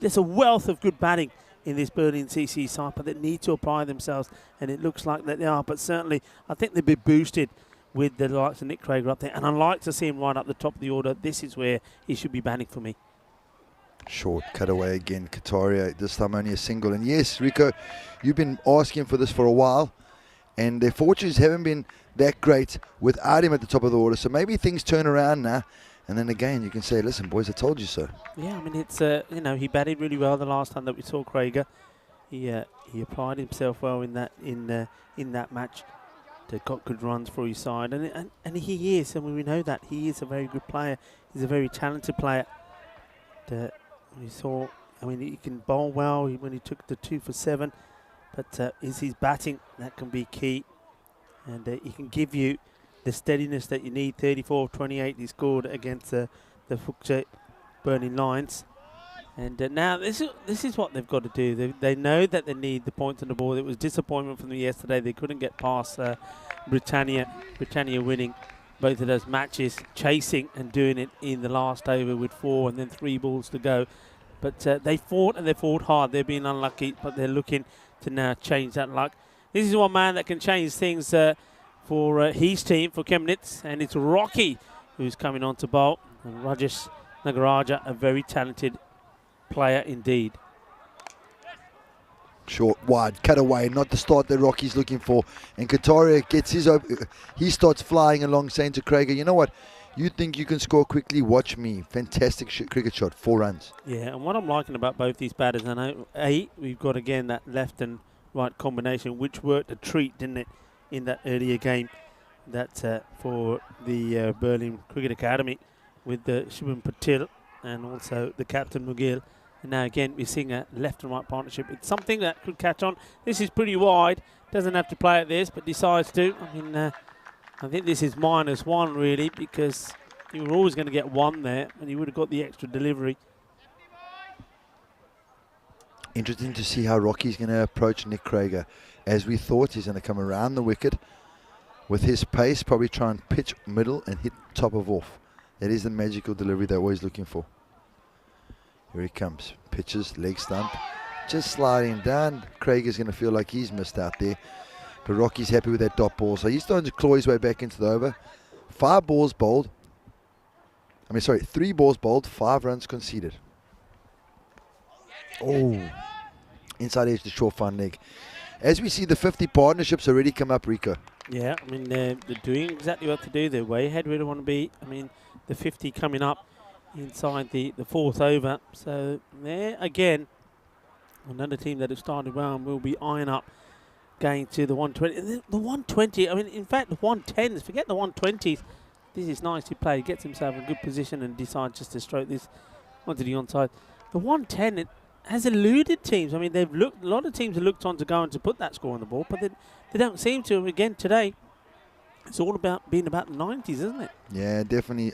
there's a wealth of good batting in this Berlin CC side, but they need to apply themselves, and it looks like that they are. But certainly, I think they'll be boosted with the likes of Nick Craig up there, and I'd like to see him right up the top of the order. This is where he should be batting for me. Short cutaway again, Kataria, this time only a single. And yes, Rico, you've been asking for this for a while, and their fortunes haven't been that great without him at the top of the order. So maybe things turn around now, and then again you can say, listen, boys, I told you so. Yeah, I mean, it's he batted really well the last time that we saw Krieger. He applied himself well in that match. They got good runs for his side, and he is. I mean, we know that he is a very good player. He's a very talented player. We saw. I mean, he can bowl well. When he took the 2 for 7, But is his batting that can be key, and he can give you the steadiness that you need. 34 of 28 he scored against the Fukje Burning Lions. And now this is what they've got to do. They know that they need the points on the board. It was disappointment from them yesterday. They couldn't get past Britannia. Britannia winning both of those matches, chasing and doing it in the last over with 4 and then 3 balls to go. But they fought, and they fought hard. They've been unlucky, but they're looking to now change that luck. This is one man that can change things for his team, for Chemnitz, and it's Rocky who's coming on to bowl. And Rajesh Nagaraja, a very talented player indeed. Short, wide, cut away, not the start that Rocky's looking for. And Kataria gets his he starts flying along, saying to Krager, you know what, you think you can score quickly, watch me. Fantastic cricket shot, 4 runs. Yeah, and what I'm liking about both these batters, I know, we've got again that left and right combination, which worked a treat, didn't it, in that earlier game that for the Berlin Cricket Academy with the Shubham Patil and also the captain Mughal. And now again we're seeing a left and right partnership. It's something that could catch on. This is pretty wide. Doesn't have to play at this, but decides to. I mean, I think this is -1 really, because you were always going to get 1 there, and you would have got the extra delivery. Interesting to see how Rocky's going to approach Nick Krager. As we thought, he's going to come around the wicket with his pace, probably try and pitch middle and hit top of off. That is the magical delivery they're always looking for. Here he comes. Pitches, leg stump. Just sliding down. Krager's going to feel like he's missed out there. But Rocky's happy with that dot ball. So he's starting to claw his way back into the over. 3 balls bowled, 5 runs conceded. Oh, inside edge, the short fine leg. As we see, the 50 partnerships already come up, Rico. Yeah, I mean, they're doing exactly what to do. They're way ahead where they want to be. I mean, the 50 coming up inside the 4th over. So there again, another team that has started well and will be eyeing up going to the 120. The 120, I mean, in fact, the 110s, forget the 120s. This is nicely played. Gets himself in good position and decides just to stroke this onto the onside. The 110, it has eluded teams. I mean, a lot of teams have looked on to go and to put that score on the board, but they don't seem to. Again, today, it's all about being about the 90s, isn't it? Yeah, definitely.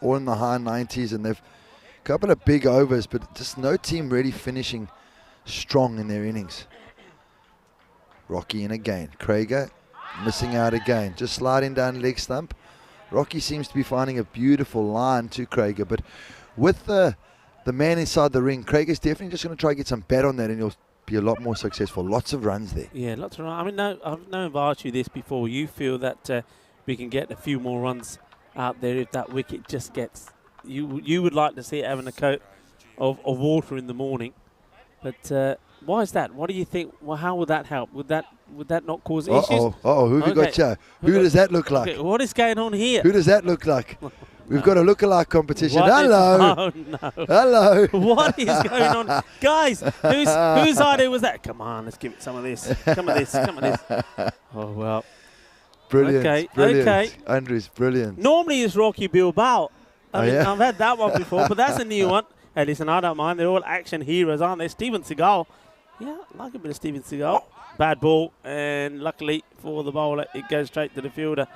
All in the high 90s, and they've a couple of big overs, but just no team really finishing strong in their innings. Rocky in again. Krager missing out again. Just sliding down leg stump. Rocky seems to be finding a beautiful line to Krager, but with the man inside the ring, Krager's definitely just going to try to get some bat on that, and he'll be a lot more successful. Lots of runs there. Yeah, lots of runs. I mean, no, I've asked you this before. You feel that we can get a few more runs out there if that wicket just gets... You would like to see it having a coat of water in the morning. But why is that? What do you think? Well, how would that help? Would that not cause issues? Who have you got, Joe? Who does that look like? Okay, what is going on here? Who does that look like? We've got a lookalike competition. Hello. Oh, no. Hello. What is going on? Guys, whose idea was that? Come on, let's give it some of this. Some of this. Some of this. Oh, well. Brilliant. Okay. Brilliant. Okay. Andrew's brilliant. Normally it's Rocky Bilbao. I mean, yeah? I've had that one before, but that's a new one. Hey, listen, I don't mind. They're all action heroes, aren't they? Steven Seagal. Yeah, I like a bit of Steven Seagal. Bad ball, and luckily for the bowler, it goes straight to the fielder.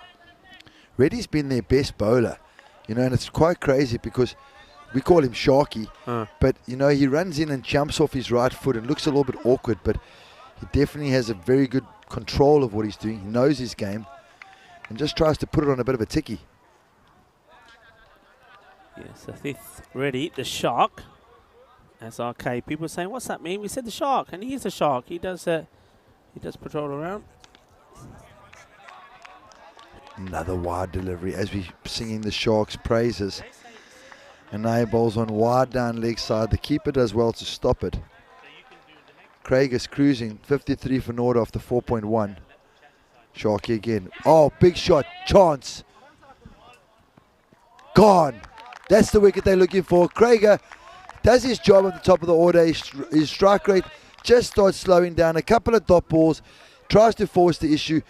Reddy's been their best bowler, you know, and it's quite crazy because we call him Sharky, but, you know, he runs in and jumps off his right foot and looks a little bit awkward, but he definitely has a very good control of what he's doing. He knows his game and just tries to put it on a bit of a ticky. Yes, the 5th ready, the shark. SRK, people are saying, what's that mean? We said the shark, and he is a shark. He does patrol around. Another wide delivery as we singing the Sharks' praises. And now he bowls on wide down leg side. The keeper does well to stop it. Craig is cruising, 53 for naught after 4.1. Sharky again. Oh, big shot, chance. Gone. That's the wicket they're looking for. Krager does his job at the top of the order. His strike rate just starts slowing down. A couple of dot balls, tries to force the issue,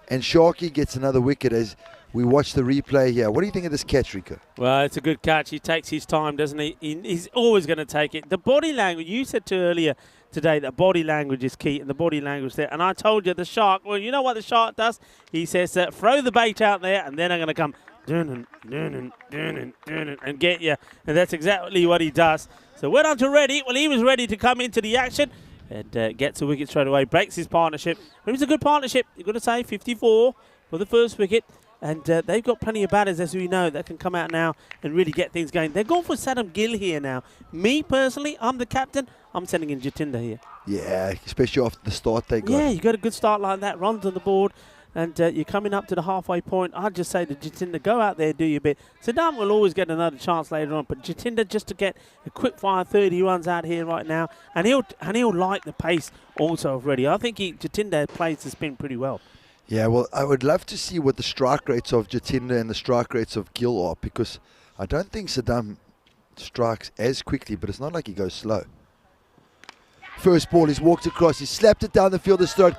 and Sharky gets another wicket as we watch the replay here. What do you think of this catch, Rico? Well, it's a good catch. He takes his time, doesn't he? He's always going to take it. The body language, you said to earlier today that body language is key, and the body language there. And I told you the shark, well, you know what the shark does? He says, throw the bait out there, and then I'm going to come and get you. And that's exactly what he does. So we're on to Reddy. Well, he was ready to come into the action and gets a wicket straight away, breaks his partnership. It was a good partnership, you've got to say, 54 for the first wicket. And they've got plenty of batters, as we know, that can come out now and really get things going. They're going for Saddam Gill here now. Me, personally, I'm the captain. I'm sending in Jatinder here. Yeah, especially after the start they got. Yeah, you got a good start like that, runs on the board, and you're coming up to the halfway point. I'd just say to Jatinder, go out there, do your bit. Saddam will always get another chance later on, but Jatinder just to get a quick fire 30 runs out here right now, and he'll like the pace also of Reddy. I think Jatinder plays the spin pretty well. Yeah, well, I would love to see what the strike rates of Jatinder and the strike rates of Gill are, because I don't think Saddam strikes as quickly, but it's not like he goes slow. First ball, he's walked across, he's slapped it down the fielder's throat,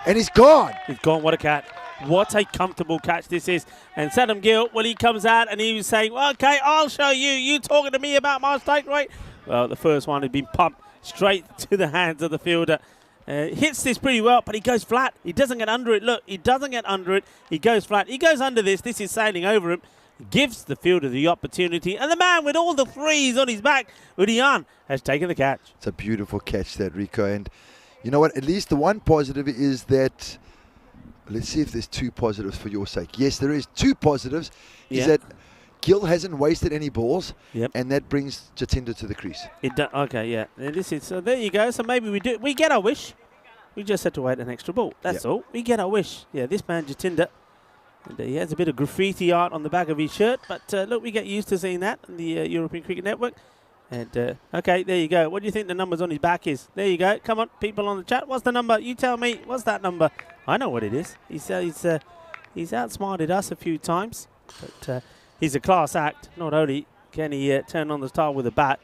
and he's gone. He's gone, what a catch. What a comfortable catch this is. And Saddam Gill, when he comes out and he was saying, well, okay, I'll show you. You talking to me about my strike rate? Well, the first one had been pumped straight to the hands of the fielder. Hits this pretty well, but he goes flat. He doesn't get under it. Look, he doesn't get under it. He goes flat. He goes under this. This is sailing over him. Gives the fielder the opportunity. And the man with all the threes on his back, Udian, has taken the catch. It's a beautiful catch, that, Rico. And you know what? At least the one positive is that, let's see if there's two positives for your sake. Yes, there is two positives. Yeah. Is that Gill hasn't wasted any balls, yep, and that brings Jatinder to the crease. Okay, yeah. And this is, so there you go. So maybe we get our wish. We just had to wait an extra ball. That's all. We get our wish. Yeah, this man Jatinder, and he has a bit of graffiti art on the back of his shirt, but look, we get used to seeing that on the European Cricket Network. And okay, there you go. What do you think the numbers on his back is? There you go. Come on, people on the chat. What's the number? You tell me. What's that number? I know what it is. He's outsmarted us a few times, but he's a class act. Not only can he turn on the star with a bat,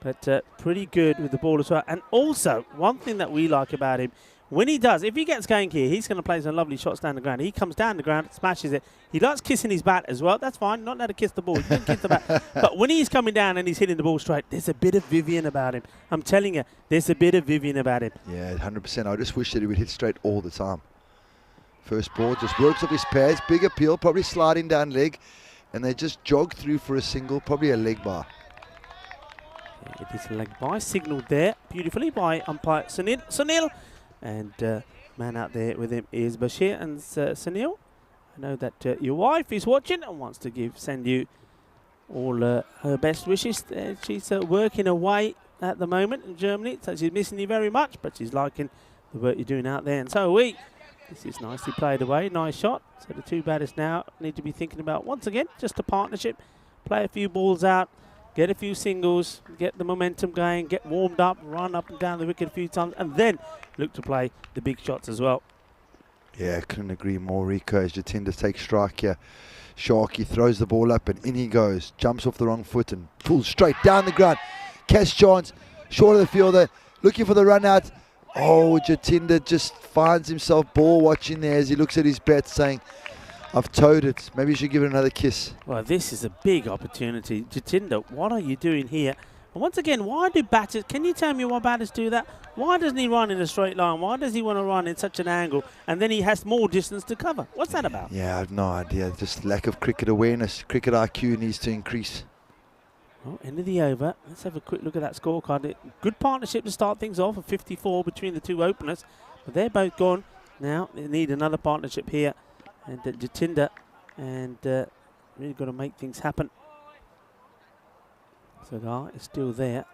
but pretty good with the ball as well. And also, one thing that we like about him, when he does, if he gets going here, he's going to play some lovely shots down the ground. He comes down the ground, smashes it. He likes kissing his bat as well. That's fine. Not allowed to kiss the ball. He can kiss the bat. But when he's coming down and he's hitting the ball straight, there's a bit of Vivian about him. I'm telling you, there's a bit of Vivian about him. Yeah, 100%. I just wish that he would hit straight all the time. First ball just works off his pads. Big appeal, probably sliding down leg. And they just jog through for a single, probably a leg bar. Yeah, it is a leg by, signalled there beautifully by umpire Sunil. And man out there with him is Bashir and Sunil. I know that your wife is watching and wants to send you all her best wishes. She's working away at the moment in Germany, so she's missing you very much, but she's liking the work you're doing out there, and so are we. This is nicely played away, nice shot. So the two batters now need to be thinking about, once again, just a partnership. Play a few balls out, get a few singles, get the momentum going, get warmed up, run up and down the wicket a few times, and then look to play the big shots as well. Yeah, couldn't agree more, Rico, as Jatinder takes strike here. Sharky throws the ball up and in he goes. Jumps off the wrong foot and pulls straight down the ground. Catch chance, short of the fielder, looking for the run out. Oh, Jatinder just finds himself ball watching there as he looks at his bat saying, I've towed it. Maybe you should give it another kiss. Well, this is a big opportunity. Jatinder, what are you doing here? And once again, why do batters, can you tell me why batters do that? Why doesn't he run in a straight line? Why does he want to run in such an angle and then he has more distance to cover? What's that about? Yeah, I have no idea. Just lack of cricket awareness. Cricket IQ needs to increase. Well, end of the over. Let's have a quick look at that scorecard. Good partnership to start things off, a 54 between the two openers. But they're both gone. Now they need another partnership here. And Jatinder, and really got to make things happen. Sadar is still there.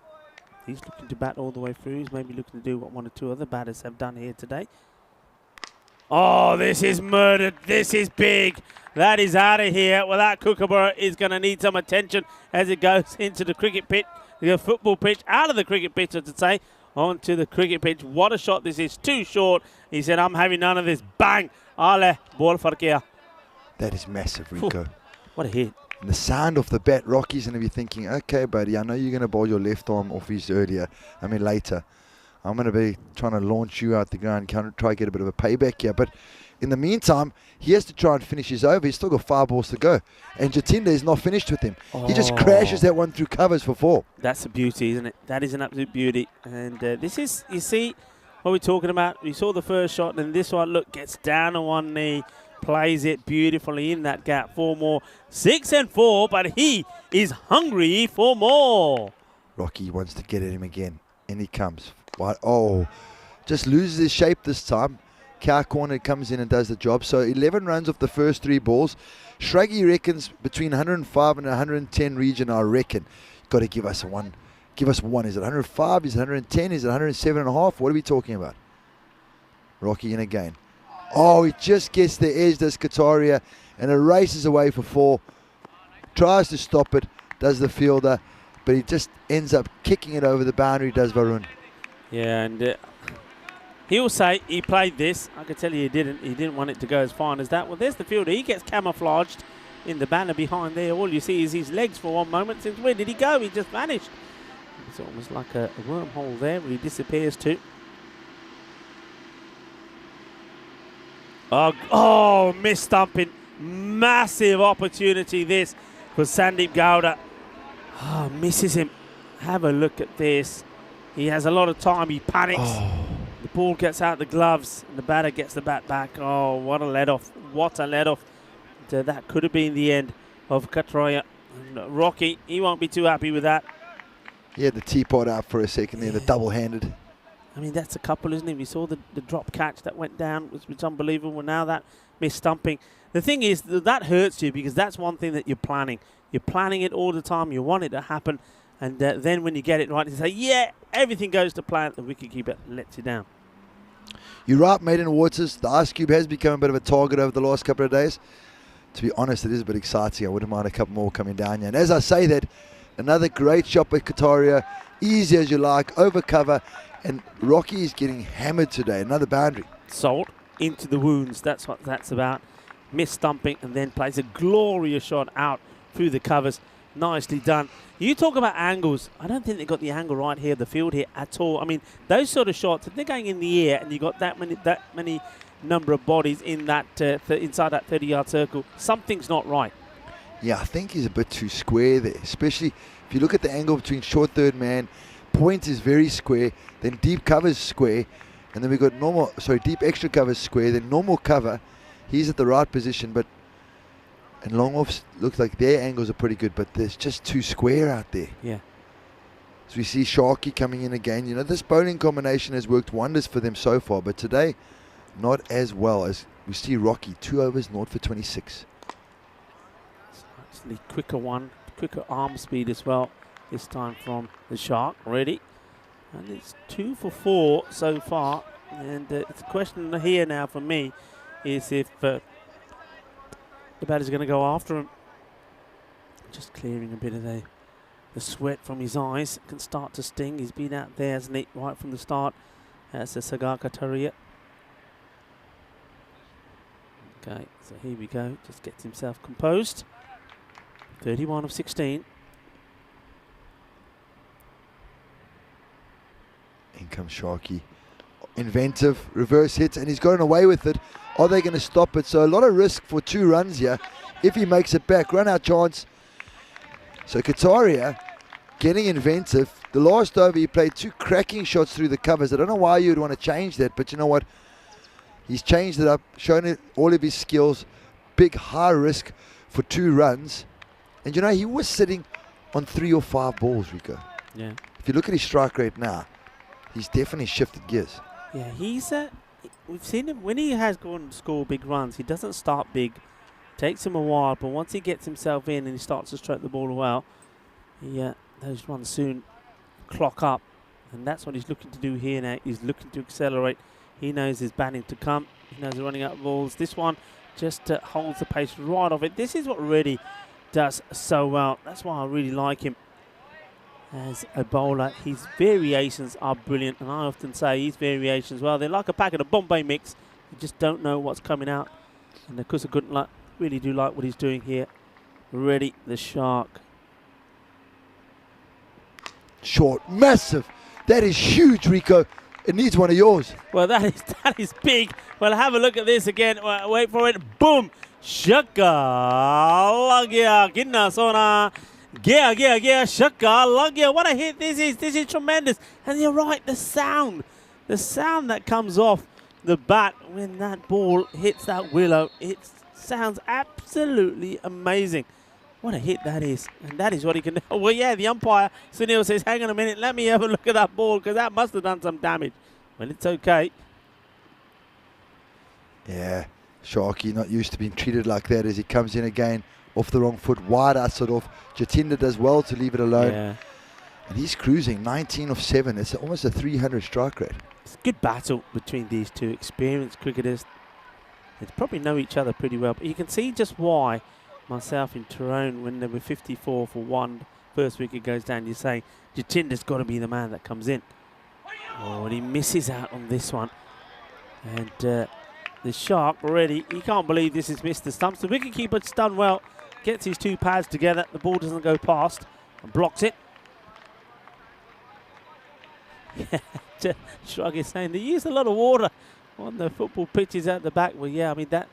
He's looking to bat all the way through. He's maybe looking to do what one or two other batters have done here today. Oh, this is murdered. This is big. That is out of here. Well, that Kookaburra is going to need some attention as it goes into the cricket pitch, the football pitch, out of the cricket pitch, I should say, onto the cricket pitch. What a shot this is. Too short. He said, I'm having none of this. Bang. Ale, ball for Kia. That is massive, Rico. What a hit. And the sound off the bat, Rocky's going to be thinking, okay, buddy, I know you're going to bowl your left arm off his later. I'm going to be trying to launch you out the ground, try to get a bit of a payback here. But In the meantime, he has to try and finish his over. He's still got 5 balls to go. And Jatinda is not finished with him. He just crashes that one through covers for 4. That's a beauty, isn't it? That is an absolute beauty. And this is, you see, what we're talking about. We saw the first shot, and this one, look, gets down on one knee, plays it beautifully in that gap. 4 more, 6 and 4, but he is hungry for more. Rocky wants to get at him again. And he comes. What? Oh, just loses his shape this time. Cow Corner comes in and does the job. So 11 runs off the first 3 balls. Shruggy reckons between 105 and 110 region, I reckon. Got to give us one. Give us one. Is it 105? Is it 110? Is it 107.5? What are we talking about? Rocky in again. Oh, he just gets the edge, does Kataria, and it races away for 4. Tries to stop it, does the fielder, but he just ends up kicking it over the boundary, does Varun. Yeah, and he'll say he played this. I can tell you he didn't. He didn't want it to go as fine as that. Well, there's the fielder. He gets camouflaged in the banner behind there. All you see is his legs for one moment. Since where did he go? He just vanished. It's almost like a wormhole there where he disappears to. Oh, missed stumping. Massive opportunity this for Sandeep Gowda. Oh, misses him. Have a look at this. He has a lot of time. He panics. Oh. The ball gets out the gloves, and the batter gets the bat back. Oh, what a let-off. What a let-off. That could have been the end of Katroya. Rocky, he won't be too happy with that. He had the teapot out for a second there, the double-handed. I mean, that's a couple, isn't it? We saw the drop catch that went down, which was unbelievable. Now that missed stumping. The thing is, that hurts you because that's one thing that you're planning. You're planning it all the time. You want it to happen. And then when you get it right, you say, yeah, everything goes to plan. The wicketkeeper lets you down. You're right, Maiden Waters. The Ice Cube has become a bit of a target over the last couple of days. To be honest, it is a bit exciting. I wouldn't mind a couple more coming down here. And as I say that, another great shot by Kataria. Easy as you like, over cover. And Rocky is getting hammered today. Another boundary. Salt into the wounds. That's what that's about. Missed stumping and then plays a glorious shot out through the covers. Nicely done. You talk about angles. I don't think they got the angle right here, the field here at all. I mean, those sort of shots, if they're going in the air and you got that many number of bodies in that inside that 30-yard circle, something's not right. Yeah, I think he's a bit too square there, especially if you look at the angle between short third man. Point is very square, then deep cover is square, and then we've got deep extra cover is square, then normal cover. He's at the right position, but and long offs looks like their angles are pretty good, but there's just too square out there. Yeah. So we see Sharky coming in again. You know, this bowling combination has worked wonders for them so far, but today, not as well as we see Rocky. 2 overs, 0 for 26. Slightly quicker one, quicker arm speed as well. This time from the Shark, ready. And it's 2 for 4 so far. And it's a question here now for me is if the batter's going to go after him. Just clearing a bit of the sweat from his eyes. Can start to sting. He's been out there, hasn't he, right from the start. That's a Sagar Kataria. Okay, so here we go. Just gets himself composed. 31 of 16. In comes Sharky. Inventive, reverse hits, and he's gotten away with it. Are they going to stop it? So a lot of risk for 2 runs here. If he makes it back, run out chance. So Kataria getting inventive. The last over he played 2 cracking shots through the covers. I don't know why you would want to change that, but you know what? He's changed it up, shown it all of his skills. Big high risk for 2 runs. And you know, he was sitting on 3 or 5 balls, Rico. Yeah. If you look at his strike rate now, he's definitely shifted gears. Yeah, he's we've seen him when he has gone to score big runs. He doesn't start big. Takes him a while, but once he gets himself in and he starts to stroke the ball well, those runs soon clock up, and that's what he's looking to do here now. He's looking to accelerate. He knows his batting to come. He knows he's running out of balls. This one just holds the pace right off it. This is what really does so well. That's why I really like him as a bowler. His variations are brilliant, and I often say his variations, well, they're like a packet of Bombay mix. You just don't know what's coming out. And of course, I really do like what he's doing here. Ready, the Shark. Short, massive. That is huge, Rico. It needs one of yours. Well, that is big. Well, have a look at this again. Well, wait for it. Boom. Shaka. Lagia. Ginna Sona. Gia. Shaka. Lagia. What a hit this is. This is tremendous. And you're right. The sound that comes off the bat when that ball hits that willow, it sounds absolutely amazing. What a hit that is. And that is what he can do. Well, yeah, the umpire, Sunil, says, hang on a minute, let me have a look at that ball because that must have done some damage. Well, it's okay. Yeah, Sharky not used to being treated like that as he comes in again off the wrong foot, wide outside off. Jatinder does well to leave it alone. Yeah. And he's cruising, 19 of 7. It's almost a 300 strike rate. It's a good battle between these two experienced cricketers. They probably know each other pretty well. But you can see just why myself in Tyrone, when they were 54 for 1, first wicket goes down, you're saying Jatinder's got to be the man that comes in. Oh, and he misses out on this one. And the Shark already, he can't believe this has missed the stumps. The wicketkeeper's done well, gets his two pads together, the ball doesn't go past and blocks it. Shrug is saying they use a lot of water on the football pitches at the back. Well, yeah, I mean that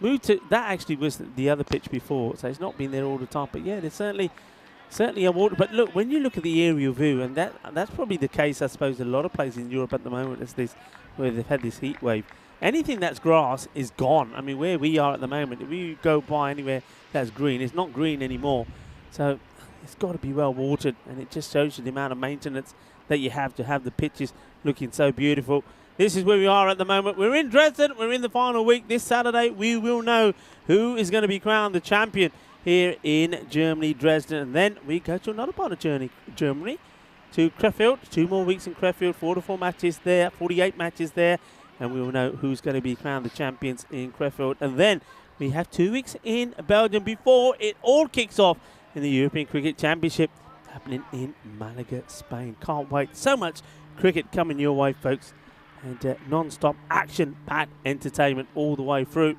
moved to that actually was the other pitch before, so it's not been there all the time. But yeah, there's certainly a water. But look, when you look at the aerial view, and that's probably the case, I suppose, a lot of places in Europe at the moment is this, where they've had this heat wave. Anything that's grass is gone. I mean, where we are at the moment, if you go by anywhere that's green, it's not green anymore. So it's got to be well watered, and it just shows you the amount of maintenance that you have to have the pitches looking so beautiful. This is where we are at the moment. We're in Dresden. We're in the final week. This Saturday, we will know who is going to be crowned the champion here in Germany, Dresden. And then we go to another part of Germany, to Krefeld. 2 more weeks in Krefeld, 44 matches there, 48 matches there. And we will know who's going to be crowned the champions in Krefeld. And then we have 2 weeks in Belgium before it all kicks off in the European Cricket Championship happening in Malaga, Spain. Can't wait. So much cricket coming your way, folks. And non-stop action-packed entertainment all the way through.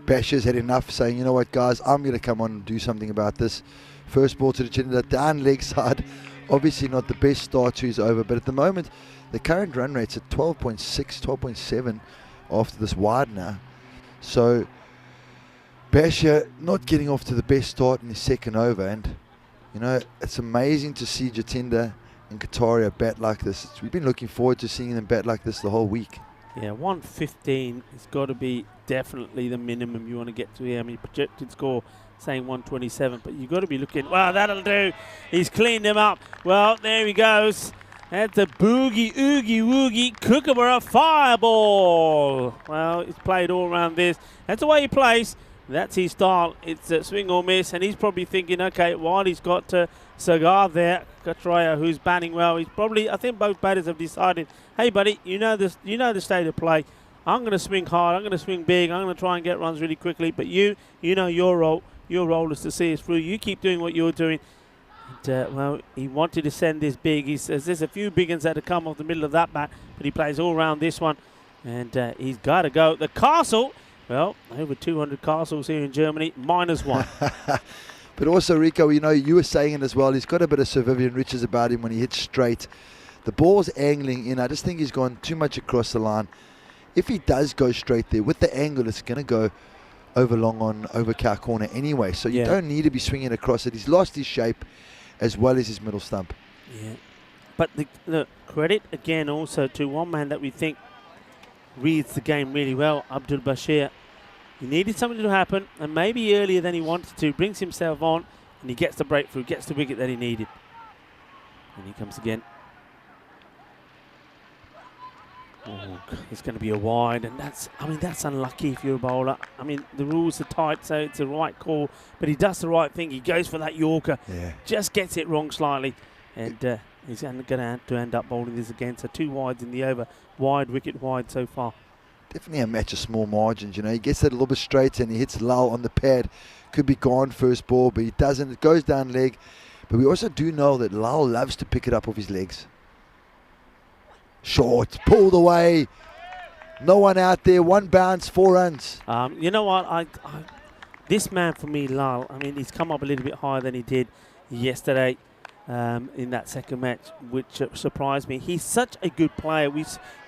Basher's had enough, saying, you know what, guys, I'm going to come on and do something about this. First ball to the chin, down leg side. Obviously not the best start to his over, but at the moment, the current run rate's at 12.6, 12.7 after this wide now. So, Basher not getting off to the best start in his second over. And, you know, it's amazing to see Jatinder and Kataria bat like this. We've been looking forward to seeing them bat like this the whole week. Yeah, 115 has got to be definitely the minimum you want to get to here. I mean, projected score saying 127, but you've got to be looking, well, that'll do. He's cleaned him up. Well, there he goes. That's a boogie, oogie, woogie, Kookaburra fireball. Well, he's played all around this. That's the way he plays. That's his style. It's a swing or miss, and he's probably thinking, okay, while he's got Sagar there, Katraya, who's batting well, he's probably, I think both batters have decided, hey, buddy, you know the state of play. I'm going to swing hard. I'm going to swing big. I'm going to try and get runs really quickly. But you know your role. Your role is to see us through. You keep doing what you're doing. And, well, he wanted to send this big. He says there's a few big ones that have come off the middle of that bat, but he plays all around this one. And he's got to go. The castle. Well, over 200 castles here in Germany, -1. But also, Rico, you know, you were saying it as well. He's got a bit of Sir Vivian Richards about him when he hits straight. The ball's angling in. I just think he's gone too much across the line. If he does go straight there, with the angle, it's going to go over long on over cow corner anyway. So you don't need to be swinging across it. He's lost his shape as well as his middle stump. Yeah. But the credit, again, also to one man that we think reads the game really well, Abdul Bashir. He needed something to happen, and maybe earlier than he wanted to, brings himself on, and he gets the breakthrough, gets the wicket that he needed. And he comes again. Oh, it's going to be a wide, and that's unlucky if you're a bowler. I mean, the rules are tight, so it's a right call, but he does the right thing. He goes for that Yorker, just gets it wrong slightly, and he's going to have to end up bowling this again. So 2 wides in the over, wide, wicket wide so far. Definitely a match of small margins, you know. He gets that a little bit straight and he hits Lal on the pad. Could be gone first ball, but he doesn't. It goes down leg. But we also do know that Lal loves to pick it up off his legs. Short, pulled away. No one out there. 1 bounce, 4 runs. You know what? This man for me, Lal, I mean, he's come up a little bit higher than he did yesterday. in that second match, which surprised me. He's such a good player.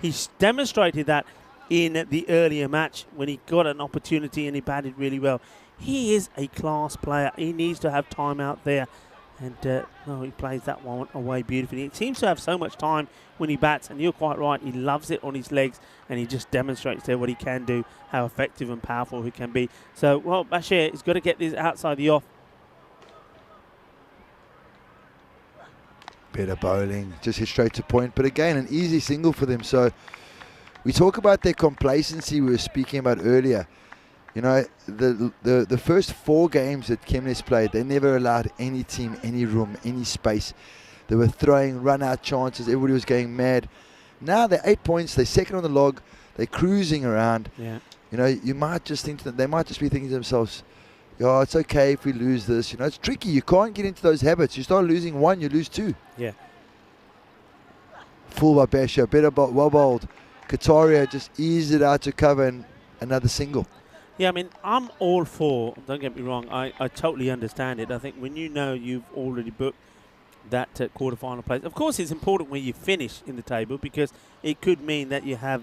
He's demonstrated that in the earlier match when he got an opportunity and he batted really well. He is a class player. He needs to have time out there. And he plays that one away beautifully. He seems to have so much time when he bats, and you're quite right, he loves it on his legs, and he just demonstrates there what he can do, how effective and powerful he can be. So, well, Bashir has got to get this outside the off. Better bowling, just hit straight to point, but again, an easy single for them. So we talk about their complacency we were speaking about earlier. You know, the first 4 games that Chemnitz played, they never allowed any team any room, any space. They were throwing run-out chances. Everybody was going mad. Now they're 8 points. They're second on the log. They're cruising around. Yeah. You know, you might just think that they might just be thinking to themselves, "Yeah, it's okay if we lose this." You know, it's tricky. You can't get into those habits. You start losing 1, you lose 2. Yeah. Full by Besha, better well bowled. Kataria just eased it out to cover and another single. Yeah, I mean, I'm all for, don't get me wrong, I totally understand it. I think when you know you've already booked that quarterfinal place, of course it's important where you finish in the table, because it could mean that you have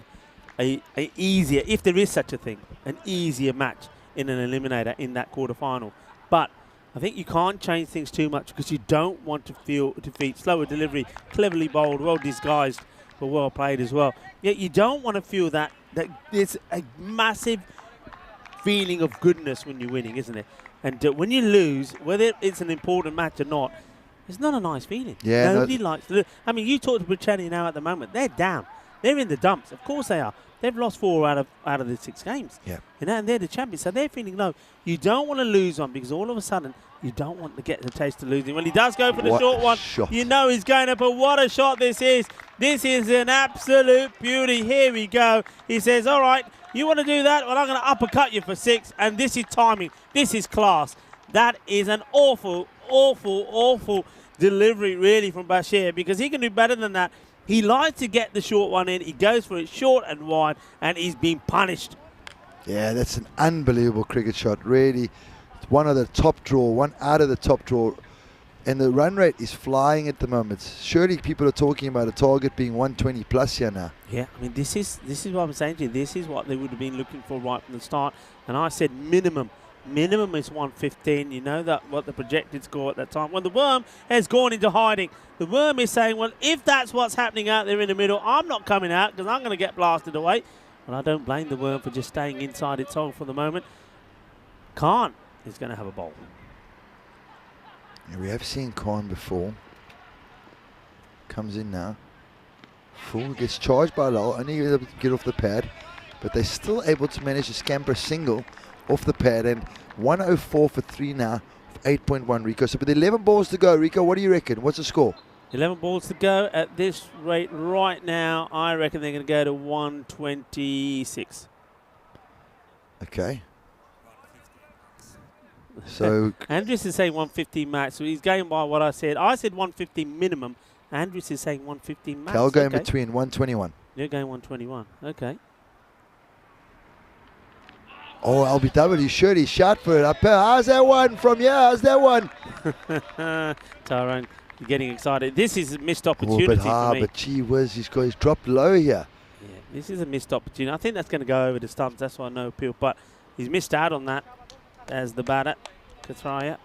a easier, if there is such a thing, an easier match in an eliminator in that quarterfinal. But I think you can't change things too much, because you don't want to feel defeat. Slower delivery, cleverly bowled, well disguised, but well played as well. Yet you don't want to feel that it's a massive feeling of goodness when you're winning, isn't it? And when you lose, whether it's an important match or not, it's not a nice feeling. Yeah, Nobody likes to lose. I mean, you talk to Britannia now at the moment, they're down. They're in the dumps. Of course they are. They've lost 4 out of the 6 games. Yeah. You know, and they're the champions, so they're feeling low. You don't want to lose one, because all of a sudden you don't want to get the taste of losing. Well, he does go for the short one. Shot. You know he's going up, but what a shot this is. This is an absolute beauty. Here we go. He says, all right, you want to do that? Well, I'm going to uppercut you for 6, and this is timing. This is class. That is an awful, awful, awful delivery, really, from Bashir, because he can do better than that. He likes to get the short one in. He goes for it short and wide, and he's being punished. Yeah, that's an unbelievable cricket shot. Really, it's one of the top draw, one out of the top draw. And the run rate is flying at the moment. Surely people are talking about a target being 120 plus here now. Yeah, I mean, this is what I'm saying to you. This is what they would have been looking for right from the start. And I said minimum. Minimum is 115. You know that what the projected score at that time. Well, the Worm has gone into hiding. The Worm is saying, well, if that's what's happening out there in the middle, I'm not coming out, because I'm going to get blasted away. Well, I don't blame the Worm for just staying inside its hole for the moment. Khan is going to have a bowl. Yeah, we have seen Khan before. Comes in now. Full gets charged by Lal, only able to get off the pad, but they're still able to manage to scamper a single off the pad, and 104 for 3 now, 8.1 Rico. So with 11 balls to go, Rico, what do you reckon? What's the score? 11 balls to go at this rate right now. I reckon they're going to go to 126. Okay. So Andrews is saying 115 max, so he's going by what I said. I said 115 minimum. Andrews is saying 115 max. Cal going between 121. You're going 121. Okay. Oh, LBW, surely shot for it up here. How's that one from here? How's that one? Tyrone, you're getting excited. This is a missed Oh, opportunity but for me. but gee whiz, he's dropped low here. Yeah, this is a missed opportunity. I think that's going to go over the stumps. That's why no appeal. But he's missed out on that as the batter, Katraya.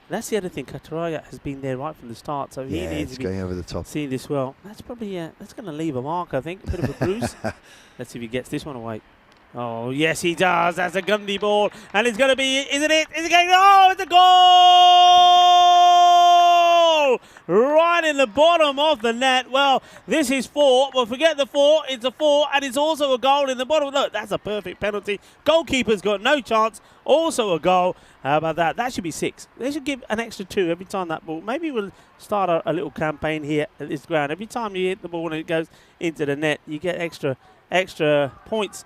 That's the other thing. Katraya has been there right from the start, so he needs to be going over the top. seeing this well. That's probably that's going to leave a mark, I think. A bit of a bruise. Let's see if he gets this one away. Oh, yes, he does. That's a Gundy ball. And it's going to be, isn't it? Is it going? Oh, it's a goal! Right in the bottom of the net. Well, this is 4. Well, forget the 4. It's a 4, and it's also a goal in the bottom. Look, that's a perfect penalty. Goalkeeper's got no chance. Also a goal. How about that? That should be 6. They should give an extra 2 every time that ball. Maybe we'll start a little campaign here at this ground. Every time you hit the ball and it goes into the net, you get extra points.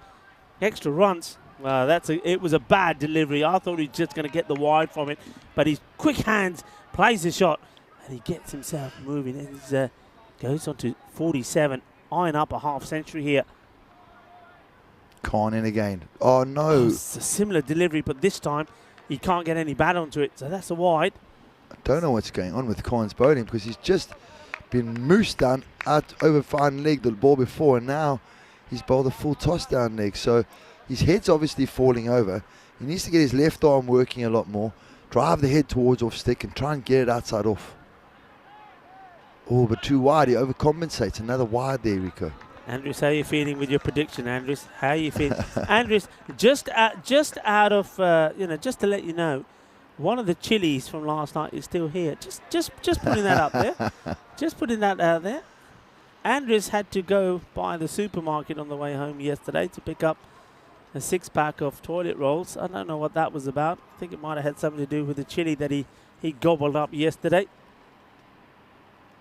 Extra runs. It was a bad delivery. I thought he was just going to get the wide from it, but his quick hands plays the shot, and he gets himself moving. And he goes on to 47, eyeing up a half century here. Khan in again. Oh no! Oh, it's a similar delivery, but this time he can't get any bat onto it. So that's a wide. I don't know what's going on with Khan's bowling because he's just been moosed down out over fine leg the ball before, and now he's bowled a full toss down leg. So his head's obviously falling over. He needs to get his left arm working a lot more, drive the head towards off stick and try and get it outside off. Oh, but too wide. He overcompensates. Another wide there, Rico. Andrews, how are you feeling with your prediction, Andrews? How are you feeling? Andrews, just out of, just to let you know, one of the chilies from last night is still here. Just putting that up there. Just putting that out there. Andrews had to go by the supermarket on the way home yesterday to pick up a 6-pack of toilet rolls. I don't know what that was about. I think it might have had something to do with the chili that he gobbled up yesterday.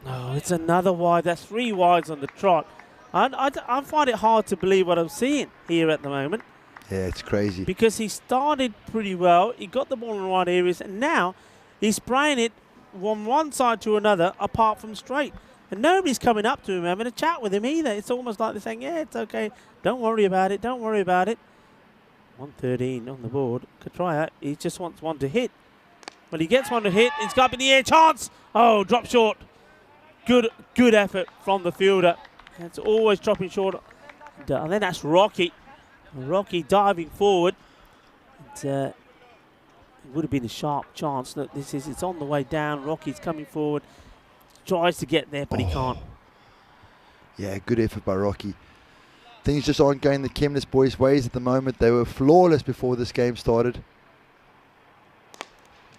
Oh, it's another wide. That's 3 wides on the trot. I find it hard to believe what I'm seeing here at the moment. Yeah, it's crazy. Because he started pretty well. He got the ball in the right areas. And now he's spraying it from one side to another apart from straight. And nobody's coming up to him having a chat with him either. It's almost like they're saying, yeah, it's okay. Don't worry about it. Don't worry about it. 113 on the board. Katraya, he just wants one to hit. When he gets one to hit, it's got up in the air. Chance! Oh, drop short. Good effort from the fielder. It's always dropping short. And then that's Rocky. Rocky diving forward. It would have been a sharp chance. Look, it's on the way down. Rocky's coming forward. Tries to get there, but he can't. Yeah, good effort by Rocky. Things just aren't going the Chemnitz boys' ways at the moment. They were flawless before this game started.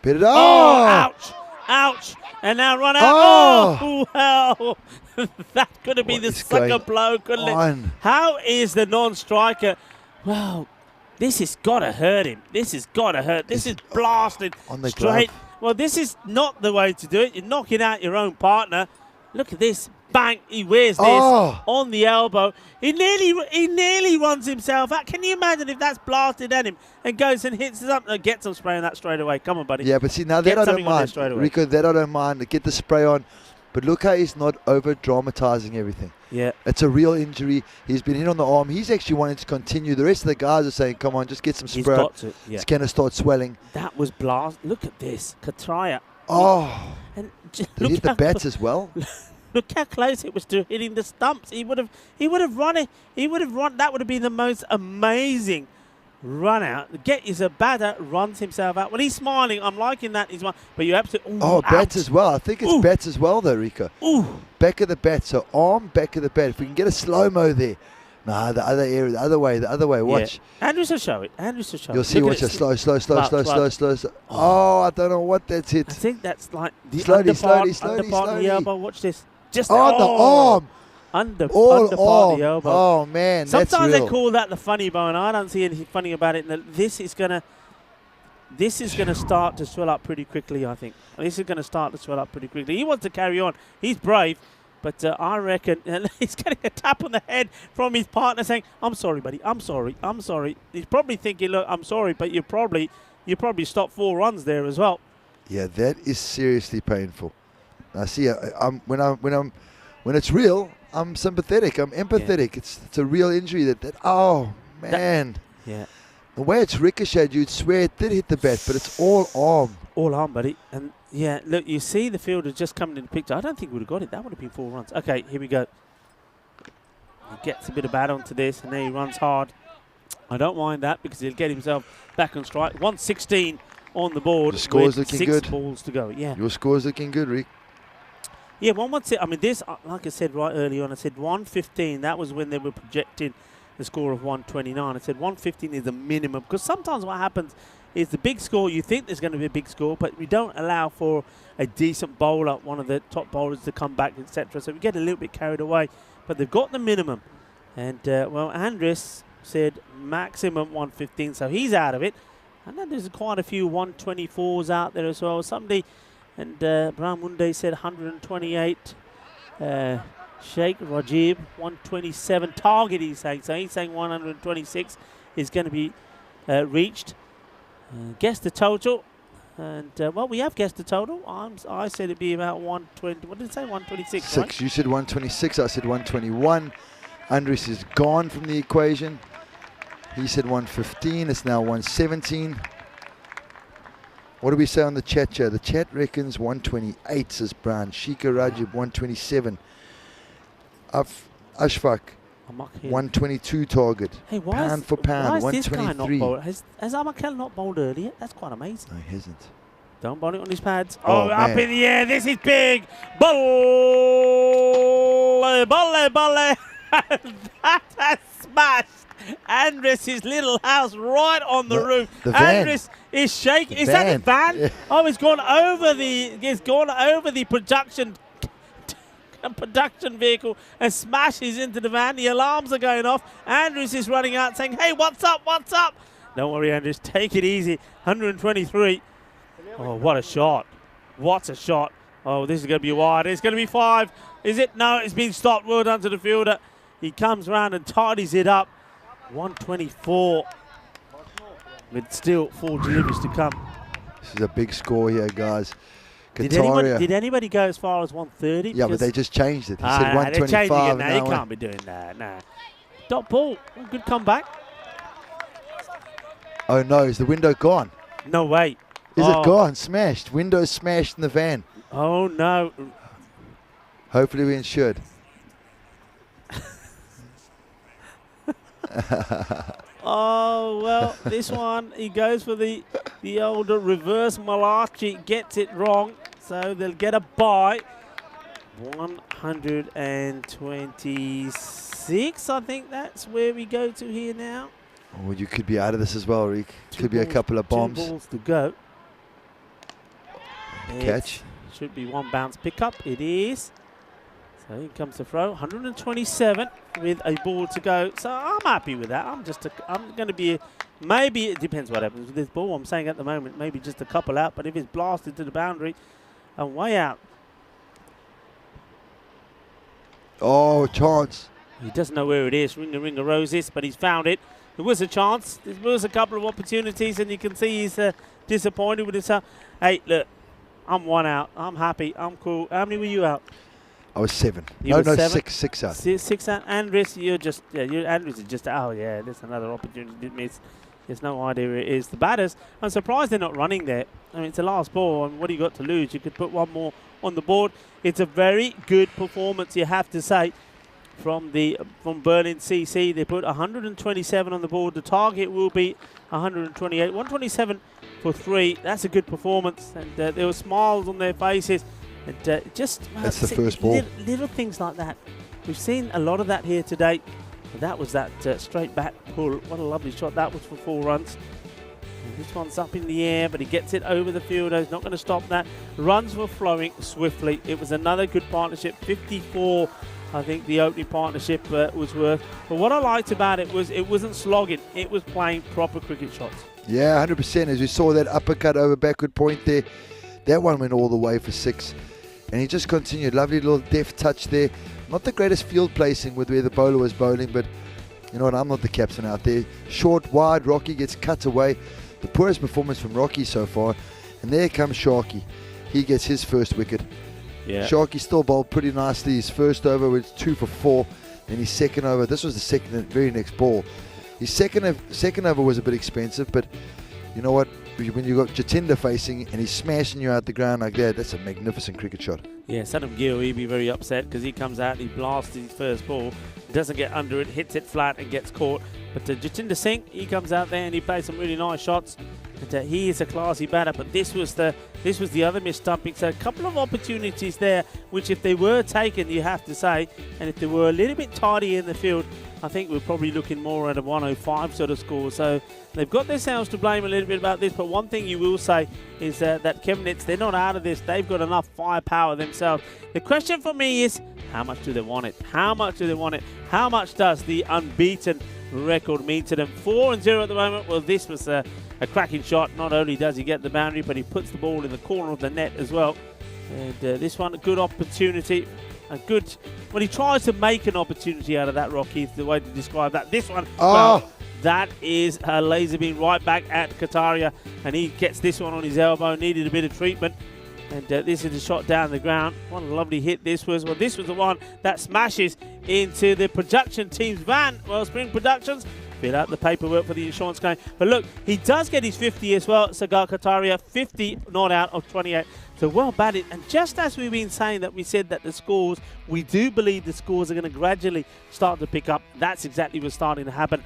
Bit it. Oh, ouch! Ouch! And now run out. Oh, hell. That could have been the sucker blow, couldn't it? How is the non-striker? Well, this has got to hurt him. This has got to hurt. This is blasted on the straight. glove. Well, this is not the way to do it. You're knocking out your own partner. Look at this. Bang. He wears this on the elbow. He nearly runs himself out. Can you imagine if that's blasted at him and goes and hits something? Get some spray on that straight away. Come on, buddy. Yeah, but see, now that I don't mind. Rico, that I don't mind. Get the spray on. But look how he's not over-dramatizing everything. Yeah. It's a real injury. He's been hit on the arm. He's actually wanting to continue. The rest of the guys are saying, come on, just get some spray. He's got to. Yeah. It's going to start swelling. That was blast. Look at this. Katraya. Oh. And he hit the bats as well. Look how close it was to hitting the stumps. He would have run it. He would have run. That would have been the most amazing run out. Get is a batter, runs himself out. When he's smiling, I'm liking that. He's but you absolutely. Bats as well. I think it's bats as well, though, Rico. Back of the bat. So arm, back of the bat. If we can get a slow-mo there. Nah, the other area, the other way. Watch. Yeah. Andrews will show it. You'll see. Watch it. Slow. Oh, I don't know what that's hit. I think that's like the slowly. underpart the elbow. Watch this. Just the arm. Underpart the elbow. Oh man, sometimes that's they call that the funny bone. I don't see anything funny about it. This is gonna start to swell up pretty quickly. I think this is gonna start to swell up pretty quickly. He wants to carry on. He's brave, but I reckon he's getting a tap on the head from his partner, saying, "I'm sorry, buddy. I'm sorry. I'm sorry." He's probably thinking, "Look, I'm sorry, but you probably stopped 4 runs there as well." Yeah, that is seriously painful. I see. When it's real, I'm sympathetic. I'm empathetic. Yeah. It's a real injury. That oh man. Yeah. The way it's ricocheted, you'd swear it did hit the bat, but it's all arm. All arm, buddy. And yeah, look, you see the fielder just coming in the picture. I don't think we would have got it. That would have been 4 runs. Okay, here we go. He gets a bit of bat onto this, and then he runs hard. I don't mind that because he'll get himself back on strike. 116 on the board. The score's looking good. 6 balls to go. Yeah. Your score's looking good, Rick. Yeah, 116. I mean, this, like I said right early on, I said 115. That was when they were projecting the score of 129. I said 115 is the minimum because sometimes what happens is the big score, you think there's going to be a big score, but we don't allow for a decent bowler, one of the top bowlers to come back, etc. So we get a little bit carried away. But they've got the minimum. And, well, Andres said maximum 115, so he's out of it. And then there's quite a few 124s out there as well. Somebody, and Brahmunde said 128. Sheikh Rajib, 127 target, he's saying. So he's saying 126 is going to be reached. Guess the total. And, well, we have guessed the total. I said it'd be about 120. What did it say? 126, 6. Right? You said 126. I said 121. Andres is gone from the equation. He said 115. It's now 117. What do we say on the chat here? The chat reckons 128, says Brown. Shika Rajib, 127. Ashfaq, I'm not here. 122 target. Hey, Pound for pound, why is this guy not 123. bowled? Has Amakal not bowled earlier? That's quite amazing. No, he hasn't. Don't bowl it on his pads. Oh, Up man. in the air. This is big. Bolle, bolle, bolle. That has smashed Andres' little house right on the roof. the van. Andres is shaking. The Is that the van. van? Yeah. Oh, he's gone over the production vehicle and smashes into the van. The alarms are going off. Andres is running out saying, "Hey, what's up? What's up?" Don't worry, Andres. Take it easy. 123. Oh, what a shot. What a shot. Oh, this is going to be wide. It's going to be 5. Is it? No, it's been stopped. Well done to the fielder. He comes round and tidies it up. 124. With still 4 deliveries to come. This is a big score here, guys. Did Kataria. anybody go as far as 130? Yeah, but they just changed it. He said They're 125. changing it now. and You now can't be doing that. Nah. Dot ball. Oh, good comeback. Oh no, is the window gone? No way. Is it gone? Smashed. Window smashed in the van. Oh no. Hopefully we insured. Oh, well, this one, he goes for the older reverse Malachi, gets it wrong, so they'll get a bye. 126, I think that's where we go to here now. Oh, you could be out of this as well, Rick. Could be a couple of bombs. 2 balls to go. Catch. Should be 1 bounce pickup. It is. So here comes the throw. 127 with a ball to go. So I'm happy with that. I'm going to be, maybe it depends what happens with this ball. I'm saying at the moment, maybe just a couple out. But if it's blasted to the boundary and way out. Oh, chance. He doesn't know where it is. Ring a roses, but he's found it. There was a chance. There was a couple of opportunities, and you can see he's disappointed with himself. Hey, look, I'm 1 out. I'm happy. I'm cool. How many were you out? I was 7. You were 7? 6 out. 6 out. Andres, Andres is just, oh yeah, there's another opportunity to miss. There's no idea where it is. The batters, I'm surprised they're not running there. I mean, it's the last ball, and what do you got to lose? You could put 1 more on the board. It's a very good performance, you have to say, from Berlin CC. They put 127 on the board. The target will be 128. 127 for 3. That's a good performance, and there were smiles on their faces. And that's the first ball. Little things like that. We've seen a lot of that here today. And that was that straight back pull. What a lovely shot that was for 4 runs. And this one's up in the air, but he gets it over the fielder. He's not going to stop that. Runs were flowing swiftly. It was another good partnership. 54, I think the opening partnership was worth. But what I liked about it was it wasn't slogging. It was playing proper cricket shots. Yeah, 100%. As we saw that uppercut over backward point there, that one went all the way for 6. And he just continued. Lovely little deft touch there. Not the greatest field placing with where the bowler was bowling, but you know what? I'm not the captain out there. Short, wide, Rocky gets cut away. The poorest performance from Rocky so far. And there comes Sharky. He gets his first wicket. Yeah. Sharky still bowled pretty nicely. His first over was 2 for 4. Then his second over, this was the very next ball. His second over was a bit expensive, but you know what? When you got Jatinder facing and he's smashing you out the ground like that, that's a magnificent cricket shot. Yeah, Sanam Gill, he'd be very upset because he comes out and he blasts his first ball, doesn't get under it, hits it flat and gets caught. But Jatinder Singh, he comes out there and he plays some really nice shots. And he is a classy batter, but this was the other missed stumping. So a couple of opportunities there, which if they were taken, you have to say, and if they were a little bit tidy in the field, I think we're probably looking more at a 105 sort of score. So they've got themselves to blame a little bit about this. But one thing you will say is that Chemnitz, they're not out of this. They've got enough firepower themselves. The question for me is, how much do they want it? How much do they want it? How much does the unbeaten record mean to them? 4-0 at the moment. Well, this was a cracking shot. Not only does he get the boundary, but he puts the ball in the corner of the net as well. And this one, a good opportunity. When he tries to make an opportunity out of that, Rocky, is the way to describe that. This one, well, that is a laser beam right back at Kataria, and he gets this one on his elbow. Needed a bit of treatment, and this is a shot down the ground. What a lovely hit this was. Well, this was the one that smashes into the production team's van. Well, Spring Productions, fill out the paperwork for the insurance claim. But look, he does get his 50 as well. Sagar Kataria, 50 not out of 28. So well batted. And just as we've been saying that we said that the scores, we do believe the scores are going to gradually start to pick up. That's exactly what's starting to happen.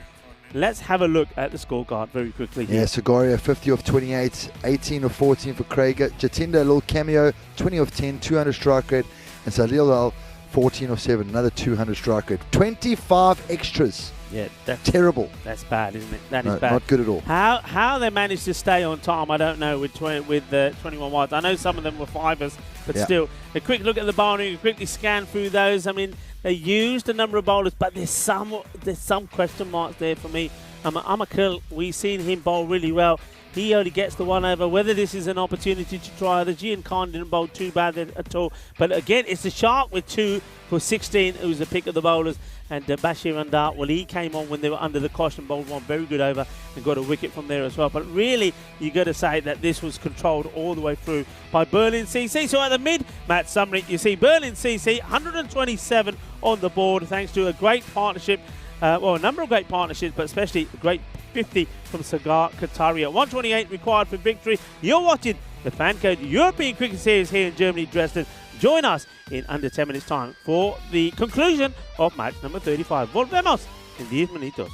Let's have a look at the scorecard very quickly here. Yeah, Sagaria 50 of 28, 18 of 14 for Krieger. Jatinda, a little cameo, 20 of 10, 200 strike rate. And Salil, 14 of 7, another 200 strike rate. 25 extras. Yeah, that's Terrible. That's bad, isn't it? That is No, bad. not good at all. How they managed to stay on time, I don't know, with 21 wides. I know some of them were fivers, but Yeah. still. A quick look at the bowling, quickly scan through those. I mean, they used a number of bowlers, but there's some question marks there for me. Amakil, we've seen him bowl really well. He only gets the one over. Whether this is an opportunity to try, the Gian Khan didn't bowl too bad at all. But again, it's the Shark with 2 for 16, who's the pick of the bowlers. And Bashir Andar, well, he came on when they were under the caution, bowled one very good over and got a wicket from there as well. But really, you got to say that this was controlled all the way through by Berlin CC. So at the mid-match summary, you see Berlin CC, 127 on the board, thanks to a great partnership. A number of great partnerships, but especially a great 50 from Sagar Kataria. 128 required for victory. You're watching the FanCode European Cricket Series here in Germany, Dresden. Join us in under 10 minutes' time for the conclusion of match number 35. Volvemos en 10 minutos.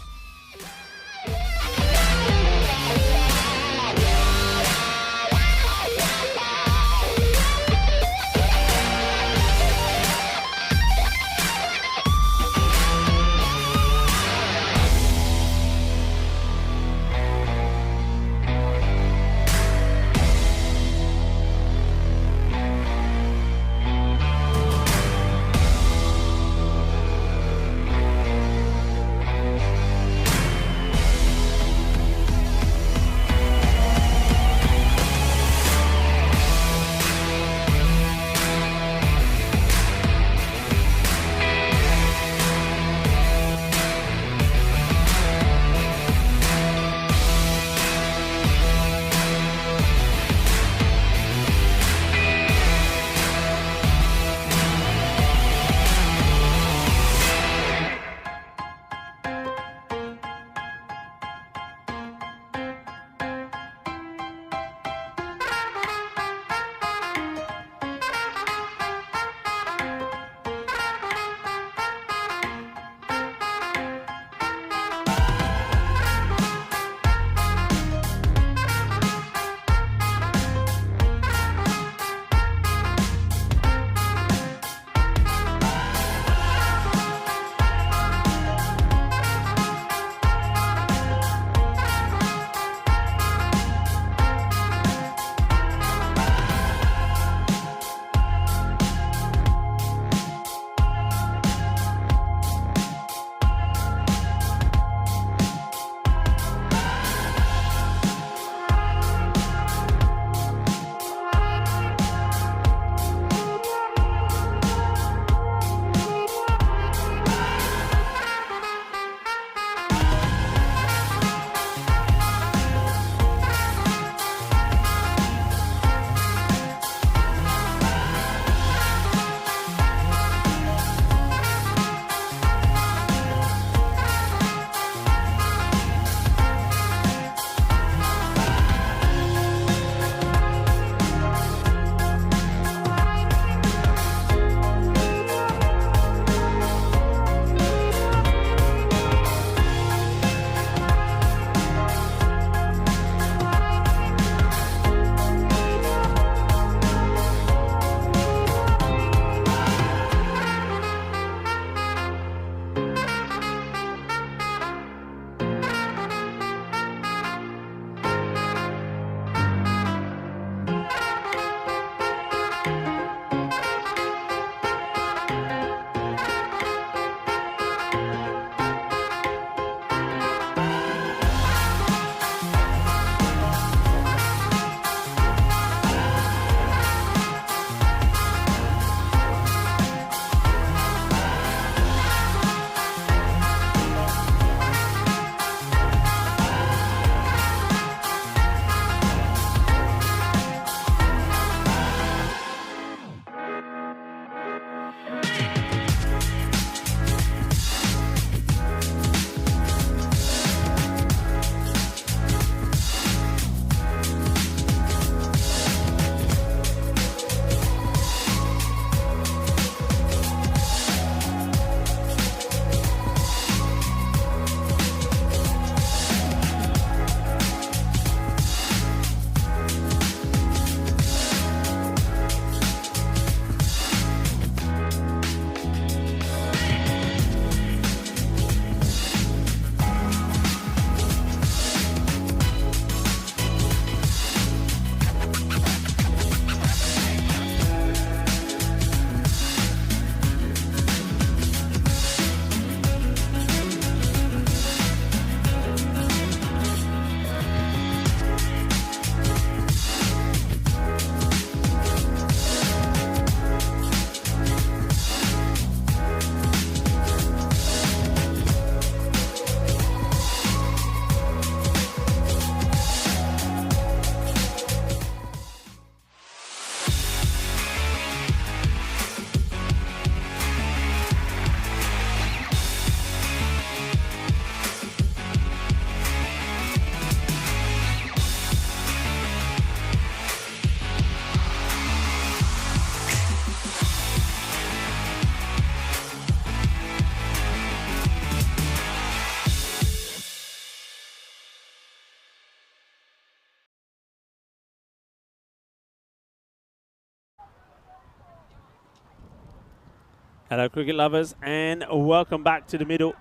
Hello, cricket lovers, and welcome back to the middle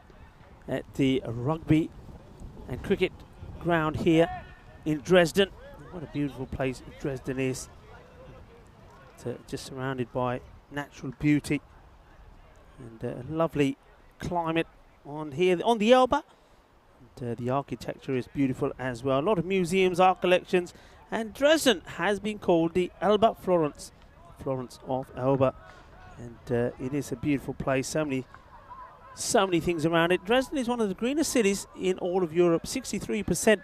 at the rugby and cricket ground here in Dresden. What a beautiful place Dresden is. It's just surrounded by natural beauty and a lovely climate on here on the Elbe. And, the architecture is beautiful as well. A lot of museums, art collections, and Dresden has been called the Elbe Florence, Florence of Elbe. And it is a beautiful place. So many things around it. Dresden is one of the greenest cities in all of Europe. 63%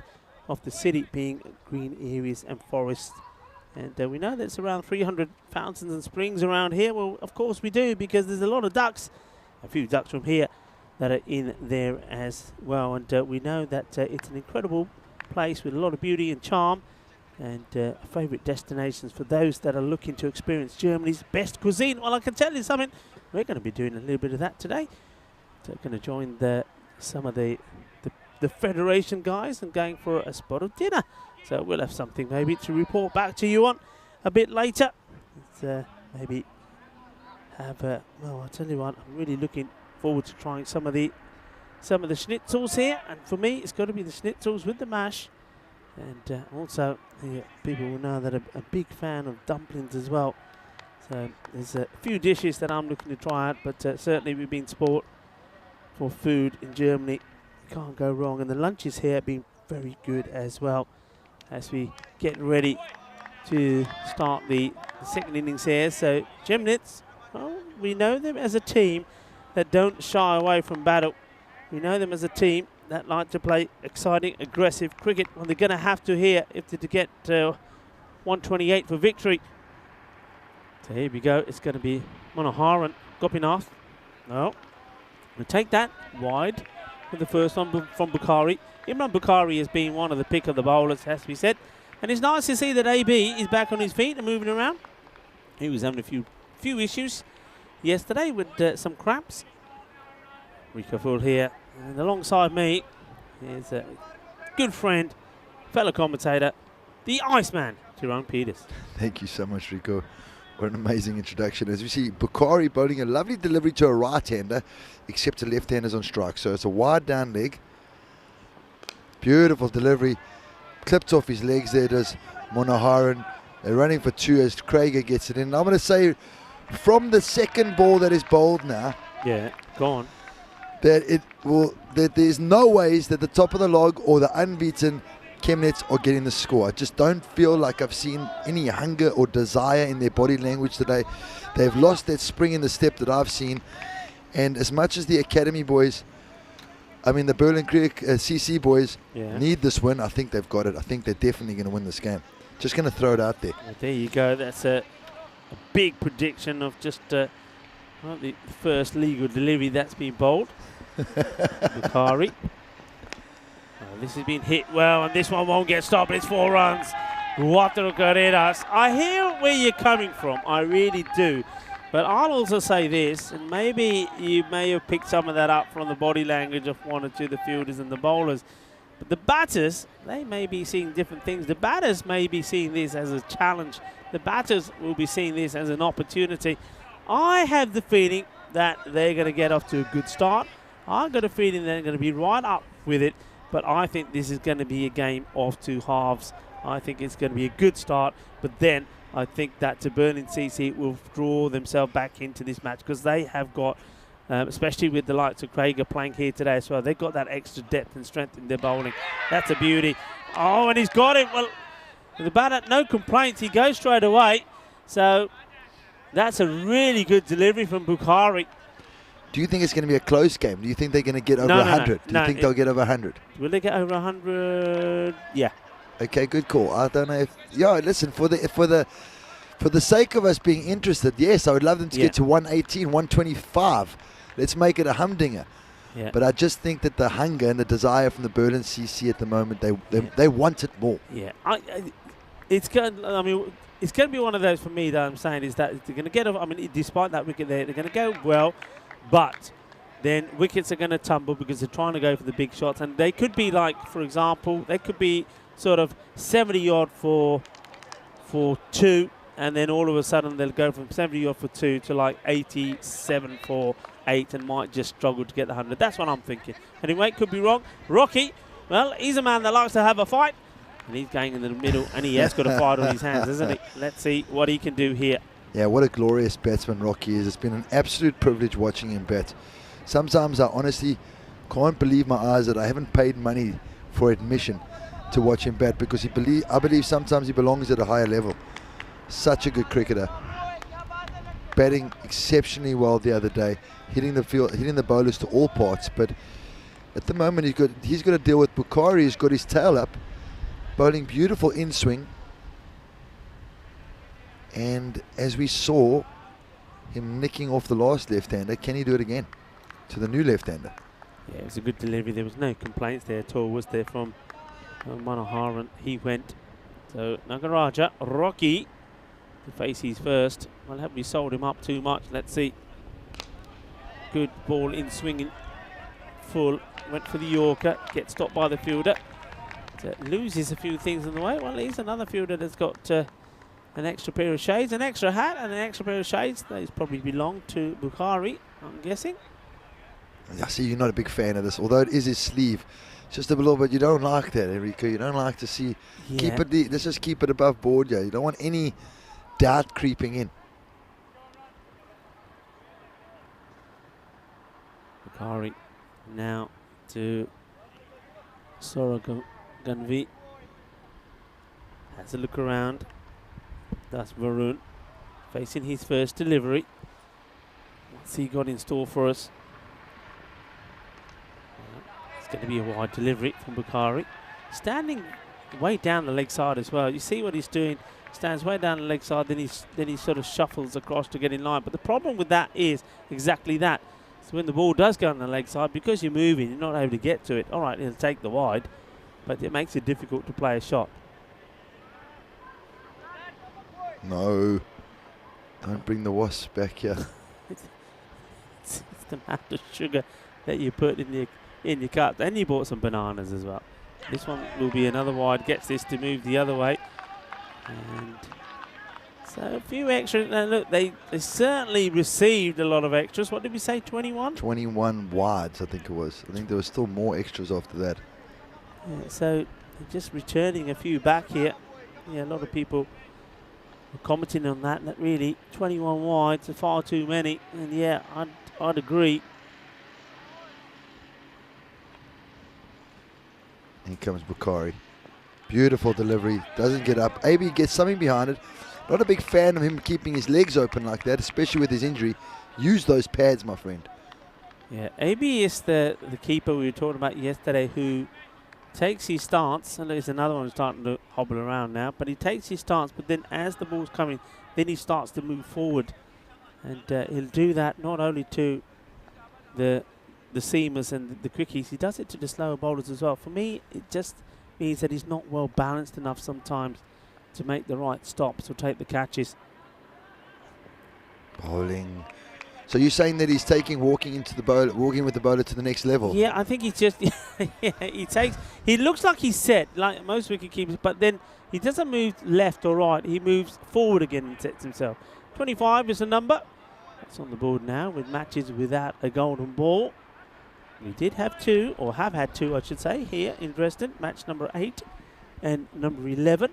of the city being green areas and forests. And we know there's around 300 fountains and springs around here. Well, of course we do, because there's a lot of ducks, a few ducks from here, that are in there as well. And we know that it's an incredible place with a lot of beauty and charm, and favourite destinations for those that are looking to experience Germany's best cuisine. Well, I can tell you something, we're going to be doing a little bit of that today. So going to join some of the Federation guys and going for a spot of dinner. So we'll have something maybe to report back to you on a bit later. Let's maybe have well, I'll tell you what, I'm really looking forward to trying some of the schnitzels here, and for me it's got to be the schnitzels with the mash. And also, people will know that I'm a big fan of dumplings as well. So there's a few dishes that I'm looking to try out, but certainly we've been sport for food in Germany. You can't go wrong, and the lunches here have been very good as well. As we get ready to start the second innings here. So Chemnitz, well, we know them as a team that don't shy away from battle. We know them as a team that like to play exciting, aggressive cricket. Well, they're going to have to here if they're to get 128 for victory. So here we go. It's going to be Monoharan, Gopinath. No. We'll take that wide for the first one from Bukhari. Imran Bukhari has been one of the pick of the bowlers, has to be said. And it's nice to see that AB is back on his feet and moving around. He was having a few issues yesterday with some cramps. Rico Full here. And alongside me is a good friend, fellow commentator, the Iceman, Tyrone Peters. Thank you so much, Rico. What an amazing introduction. As we see, Bukhari bowling a lovely delivery to a right-hander, except the left-hander's on strike. So it's a wide down leg. Beautiful delivery. Clipped off his legs there, does Monoharan. They're running for two as Krieger gets it in. And I'm going to say, from the second ball that is bowled now, yeah, go on, that there's no ways that the top of the log or the unbeaten Chemnitz are getting the score. I just don't feel like I've seen any hunger or desire in their body language today. They've lost that spring in the step that I've seen. And as much as the academy boys, I mean the Berlin Cricket CC boys need this win, I think they've got it. I think they're definitely going to win this game. Just going to throw it out there. Well, there you go. That's a big prediction of just well, the first legal delivery that's been bowled. Bukhari. This has been hit well, and this one won't get stopped. It's 4 runs. Cuatro carreras. I hear where you're coming from. I really do. But I'll also say this, and maybe you may have picked some of that up from the body language of one or two of the fielders and the bowlers. But the batters, they may be seeing different things. The batters may be seeing this as a challenge. The batters will be seeing this as an opportunity. I have the feeling that they're going to get off to a good start. I've got a feeling they're going to be right up with it. But I think this is going to be a game of two halves. I think it's going to be a good start. But then I think that the Berlin CC will draw themselves back into this match, because they have got, especially with the likes of Krieger playing here today as well, they've got that extra depth and strength in their bowling. That's a beauty. Oh, and he's got it. Well, the batter, no complaints. He goes straight away. So that's a really good delivery from Bukhari. Do you think it's going to be a close game? Do you think they're going to get over 100? Do you think they'll get over 100? Will they get over 100? Yeah. Okay, good call. I don't know if... Yeah, listen, for the sake of us being interested, yes, I would love them to get to 118, 125. Let's make it a humdinger. Yeah. But I just think that the hunger and the desire from the Berlin CC at the moment, they want it more. Yeah. It's going to be one of those for me that I'm saying is that they're going to get over... I mean, despite that wicket there, they're going to go well. But then wickets are going to tumble because they're trying to go for the big shots. And they could be like, for example, they could be sort of 70 odd for 2 and then all of a sudden they'll go from 70 off for 2 to like 87 for 8 and might just struggle to get the 100. That's what I'm thinking. Anyway, could be wrong. Rocky, well, he's a man that likes to have a fight, and he's going in the middle, and he has got a fight on his hands, isn't he? Let's see what he can do here. Yeah, what a glorious batsman Rocky is. It's been an absolute privilege watching him bat. Sometimes I honestly can't believe my eyes that I haven't paid money for admission to watch him bat, because I believe sometimes he belongs at a higher level. Such a good cricketer. Batting exceptionally well the other day, hitting the bowlers to all parts, but at the moment he's got to deal with Bukhari, who's got his tail up, bowling beautiful in swing. And as we saw him nicking off the last left-hander, can he do it again to the new left-hander? Yeah, it was a good delivery. There was no complaints there at all, was there, from Manoharan? He went. So Nagaraja, Rocky, to face his first. Well, have we sold him up too much? Let's see. Good ball in swinging full. Went for the Yorker. Gets stopped by the fielder. Loses a few things in the way. Well, he's another fielder that's got an extra pair of shades, an extra hat, and an extra pair of shades. Those probably belong to Bukhari, I'm guessing. I see you're not a big fan of this, although it is his sleeve. It's just a little bit, you don't like that, Enrico. You don't like to see. Yeah. Let's just keep it above board, yeah. You don't want any doubt creeping in. Bukhari now to Soroganvi. Has a look around. That's Varun facing his first delivery. What's he got in store for us? It's going to be a wide delivery from Bukhari. Standing way down the leg side as well. You see what he's doing. Stands way down the leg side, then he sort of shuffles across to get in line. But the problem with that is exactly that. So when the ball does go on the leg side, because you're moving, you're not able to get to it. All right, he'll take the wide, but it makes it difficult to play a shot. No, don't bring the wasp back here. It's the amount of sugar that you put in your cup. And you bought some bananas as well. This one will be another wide. Gets this to move the other way. And so a few extra. Now look, they certainly received a lot of extras. What did we say, 21? 21 wides, I think it was. I think there was still more extras after that. Yeah, so just returning a few back here. Yeah, a lot of people commenting on that really 21 wides are far too many, and yeah, I'd agree. Here comes Bukhari. Beautiful delivery, doesn't get up. AB gets something behind it. Not a big fan of him keeping his legs open like that, especially with his injury. Use those pads, my friend. Yeah, AB is the keeper we were talking about yesterday, who takes his stance, and there's another one starting to hobble around now, but he takes his stance, but then as the ball's coming, then he starts to move forward. And he'll do that not only to the seamers and the quickies, he does it to the slower bowlers as well. For me, it just means that he's not well balanced enough sometimes to make the right stops or take the catches. Bowling. So you're saying that he's walking with the bowler to the next level? Yeah, I think he's just, he looks like he's set, like most wicket keepers, but then he doesn't move left or right. He moves forward again and sets himself. 25 is the number. That's on the board now with matches without a golden ball. We did have two, or have had two, I should say, here in Dresden. Match number 8 and number 11.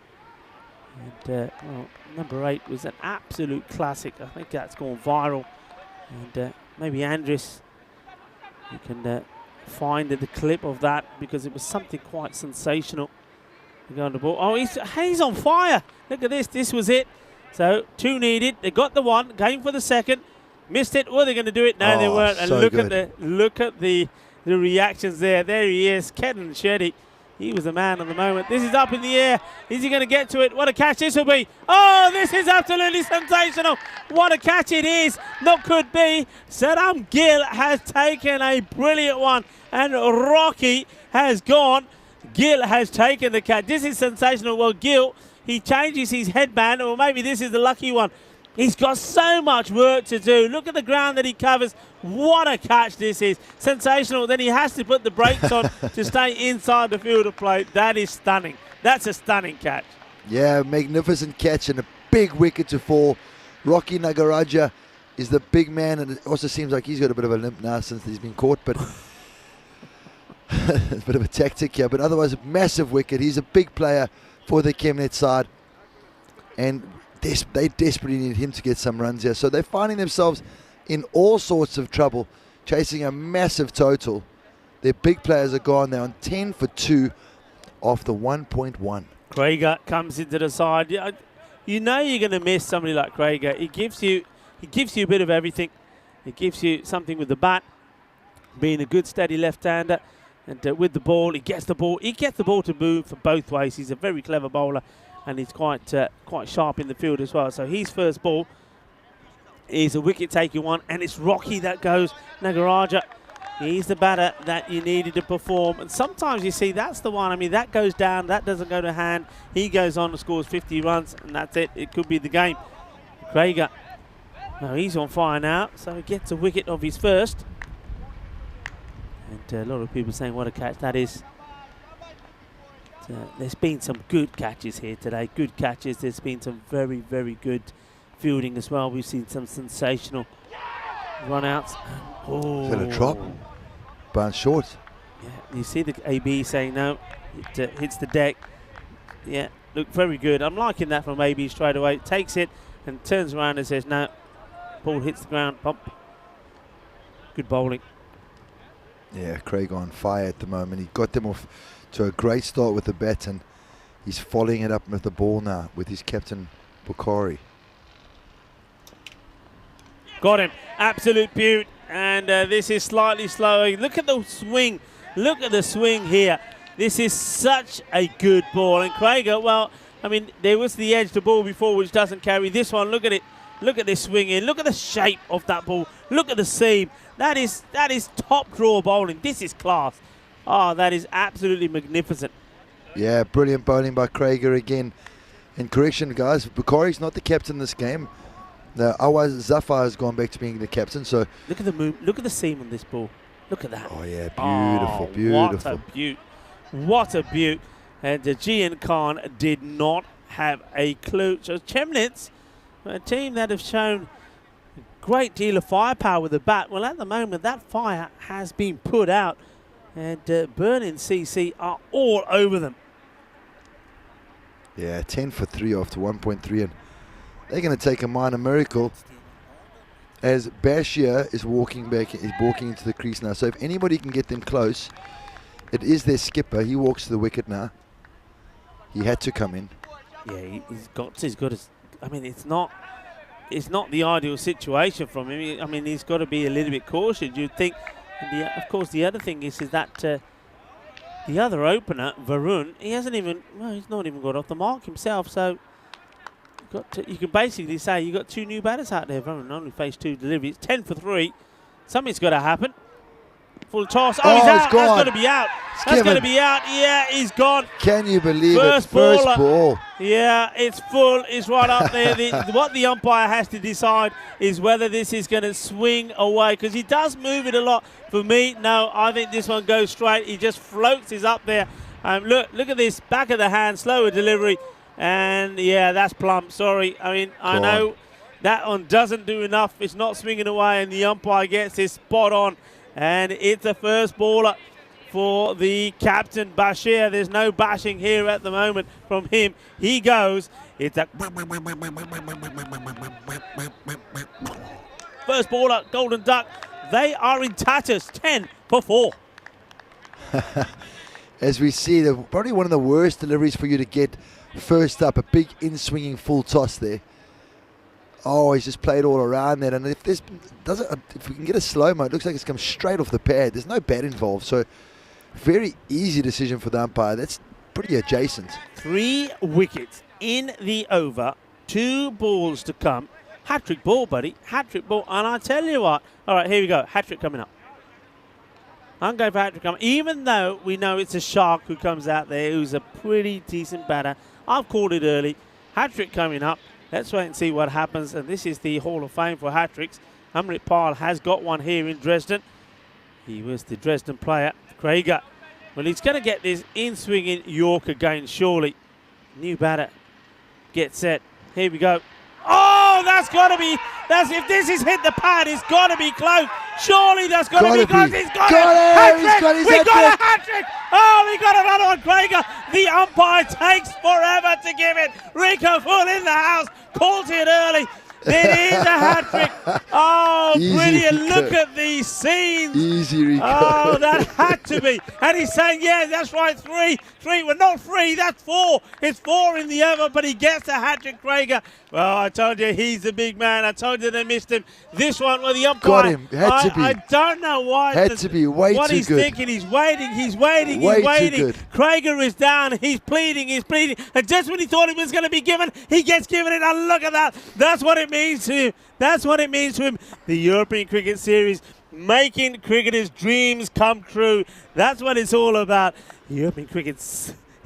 And well, number 8 was an absolute classic. I think that's gone viral. And maybe Andres, you can find the clip of that, because it was something quite sensational. Go on the ball. Oh, he's on fire. Look at this. This was it. So 2 needed. They got the 1. Going for the 2nd. Missed it. Were they going to do it? No, they weren't. And so look at the reactions there. There he is, Ketan Shetty. He was the man of the moment. This is up in the air. Is he going to get to it? What a catch this will be. Oh, this is absolutely sensational. What a catch it is. Not could be. Saddam Gill has taken a brilliant one, and Rocky has gone. Gill has taken the catch. This is sensational. Well, Gill, he changes his headband, or maybe this is the lucky one. He's got so much work to do. Look at the ground that he covers. What a catch this is. Sensational. Then he has to put the brakes on to stay inside the field of play. That is stunning. That's a stunning catch. Yeah, magnificent catch, and big wicket to fall. Rocky Nagaraja is the big man, and it also seems like he's got a bit of a limp now since he's been caught, but it's a bit of a tactic here. But otherwise, a massive wicket. He's a big player for the Chemnitz side, and they desperately need him to get some runs here. So they're finding themselves in all sorts of trouble, chasing a massive total. Their big players are gone. They're on 10 for 2 off the 1.1. Krieger comes into the side. You know you're going to miss somebody like Krieger. He gives you a bit of everything. He gives you something with the bat, being a good steady left-hander, and with the ball, he gets the ball. He gets the ball to move for both ways. He's a very clever bowler, and he's quite sharp in the field as well. So his first ball is a wicket-taking one, and it's Rocky that goes. Nagaraja, he's the batter that you needed to perform. And sometimes you see that's the one. I mean, that goes down, that doesn't go to hand. He goes on and scores 50 runs, and that's it. It could be the game. Krieger, no, he's on fire now, so he gets a wicket of his first. And a lot of people saying what a catch that is. There's been some good catches here today. Good catches. There's been some very, very good fielding as well. We've seen some sensational run-outs. Oh. Is that a drop? Bounce short. Yeah, you see the AB saying no. It hits the deck. Yeah, look, very good. I'm liking that from AB straight away. Takes it and turns around and says no. Ball hits the ground. Pump. Good bowling. Yeah, Craig on fire at the moment. He got them off to a great start with the bat, and he's following it up with the ball now with his captain, Bukhari. Got him. Absolute beaut. And this is slightly slower. Look at the swing. Look at the swing here. This is such a good ball. And Krieger, well, I mean, there was the edge to ball before, which doesn't carry. This one, look at it. Look at this swing in. Look at the shape of that ball. Look at the seam. That is top draw bowling. This is class. Oh, that is absolutely magnificent. Yeah, brilliant bowling by Krieger again. And correction, guys, Bukhari's not the captain this game. Awaz Zafar has gone back to being the captain. So look at the move. Look at the seam on this ball. Look at that. Oh yeah, beautiful, oh, beautiful. What a beaut. What a beaut. And Gian Khan did not have a clue. So Chemnitz, a team that have shown a great deal of firepower with the bat. Well, at the moment, that fire has been put out. And Burnin CC are all over them. Yeah, 10 for 3 after 1.3. And they're going to take a minor miracle as Bashir is walking back, is walking into the crease now. So if anybody can get them close, it is their skipper. He walks to the wicket now. He had to come in. Yeah, he's got to. I mean, it's not the ideal situation from him. I mean, he's got to be a little bit cautious, you'd think. And of course, the other thing is that the other opener, Varun, he's not even got off the mark himself. So you can basically say you got two new batters out there. Varun only faced 2 deliveries. 10 for 3. Something's got to happen. Full toss. Oh, he's out. Gone. That's got to be out. That's got to be out. Yeah, he's gone. Can you believe First it? First ball. Yeah, it's full. It's right up there. What the umpire has to decide is whether this is going to swing away, because he does move it a lot. For me, no, I think this one goes straight. He just floats his up there. Look at this. Back of the hand, slower delivery. And, yeah, that's plump. Sorry. I mean, I know that one doesn't do enough. It's not swinging away, and the umpire gets his spot on. And it's a first baller for the captain, Bashir. There's no bashing here at the moment from him. He goes. It's a first baller, Golden Duck. They are in tatters, 10 for 4. As we see, they're probably one of the worst deliveries for you to get first up. A big in-swinging full toss there. Oh, he's just played all around that. And if we can get a slow-mo, it looks like it's come straight off the pad. There's no bat involved, so very easy decision for the umpire. That's pretty adjacent. 3 wickets in the over. 2 balls to come. Hat-trick ball, buddy. Hat-trick ball. And I tell you what. All right, here we go. Hat-trick coming up. I'm going for hat-trick coming. Even though we know it's a shark who comes out there, who's a pretty decent batter. I've called it early. Hat-trick coming up. Let's wait and see what happens. And this is the Hall of Fame for hat-tricks. Amrit Pal has got one here in Dresden. He was the Dresden player. Krieger. Well, he's going to get this in-swinging York again, surely. New batter. Get set. Here we go. Oh, that's got to be. If this has hit the pad, it's got to be close. Surely that's got to be close. He's got it. He's got his We got hat-trick. a hat-trick. Oh, we got another one, Krager. The umpire takes forever to give it. Rico Full in the house. Calls it early. It is a hat-trick. Oh, Easy, brilliant. Rico. Look at these scenes. Easy, Rico. Oh, that had to be. And he's saying, yeah, that's right, three. Well, not three, that's four. It's four in the over, but he gets a hat-trick, Krager. Well, I told you, he's the big man. I told you they missed him. This one, well, the umpire. Got him. Had to be. I don't know why. Had to be way what too he's good. thinking, he's waiting. Way too good. Krager is down. He's pleading. And just when he thought it was going to be given, he gets given it. And look at that. That's what it means to him. That's what it means to him. The European Cricket Series, making cricketers' dreams come true. That's what it's all about. European cricket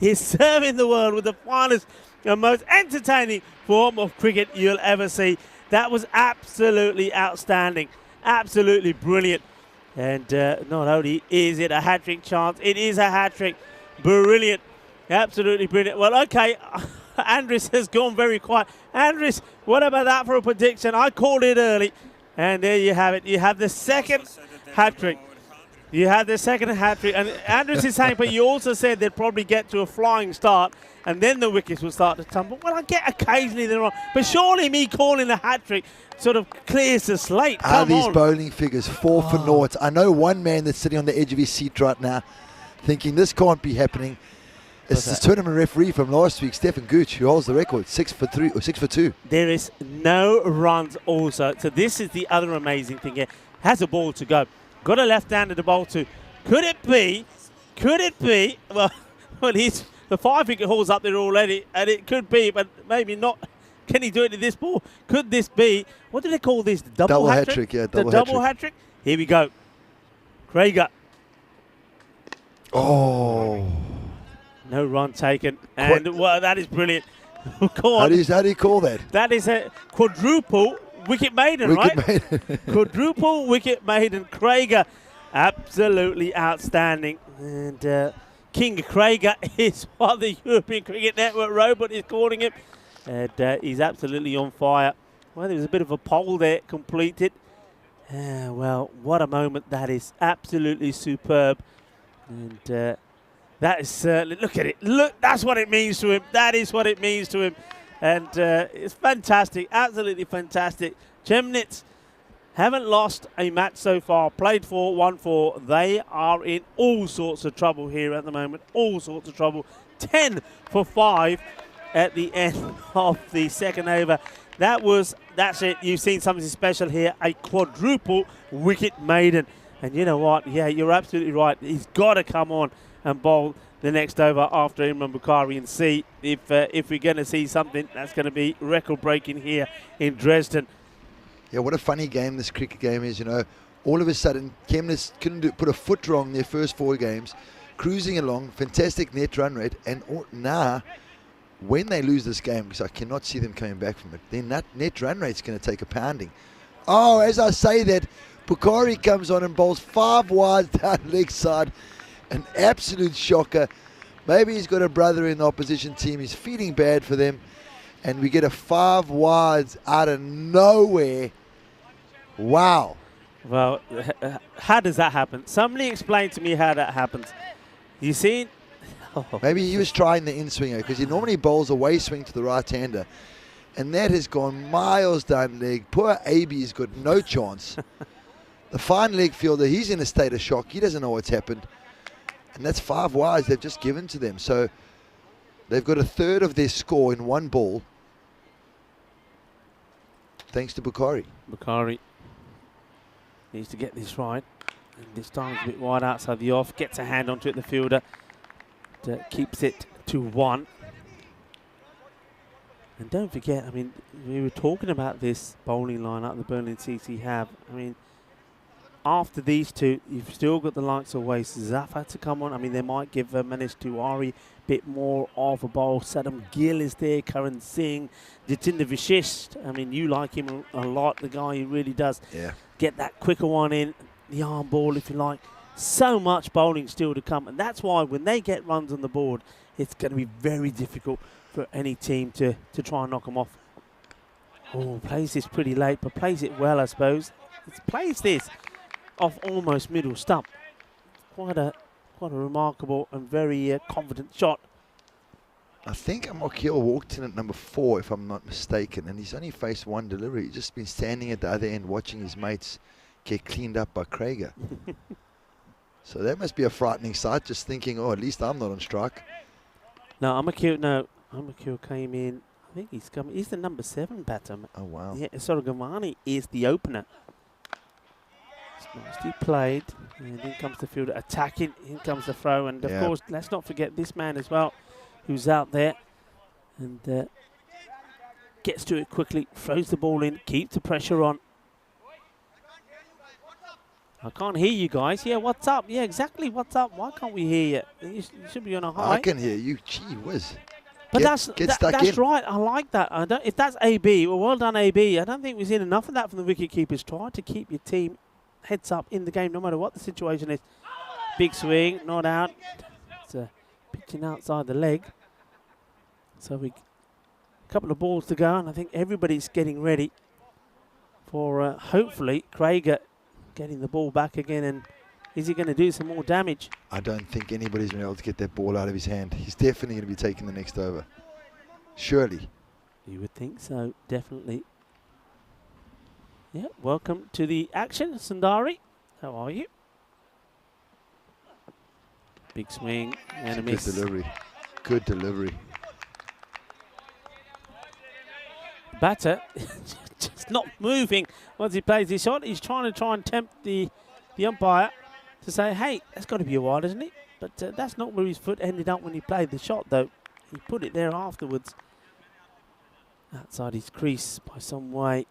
is serving the world with the finest and most entertaining form of cricket you'll ever see. That was absolutely outstanding. Absolutely brilliant. And not only is it a hat-trick chance, it is a hat-trick. Brilliant. Absolutely brilliant. Well, okay. Andres has gone very quiet. Andres, what about that for a prediction? I called it early. And there you have it. You have the second hat-trick. You had the second hat-trick. And Andres is saying, but you also said they'd probably get to a flying start and then the wickets will start to tumble. Well, I get occasionally they're wrong. But surely me calling a hat-trick sort of clears the slate. Come These on. bowling figures, 4 for naught. I know one man that's sitting on the edge of his seat right now thinking this can't be happening. It's this tournament referee from last week, Stefan Gooch, who holds the record, 6 for 3 or 6 for 2. There is no runs also. So this is the other amazing thing here. Has a ball to go. Got a left-hander to bowl to. Could it be? Well, he's the 5-wicket haul's up there already, and it could be, but maybe not. Can he do it to this ball? Could this be? What do they call this? Double hat-trick? Yeah, the double hat-trick. Here we go. Krager. Oh. No run taken. And well, that is brilliant. Go on. How do you call that? That is a quadruple wicket maiden, right? Quadruple wicket maiden. Krager, absolutely outstanding. And King Krager is what the European Cricket Network robot is calling him. And he's absolutely on fire. Well, there was a bit of a pole there completed. Well, what a moment that is. Absolutely superb. And that is certainly, look at it. Look, that's what it means to him. That is what it means to him. And it's fantastic, absolutely fantastic. Chemnitz haven't lost a match so far. Played 4, won 4. They are in all sorts of trouble here at the moment. All sorts of trouble. 10 for 5 at the end of the second over. That's it. You've seen something special here. A quadruple wicket maiden. And you know what? Yeah, you're absolutely right. He's got to come on and bowl the next over after Imran Bukhari and see if we're going to see something that's going to be record-breaking here in Dresden. Yeah, what a funny game this cricket game is, you know. All of a sudden, Chemnitz couldn't put a foot wrong their first 4 games, cruising along, fantastic net run rate, and now, when they lose this game, because I cannot see them coming back from it, then that net run rate's going to take a pounding. Oh, as I say that, Bukhari comes on and bowls 5 wide down leg side. An absolute shocker. Maybe he's got a brother in the opposition team. He's feeling bad for them. And we get a 5 wides out of nowhere. Wow. Well, how does that happen? Somebody explain to me how that happens. You see? Oh. Maybe he was trying the in-swinger because he normally bowls a way swing to the right-hander. And that has gone miles down leg. Poor AB's got no chance. The fine leg fielder, he's in a state of shock. He doesn't know what's happened. And that's 5 wides they've just given to them. So they've got a third of their score in 1 ball. Thanks to Bukhari. Bukhari needs to get this right. And this time it's a bit wide outside the off. Gets a hand onto it, the fielder. Keeps it to 1. And don't forget, I mean, we were talking about this bowling lineup the Berlin CC have. I mean, after these two, you've still got the likes of Waste Zafar to come on. I mean, they might give Manish Tiwari a bit more of a bowl. Sadam Gill is there, Karan Singh, Jatinder Vishisht. I mean, you like him a lot. The guy who really does get that quicker one in, the arm ball, if you like. So much bowling still to come. And that's why when they get runs on the board, it's going to be very difficult for any team to try and knock them off. Oh, plays this pretty late, but plays it well, I suppose. It plays this off almost middle stump. Quite a remarkable and very confident shot. I think Akil walked in at number 4, if I'm not mistaken, and he's only faced one delivery. He's just been standing at the other end watching his mates get cleaned up by Krager. So that must be a frightening sight, just thinking, oh, at least I'm not on strike. No, Amakil came in. I think he's coming. He's the number 7 batter. Oh, wow. Yeah, Sorogavani is the opener. It's nicely played. And in comes the fielder attacking. In comes the throw. And, of course, let's not forget this man as well, who's out there. And gets to it quickly. Throws the ball in. Keeps the pressure on. I can't hear you guys. Yeah, what's up? Yeah, exactly. What's up? Why can't we hear you? You should be on a high. I can hear you. Gee whiz. But that's right. I like that. If that's AB, well done, AB. I don't think we've seen enough of that from the wicket keepers. Try to keep your team heads up in the game, no matter what the situation is. Big swing, not out. It's pitching outside the leg. So a couple of balls to go, and I think everybody's getting ready for hopefully Krager getting the ball back again. And is he going to do some more damage? I don't think anybody's been able to get that ball out of his hand. He's definitely going to be taking the next over. Surely. You would think so, definitely. Yeah, welcome to the action, Sundari. How are you? Big swing and a miss. Good delivery. Good delivery. Batter just not moving once he plays his shot. He's trying and tempt the umpire to say, hey, that's got to be a wide, isn't it? But that's not where his foot ended up when he played the shot, though. He put it there afterwards. Outside his crease by some way.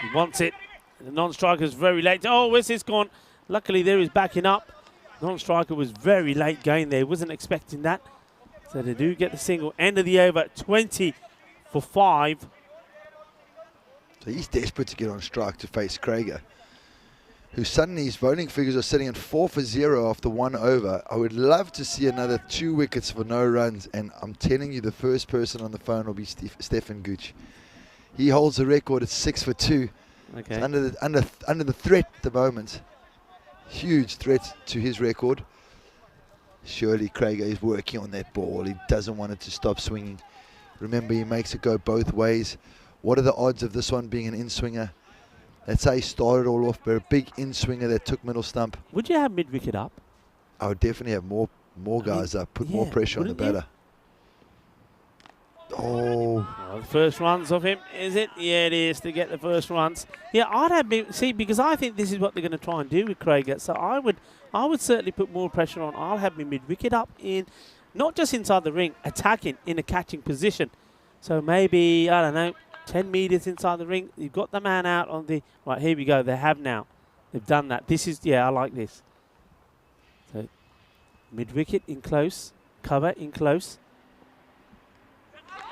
He wants it. The non-striker's very late. Oh, where's this gone? Luckily, there he's backing up. Non-striker was very late going there. Wasn't expecting that. So they do get the single. End of the over, 20 for 5. So he's desperate to get on strike to face Krager, who suddenly his bowling figures are sitting at 4 for 0 after 1 over. I would love to see another 2 wickets for no runs, and I'm telling you the first person on the phone will be Stefan Gooch. He holds the record at 6 for 2. Okay. It's under the threat at the moment. Huge threat to his record. Surely Krager is working on that ball. He doesn't want it to stop swinging. Remember, he makes it go both ways. What are the odds of this one being an in-swinger? Let's say he started all off, but a big in-swinger that took middle stump. Would you have mid-wicket up? I would definitely have more guys up, put more pressure on the batter. Oh. Well, the first runs of him, is it? Yeah, it is, to get the first runs. Yeah, I'd have see, because I think this is what they're going to try and do with Krager. So I would certainly put more pressure on. I'll have me mid-wicket up in, not just inside the ring, attacking in a catching position. So maybe, I don't know, 10 metres inside the ring. You've got the man out on the... Right, here we go. They have now. They've done that. This is... Yeah, I like this. So, mid-wicket in close. Cover in close.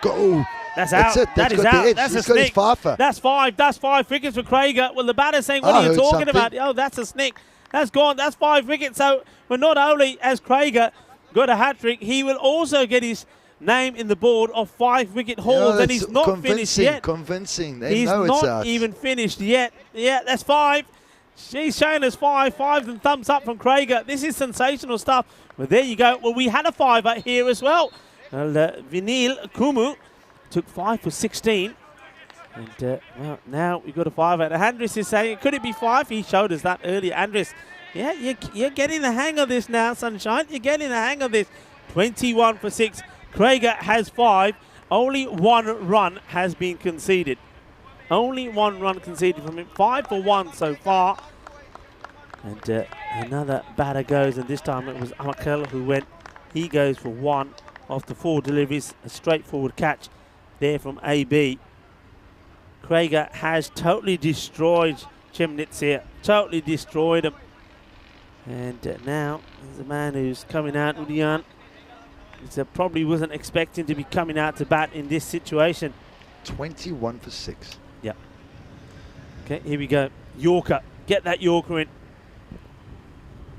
Go! That's out. That's it. That is out. That's a snick. That's 5. That's 5 wickets for Krager. Well, the batter's saying, what are you talking about? Oh, that's a snick. That's gone. That's 5 wickets. So, well, not only has Krager got a hat-trick, he will also get his name in the board of 5 wicket hauls, and he's not finished yet. Convincing. He's not even finished yet. Yeah, that's 5. She's showing us 5. 5 and thumbs up from Krager. This is sensational stuff. Well, there you go. Well, we had a 5 out here as well. Vinil Kumu took 5 for 16. And well, now we've got a 5 out. Andres is saying, could it be 5? He showed us that earlier. Andres, yeah, you're getting the hang of this now, Sunshine. You're getting the hang of this. 21 for 6. Krager has 5. Only 1 run has been conceded. Only 1 run conceded from him. 5 for 1 so far. And another batter goes, and this time it was Amakel who went. He goes for 1 after 4 deliveries. A straightforward catch there from AB. Krager has totally destroyed Chemnitz here. Totally destroyed him. And now there's a man who's coming out, Udian. He probably wasn't expecting to be coming out to bat in this situation. 21 for 6. Yeah. Okay, here we go. Yorker. Get that Yorker in.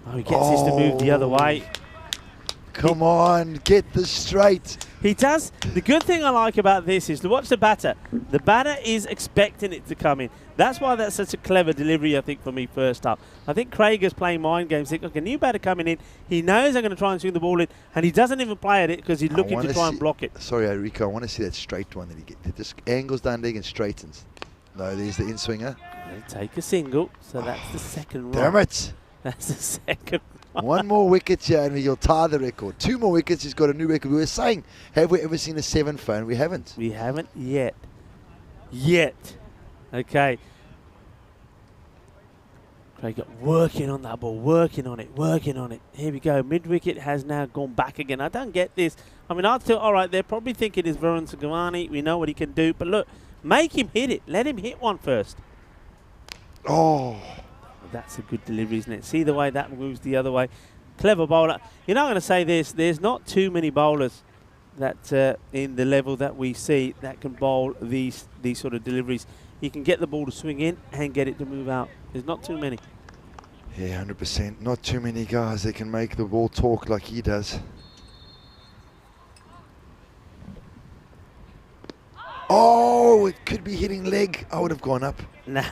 Oh, he gets this to move the other way. Come on, get this straight. He does. The good thing I like about this is to watch the batter. The batter is expecting it to come in. That's why that's such a clever delivery, I think, for me first up. I think Craig is playing mind games. Think, okay, new batter coming in. He knows I'm going to try and swing the ball in, and he doesn't even play at it because he's looking to try and block it. Sorry, Rico, I want to see that straight one that he gets. This angles down leg and straightens. No, there's the in-swinger. They take a single, so that's the second run. Damn it. That's the second run. One more wicket here and he'll tie the record. 2 more wickets, he's got a new record. We were saying, have we ever seen a 7 phone? We haven't. We haven't yet. Yet. Okay. Craig working on that ball, working on it. Here we go. Mid-wicket has now gone back again. I don't get this. I mean, I'd still, all right, they're probably thinking it's Varun Sugawani. We know what he can do. But look, make him hit it. Let him hit one first. Oh. That's a good delivery, isn't it? See the way that moves the other way. Clever bowler. You're not going to say this. There's not too many bowlers that in the level that we see that can bowl these sort of deliveries. You can get the ball to swing in and get it to move out. There's not too many. Yeah, 100%. Not too many guys that can make the ball talk like he does. Oh, it could be hitting leg. I would have gone up. Nah,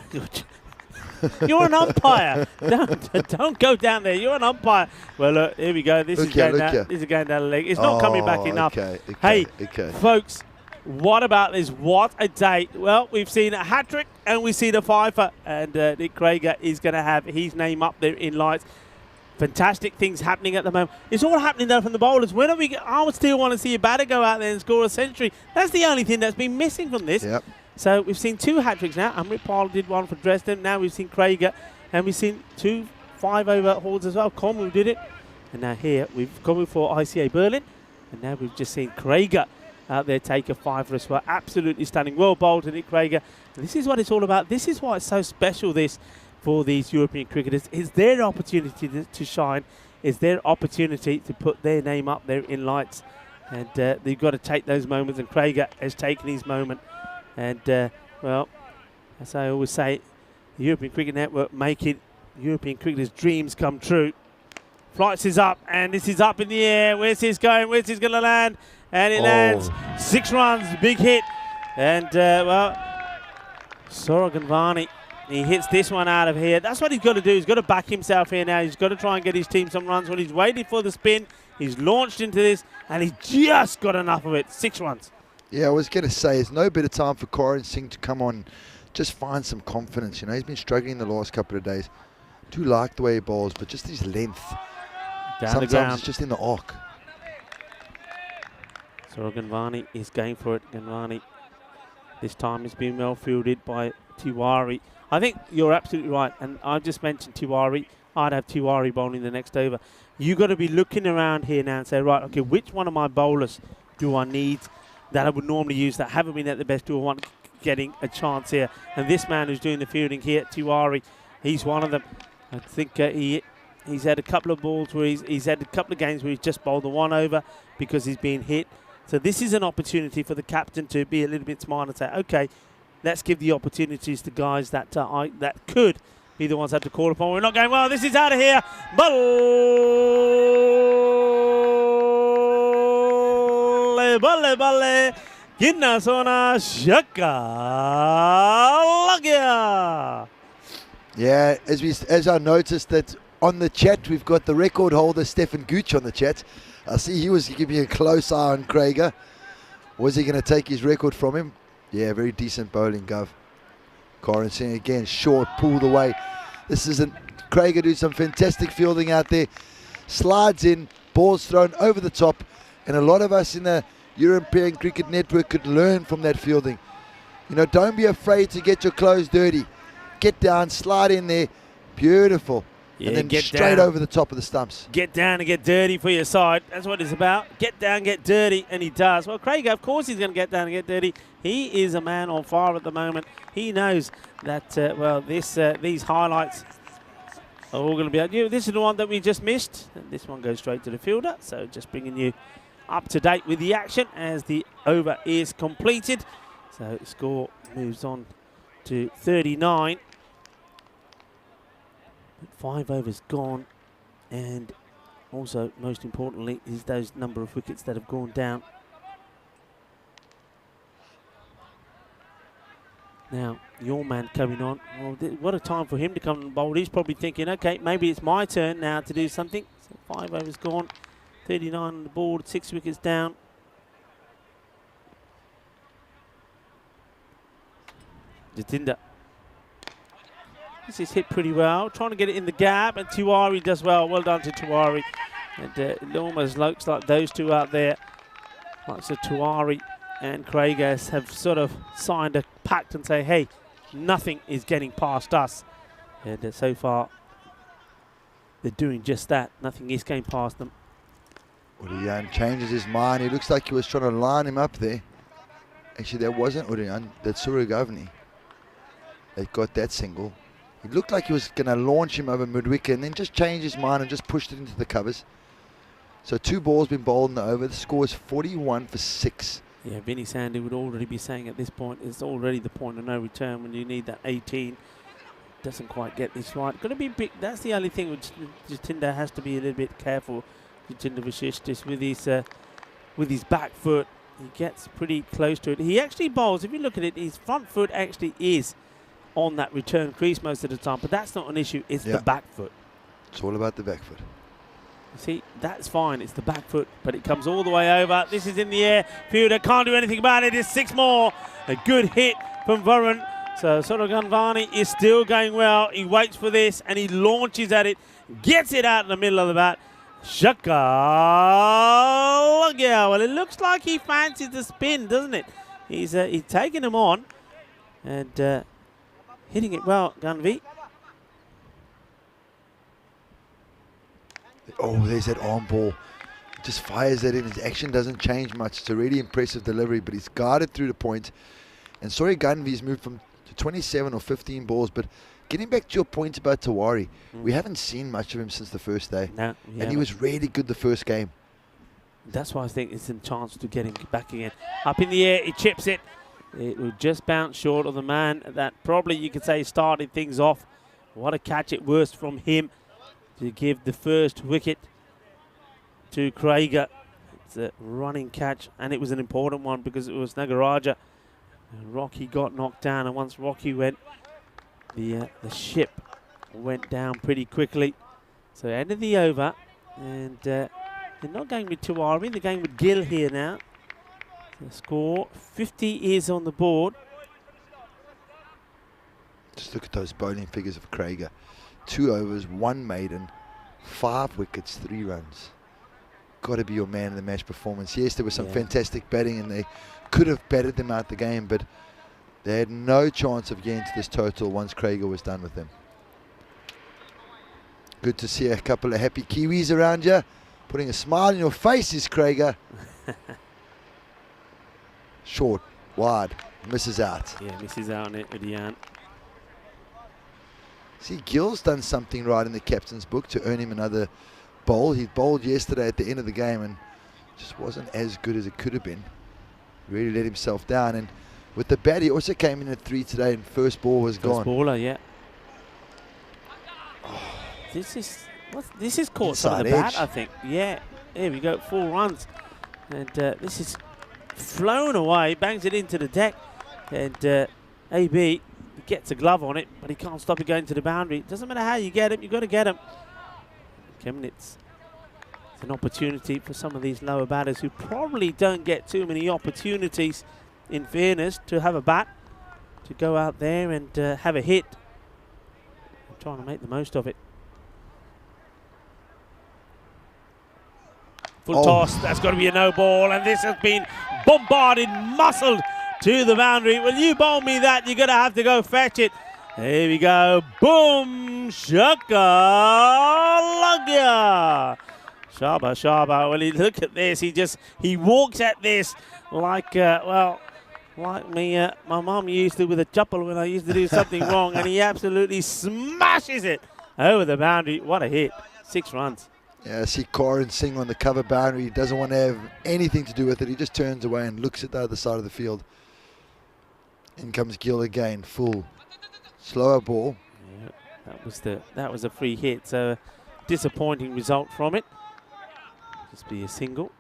you're an umpire. Don't go down there. You're an umpire. Well, look, here we go. This is going down the leg. It's not coming back enough. Hey, folks, what about this? What a day. Well, we've seen a hat-trick and we've seen a fifer. And Nick Krager is going to have his name up there in lights. Fantastic things happening at the moment. It's all happening there from the bowlers. When are we? I would still want to see a batter go out there and score a century. That's the only thing that's been missing from this. Yep. So we've seen 2 hat-tricks now. Amritpal did one for Dresden. Now we've seen Krager. And we've seen 2 5-over hauls as well. Cornwall did it. And now here we've come for ICA Berlin. And now we've just seen Krager out there take a 5 for us. Well, absolutely stunning. Well bowled to Nick Krager. And this is what it's all about. This is why it's so special, this, for these European cricketers. It's their opportunity to shine. It's their opportunity to put their name up there in lights. And they've got to take those moments. And Krager has taken his moment. And, well, as I always say, the European Cricket Network making European cricketers' dreams come true. Flights is up, and this is up in the air. Where's this going? Where's this going to land? And it lands. 6 runs, big hit. And, well, Soroganvani, he hits this one out of here. That's what he's got to do. He's got to back himself here now. He's got to try and get his team some runs. When he's waiting for the spin, he's launched into this, and he's just got enough of it. 6 runs. Yeah, I was going to say, it's no better time for Corin Singh to come on, just find some confidence. You know, he's been struggling the last couple of days. Do like the way he bowls, but just his length. Sometimes it's just in the arc. So Ganvani is going for it. Ganvani this time has been well fielded by Tiwari. I think you're absolutely right, and I've just mentioned Tiwari. I'd have Tiwari bowling the next over. You've got to be looking around here now and say, right, okay, which one of my bowlers do I need that I would normally use that haven't been at the best, do I want getting a chance here? And this man who's doing the fielding here, Tiwari, he's one of them. I think he's had a couple of balls where he's had a couple of games where he's just bowled the 1 over because he's been hit. So this is an opportunity for the captain to be a little bit smart and say, okay, let's give the opportunities to guys that that could be the ones that have to call upon. We're not going, well, this is out of here. Balle, balle, Ginna Sona Shaka Lagia. Yeah, as I noticed that on the chat, we've got the record holder, Stefan Gooch, on the chat. I see he was giving a close eye on Krager. Was he going to take his record from him? Yeah, very decent bowling, Gov. Corin Singh again, short, pulled away. This isn't Krager doing some fantastic fielding out there. Slides in, balls thrown over the top. And a lot of us in the European Cricket Network could learn from that fielding. You know, don't be afraid to get your clothes dirty. Get down, slide in there. Beautiful. Yeah, and then get straight down over the top of the stumps. Get down and get dirty for your side. That's what it's about. Get down, get dirty, and he does. Well, Krager, of course he's going to get down and get dirty. He is a man on fire at the moment. He knows that, well, these highlights are all going to be out. This is the one that we just missed. And this one goes straight to the fielder. So just bringing you up to date with the action as the over is completed. So the score moves on to 39. 5 overs gone, and also, most importantly, is those number of wickets that have gone down. Now, your man coming on. Well, what a time for him to come and bowl. He's probably thinking, okay, maybe it's my turn now to do something. So 5 overs gone, 39 on the board, 6 wickets down. Jatinder. This is hit pretty well, trying to get it in the gap, and Tiwari does well. Well done to Tiwari. And it almost looks like those two out there, like so Tiwari and Craigas, have sort of signed a pact and say, hey, nothing is getting past us. And so far, they're doing just that. Nothing is going past them. Urian changes his mind. He looks like he was trying to line him up there. Actually, that wasn't Urian. That's Suragavni. They got that single. He looked like he was going to launch him over mid-wicket and then just changed his mind and just pushed it into the covers. So 2 balls been bowled in the over. The score is 41 for 6. Yeah, Vinny Sandy would already be saying at this point, it's already the point of no return when you need that 18. Doesn't quite get this right. Going to be big. That's the only thing which Jatinder has to be a little bit careful. Jatinder Vashistis with his back foot. He gets pretty close to it. He actually bowls, if you look at it, his front foot actually is on that return crease most of the time, but that's not an issue. It's the back foot. It's all about the back foot. You see, that's fine. It's the back foot, but it comes all the way over. This is in the air. Fielder can't do anything about it. It's 6 more. A good hit from Varun. So Soraganvani is still going well. He waits for this and he launches at it, gets it out in the middle of the bat. Shaka. Well, it looks like he fancies the spin, doesn't it? He's taking him on and hitting it well, Gunvi. Oh, there's that arm ball. Just fires that in. His action doesn't change much. It's a really impressive delivery, but he's guarded through the point. And sorry, Gunvi's moved from to 27 or 15 balls, but getting back to your point about Tiwari, we haven't seen much of him since the first day. No, and he was really good the first game. That's why I think it's a chance to get him back again. Up in the air, he chips it. It will just bounce short of the man that probably you could say started things off. What a catch it was from him to give the first wicket to Craiger. It's a running catch, and it was an important one because it was Nagaraja. And Rocky got knocked down, and once Rocky went, the ship went down pretty quickly. So end of the over, and they're not going with Tiwari, they're going with Gill here now. The score, 50 is on the board. Just look at those bowling figures of Craiger. 2 overs, 1 maiden, 5 wickets, 3 runs. Got to be your man of the match performance. Yes, there was some fantastic batting and they could have batted them out the game, but they had no chance of getting to this total once Craiger was done with them. Good to see a couple of happy Kiwis around you. Putting a smile on your face is Craiger. Short, wide, misses out. Yeah, misses out on it, Udian. See, Gill's done something right in the captain's book to earn him another bowl. He bowled yesterday at the end of the game and just wasn't as good as it could have been. Really let himself down. And with the bat, he also came in at 3 today and first ball was gone. First baller, yeah. This is caught some of the bat, I think. Yeah, there we go, 4 runs. And this is flown away, bangs it into the deck. And AB gets a glove on it, but he can't stop it going to the boundary. It doesn't matter how you get him, you've got to get him. Kemnitz, it's an opportunity for some of these lower batters who probably don't get too many opportunities, in fairness, to have a bat, to go out there and have a hit. I'm trying to make the most of it. Full toss, that's got to be a no ball, and this has been bombarded, muscled to the boundary. Well, you bowl me that, you're going to have to go fetch it. Here we go, boom, shaka, lagya. Shaba. Well, look at this, he walks at this like, like me, my mum used to with a chuppel when I used to do something wrong, and he absolutely smashes it over the boundary. What a hit, 6 runs. Yeah, I see Corin Singh on the cover boundary. He doesn't want to have anything to do with it. He just turns away and looks at the other side of the field. In comes Gill again, full. Slower ball. Yeah, that was a free hit, so disappointing result from it. Just be a single.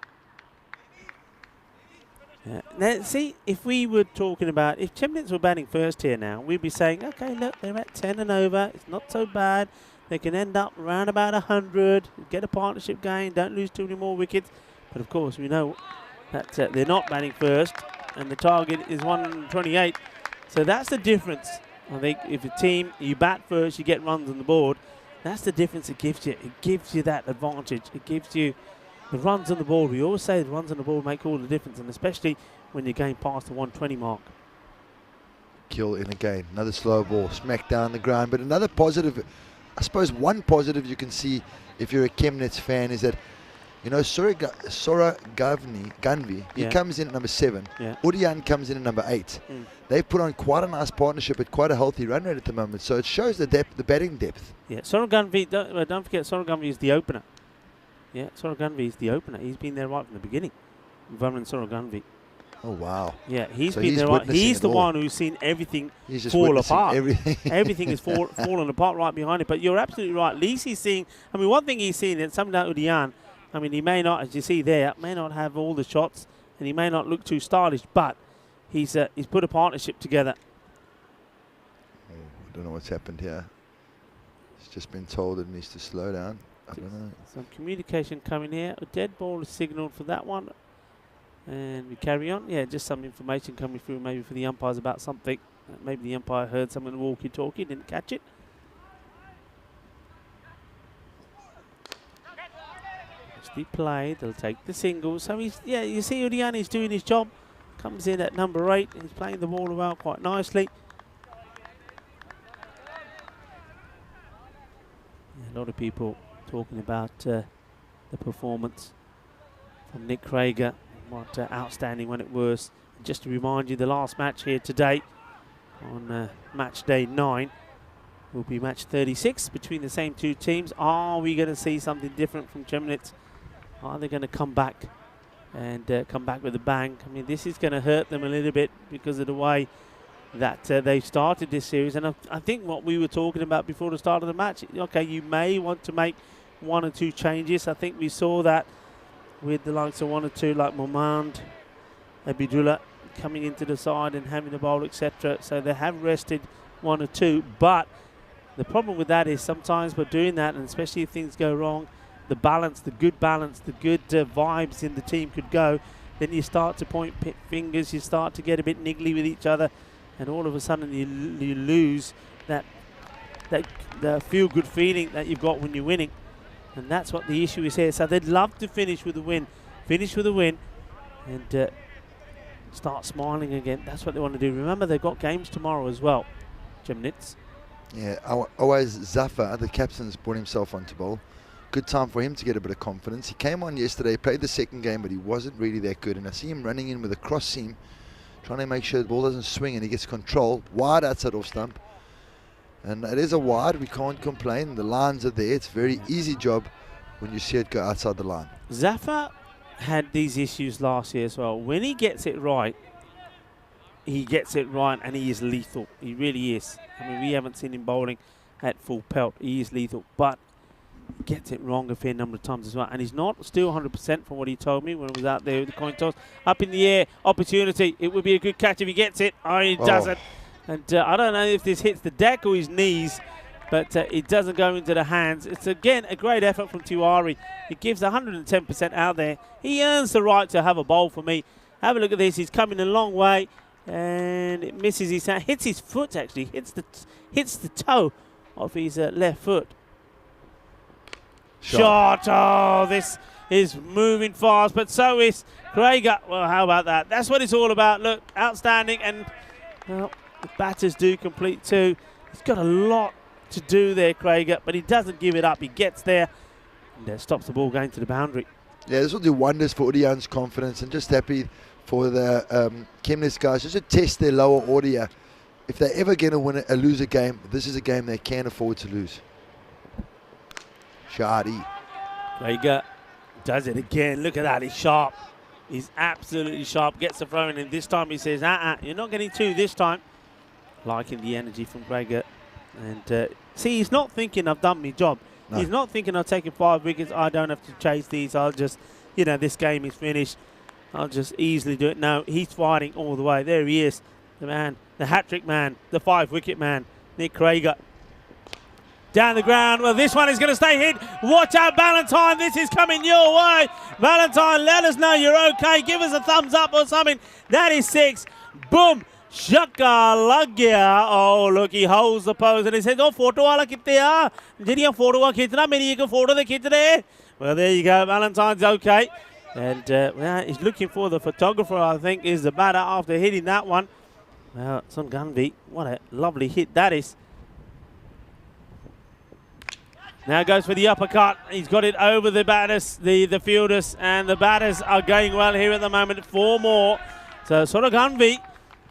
Yeah. Now, see, if we were talking about, if Chemnitz were batting first here now, we'd be saying, okay, look, they're at 10 and over. It's not so bad. They can end up around about 100, get a partnership going, don't lose too many more wickets. But, of course, we know that they're not batting first, and the target is 128. So that's the difference. I think if a team, you bat first, you get runs on the board, that's the difference it gives you. It gives you that advantage. It gives you the runs on the board. We always say the runs on the board make all the difference, and especially when you're going past the 120 mark. Kill in again. Another slow ball, smack down the ground. But another positive, I suppose one positive you can see if you're a Chemnitz fan is that, you know, Sora Ganvi, he comes in at number 7. Yeah. Udian comes in at number 8. They've put on quite a nice partnership at quite a healthy run rate at the moment. So it shows the depth, the batting depth. Yeah, Sora Ganvi, don't forget Sora Ganvi is the opener. Yeah, Sora Ganvi is the opener. He's been there right from the beginning. Varun Sora Ganvi. Oh, wow. Yeah, he's So been he's there right. witnessing He's it the all. one who's seen everything He's just fall witnessing apart. everything. Everything is falling apart right behind it. But you're absolutely right. At least he's seeing, I mean, one thing he's seeing is something like Udian. I mean, he may not, as you see there, may not have all the shots, and he may not look too stylish, but he's put a partnership together. Oh, I don't know what's happened here. He's just been told it needs to slow down. I don't know. Some communication coming here. A dead ball is signalled for that one. And we carry on. Yeah, just some information coming through maybe for the umpires about something. Maybe the umpire heard something in the walkie-talkie, didn't catch it. Nicely played. They'll take the single. So he's, yeah, you see Udian is doing his job. Comes in at number 8. He's playing the ball about quite nicely. Yeah, a lot of people talking about the performance from Nick Krager. What outstanding when it was. Just to remind you, the last match here today on match day 9 will be match 36 between the same two teams. Are we going to see something different from Chemnitz? Are they going to come back and come back with a bang? I mean, this is going to hurt them a little bit because of the way that they started this series. And I think what we were talking about before the start of the match, okay, you may want to make 1 or 2 changes. I think we saw that with the likes of 1 or 2 like Momand, Abidullah coming into the side and having the bowl, etc. So they have rested 1 or 2. But the problem with that is sometimes by doing that, and especially if things go wrong, the balance, the good vibes in the team could go. Then you start to point fingers, you start to get a bit niggly with each other, and all of a sudden you lose that feel-good feeling that you've got when you're winning. And that's what the issue is here. So they'd love to finish with a win. And start smiling again. That's what they want to do. Remember, they've got games tomorrow as well, Chemnitz. Yeah, always Zafar, the captain's brought himself onto bowl. Good time for him to get a bit of confidence. He came on yesterday, played the second game, but he wasn't really that good. And I see him running in with a cross seam, trying to make sure the ball doesn't swing and he gets control. Wide outside off stump. And it is a wide, we can't complain. The lines are there. It's a very easy job when you see it go outside the line. Zafar had these issues last year as well. When he gets it right and he is lethal. He really is. I mean, we haven't seen him bowling at full pelt. He is lethal, but he gets it wrong a fair number of times as well. And he's not still 100% from what he told me when he was out there with the coin toss. Up in the air, opportunity. It would be a good catch if he gets it. Oh, he doesn't. And I don't know if this hits the deck or his knees, but it doesn't go into the hands. It's, again, a great effort from Tiwari. He gives 110% out there. He earns the right to have a bowl for me. Have a look at this. He's coming a long way, and it misses his hand. Hits his foot, actually. Hits the toe of his left foot. Shot. Oh, this is moving fast, but so is Krager. Well, how about that? That's what it's all about. Look, outstanding, and well, the batters do complete too. He's got a lot to do there, Krager, but he doesn't give it up. He gets there and stops the ball going to the boundary. Yeah, this will do wonders for Udian's confidence, and just happy for the Chemnitz guys just to test their lower order. If they're ever going to lose a game, this is a game they can't afford to lose. Shadi. Krager does it again. Look at that. He's sharp. He's absolutely sharp. Gets the throw in, and this time he says, you're not getting 2 this time. Liking the energy from Krager. And see, he's not thinking I've done my job. No. He's not thinking I've taken 5 wickets. I don't have to chase these. I'll just you know, this game is finished. I'll just easily do it. No, he's fighting all the way. There he is, the man, the hat-trick man, the 5-wicket man, Nick Krager. Down the ground. Well, this one is going to stay hit. Watch out, Valentine. This is coming your way. Valentine, let us know you're okay. Give us a thumbs up or something. That is 6. Boom. Shaka lagya. Oh, look, he holds the pose and he says, oh, photo wala kitte aa. Jiriya photo wa khitna, meri ek photo de khich rahe. Well, there you go. Valentine's okay. And well, he's looking for the photographer, I think, is the batter after hitting that one. Well, Sun Gunvi, what a lovely hit that is. Now goes for the uppercut. He's got it over the batters, the fielders, and the batters are going well here at the moment. 4 more. So Soroganvi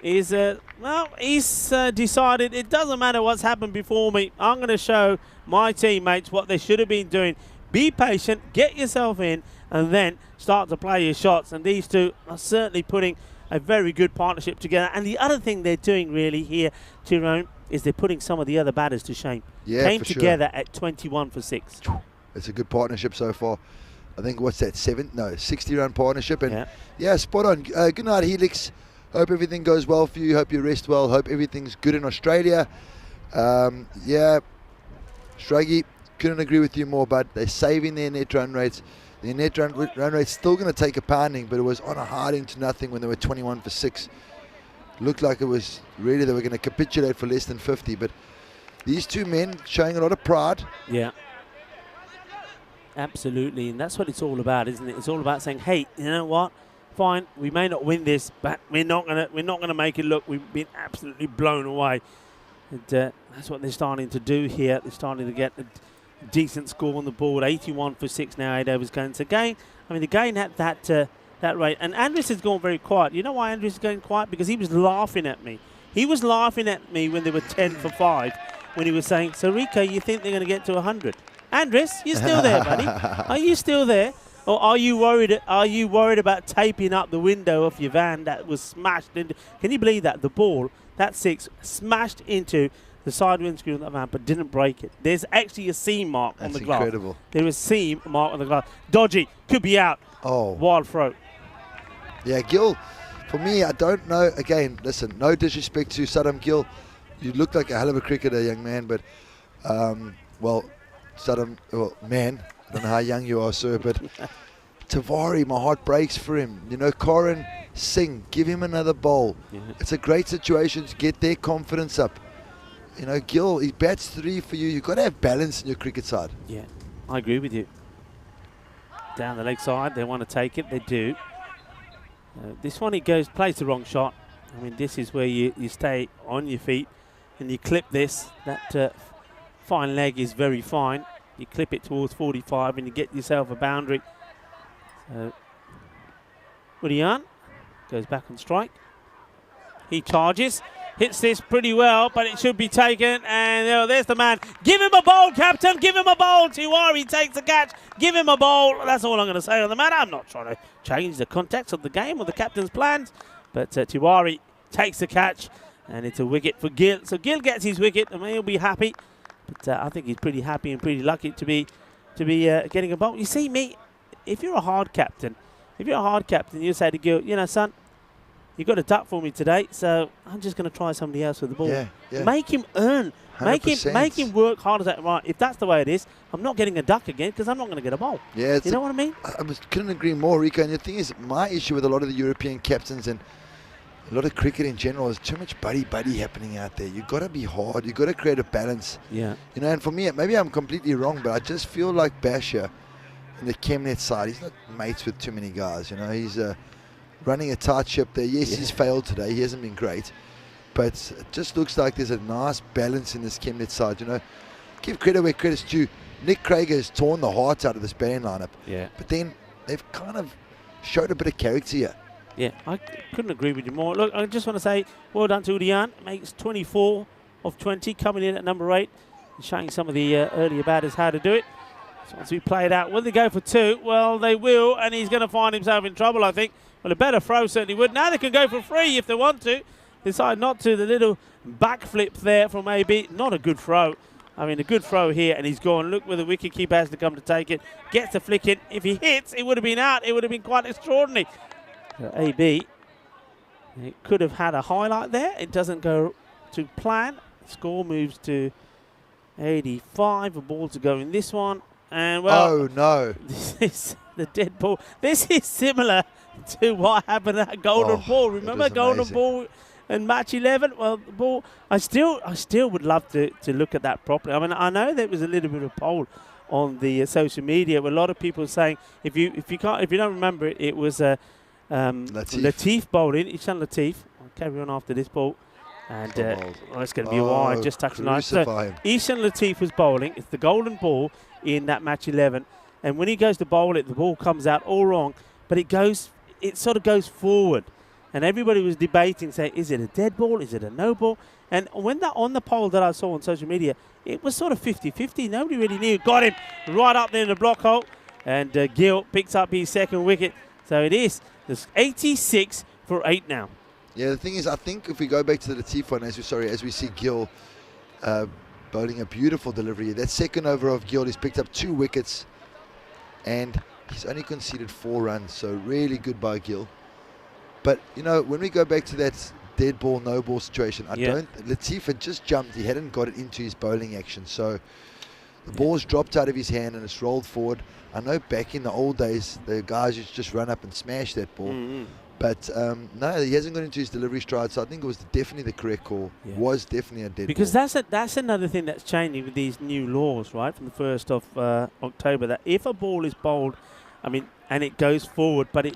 is, well, he's decided it doesn't matter what's happened before me. I'm going to show my teammates what they should have been doing. Be patient, get yourself in, and then start to play your shots. And these two are certainly putting a very good partnership together. And the other thing they're doing really here, Tyrone, is they're putting some of the other batters to shame. Yeah, Came for together at 21 for 6. It's a good partnership so far. I think, what's that, 60-run partnership. And yeah, spot on. Good night, Helix. Hope everything goes well for you. Hope you rest well. Hope everything's good in Australia. Yeah, Struggy, couldn't agree with you more, but they're saving their net run rates. Their net run rate's still going to take a pounding, but it was on a hard into nothing when they were 21 for 6. Looked like it was really they were going to capitulate for less than 50, but these two men showing a lot of pride. Yeah, absolutely, and that's what it's all about, isn't it? It's all about saying, hey, you know what? Fine, we may not win this, but we're not gonna make it look we've been absolutely blown away. And that's what they're starting to do here. They're starting to get a decent score on the board. 81 for 6 now. 8 overs going. So again, I mean, again at that rate. And Andres has gone very quiet. You know why Andres is going quiet? Because he was laughing at me. He was laughing at me when they were 10 for 5, when he was saying, Sarika, you think they're going to get to 100? Andres, you're still there, buddy. Are you still there? Or are you worried about taping up the window of your van that was smashed into? Can you believe that? The ball, that 6, smashed into the side windscreen of that van, but didn't break it. There's actually a seam mark on the glass. That's incredible. There is a seam mark on the glass. Dodgy, could be out. Oh. Wild throw. Yeah, Gill, for me, I don't know. Again, listen, no disrespect to Saddam Gill. You look like a hell of a cricketer, young man, but, well, Saddam, well, man, I don't know how young you are, sir, but Tavari, my heart breaks for him. You know, Corin, Singh, give him another bowl. Yeah. It's a great situation to get their confidence up. You know, Gill, he bats 3 for you. You've got to have balance in your cricket side. Yeah, I agree with you. Down the leg side, they want to take it. They do. This one, he plays the wrong shot. I mean, this is where you stay on your feet and you clip this. That fine leg is very fine. You clip it towards 45 and you get yourself a boundary. So, Urian goes back on strike. He charges. Hits this pretty well, but it should be taken. And there's the man. Give him a bowl, Captain. Give him a bowl. Tiwari takes the catch. Give him a bowl. That's all I'm going to say on the matter. I'm not trying to change the context of the game or the captain's plans. But Tiwari takes the catch, and it's a wicket for Gill. So Gill gets his wicket, and he'll be happy. But I think he's pretty happy and pretty lucky to be getting a bowl. You see, me, if you're a hard captain, you say to Gill, you know, son, you got a duck for me today, so I'm just going to try somebody else with the ball. Yeah, yeah. Make him earn. 100%. Make him work hard as that. Right, if that's the way it is, I'm not getting a duck again because I'm not going to get a bowl. Yeah, you know what I mean? I couldn't agree more, Rico. And the thing is, my issue with a lot of the European captains and a lot of cricket in general is too much buddy happening out there. You've got to be hard. You've got to create a balance. Yeah. You know, and for me, maybe I'm completely wrong, but I just feel like Basher in the Chemnet side, he's not mates with too many guys. You know, he's running a tight ship there. Yes, he's failed today. He hasn't been great. But it just looks like there's a nice balance in this Chemnet side. You know, give credit where credit's due. Nick Krager has torn the heart out of this batting lineup. Yeah. But then they've kind of showed a bit of character here. Yeah, I couldn't agree with you more. Look, I just want to say well done to Udian. Makes 24 of 20, coming in at number 8, and showing some of the earlier batters how to do it. So once we play it out, will they go for 2? Well, they will, and he's going to find himself in trouble, I think. Well, a better throw certainly would. Now they can go for 3 if they want to. Decide not to. The little backflip there from AB, not a good throw. I mean, a good throw here, and he's gone. Look where the wicketkeeper has to come to take it. Gets the flick in. If he hits, it would have been out. It would have been quite extraordinary. So AB, it could have had a highlight there. It doesn't go to plan. Score moves to 85. A ball to go in this one. And, well, Oh, no. this is the dead ball. This is similar to what happened at Golden Ball. Remember was Golden amazing. Ball and match 11? Well, the ball. I still would love to look at that properly. I mean, I know there was a little bit of poll on the social media where a lot of people saying if you don't remember it, it was Latif bowling. Ishan Latif. I'll carry on after this ball. And it's going to be a wide, just touching line. So Ishan Latif was bowling. It's the Golden Ball in that match 11. And when he goes to bowl it, the ball comes out all wrong, but it sort of goes forward. And everybody was debating, saying, is it a dead ball? Is it a no ball? And when that on the poll that I saw on social media, it was sort of 50-50. Nobody really knew. Got him right up there in the block hole. And Gill picks up his second wicket. So it is. There's 86 for 8 now. Yeah, the thing is, I think if we go back to the Latif one, as we see Gill bowling a beautiful delivery. That second over of Gill, he's picked up 2 wickets and he's only conceded 4 runs. So really good by Gill. But, you know, when we go back to that dead ball, no ball situation, Latif had just jumped. He hadn't got it into his bowling action. So the ball's dropped out of his hand and it's rolled forward. I know back in the old days, the guys used to just run up and smash that ball. But no, he hasn't got into his delivery stride, so I think it was definitely the correct call. Was definitely a dead because ball. that's another thing that's changing with these new laws, right, from the 1st of October, that if a ball is bowled, I mean, and it goes forward, but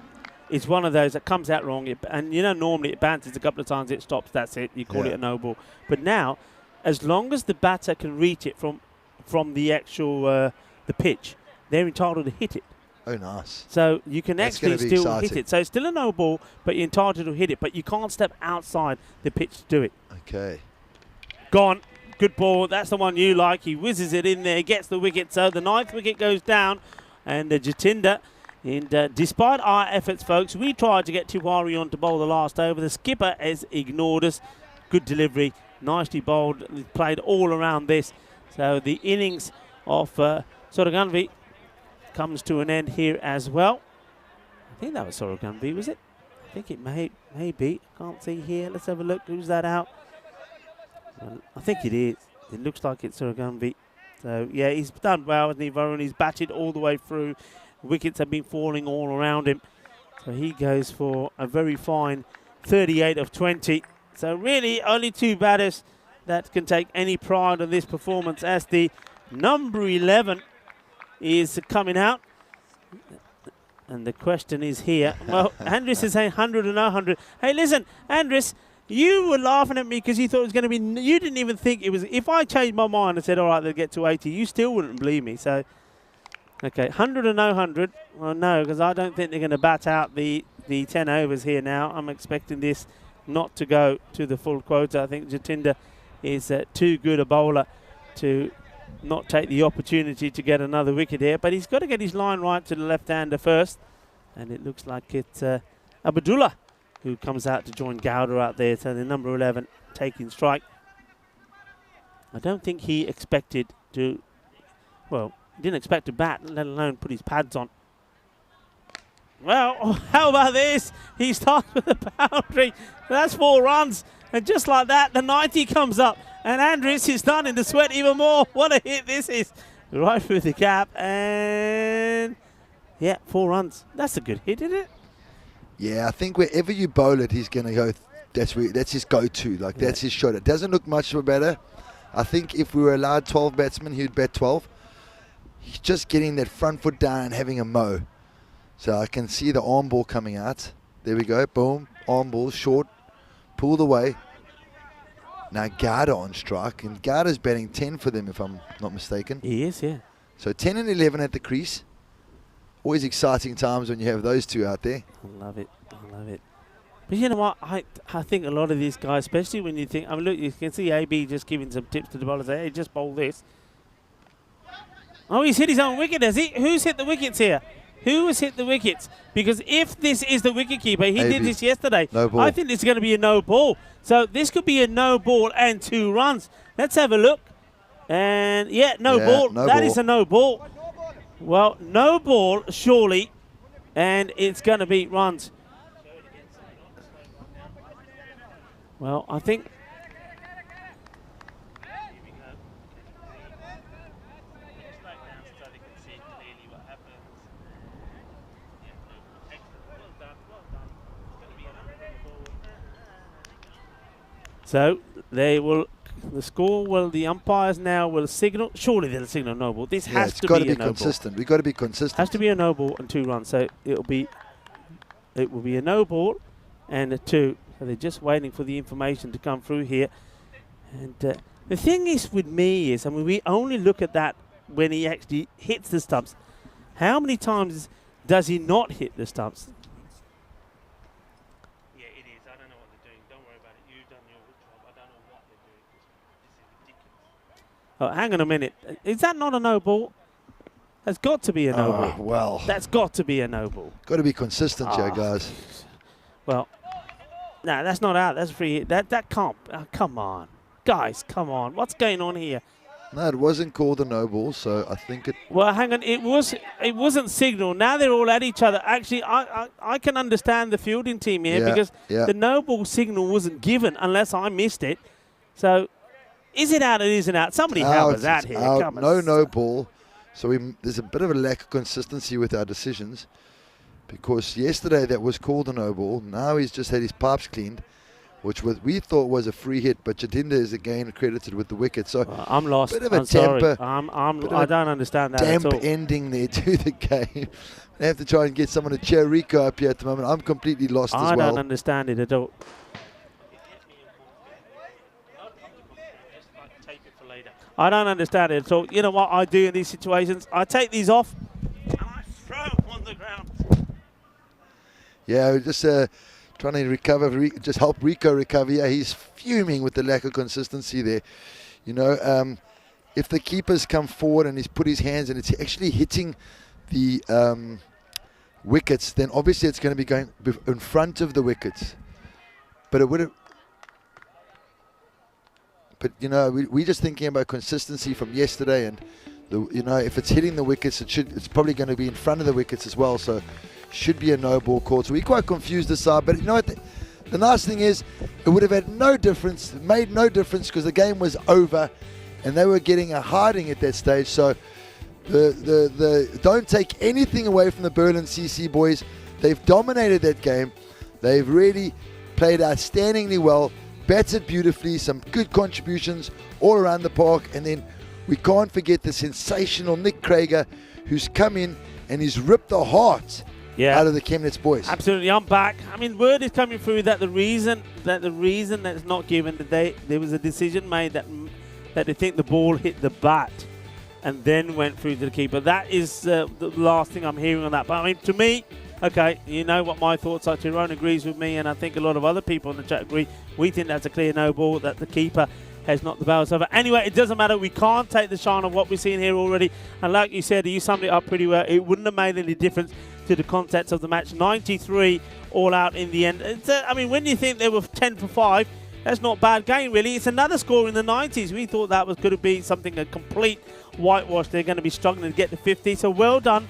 it's one of those that comes out wrong, and you know, normally it bounces a couple of times, it stops, that's it, you call it a no ball. But now, as long as the batter can reach it from the actual the pitch, they're entitled to hit it. Oh, nice. So you can actually still exciting. hit it. So it's still a no ball, but you're entitled to hit it. But you can't step outside the pitch to do it. Okay. Gone. Good ball. That's the one you like. He whizzes it in there, gets the wicket. So the 9th wicket goes down. And Jatinder, and despite our efforts, folks, we tried to get Tiwari on to bowl the last over. The skipper has ignored us. Good delivery. Nicely bowled. Played all around this. So the innings of Soraganvi comes to an end here as well. I think that was Soraganvi, was it? I think it may be. Can't see here. Let's have a look. Who's that out? Well, I think it is. It looks like it's Soraganvi. So, yeah, he's done well, hasn't he, Varun? He's batted all the way through. Wickets have been falling all around him. So he goes for a very fine 38 of 20. So really only 2 batters that can take any pride in this performance as the number 11 is coming out. And the question is here. Well, Andres is saying 100 and 100. Hey, listen, Andres, you were laughing at me because you thought it was going to be... You didn't even think it was... If I changed my mind and said, all right, they'll get to 80, you still wouldn't believe me. So, okay, 100 and 100. Well, no, because I don't think they're going to bat out the 10 overs here now. I'm expecting this not to go to the full quota. I think Jatinder is too good a bowler to not take the opportunity to get another wicket here. But he's got to get his line right to the left-hander first. And it looks like it's Abdullah who comes out to join Gowder out there. So the number 11 taking strike. I don't think he expected to... Well, he didn't expect to bat, let alone put his pads on. Well, how about this? He starts with a boundary. That's 4 runs. And just like that, the 90 comes up. And Andres is starting to sweat even more. What a hit this is. Right through the gap. And, yeah, 4 runs. That's a good hit, isn't it? Yeah, I think wherever you bowl it, he's going to go. That's his go-to. Like, that's his shot. It doesn't look much of a batter. I think if we were allowed 12 batsmen, he'd bat 12. He's just getting that front foot down and having a mow. So I can see the arm ball coming out. There we go. Boom. Arm ball, short. Pulled away. Now Garda on strike. And Garda's batting 10 for them, if I'm not mistaken. He is, yeah. So 10 and 11 at the crease. Always exciting times when you have those two out there. I love it. I love it. But you know what? I think a lot of these guys, especially when you think... I mean, look, you can see AB just giving some tips to the bowlers. Hey, just bowl this. Oh, he's hit his own wicket, has he? Who's hit the wickets here? Who has hit the wickets? Because if this is the wicketkeeper, he did this yesterday. No ball. I think it's going to be a no ball. So this could be a no ball and 2 runs. Let's have a look. And yeah, no Yeah, ball. no That ball. is a no ball. Well, no ball, surely. And it's going to beat runs. Well, I think. So they will. The score will. The umpires now will signal. Surely they'll signal no ball. This Yeah, has it's to got be to a be no ball. consistent. We've got to be consistent. Has to be a no ball and 2 runs. So it'll be. It will be a no ball and a 2. So they're just waiting for the information to come through here. And the thing is with me is, I mean, we only look at that when he actually hits the stumps. How many times does he not hit the stumps? Yeah, it is. I don't know what they're doing. Don't worry about it. You've done your job. I don't know what they're doing. This is ridiculous. Oh, hang on a minute. Is that not a no ball? That's got to be a no ball. Well, That's got to be a no ball. got to be consistent here, guys. Well, no, that's not out. That's free hit. That can't. Come on. Guys, come on. What's going on here? No, it wasn't called a no ball, so I think it. Well, hang on. It wasn't signal. Now they're all at each other. Actually, I can understand the fielding team here because the no ball signal wasn't given unless I missed it. So, is it out or isn't out? Somebody help us out here. Out. Come on. No ball. So there's a bit of a lack of consistency with our decisions because yesterday that was called a no ball. Now he's just had his pipes cleaned, which we thought was a free hit, but Jatinda is again credited with the wicket. So I'm lost. Bit of a I'm sorry. temper. I don't understand that damp at all. ending there to the game. They have to try and get someone to cheer Rico up here at the moment. I'm completely lost as I well. don't understand it at all. I don't understand it at all. You know what I do in these situations? I take these off and I throw them on the ground. Yeah, we're just trying to recover, just help Rico recover. Yeah, he's fuming with the lack of consistency there. You know, if the keeper's come forward and he's put his hands and it's actually hitting the wickets, then obviously it's going to be going in front of the wickets. But it would have. But, you know, we're just thinking about consistency from yesterday. And, you know, if it's hitting the wickets, it's probably going to be in front of the wickets as well. So should be a no ball call. So we're quite confused this side. But, you know what? The nice thing is it would have had no difference. It made no difference because the game was over. And they were getting a hiding at that stage. So don't take anything away from the Berlin CC boys. They've dominated that game. They've really played outstandingly well. Batted beautifully, some good contributions all around the park, and then we can't forget the sensational Nick Krager, who's come in and he's ripped the heart out of the Chemnitz boys. Absolutely, I'm back. I mean, word is coming through that the reason that's not given today, there was a decision made that they think the ball hit the bat and then went through to the keeper. That is the last thing I'm hearing on that. But I mean, to me, okay, you know what my thoughts are. Tyrone agrees with me, and I think a lot of other people in the chat agree. We think that's a clear no ball, that the keeper has knocked the barrels over. Anyway, it doesn't matter. We can't take the shine of what we're seeing here already. And like you said, you summed it up pretty well. It wouldn't have made any difference to the context of the match. 93 all out in the end. I mean, when you think they were 10 for 5, that's not a bad game, really. It's another score in the 90s. We thought that was going to be something, a complete whitewash. They're going to be struggling to get to 50. So well done.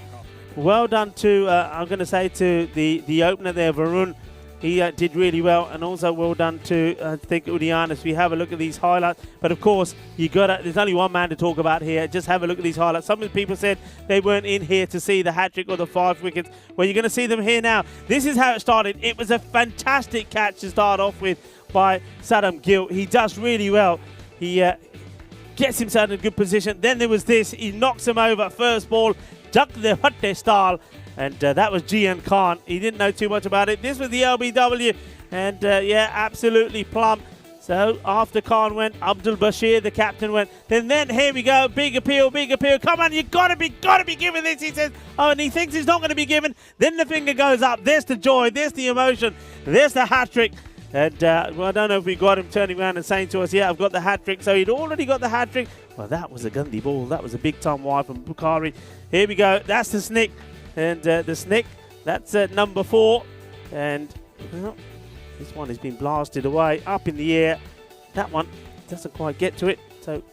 Well done to, I'm going to say, to the opener there, Varun. He did really well, and also well done to, I think, Udianis. We have a look at these highlights. But, of course, there's only one man to talk about here. Just have a look at these highlights. Some of the people said they weren't in here to see the hat-trick or the 5 wickets. Well, you're going to see them here now. This is how it started. It was a fantastic catch to start off with by Saddam Gill. He does really well. He gets himself in a good position. Then there was this. He knocks him over. First ball. Duck the Hutte style, and that was Gian Khan. He didn't know too much about it. This was the LBW, and yeah, absolutely plumb. So after Khan went, Abdul Bashir, the captain, went. Then here we go, big appeal. Come on, you gotta be given this. He says, oh, and he thinks he's not going to be given. Then the finger goes up. There's the joy. There's the emotion. There's the hat trick. And well, I don't know if we got him turning around and saying to us, yeah, I've got the hat trick. So he'd already got the hat trick. Well, that was a Gandhi ball. That was a big time wide from Bukhari. Here we go. That's the snick. And the snick, that's number 4. And well, this one has been blasted away up in the air. That one doesn't quite get to it. So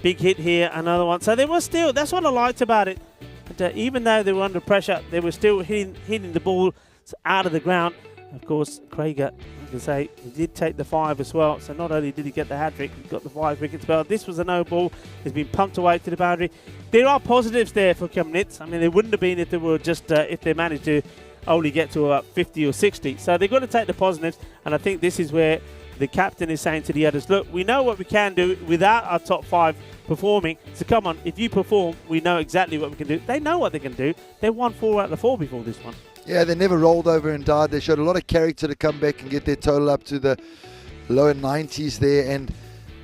Big hit here, another one. So they were still, that's what I liked about it. But, even though they were under pressure, they were still hitting the ball out of the ground. Of course, Krieger, I can say, he did take the 5 as well. So not only did he get the hat-trick, he got the 5 wickets. But this was a no ball. It's been pumped away to the boundary. There are positives there for Chemnitz. I mean, there wouldn't have been if they were just, if they managed to only get to about 50 or 60. So they've got to take the positives. And I think this is where the captain is saying to the others, look, we know what we can do without our top 5 performing. So come on, if you perform, we know exactly what we can do. They know what they can do. They won 4 out of the 4 before this one. Yeah, they never rolled over and died. They showed a lot of character to come back and get their total up to the lower 90s there.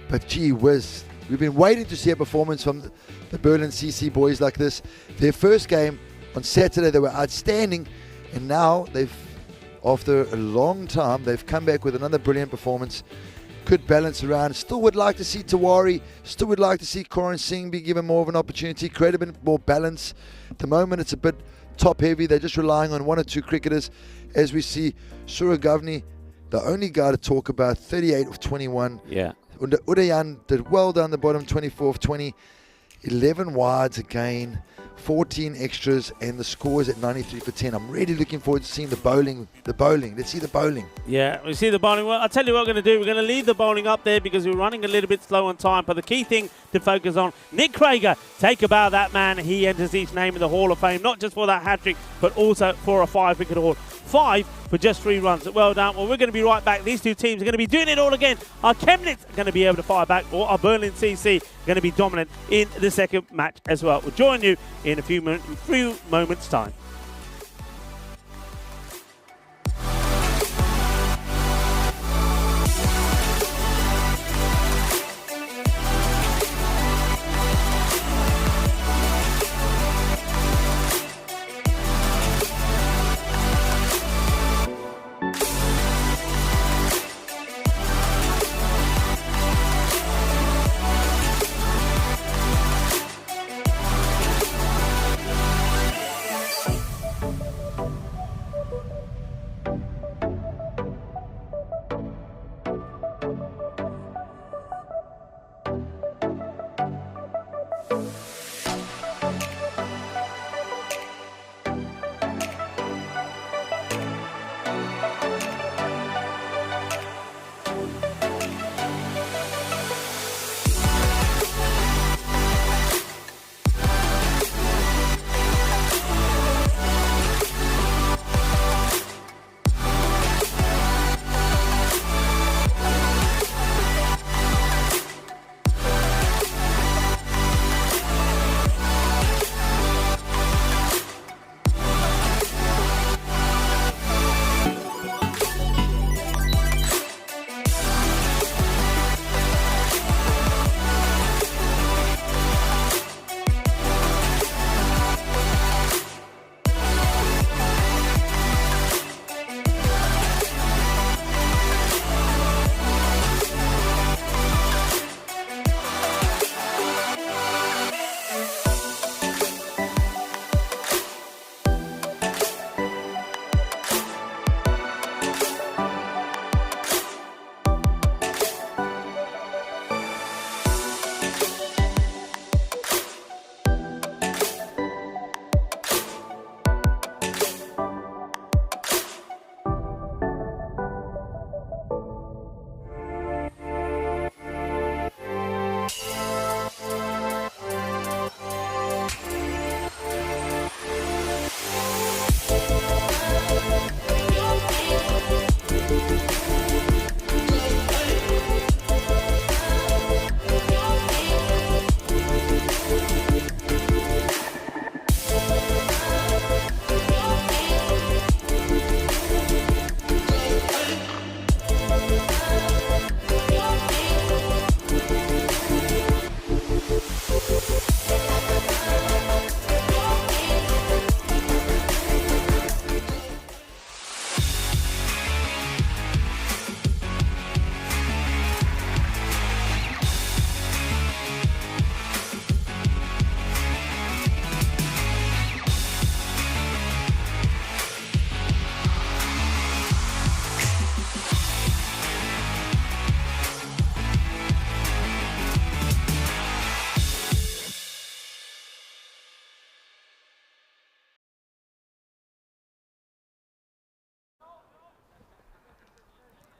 But gee whiz, we've been waiting to see a performance from the Berlin CC boys like this. Their first game on Saturday, they were outstanding. And now after a long time, they've come back with another brilliant performance. Could balance around. Still would like to see Tawari. Still would like to see Koran Singh be given more of an opportunity. Create a bit more balance. At the moment, it's a bit top heavy. They're just relying on 1 or 2 cricketers. As we see, Suragavni, the only guy to talk about, 38 of 21. Yeah. Udayan did well down the bottom, 24 of 20. 11 wides again, 14 extras, and the score is at 93 for 10. I'm really looking forward to seeing the bowling. Let's see the bowling. Yeah, we see the bowling. Well, I'll tell you what we're going to do. We're going to leave the bowling up there because we're running a little bit slow on time. But the key thing to focus on, Nick Krieger, take a bow, that man. He enters his name in the Hall of Fame, not just for that hat-trick, but also for a 5-wicket haul. 5 for just 3 runs. Well done. Well, we're going to be right back. These two teams are going to be doing it all again. Are Chemnitz going to be able to fire back, or are Berlin CC going to be dominant in the second match as well? We'll join you in a few moments' time.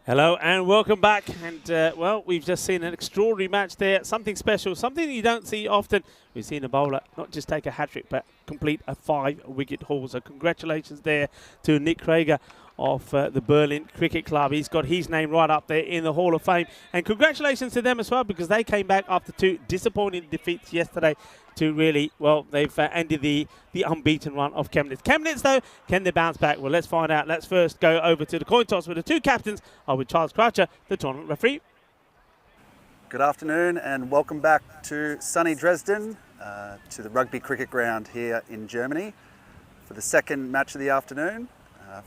Hello and welcome back. And well, we've just seen an extraordinary match there. Something special, something you don't see often. We've seen a bowler not just take a hat-trick, but complete a 5-wicket haul. So congratulations there to Nick Krager of the Berlin Cricket Club. He's got his name right up there in the Hall of Fame. And congratulations to them as well, because they came back after 2 disappointing defeats yesterday to really, well, they've ended the unbeaten run of Chemnitz. Chemnitz, though, can they bounce back? Well, let's find out. Let's first go over to the coin toss with the 2 captains. Are with Charles Croucher, the tournament referee. Good afternoon and welcome back to sunny Dresden, to the rugby cricket ground here in Germany for the second match of the afternoon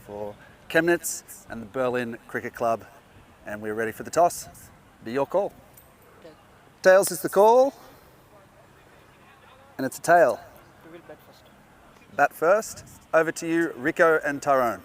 for Chemnitz and the Berlin Cricket Club. And we're ready for the toss. Be your call. Tails is the call. And it's a tail. We will bat first. Bat first. Over to you, Rico and Tyrone.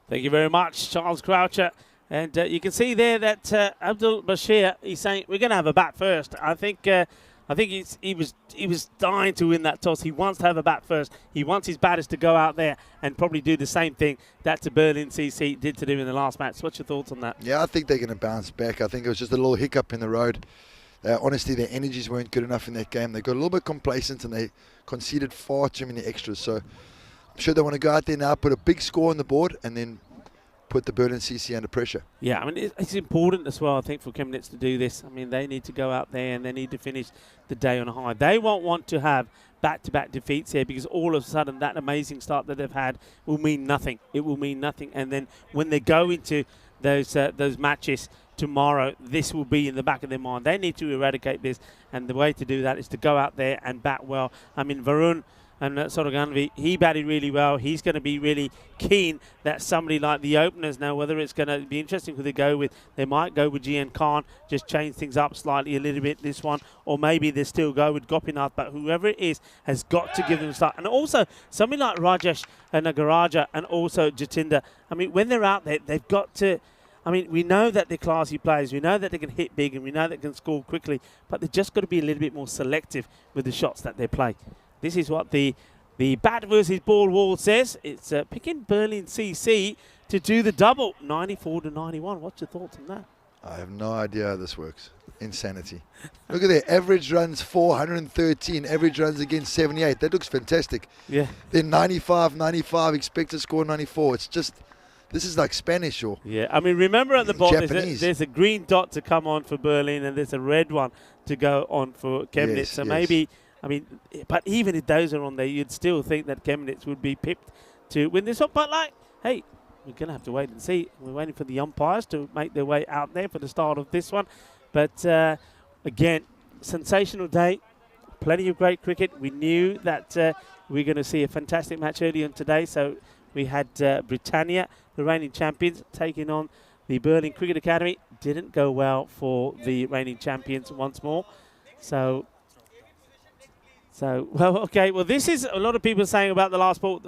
Thank you very much, Charles Croucher. And you can see there that Abdul Bashir, he's saying we're going to have a bat first. I think he was dying to win that toss. He wants to have a bat first. He wants his batters to go out there and probably do the same thing that the Berlin CC did to them in the last match. What's your thoughts on that? Yeah, I think they're going to bounce back. I think it was just a little hiccup in the road. Honestly, their energies weren't good enough in that game. They got a little bit complacent and they conceded far too many extras. So I'm sure they want to go out there now, put a big score on the board, and then put the Berlin CC under pressure. Yeah, I mean, it's important as well, I think, for Chemnitz to do this. I mean, they need to go out there and they need to finish the day on a high. They won't want to have back-to-back defeats here, because all of a sudden that amazing start that they've had will mean nothing. It will mean nothing. And then when they go into those matches tomorrow, this will be in the back of their mind. They need to eradicate this, and the way to do that is to go out there and bat well. I mean, Varun and Soroganvi, he batted really well. He's going to be really keen that somebody like the openers now, whether it's going to be interesting who they go with. They might go with Gian Khan, just change things up slightly a little bit this one, or maybe they still go with Gopinath, but whoever it is has got to give them a start. And also somebody like Rajesh and Nagaraja and also Jatinder, I mean, when they're out there, they've got to, I mean, we know that they're classy players. We know that they can hit big and we know they can score quickly, but they've just got to be a little bit more selective with the shots that they play. This is what the bat versus ball wall says. It's picking Berlin CC to do the double, 94 to 91. What's your thoughts on that? I have no idea how this works. Insanity. Look at their average runs 413, average runs against 78. That looks fantastic. Yeah. Then 95, 95, expected score 94. It's just, this is like Spanish or yeah. I mean, remember at the bottom there's a green dot to come on for Berlin and there's a red one to go on for Chemnitz. Yes, so yes. maybe, I mean, but even if those are on there, you'd still think that Chemnitz would be pipped to win this one. But like, hey, we're going to have to wait and see. We're waiting for the umpires to make their way out there for the start of this one. But again, sensational day. Plenty of great cricket. We knew that we're going to see a fantastic match early on today. So we had Britannia, the reigning champions, taking on the Berlin Cricket Academy. Didn't go well for the reigning champions once more. So, well, okay. Well, this is a lot of people saying about the last ball.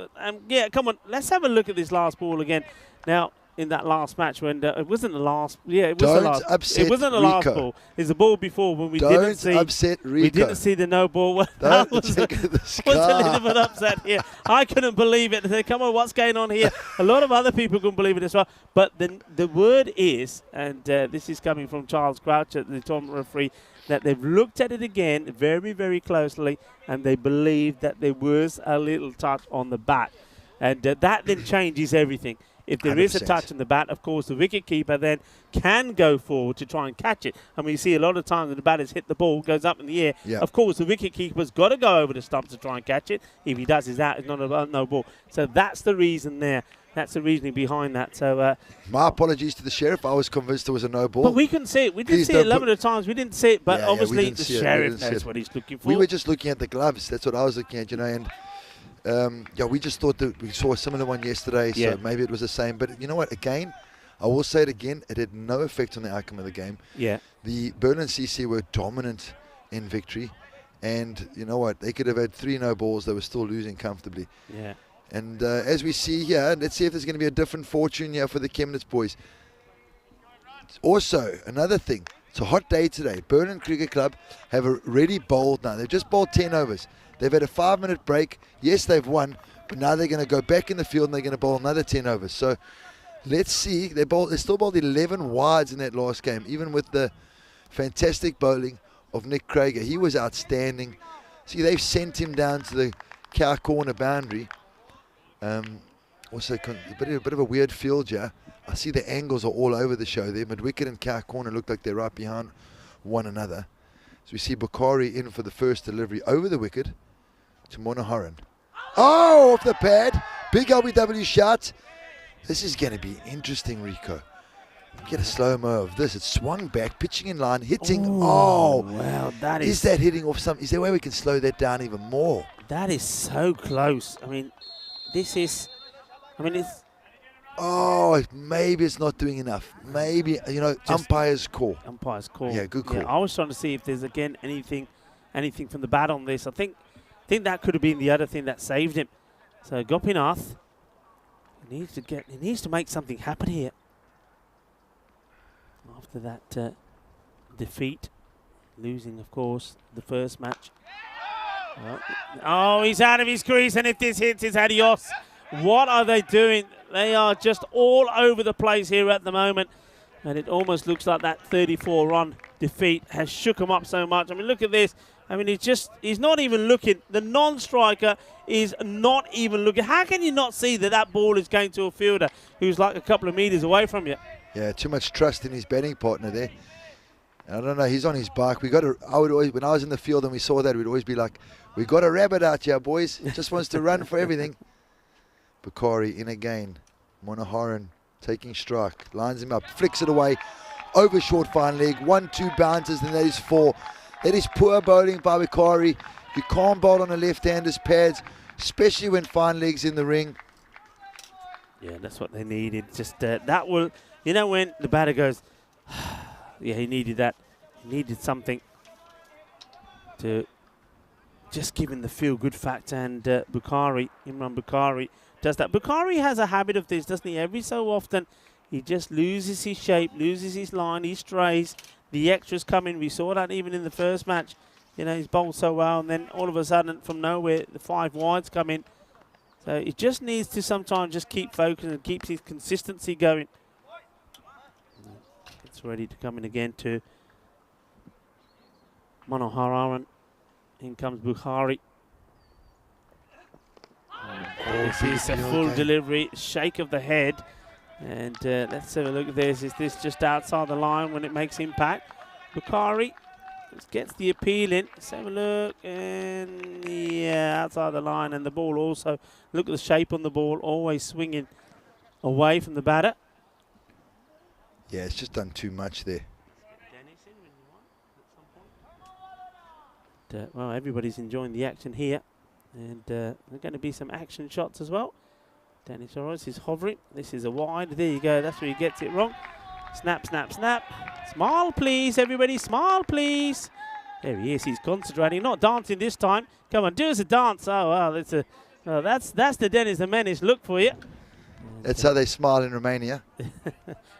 Yeah, come on. Let's have a look at this last ball again. Now, in that last match when it wasn't the last. Yeah, it was the last. Upset it wasn't the last Rico. ball. It's the ball before when we Don't didn't see. upset Rico. We didn't see the no ball. Don't That was look at the was a little sky. bit upset here. I couldn't believe it. They said, come on, what's going on here? A lot of other people couldn't believe it as well. But the word is, and this is coming from Charles Croucher, the tournament referee, that they've looked at it again very, very closely, and they believe that there was a little touch on the bat. And that then changes everything. If there is a 100%. touch on the bat, of course, the wicketkeeper then can go forward to try and catch it. And we see a lot of times when the batters hit the ball, goes up in the air. Yeah. Of course, the wicketkeeper's got to go over the stump to try and catch it. If he does, it's out. It's not a no ball. So that's the reason there. That's the reasoning behind that. So My apologies to the sheriff. I was convinced there was a no ball. but we couldn't see it. We did Please see it a don't lot of times. We didn't see it, but Yeah, we obviously didn't the see it. We sheriff didn't see knows it. what he's looking for. We were just looking at the gloves. That's what I was looking at, you know. And yeah, we just thought that we saw a similar one yesterday, so Yeah. maybe it was the same. But you know what? Again, I will say it again. It had no effect on the outcome of the game. Yeah. The Berlin CC were dominant in victory, and you know what? They could have had 3 no balls. They were still losing comfortably. Yeah. And as we see here, let's see if there's going to be a different fortune here for the Chemnitz boys. Also, another thing, it's a hot day today. Berlin Cricket Club have already bowled now. They've just bowled 10 overs. They've had a 5-minute break. Yes, they've won, but now they're going to go back in the field and they're going to bowl another 10 overs. So let's see. They still bowled 11 wides in that last game, even with the fantastic bowling of Nick Krager. He was outstanding. See, they've sent him down to the cow corner boundary. Also, a bit of a weird field here. I see the angles are all over the show there. Mid-wicket and cow corner look like they're right behind one another. So we see Bukhari in for the first delivery over the wicket to Monoharan. Oh, off the pad. Big LBW shot. This is going to be interesting, Rico. Get a slow-mo of this. It's swung back, pitching in line, hitting. Oh, wow, that is that hitting off some? Is there a way we can slow that down even more? That is so close. I mean, this is, I mean, it's. Oh, maybe it's not doing enough. Maybe, you know, umpire's call. Umpire's call. Yeah, good call. Yeah, I was trying to see if there's, again, anything from the bat on this. I think that could have been the other thing that saved him. So Gopinath, he needs to make something happen here. After that defeat, losing, of course, the first match. Oh, he's out of his crease, and if this hits, it's adios. What are they doing? They are just all over the place here at the moment. And it almost looks like that 34-run defeat has shook him up so much. I mean, look at this. I mean, he's not even looking. The non-striker is not even looking. How can you not see that ball is going to a fielder who's like a couple of meters away from you? Yeah, too much trust in his batting partner there. I don't know, he's on his bike. I would always, when I was in the field and we saw that, we'd always be like, we got a rabbit out here, boys. He just wants to run for everything. Bukhari in again. Monoharan taking strike. Lines him up, flicks it away. Over short fine leg. 1-2 bounces, then that is 4. That is poor bowling by Bukhari. You can't bowl on a left-hander's pads, especially when fine leg's in the ring. Yeah, that's what they needed. Just that will, you know, when the batter goes, yeah, he needed that. He needed something to just give him the feel-good factor. And Bukhari, Imran Bukhari, does that. Bukhari has a habit of this, doesn't he? Every so often, he just loses his shape, loses his line, he strays. The extras come in. We saw that even in the first match. You know, he's bowled so well, and then all of a sudden, from nowhere, the 5 wides come in. So he just needs to sometimes just keep focusing and keep his consistency going. It's ready to come in again to Monoharan. In comes Bukhari. This is a full delivery, shake of the head. And let's have a look at this. Is this just outside the line when it makes impact? Bukhari just gets the appeal in. Let's have a look. And yeah, outside the line. And the ball also, look at the shape on the ball, always swinging away from the batter. Yeah, it's just done too much there. Well, everybody's enjoying the action here. And there are going to be some action shots as well. Dennis Oroz is hovering. This is a wide. There you go. That's where he gets it wrong. Snap, snap, snap. Smile, please, everybody. Smile, please. There he is. He's concentrating. Not dancing this time. Come on, do us a dance. Oh, wow. That's the Dennis the Menace look for you. That's how they smile in Romania.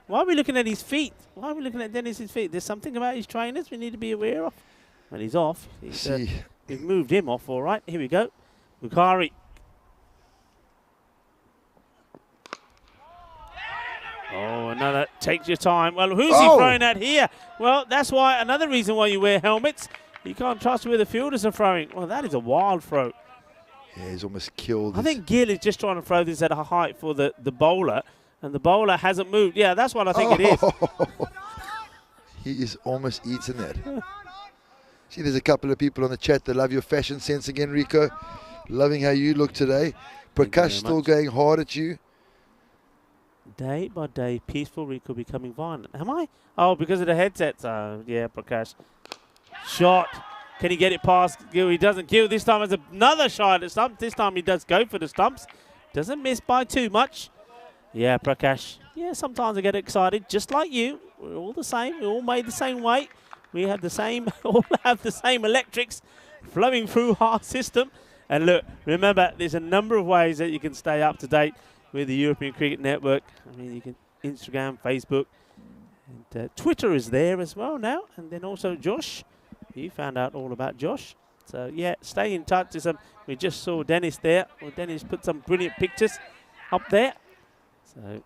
Why are we looking at his feet? Why are we looking at Dennis's feet? There's something about his trainers we need to be aware of. When he's off. We've moved him off, all right. Here we go. Bukhari. Oh, another. Takes your time. Well, who's he throwing at here? Well, that's why another reason why you wear helmets. You can't trust where the fielders are throwing. Well, that is a wild throw. Yeah, he's almost killed. I think Gill is just trying to throw this at a height for the bowler, and the bowler hasn't moved. Yeah, that's what I think it is. He is almost eating that. See, there's a couple of people on the chat that love your fashion sense again, Rico. Loving how you look today. Prakash still going hard at you. Day by day, peaceful Rico becoming violent. Am I? Oh, because of the headsets. Yeah, Prakash. Shot. Can he get it past Gill? He doesn't. Gill this time has another shot at the stumps. This time he does go for the stumps. Doesn't miss by too much. Yeah, Prakash. Yeah, sometimes I get excited, just like you. We're all the same. We're all made the same way. We have the same, all have the same electrics flowing through our system. And look, remember, there's a number of ways that you can stay up to date with the European Cricket Network. I mean, you can Instagram, Facebook, and Twitter is there as well now. And then also Josh. You found out all about Josh. So, yeah, stay in touch. We just saw Dennis there. Well, Dennis put some brilliant pictures up there. So,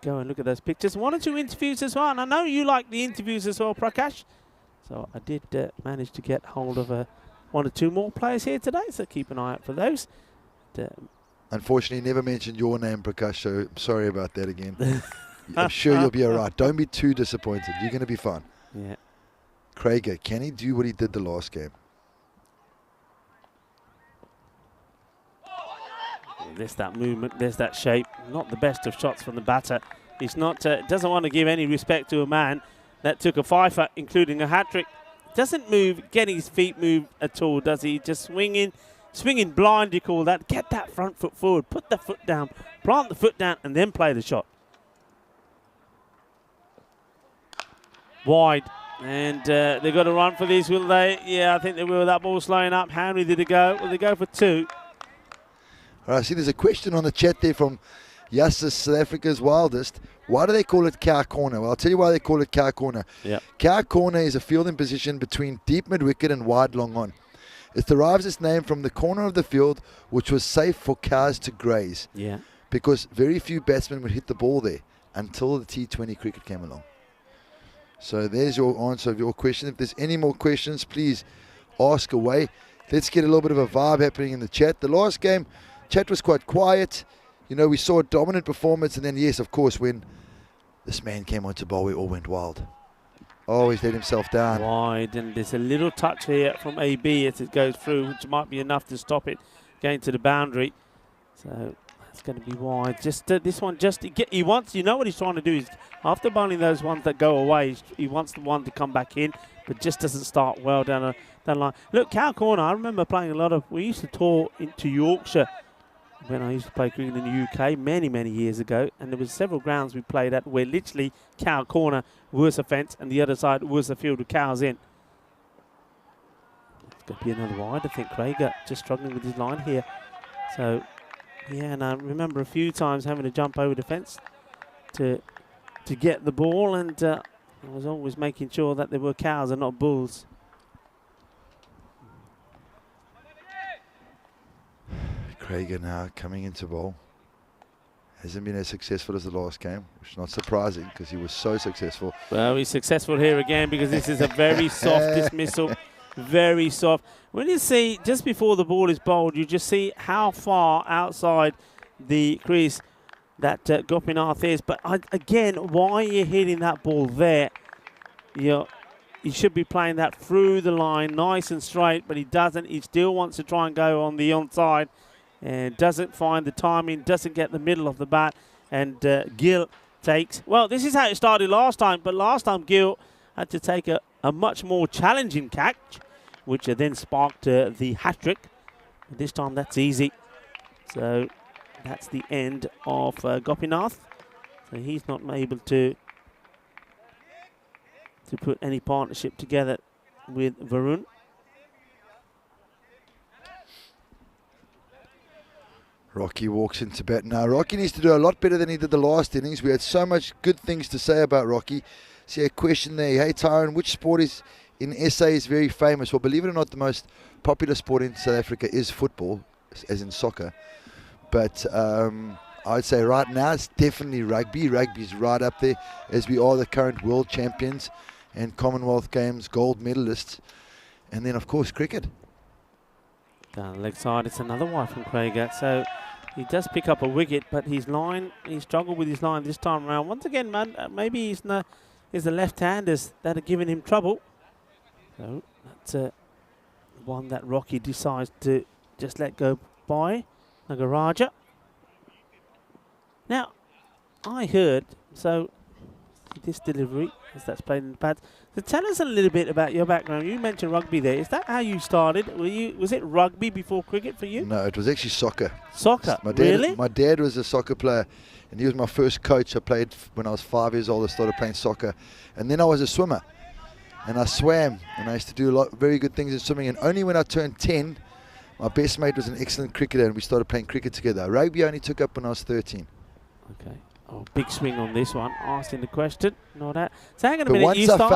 go and look at those pictures. 1 or 2 interviews as well. And I know you like the interviews as well, Prakash. So I did manage to get hold of 1 or 2 more players here today. So keep an eye out for those. Unfortunately, never mentioned your name, Prakash, so I'm sorry about that again. I'm sure you'll be all right. Don't be too disappointed. You're going to be fine. Yeah. Krieger, can he do what he did the last game? There's that movement, there's that shape. Not the best of shots from the batter. He's not, doesn't want to give any respect to a man that took a fifer, including a hat-trick. Doesn't move, getting his feet move at all, does he? Just swinging blind, you call that. Get that front foot forward, put the foot down, plant the foot down, and then play the shot. Wide. And they've got to run for this, will they? Yeah, I think they will. That ball's slowing up. How many did it go? Will they go for 2? All right, I see there's a question on the chat there from Yasser, South Africa's wildest. Why do they call it cow corner? Well, I'll tell you why they call it cow corner. Yep. Cow corner is a fielding position between deep mid-wicket and wide long on. It derives its name from the corner of the field, which was safe for cows to graze. Yeah. Because very few batsmen would hit the ball there until the T20 cricket came along. So there's your answer of your question. If there's any more questions, please ask away. Let's get a little bit of a vibe happening in the chat. The last game, chat was quite quiet. You know, we saw a dominant performance, and then, yes, of course, when this man came onto bowl, we all went wild. Oh, he's let himself down. Wide, and there's a little touch here from AB as it goes through, which might be enough to stop it going to the boundary. So that's going to be wide. Just this one, he wants, you know what he's trying to do is, after bowling those ones that go away, he wants the one to come back in, but just doesn't start well down the line. Look, cow corner, I remember playing we used to tour into Yorkshire when I used to play cricket in the UK many, many years ago, and there was several grounds we played at where literally cow corner was a fence and the other side was a field with cows in. It's going to be another wide. I think Krieger just struggling with his line here. So, yeah, and I remember a few times having to jump over the fence to get the ball, and I was always making sure that there were cows and not bulls. Krieger now coming into bowl. Hasn't been as successful as the last game, which is not surprising because he was so successful. Well, he's successful here again because this is a very soft dismissal. Very soft. When you see, just before the ball is bowled, you just see how far outside the crease that Gopinath is. But again, why are you hitting that ball there? You should be playing that through the line, nice and straight, but he doesn't. He still wants to try and go on the onside and doesn't find the timing, doesn't get the middle of the bat, and Gill takes. Well, this is how it started last time, but last time Gill had to take a much more challenging catch, which then sparked the hat-trick. This time that's easy. So that's the end of Gopinath. So he's not able to put any partnership together with Varun. Rocky walks into bat now. Rocky needs to do a lot better than he did the last innings. We had so much good things to say about Rocky. See a question there. Hey, Tyron, which sport in SA is very famous? Well, believe it or not, the most popular sport in South Africa is football, as in soccer. But I'd say right now it's definitely rugby. Rugby's right up there, as we are the current world champions and Commonwealth Games gold medalists. And then, of course, cricket. Down the leg side, it's another wide from Krieger. So he does pick up a wicket, but his line, he struggled with his line this time around. Once again, man, maybe it's the left-handers that are giving him trouble. So that's one that Rocky decides to just let go by. Nagaraja. Now, I heard, so this delivery, as that's played in the pads. So tell us a little bit about your background. You mentioned rugby there. Is that how you started? Was it rugby before cricket for you? No, it was actually soccer. Soccer, really? My dad was a soccer player, and he was my first coach. I played when I was 5 years old. I started playing soccer, and then I was a swimmer, and I swam, and I used to do very good things in swimming. And only when I turned 10, my best mate was an excellent cricketer, and we started playing cricket together. Rugby only took up when I was 13. Okay. Oh, big swing on this one. Asking the question. No, that. So hang on a But minute. once I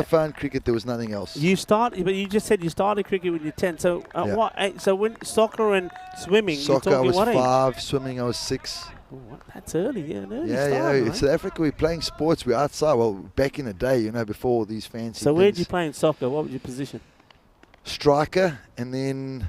found cricket, there was nothing else. You started, but you just said you started cricket when you're 10. So Yeah. what? So when soccer and swimming, Soccer, you're I talking was what age? 5. Swimming, I was 6. That's early, yeah, an early Yeah, start, in right? South Africa we're playing sports. We're outside. Well, back in the day, you know, before all these fancy So where did things. you play in soccer? What was your position? Striker, and then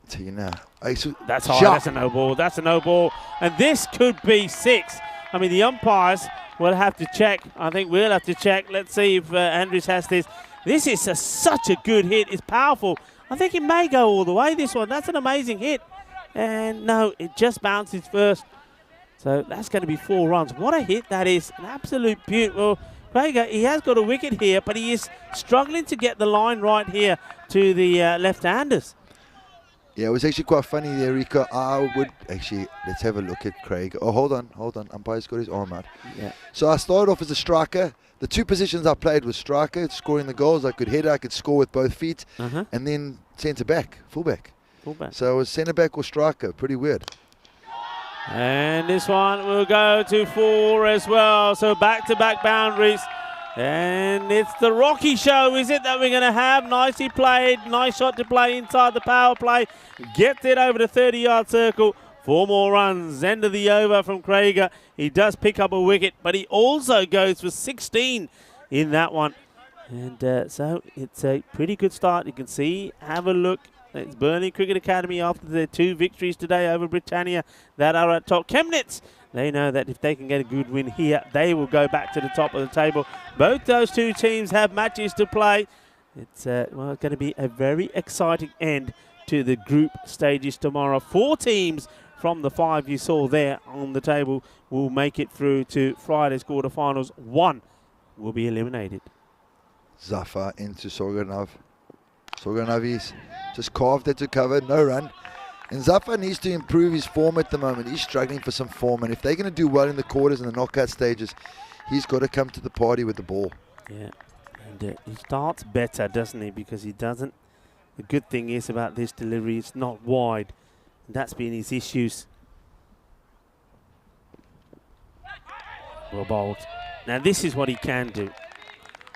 I'll tell you now. That's high. Shot. That's a no ball. That's a no ball. And this could be 6. I mean, the umpires will have to check. I think we'll have to check. Let's see if Andrews has this. This is such a good hit. It's powerful. I think it may go all the way, this one. That's an amazing hit. And no, it just bounces first. So that's going to be 4 runs. What a hit that is. An absolute beaut. Well, Krieger, he has got a wicket here, but he is struggling to get the line right here to the left-handers. Yeah, it was actually quite funny there, Rico. I would actually, let's have a look at Craig. Oh, hold on. Umpire's got his arm out. Yeah. So I started off as a striker. The 2 positions I played was striker, scoring the goals. I could header, I could score with both feet. And then centre back, fullback. So it was centre back or striker. Pretty weird. And this one will go to 4 as well. So back-to-back boundaries. And it's the Rocky show, is it, that we're going to have? Nicely played. Nice shot to play inside the power play. Gets it over the 30-yard circle. 4 more runs. End of the over from Krieger. He does pick up a wicket, but he also goes for 16 in that one. And so it's a pretty good start. You can see, have a look. It's Burnley Cricket Academy after their 2 victories today over Britannia that are at top. Chemnitz, they know that if they can get a good win here, they will go back to the top of the table. Both those 2 teams have matches to play. It's going to be a very exciting end to the group stages tomorrow. 4 teams from the 5 you saw there on the table will make it through to Friday's quarterfinals. 1 will be eliminated. Zafar into Sorganov. Sorganovi's just carved it to cover, no run. And Zafar needs to improve his form at the moment. He's struggling for some form, and if they're going to do well in the quarters and the knockout stages, he's got to come to the party with the ball. Yeah, and he starts better, doesn't he? Because he doesn't. The good thing is about this delivery, it's not wide. And that's been his issues. Well bowled. Now this is what he can do.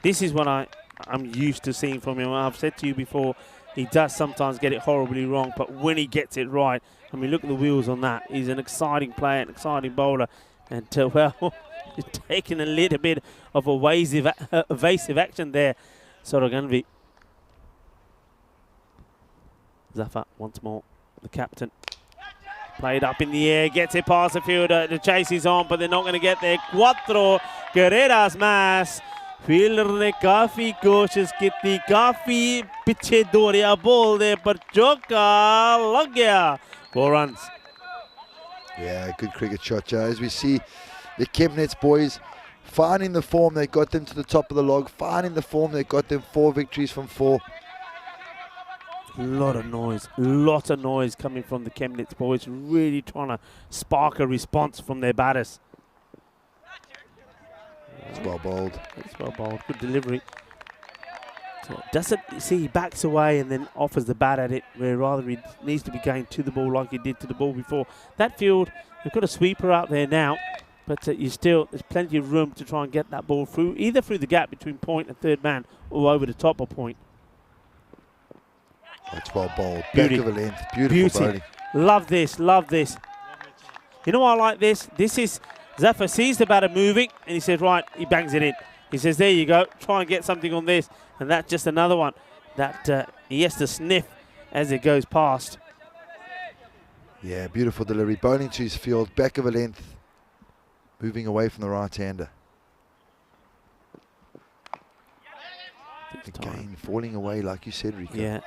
This is what I'm used to seeing from him. I've said to you before, he does sometimes get it horribly wrong, but when he gets it right, I mean, look at the wheels on that. He's an exciting player, an exciting bowler. And, well, he's taking a little bit of evasive action there. Sort of going to be Zafar once more, the captain. Played up in the air, gets it past the fielder. The chase is on, but they're not going to get there. Cuatro carreras más. Fielder ने काफी कोशिश की थी, काफी पीछे दौड़िया ball दे पर चौका लग गया. 4 runs. Yeah, good cricket shot, Joe. As we see the Chemnitz boys finding the form that got them to the top of the log, finding the form that got them 4 victories from 4. Lot of noise coming from the Chemnitz boys, really trying to spark a response from their batters. It's well bowled. It's well bowled. Good delivery. So does it, see, he backs away and then offers the bat at it, where rather he needs to be going to the ball like he did to the ball before. That field, you've got a sweeper out there now, but there's plenty of room to try and get that ball through, either through the gap between point and third man or over the top of point. It's well bowled. Beauty. Back of a length. Beautiful bowling. Love this, love this. You know why I like this? This is, Zafar sees the batter moving and he says, right, he bangs it in. He says, there you go, try and get something on this. And that's just another one that he has to sniff as it goes past. Yeah, beautiful delivery. Bowling to his field, back of a length, moving away from the right-hander. Again, falling away like you said, Rico. Yeah,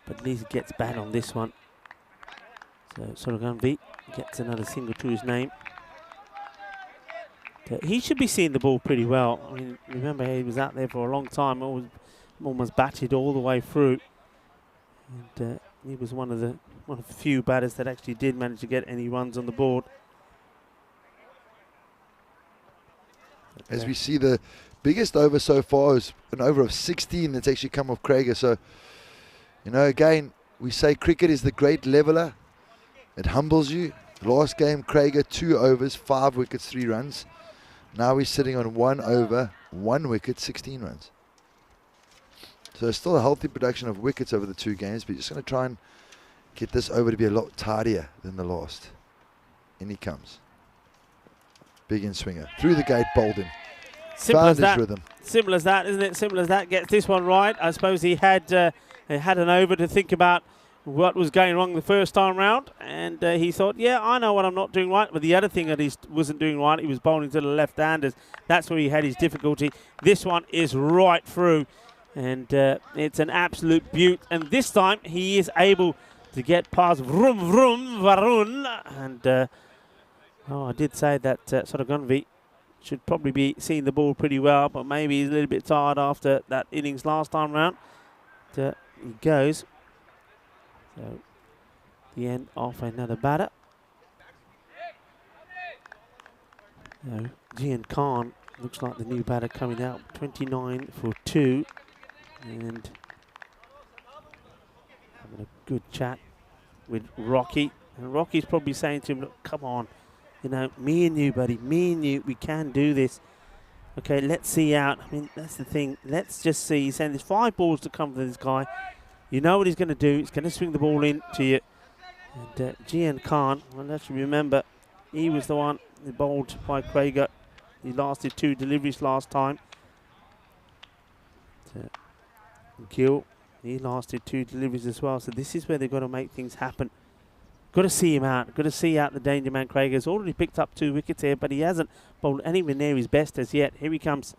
but at least he gets bat on this one. So Soroganvi gets another single to his name. He should be seeing the ball pretty well. I mean, remember he was out there for a long time, almost batted all the way through. And he was one of the few batters that actually did manage to get any runs on the board. As we see, the biggest over so far is an over of 16 that's actually come off Krieger. So, you know, again, we say cricket is the great leveler. It humbles you. Last game, Krieger, 2 overs, 5 wickets, 3 runs. Now he's sitting on 1 over, 1 wicket, 16 runs. So still a healthy production of wickets over the 2 games, but you're just going to try and get this over to be a lot tidier than the last. In he comes. Big in swinger. Through the gate, bowled him. Simple Found as his that. rhythm. Simple as that, isn't it? Simple as that. Gets this one right. I suppose he had an over to think about what was going wrong the first time round, and he thought, yeah, I know what I'm not doing right. But the other thing that he wasn't doing right, he was bowling to the left-handers. That's where he had his difficulty. This one is right through, and it's an absolute beaut. And this time he is able to get past Vroom Vroom Varun, and I did say that Sodagunvi should probably be seeing the ball pretty well, but maybe he's a little bit tired after that innings last time round. He goes. So, the end of another batter. So, Jian Khan looks like the new batter coming out. 29 for 2. And having a good chat with Rocky. And Rocky's probably saying to him, look, come on. You know, me and you, buddy, me and you, we can do this. Okay, let's see out. I mean, that's the thing. Let's just see. He's saying there's 5 balls to come for this guy. You know what he's going to do. He's going to swing the ball in to you. And Jian Khan, well, let's remember, he was the one who bowled by Krieger. He lasted 2 deliveries last time. Gill, he lasted 2 deliveries as well. So this is where they've got to make things happen. Got to see him out. Got to see out the danger man. Krieger's already picked up 2 wickets here, but he hasn't bowled anywhere near his best as yet. Here he comes.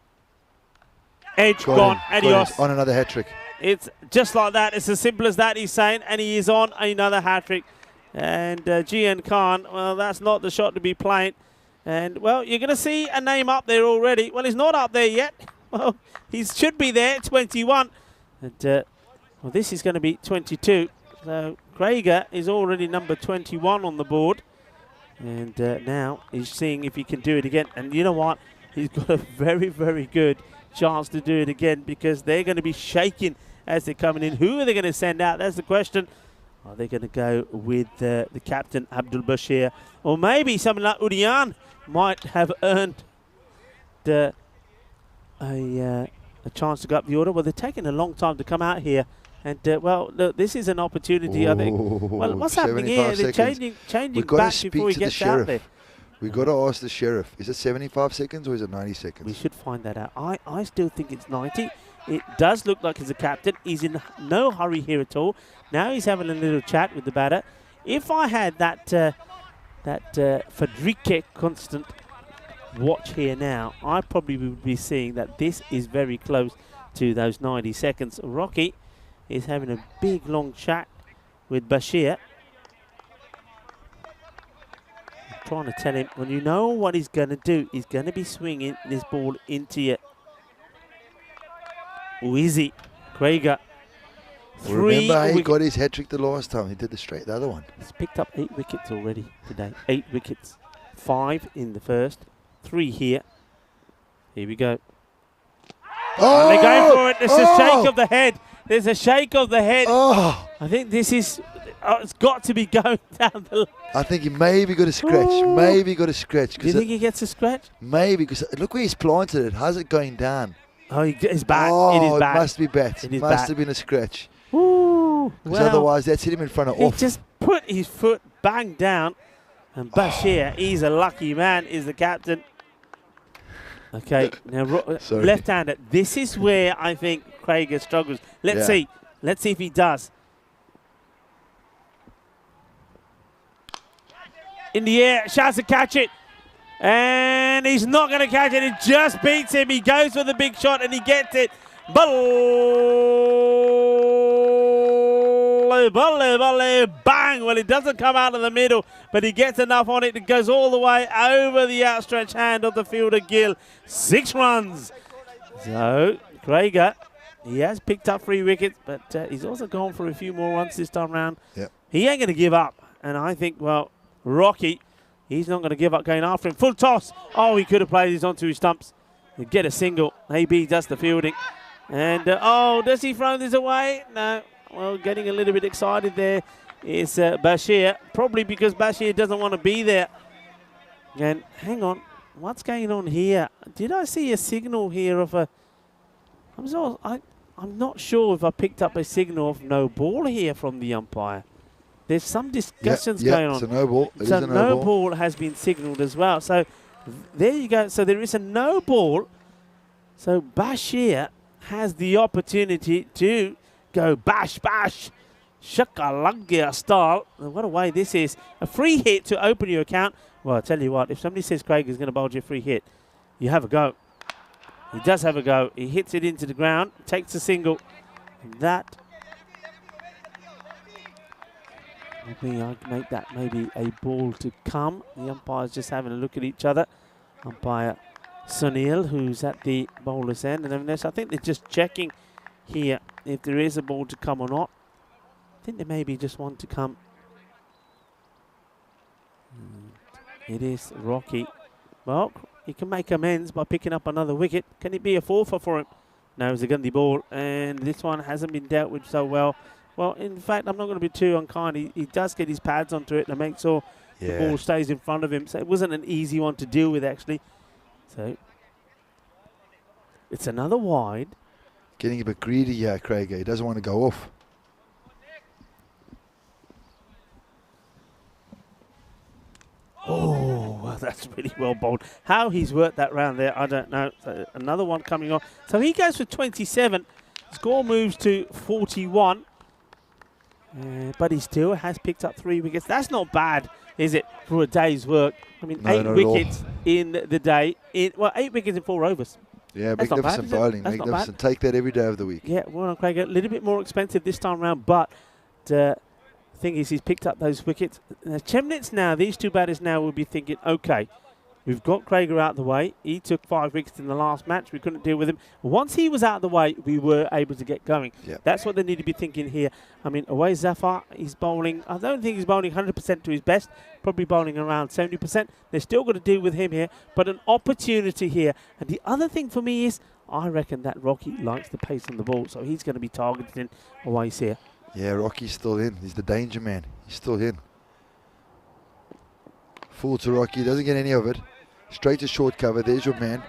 Edge gone. Adios. On another hat trick. It's just like that. It's as simple as that, he's saying, and he is on another hat trick. And Jian Khan, well, that's not the shot to be playing. And, well, you're going to see a name up there already. Well, he's not up there yet. Well, he should be there, 21. And, well, this is going to be 22. So Krieger is already number 21 on the board. And now he's seeing if he can do it again. And you know what? He's got a very, very good chance to do it again, because they're going to be shaking as they're coming in. Who are they going to send out? That's the question. Are they going to go with the captain, Abdul Bashir? Or maybe someone like Urian might have earned a chance to go up the order. Well, they're taking a long time to come out here. And, well, look, this is an opportunity, I think. Well, what's happening here? They're changing back before he gets out there. We've got to ask the sheriff. Is it 75 seconds or is it 90 seconds? We should find that out. I still think it's 90. It does look like he's a captain. He's in no hurry here at all. Now he's having a little chat with the batter. If I had that Fadrike constant watch here now, I probably would be seeing that this is very close to those 90 seconds. Rocky is having a big, long chat with Bashir. Trying to tell him, well, you know what he's going to do. He's going to be swinging this ball into you. Or is he? Krieger. Remember, he got his hat trick the last time. He did the other one. He's picked up 8 wickets already today. 8 wickets. 5 in the first. 3 here. Here we go. Oh! And they're going for it. There's a shake of the head. There's a shake of the head. Oh! I think this is... it's got to be going down the... I think he maybe got a scratch. Ooh. Maybe got a scratch. Do you think he gets a scratch? Maybe, because look where he's planted it. How's it going down? Oh, his back. Oh, it is back. It must be bat. It is must back. have been a scratch. Ooh. Because Well, otherwise, that's hit him in front of he off. just put his foot bang down. And Bashir, he's a lucky man, is the captain. Okay, now left-hander. This is where I think Krieger struggles. Let's see. Let's see if he does. In the air, shouts to catch it. And he's not going to catch it. It just beats him. He goes for the big shot and he gets it. Volley, volley, volley, bang. Well, it doesn't come out of the middle, but he gets enough on it. It goes all the way over the outstretched hand of the fielder, Gill. 6 runs. So, Krieger, he has picked up 3 wickets, but he's also gone for a few more runs this time round. Yep. He ain't going to give up. And I think, well, Rocky, he's not going to give up going after him. Full toss. Oh, he could have played this onto his stumps. He'd get a single. Maybe he does the fielding. And, oh, does he throw this away? No. Well, getting a little bit excited there is Bashir. Probably because Bashir doesn't want to be there. And hang on. What's going on here? Did I see a signal here of a... I'm not sure if I picked up a signal of no ball here from the umpire. There's some discussions yeah, going on. it's a no ball. It is So a no ball has been signalled as well. So there you go. So there is a no ball. So Bashir has the opportunity to go bash, bash, shakalungia style. And what a way this is. A free hit to open your account. Well, I tell you what, if somebody says Craig is going to bowl you a free hit, you have a go. He does have a go. He hits it into the ground, takes a single. That maybe I'd make that maybe a ball to come. The umpires just having a look at each other. Umpire Sunil, who's at the bowler's end, and then I think they're just checking here if there is a ball to come or not. I think they maybe just want to come. It is Rocky. Well, he can make amends by picking up another wicket. Can it be a fourfer for him? No, it's a Gandhi ball, and this one hasn't been dealt with so well. Well, in fact, I'm not going to be too unkind. He does get his pads onto it and make sure the ball stays in front of him. So it wasn't an easy one to deal with, actually. So it's another wide. Getting a bit greedy here, Craig. He doesn't want to go off. Oh, well, that's really well bowled. How he's worked that round there, I don't know. So another one coming on. So he goes for 27. Score moves to 41. But he still has picked up 3 wickets. That's not bad, is it, for a day's work? I mean, No, 8 not at all. wickets in the day. Well, 8 wickets in 4 overs. Yeah, That's not bad, magnificent is it? bowling. That's not Magnificent. Take that every day of the week. Yeah, well, Craig, a little bit more expensive this time round, but the thing is he's picked up those wickets. Chemnitz now, these two batters now will be thinking, okay, we've got Krager out of the way. He took 5 wickets in the last match. We couldn't deal with him. Once he was out of the way, we were able to get going. Yep. That's what they need to be thinking here. I mean, away Zafar, he's bowling. I don't think he's bowling 100% to his best. Probably bowling around 70%. They're still got to deal with him here, but an opportunity here. And the other thing for me is, I reckon that Rocky likes the pace on the ball, so he's going to be targeting aways here. Yeah, Rocky's still in. He's the danger man. He's still in. Full to Rocky. Doesn't get any of it. Straight to short cover. There's your man.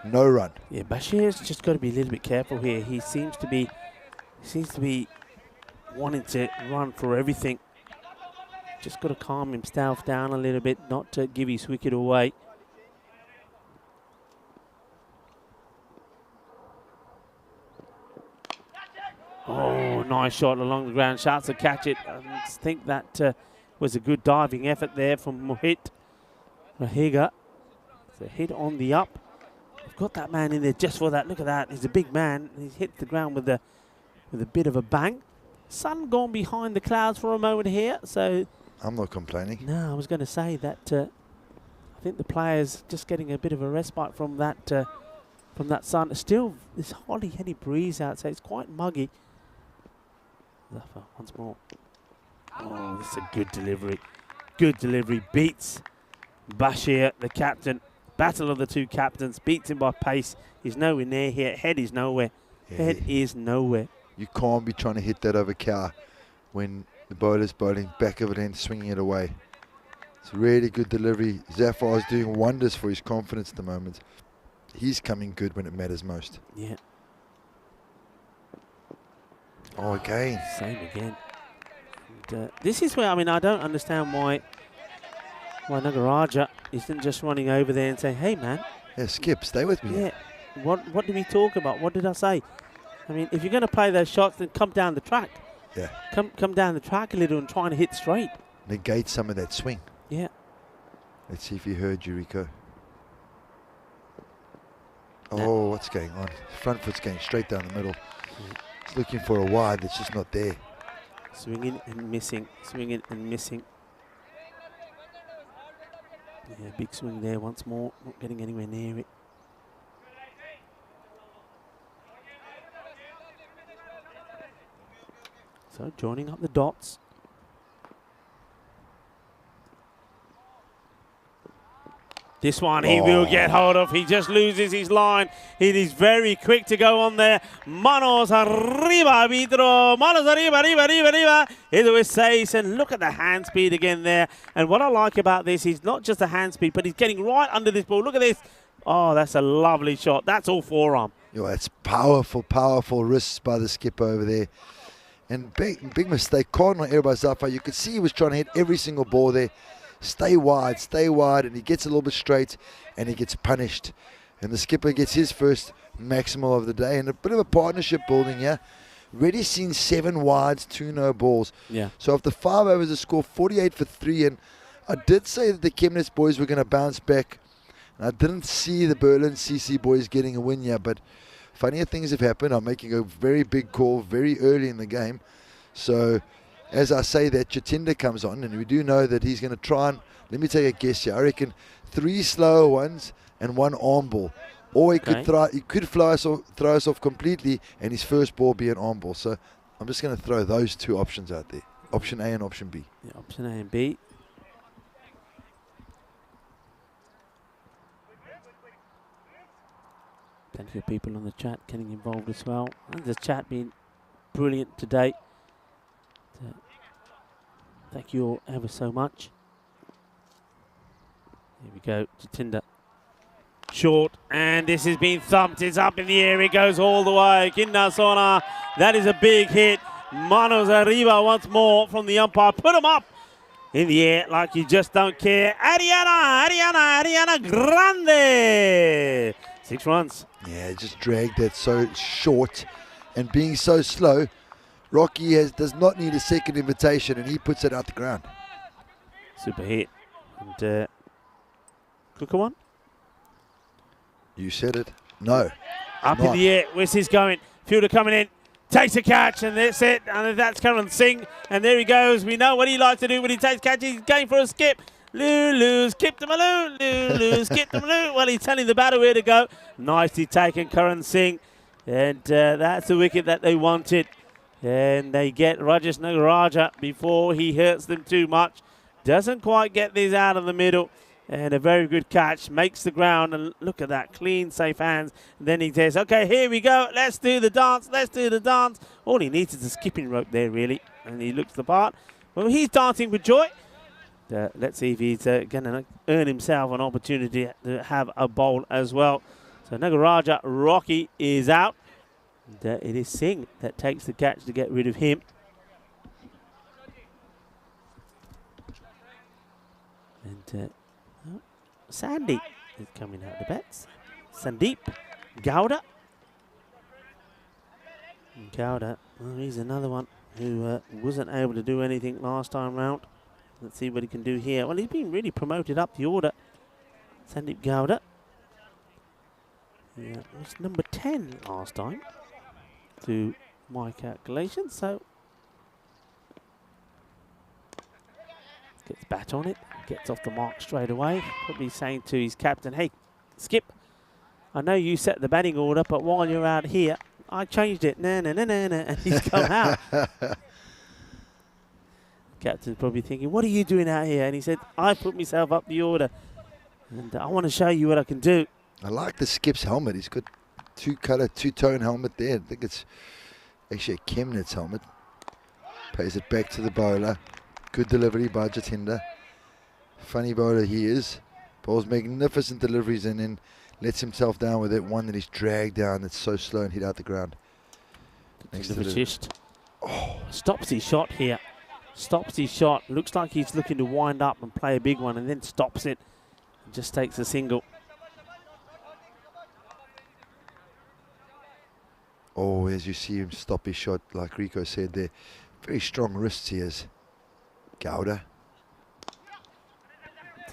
No run. Yeah, Bashir's just got to be a little bit careful here. He seems to be wanting to run for everything. Just got to calm himself down a little bit, not to give his wicket away. Oh, nice shot along the ground. Shouts to catch it. I think that was a good diving effort there from Mohit Mahiga. It's a hit on the up. We've got that man in there just for that. Look at that. He's a big man. He's hit the ground with a bit of a bang. Sun gone behind the clouds for a moment here. So I'm not complaining. no, I was going to say that I think the players just getting a bit of a respite from that sun. Still, there's hardly any breeze out, so it's quite muggy. Zafar once more. Oh, this is a good delivery. Good delivery. Beats Bashir, the captain. Battle of the two captains. Beats him by pace. He's nowhere near here. Head is nowhere. Yeah. Head is nowhere. You can't be trying to hit that over cow when the bowler's bowling back of it and swinging it away. It's a really good delivery. Zafar is doing wonders for his confidence at the moment. He's coming good when it matters most. Yeah. Oh, again. Same again. And, this is where, I mean, I don't understand why Nagaraja isn't just running over there and saying, hey, man. Yeah, Skip, stay with me. Yeah. What did we talk about? What did I say? I mean, if you're going to play those shots, then come down the track. Yeah. Come down the track a little and try and hit straight. Negate some of that swing. Yeah. Let's see if he heard you, Rico. Oh, what's going on? Front foot's going straight down the middle. He's looking for a wide that's just not there. Swinging and missing. Swinging and missing. Yeah, big swing there once more. Not getting anywhere near it. So joining up the dots. This one he will get hold of. He just loses his line. It is very quick to go on there. Manos arriba, Vidro. Manos arriba, arriba, arriba, arriba. It was safe. And look at the hand speed again there. And what I like about this, he's not just a hand speed, but he's getting right under this ball. Look at this. Oh, that's a lovely shot. That's all forearm. Yo, that's powerful, powerful wrists by the skipper over there. And big mistake. Cardinal error by Zafar. You could see he was trying to hit every single ball there. Stay wide, and he gets a little bit straight, and he gets punished. And the skipper gets his first maximal of the day, and a bit of a partnership building here. Already seen 7 wides, 2 no balls. Yeah. So after 5 overs, the score 48 for 3, and I did say that the Chemnitz boys were going to bounce back. And I didn't see the Berlin CC boys getting a win here, but funnier things have happened. I'm making a very big call very early in the game. So as I say that, Jatinder comes on, and we do know that he's going to try and, let me take a guess here, I reckon 3 slower ones and 1 arm ball. Or he could throw us off completely, and his first ball be an arm ball. So I'm just going to throw those 2 options out there, option A and option B. Yeah, option A and B. Plenty of people on the chat getting involved as well. And the chat being brilliant today. Thank you all ever so much. Here we go, Jatinder. Short, and this has been thumped. It's up in the air. It goes all the way. Kindasona, that is a big hit. Manos arriba once more from the umpire. Put him up in the air like you just don't care. Ariana Grande. 6 runs. Yeah, just dragged that so short, and being so slow, Rocky does not need a second invitation, and he puts it out the ground. Super hit. And quicker one. You said it. No. Up in the air. Where's his going? Fielder coming in. Takes a catch, and that's it. And that's Karan Singh. And there he goes. We know what he likes to do when he takes catches. He's going for a skip. Lulu, skip to Maloo. Lulu, skip to Maloo. Well, he's telling the batter where to go. Nicely taken, Karan Singh. And that's the wicket that they wanted. And they get Rajesh Nagaraja before he hurts them too much. Doesn't quite get these out of the middle. And a very good catch, makes the ground, and look at that, clean, safe hands. And then he says, okay, here we go, let's do the dance, let's do the dance. All he needs is a skipping rope there, really, and he looks the part. Well, he's dancing with joy. Let's see if he's going to earn himself an opportunity to have a bowl as well. So Nagaraja Rocky is out. And, it is Singh that takes the catch to get rid of him. And Sandy is coming out the bats. Sandeep Gowda. Gowda, well, he's another one who wasn't able to do anything last time round. Let's see what he can do here. Well, he's been really promoted up the order. Sandeep Gowda. Yeah, was number 10 last time, to my calculations. So gets bat on it, gets off the mark straight away. Probably saying to his captain, hey, Skip, I know you set the batting order, but while you're out here, I changed it. No, and he's come out. Captain's probably thinking, what are you doing out here? And he said, I put myself up the order, and I want to show you what I can do. I like the Skip's helmet. He's got 2-tone helmet there. I think it's actually a Chemnitz helmet. Pays it back to the bowler. Good delivery by Jatinder. Funny bowler he is. Bowls magnificent deliveries and then lets himself down with that one that he's dragged down that's so slow and hit out the ground. Next to the chest. Oh, stops his shot here. Stops his shot. Looks like he's looking to wind up and play a big one, and then stops it. And just takes a single. Oh, as you see him stop his shot, like Rico said there. Very strong wrists he has. Gowda.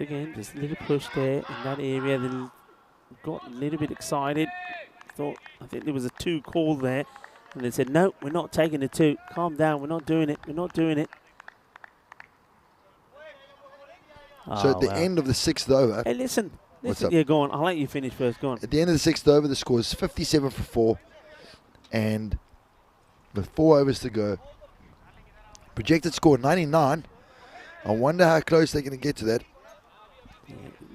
Again, just a little push there in that area. Then got a little bit excited. I think there was a 2 call there. And they said, no, we're not taking the 2. Calm down, we're not doing it. We're not doing it. So at the end of the 6th over. Hey, listen. What's up? Yeah, go on. I'll let you finish first. Go on. At the end of the 6th over, the score is 57 for 4. And with 4 overs to go, projected score 99. I wonder how close they're going to get to that.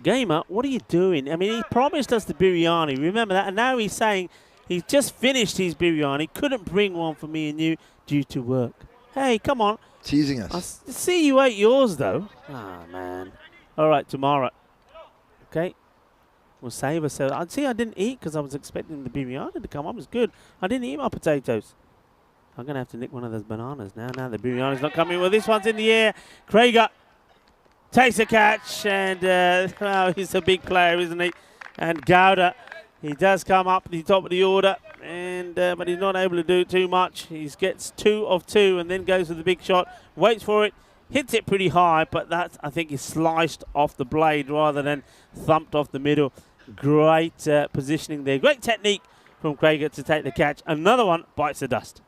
Gamer, what are you doing? I mean, he promised us the biryani. Remember that? And now he's saying he's just finished his biryani. Couldn't bring one for me and you due to work. Hey, come on. Teasing us. I see you ate yours, though. Ah, man. All right, tomorrow. Okay. We'll save ourselves. I'd see I didn't eat because I was expecting the biryani to come up. It's good. I didn't eat my potatoes. I'm going to have to nick one of those bananas now. Now the biryani's not coming. Well, this one's in the air. Krieger takes a catch, and well, he's a big player, isn't he? And Gouda, he does come up at the top of the order, and but he's not able to do too much. He gets 2 of 2 and then goes for the big shot, waits for it, hits it pretty high, but that, I think, is sliced off the blade rather than thumped off the middle. Great positioning there. Great technique from Krieger to take the catch. Another one bites the dust.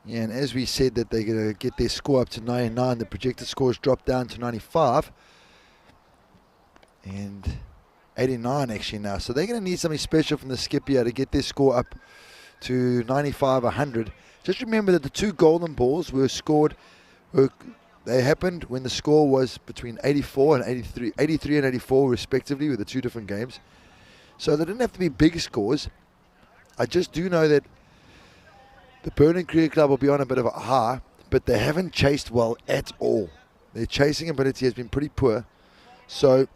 Yeah, and as we said that they're going to get their score up to 99, the projected scores dropped down to 95 and 89 actually now. So they're going to need something special from the skip here to get their score up to 95, 100. Just remember that the 2 golden balls were scored, they happened when the score was between 84 and 83, 83 and 84 respectively with the 2 different games. So they didn't have to be big scores. I just do know that the Berlin Cricket Club will be on a bit of a high, but they haven't chased well at all. Their chasing ability has been pretty poor. So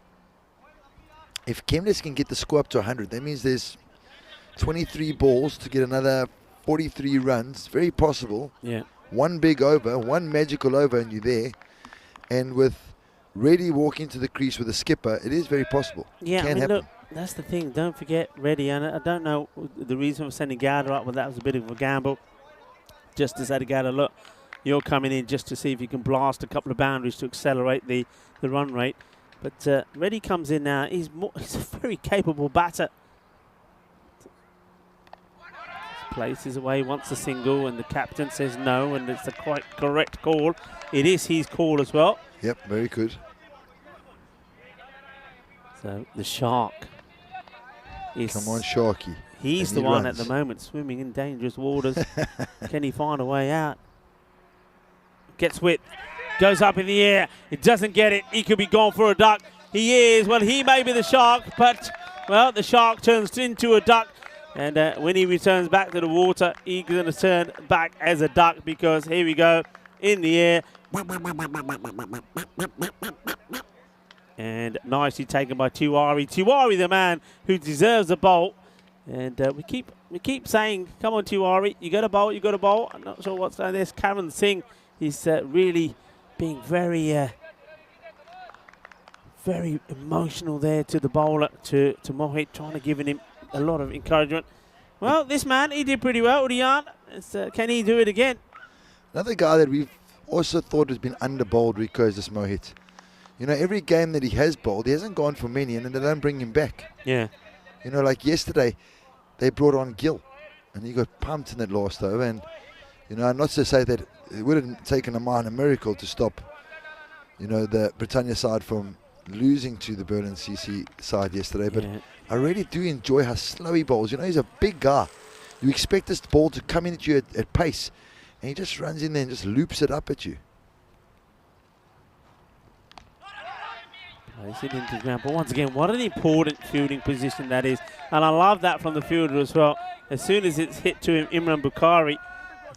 if Chemnitz can get the score up to 100, that means there's 23 balls to get another 43 runs. Very possible. Yeah. 1 big over, 1 magical over, and you're there. And with Reddy walking to the crease with a skipper, it is very possible. Yeah, Can I mean, happen. look, that's the thing. Don't forget Reddy. And I don't know the reason for sending Gouda up, but that was a bit of a gamble. Just to say to Gouda, look, you're coming in just to see if you can blast a couple of boundaries to accelerate the run rate. But Reddy comes in now. He's a very capable batter. Places away, wants a single, and the captain says no, and it's a quite correct call. It is his call as well. Yep, very good. So the Shark is... Come on, Sharky. He's the one at the moment swimming in dangerous waters. Can he find a way out? Gets width, goes up in the air. It doesn't get it. He could be gone for a duck. He is. Well, he may be the Shark, but, well, the Shark turns into a duck. And when he returns back to the water, he's going to turn back as a duck because here we go, in the air. And nicely taken by Tiwari. Tiwari, the man who deserves a bowl. And we keep saying, come on, Tiwari, you got a bowl, you got a bowl. I'm not sure what's going on. There's Karan Singh. He's really being very emotional there to the bowler, to Mohit, trying to give him a lot of encouragement. Well, this man, he did pretty well, Udiyan. Can he do it again? Another guy that we've also thought has been under-bowled, Rico, is this Mohit. You know, every game that he has bowled, he hasn't gone for many, and they don't bring him back. Yeah. You know, like yesterday, they brought on Gill, and he got pumped in that last over. And, you know, not to say that it would have taken a minor miracle to stop, you know, the Britannia side from losing to the Berlin CC side yesterday, but I really do enjoy how slow he bowls. You know, he's a big guy. You expect this ball to come in at you at pace, and he just runs in there and just loops it up at you. Plays it into the ground. But once again, what an important fielding position that is. And I love that from the fielder as well. As soon as it's hit to him, Imran Bukhari,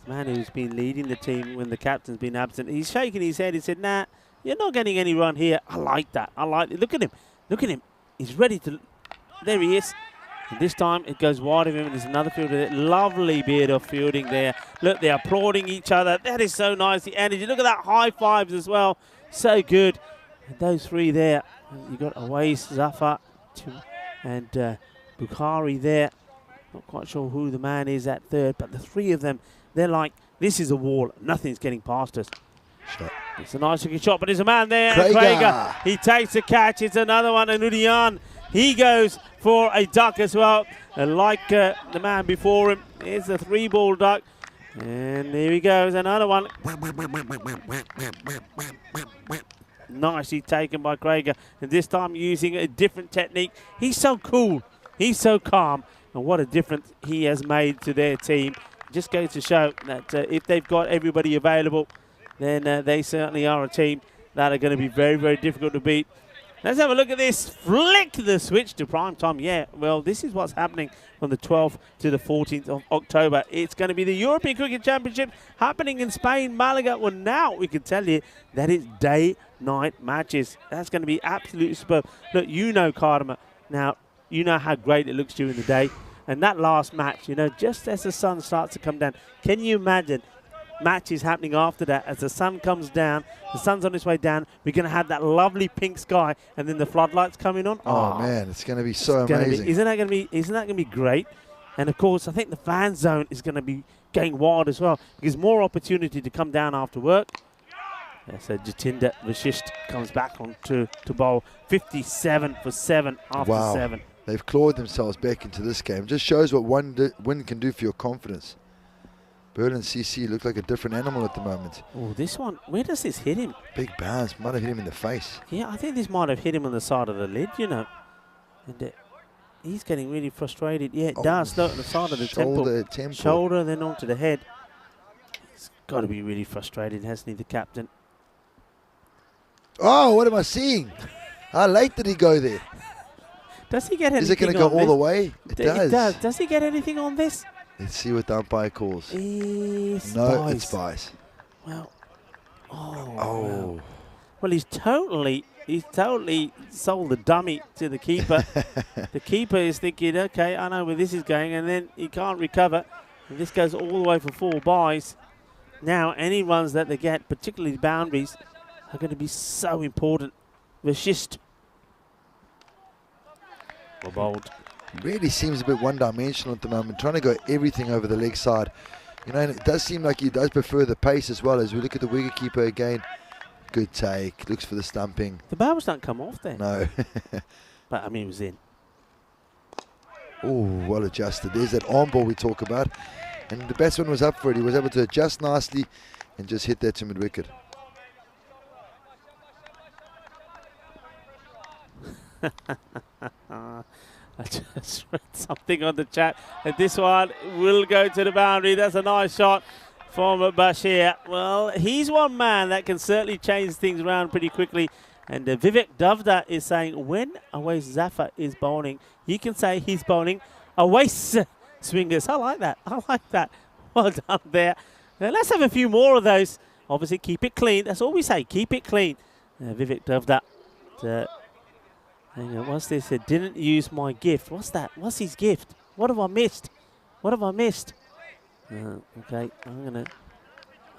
the man who's been leading the team when the captain's been absent, he's shaking his head. He said, nah, you're not getting any run here. I like that. I like it. Look at him. Look at him. He's ready to... There he is. And this time it goes wide of him, and there's another fielder there. Lovely bit of fielding there. Look, they're applauding each other. That is so nice. The energy. Look at that. High fives as well. So good. And those 3 there. You got Awais, Zafar, and Bukhari there. Not quite sure who the man is at third, but the 3 of them, they're like, this is a wall. Nothing's getting past us. Shot. It's a nice looking shot, but there's a man there. Krieger. He takes the catch. It's another one. And Udiyan, he goes for a duck as well. And like the man before him, here's a 3-ball duck. And here he goes, another one. Nicely taken by Krieger. And this time using a different technique. He's so cool. He's so calm. And what a difference he has made to their team. Just goes to show that if they've got everybody available, then they certainly are a team that are going to be very, very difficult to beat. Let's have a look at this. Flick the switch to prime time. Yeah, well, this is what's happening from the 12th to the 14th of October. It's going to be the European Cricket Championship happening in Spain, Malaga. Well, now we can tell you that it's day-night matches. That's going to be absolutely superb. Look, you know, Kardama, now, you know how great it looks during the day. And that last match, you know, just as the sun starts to come down, can you imagine matches happening after that as the sun comes down, the sun's on its way down, we're going to have that lovely pink sky and then the floodlights coming on. Oh, man, it's going to be so amazing. Isn't that going to be great? And of course, I think the fan zone is going to be going wild as well because more opportunity to come down after work. Yeah, so Jatinder Vashist comes back on to bowl 57 for 7 after 7. They've clawed themselves back into this game. Just shows what one win can do for your confidence. Berlin CC look like a different animal at the moment. Oh, this one, where does this hit him? Big bounce, might have hit him in the face. Yeah, I think this might have hit him on the side of the lid, you know. And he's getting really frustrated. Yeah, it does. Look, on the side of the temple. Shoulder, then onto the head. He's got to be really frustrated, hasn't he, the captain? Oh, what am I seeing? How late did he go there? Does he get anything on this? Is it going to go all the way? It does. It does. Does he get anything on this? Let's see what the umpire calls. It's no, it's spice. Well, oh. Well, he's totally sold the dummy to the keeper. The keeper is thinking, okay, I know where this is going, and then he can't recover. And this goes all the way for 4 byes. Now, any runs that they get, particularly boundaries, are going to be so important. Vashist. Well bowled. Really seems a bit one-dimensional at the moment, trying to go everything over the leg side. You know, and it does seem like he does prefer the pace as well. As we look at the wicketkeeper again, good take, looks for the stumping. The bowls don't come off there. No. But, I mean, it was in. Oh, well adjusted. There's that arm ball we talk about. And the batsman was up for it. He was able to adjust nicely and just hit that to mid-wicket. I just read something on the chat, and this one will go to the boundary. That's a nice shot from Bashir. Well, he's one man that can certainly change things around pretty quickly. And Vivek Davda is saying when Awais Zafar is bowling, you can say he's bowling Awais swingers. I like that. I like that. Well done there. Now, let's have a few more of those. Obviously, keep it clean. That's all we say. Keep it clean. Vivek Davda. Hang on, what's this? Didn't use my gift. What's that? What's his gift? What have I missed? What have I missed? Okay, I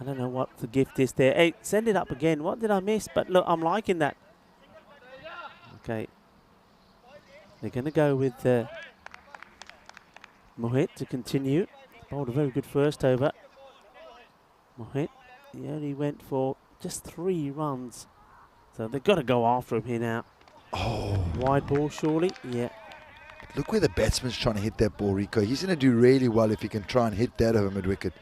don't know what the gift is there. Hey, send it up again. What did I miss? But look, I'm liking that. Okay. They're going to go with Mohit to continue. Bowled a very good first over. Mohit, he only went for just 3 runs. So they've got to go after him here now. Oh. Wide ball, surely? Yeah. Look where the batsman's trying to hit that ball, Rico. He's going to do really well if he can try and hit that over mid-wicket.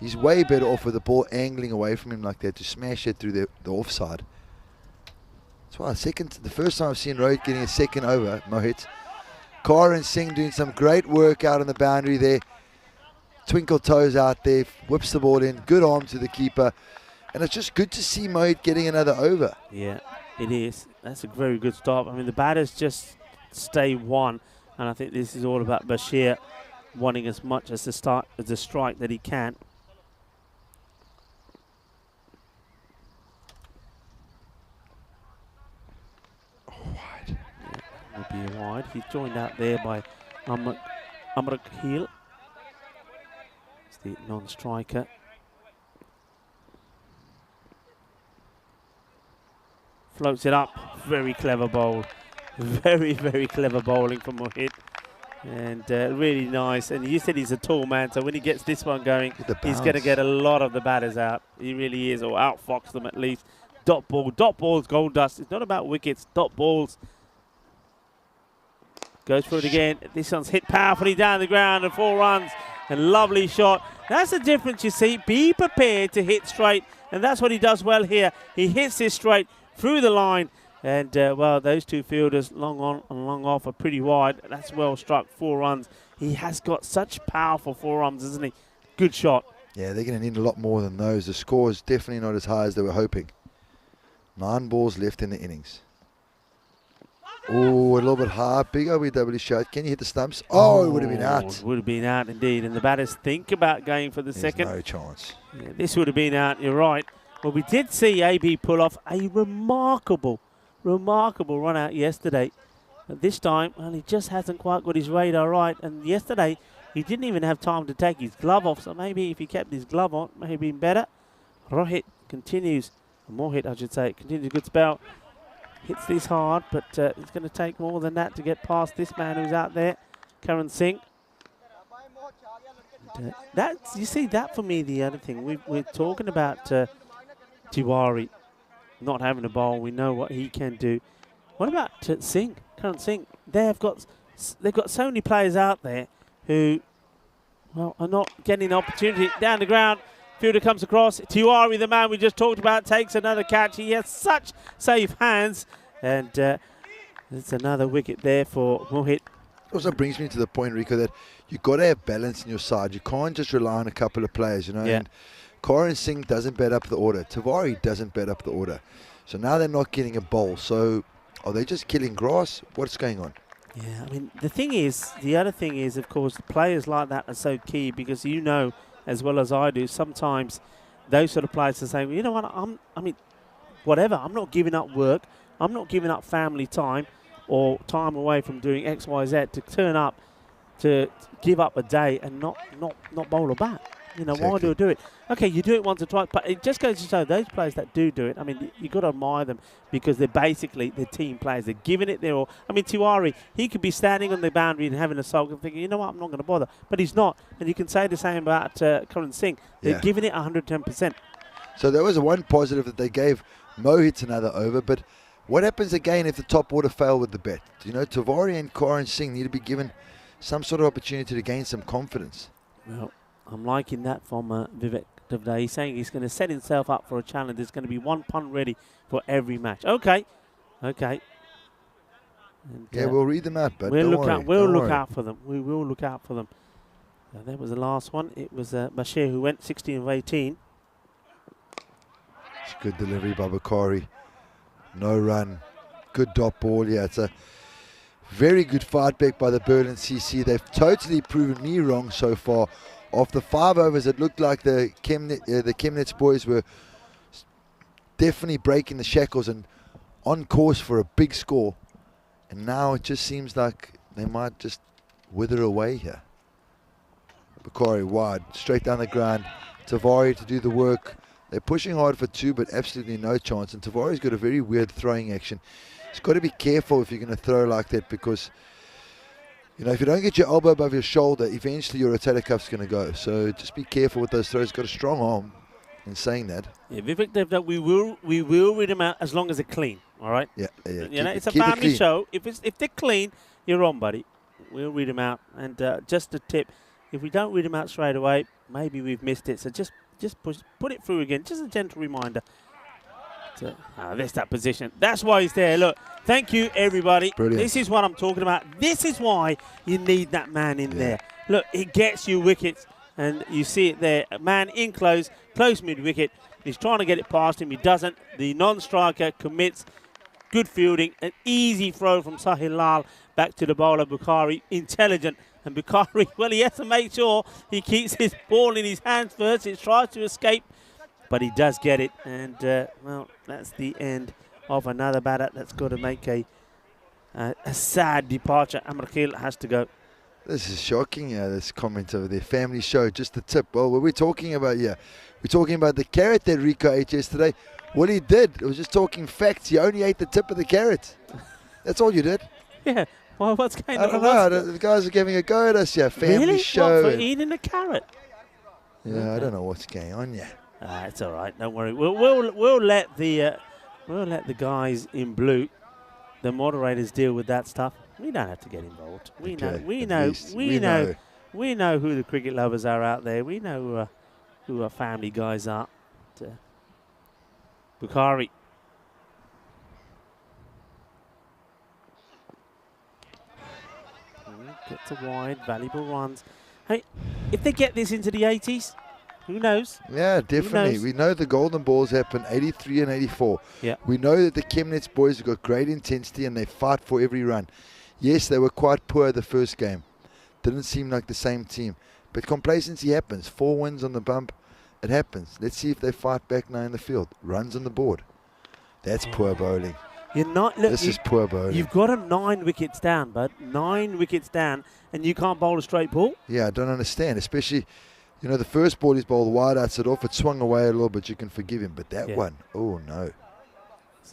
He's way better off with the ball angling away from him like that to smash it through the offside. That's why the first time I've seen Rohit getting a second over, Mohit. Karan Singh doing some great work out on the boundary there. Twinkle toes out there, whips the ball in. Good arm to the keeper. And it's just good to see Mohit getting another over. Yeah, it is. That's a very good stop. I mean, the batters just stay one, and I think this is all about Bashir wanting as much as the strike that he can. Wide. Yeah, will be a wide. He's joined out there by Amrak Heel. It's the non-striker. Floats it up. Very clever bowl. Very, very clever bowling from Mohit. And really nice. And you said he's a tall man, so when he gets this one going, he's going to get a lot of the batters out. He really is, or outfox them at least. Dot balls, gold dust. It's not about wickets, dot balls. Goes for it again. This one's hit powerfully down the ground and 4 runs. And lovely shot. That's the difference, you see. Be prepared to hit straight. And that's what he does well here. He hits this straight through the line, and well, those 2 fielders long on and long off are pretty wide. That's well struck, 4 runs. He has got such powerful 4 runs, isn't he? Good shot. Yeah, they're going to need a lot more than those. The score is definitely not as high as they were hoping. 9 balls left in the innings. Oh, a little bit high. Big OBW shot. Can you hit the stumps? Oh, it would have been out. It would have been out indeed. And the batters think about going for the second. No chance. Yeah, this would have been out. You're right. Well, we did see AB pull off a remarkable run out yesterday. But this time, well, he just hasn't quite got his radar right. And yesterday, he didn't even have time to take his glove off. So maybe if he kept his glove on, maybe been better. Rohit continues, Mohit, I should say, continues a good spell. Hits this hard, but it's going to take more than that to get past this man who's out there, Karan Singh. That's, you see, that for me, the other thing. We're talking about Tiwari not having a bowl. We know what he can do. What about Singh, Karan Singh? They've got so many players out there who, well, are not getting an opportunity. Down the ground, fielder comes across. Tiwari, the man we just talked about, takes another catch. He has such safe hands, and there's another wicket there for Mohit. Also brings me to the point, Rico, that you've got to have balance in your side. You can't just rely on a couple of players, you know. Yeah. And Karan Singh doesn't bat up the order. Tiwari doesn't bat up the order. So now they're not getting a bowl. So are they just killing grass? What's going on? Yeah, I mean, the other thing is, of course, players like that are so key because you know, as well as I do, sometimes those sort of players are saying, you know what, whatever, I'm not giving up work, I'm not giving up family time or time away from doing X, Y, Z to turn up, to give up a day and not bowl a bat. You know, why do I do it? Okay, you do it once or twice, but it just goes to show those players that do it. I mean, you got to admire them because they're basically the team players. They're giving it their all. I mean, Tiwari, he could be standing on the boundary and having a sulk and thinking, you know what, I'm not going to bother. But he's not. And you can say the same about Karan Singh. They're giving it 110%. So there was one positive that they gave Mohit another over, but what happens again if the top order fail with the bat? You know, Tiwari and Karan Singh need to be given some sort of opportunity to gain some confidence. Well, I'm liking that from Vivek today. He's saying he's going to set himself up for a challenge. There's going to be one punt ready for every match. Okay. And, yeah, we'll read them out, but we'll don't worry. look out for them. We will look out for them. That was the last one. It was Bashir who went 16 of 18. It's good delivery by Bakari. No run. Good dot ball. Yeah, it's a very good fight back by the Berlin CC. They've totally proven me wrong so far. After 5 overs, it looked like the Chemnitz boys were definitely breaking the shackles and on course for a big score. And now it just seems like they might just wither away here. Bakari wide, straight down the ground. Tiwari to do the work. They're pushing hard for 2, but absolutely no chance. And Tavari's got a very weird throwing action. He's got to be careful if you're going to throw like that because, you know, if you don't get your elbow above your shoulder, eventually your rotator cuff's going to go. So just be careful with those throws. Got a strong arm in saying that. Yeah, Vivek, we will read them out as long as they're clean, all right? Yeah. You know, it's a family show. If they're clean, you're on, buddy. We'll read them out. And just a tip, if we don't read them out straight away, maybe we've missed it. So just put it through again. Just a gentle reminder. There's that position. That's why he's there. Look, thank you, everybody. Brilliant. This is what I'm talking about. This is why you need that man in there. Look, it gets you wickets, and you see it there. A man in close mid-wicket. He's trying to get it past him. He doesn't. The non-striker commits. Good fielding. An easy throw from Sahil Lal back to the bowler, Bukhari. Intelligent. And Bukhari, well, he has to make sure he keeps his ball in his hands first. He tries to escape, but he does get it. And, well, that's the end of another batter that's got to make a sad departure. Amrakil has to go. This is shocking, this comment over there. Family show, just the tip. Well, what we're talking about here, we're talking about the carrot that Rico ate yesterday. What he did, it was just talking facts. He only ate the tip of the carrot. That's all you did. Yeah. Well, what's going on? I don't know. The guys are giving a go at us, Family really? show. What, for eating a carrot? Yeah, I don't know what's going on, It's all right. Don't worry. We'll let the guys in blue, the moderators, deal with that stuff. We don't have to get involved. We know who the cricket lovers are out there. We know who our family guys are. Bukhari. Gets a wide, valuable runs. Hey, if they get this into the 80s, who knows? Yeah, definitely. We know the golden balls happen 83 and 84. Yeah. We know that the Chemnitz boys have got great intensity and they fight for every run. Yes, they were quite poor the first game. Didn't seem like the same team. But complacency happens. 4 wins on the bump. It happens. Let's see if they fight back now in the field. Runs on the board. That's poor bowling. You're not. Look, This is poor bowling. You've got him 9 wickets down, bud. 9 wickets down, and you can't bowl a straight ball. Yeah, I don't understand. Especially, you know, the first ball he's bowled wide outside off. It swung away a little bit. You can forgive him. But that one, oh no.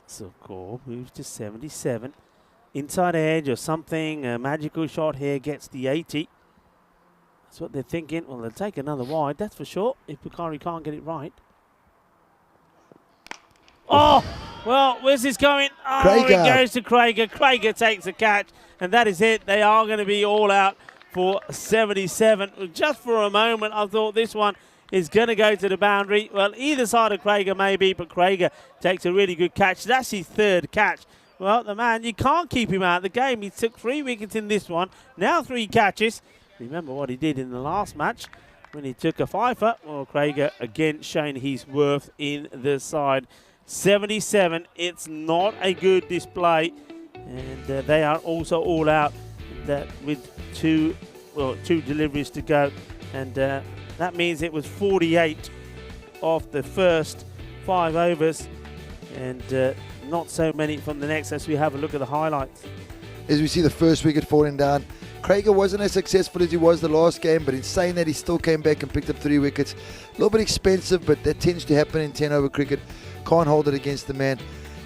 So Gore moves to 77. Inside edge or something. A magical shot here gets the 80. That's what they're thinking. Well, they'll take another wide, that's for sure, if Bukhari can't get it right. Oh, well, where's this going? Oh, Craiger. It goes to Craiger. Craiger takes a catch, and that is it. They are going to be all out for 77. Just for a moment, I thought this one is going to go to the boundary. Well, either side of Craiger maybe, but Craiger takes a really good catch. That's his 3rd catch. Well, the man, you can't keep him out of the game. He took 3 wickets in this one, now 3 catches. Remember what he did in the last match when he took a fifer. Well, Craiger again showing his worth in the side. 77, it's not a good display, and they are also all out with two deliveries to go, and that means it was 48 off the first 5 overs, and not so many from the next as we have a look at the highlights. As we see the first wicket falling down, Craiger wasn't as successful as he was the last game, but in saying that, he still came back and picked up 3 wickets. A little bit expensive, but that tends to happen in 10-over cricket. Can't hold it against the man.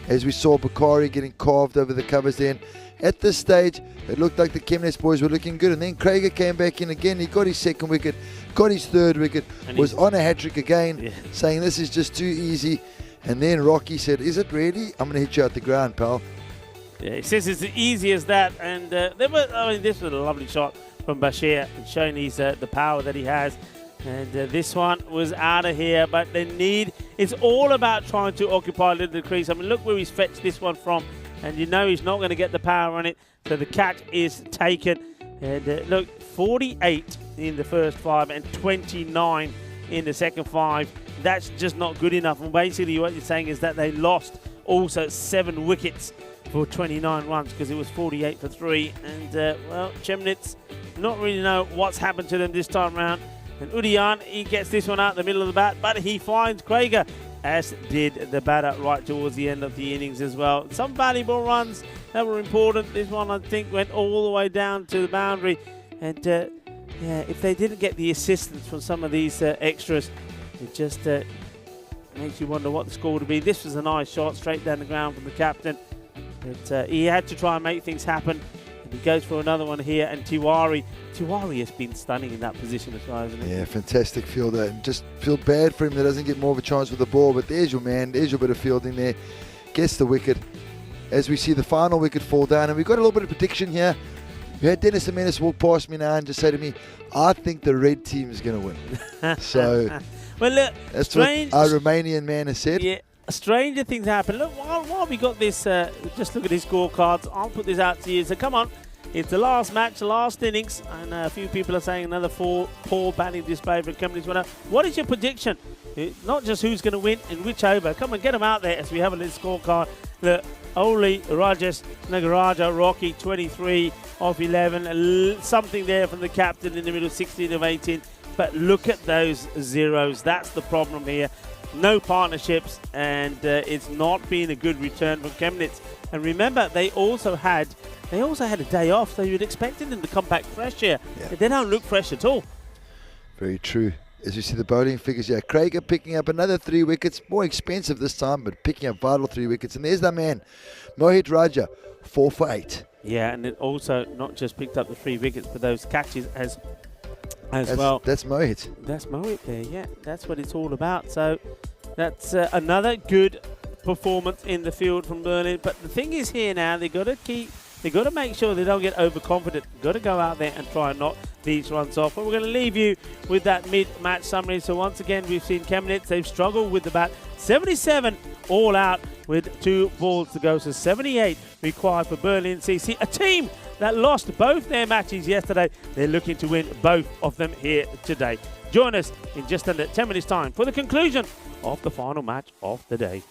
As we saw Bukhari getting carved over the covers then. At this stage, it looked like the Chemnitz boys were looking good, and then Craiger came back in again. He got his 2nd wicket, got his 3rd wicket, and was on a hat-trick again, saying this is just too easy. And then Rocky said, is it really? I'm going to hit you out the ground, pal. Yeah, he says it's as easy as that, and this was a lovely shot from Bashir, showing his the power that he has. And this one was out of here, but it's all about trying to occupy a little crease. I mean, look where he's fetched this one from, and you know he's not going to get the power on it, so the catch is taken. And look, 48 in the first 5 and 29 in the second 5. That's just not good enough. And basically what you're saying is that they lost also 7 wickets for 29 runs, because it was 48 for 3. And, well, Chemnitz not really know what's happened to them this time round. And Udian, he gets this one out the middle of the bat, but he finds Craiger, as did the batter right towards the end of the innings as well. Some valuable runs that were important. This one, I think, went all the way down to the boundary. And, yeah, if they didn't get the assistance from some of these extras, it just makes you wonder what the score would be. This was a nice shot straight down the ground from the captain. But he had to try and make things happen. And he goes for another one here. And Tiwari has been stunning in that position as well, hasn't he? Yeah, fantastic fielder. And just feel bad for him that doesn't get more of a chance with the ball. But there's your man. There's your bit of fielding there. Gets the wicket. As we see the final wicket fall down. And we've got a little bit of prediction here. We had Dennis Amenis walk past me now and just say to me, I think the red team is going to win. So well, look, that's strange, what our Romanian man has said. Yeah, stranger things happen. Look, while we got this, just look at his scorecards. I'll put this out to you. So come on, it's the last match, the last innings, and a few people are saying another poor batting display for Chemnitz winner. What is your prediction? Not just who's going to win in which over. Come on, get them out there as we have a little scorecard. Look, Oli, Rajesh, Nagaraja, Rocky, 23 of 11. Something there from the captain in the middle, 16 of 18. But look at those zeros. That's the problem here. No partnerships, and it's not been a good return from Chemnitz. And remember, they also had a day off, so you'd expected them to come back fresh here. Yeah. They don't look fresh at all. Very true. As you see the bowling figures here, Craiger picking up another 3 wickets, more expensive this time, but picking up vital 3 wickets. And there's the man, Mohit Raja, 4 for 8. Yeah, and it also not just picked up the 3 wickets, but those catches as well. That's Mohit. That's Mohit there, yeah. That's what it's all about. So that's another good performance in the field from Berlin. But the thing is here now, they've got to make sure they don't get overconfident. Got to go out there and try and knock these runs off. But we're going to leave you with that mid-match summary. So once again, we've seen Chemnitz. They've struggled with the bat. 77 all out with 2 balls to go. So 78 required for Berlin CC. A team that lost both their matches yesterday. They're looking to win both of them here today. Join us in just under 10 minutes' time for the conclusion of the final match of the day.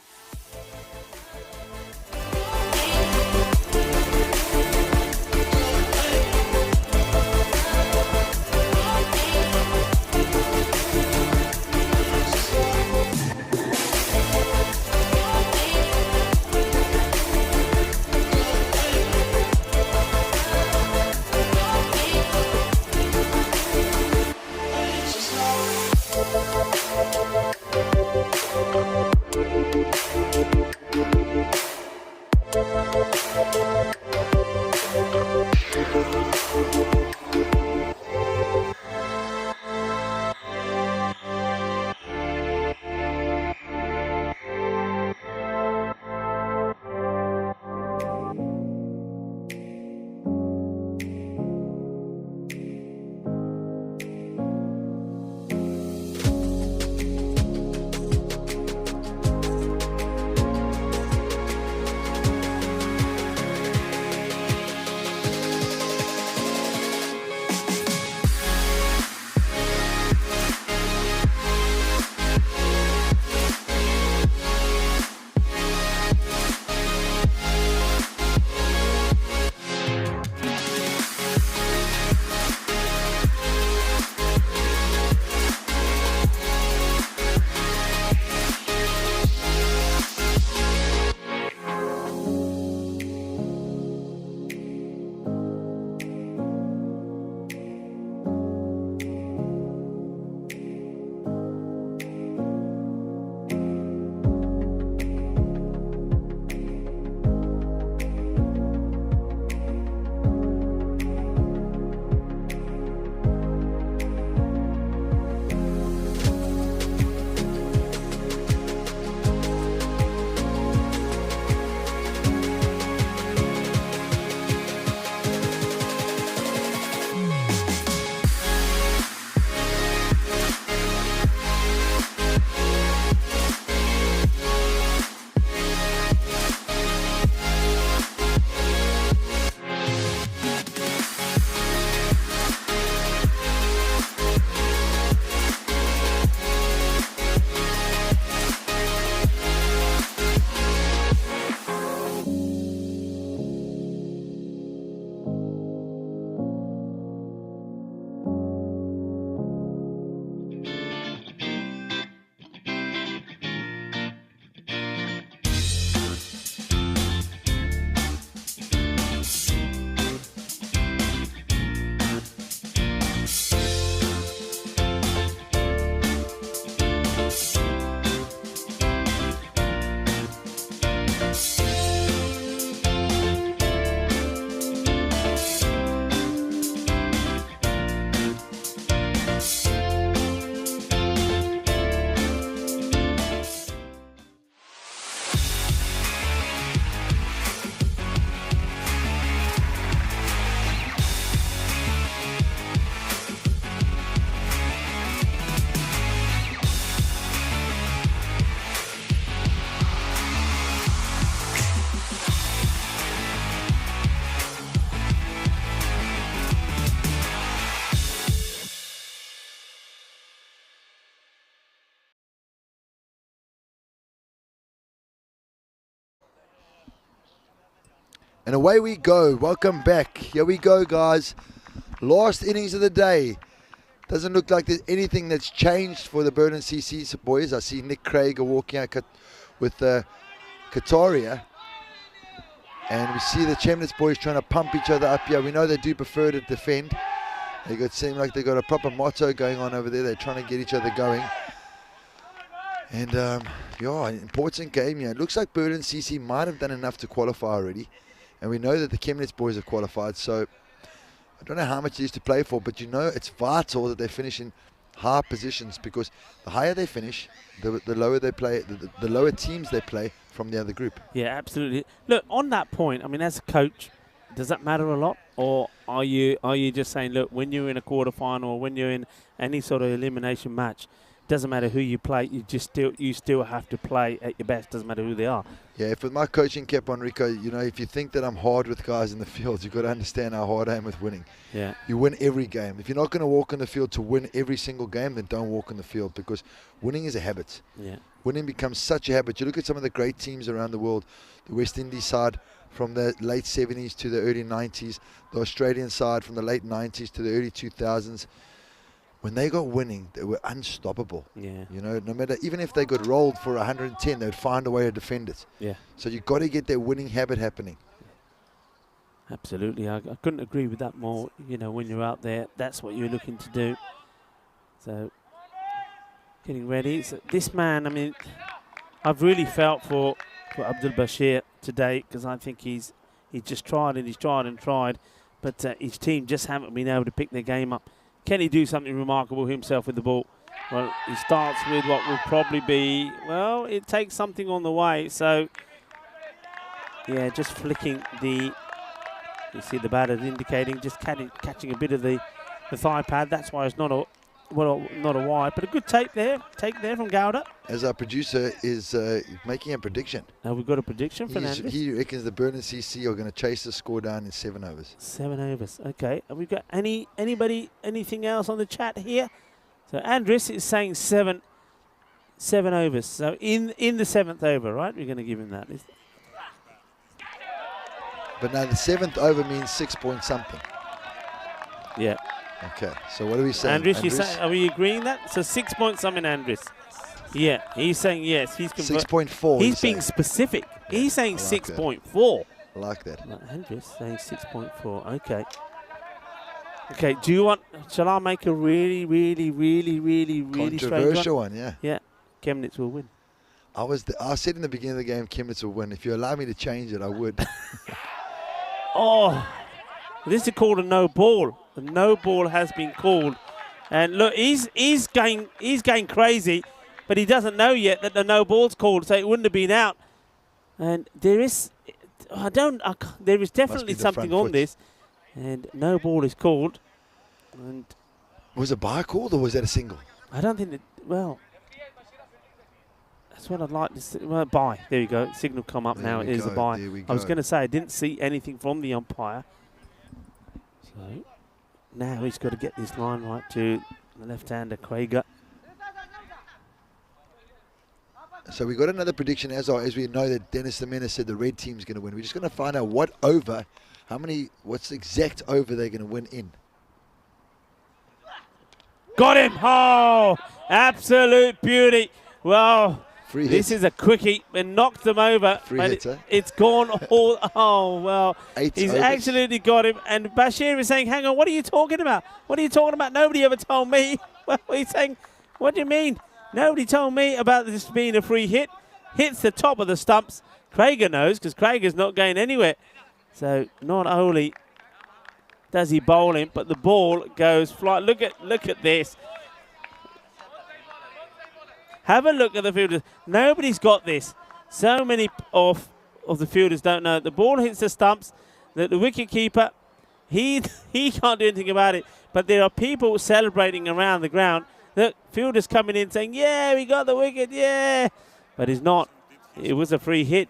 And away we go. Welcome back. Here we go, guys. Last innings of the day. Doesn't look like there's anything that's changed for the Berlin CC boys. I see Nick Craig walking out with Kataria. And we see the Chemnitz boys trying to pump each other up here. We know they do prefer to defend. They seem like they've got a proper motto going on over there. They're trying to get each other going. And, yeah, important game here. It looks like Berlin CC might have done enough to qualify already. And we know that the Chemnitz boys have qualified. So I don't know how much they used to play for, but you know it's vital that they finish in high positions, because the higher they finish, the lower they play, the lower teams they play from the other group. Yeah, absolutely. Look, on that point, I mean, as a coach, does that matter a lot? Or are you just saying, look, when you're in a quarterfinal or when you're in any sort of elimination match, doesn't matter who you play, you still have to play at your best, doesn't matter who they are. Yeah, if with my coaching cap on, Rico, you know, if you think that I'm hard with guys in the field, you've got to understand how hard I am with winning. Yeah. You win every game. If you're not going to walk on the field to win every single game, then don't walk on the field, because winning is a habit. Yeah. Winning becomes such a habit. You look at some of the great teams around the world, the West Indies side from the late 70s to the early 90s, the Australian side from the late 90s to the early 2000s. When they got winning, they were unstoppable. Yeah. You know, no matter, even if they got rolled for 110, they'd find a way to defend it. Yeah. So you've got to get that winning habit happening. Absolutely. I couldn't agree with that more. You know, when you're out there, that's what you're looking to do. So getting ready. So this man, I mean, I've really felt for Abdul Bashir today because I think he's just tried and he's tried and tried, but his team just haven't been able to pick their game up. Can he do something remarkable himself with the ball? Well, he starts with what will probably be, well, it takes something on the way. So, yeah, just flicking the, you see the batter indicating, just catching a bit of the thigh pad. That's why it's not a wide, but a good take there from Gowda. As our producer is making a prediction. Now we've got a prediction for Andres. He reckons the Berlin CC are going to chase the score down in 7 overs. 7 overs, okay. Have we got anything else on the chat here? So Andres is saying seven overs. So in the 7th over, right? We're going to give him that. But now the 7th over means 6 point something. Yeah. Okay, so what are we saying? Andres, are we agreeing that? So 6 point something, Andres. Yeah, he's saying yes. He's 6.4. He's being specific. He's saying 6.4. I like that. Andres saying 6.4. Okay. Okay, do you want, shall I make a really controversial one? Yeah. Yeah, Chemnitz will win. I said in the beginning of the game, Chemnitz will win. If you allow me to change it, I would. Oh, this is called a no ball. The no ball has been called. And look, he's going crazy, but he doesn't know yet that the no ball's called, so it wouldn't have been out. And there is definitely something on this. And no ball is called. And was it by called or was that a single? I don't think that, well, that's what I'd like to see. Well, bye. There you go. Signal come up now. It is a bye. I was going to say I didn't see anything from the umpire. So now he's got to get this line right to the left-hander, Krieger. So we got another prediction as we know that Dennis the Menace said the red team's going to win. We're just going to find out what over, what's the exact over they're going to win in. Got him! Oh, absolute beauty. Well, this is a quickie and knocked them over. It's gone all, oh, well, he's absolutely got him. And Bashir is saying, hang on, what are you talking about? What are you talking about? Nobody ever told me. Well, he's saying, what do you mean? Nobody told me about this being a free hit. Hits the top of the stumps. Krieger knows because Krieger's not going anywhere. So not only does he bowl him, but the ball goes fly. Look at this. Have a look at the fielders. Nobody's got this. So many of the fielders don't know. The ball hits the stumps. The wicket keeper, he can't do anything about it. But there are people celebrating around the ground. The fielders coming in saying, yeah, we got the wicket, yeah. But it's not. It was a free hit.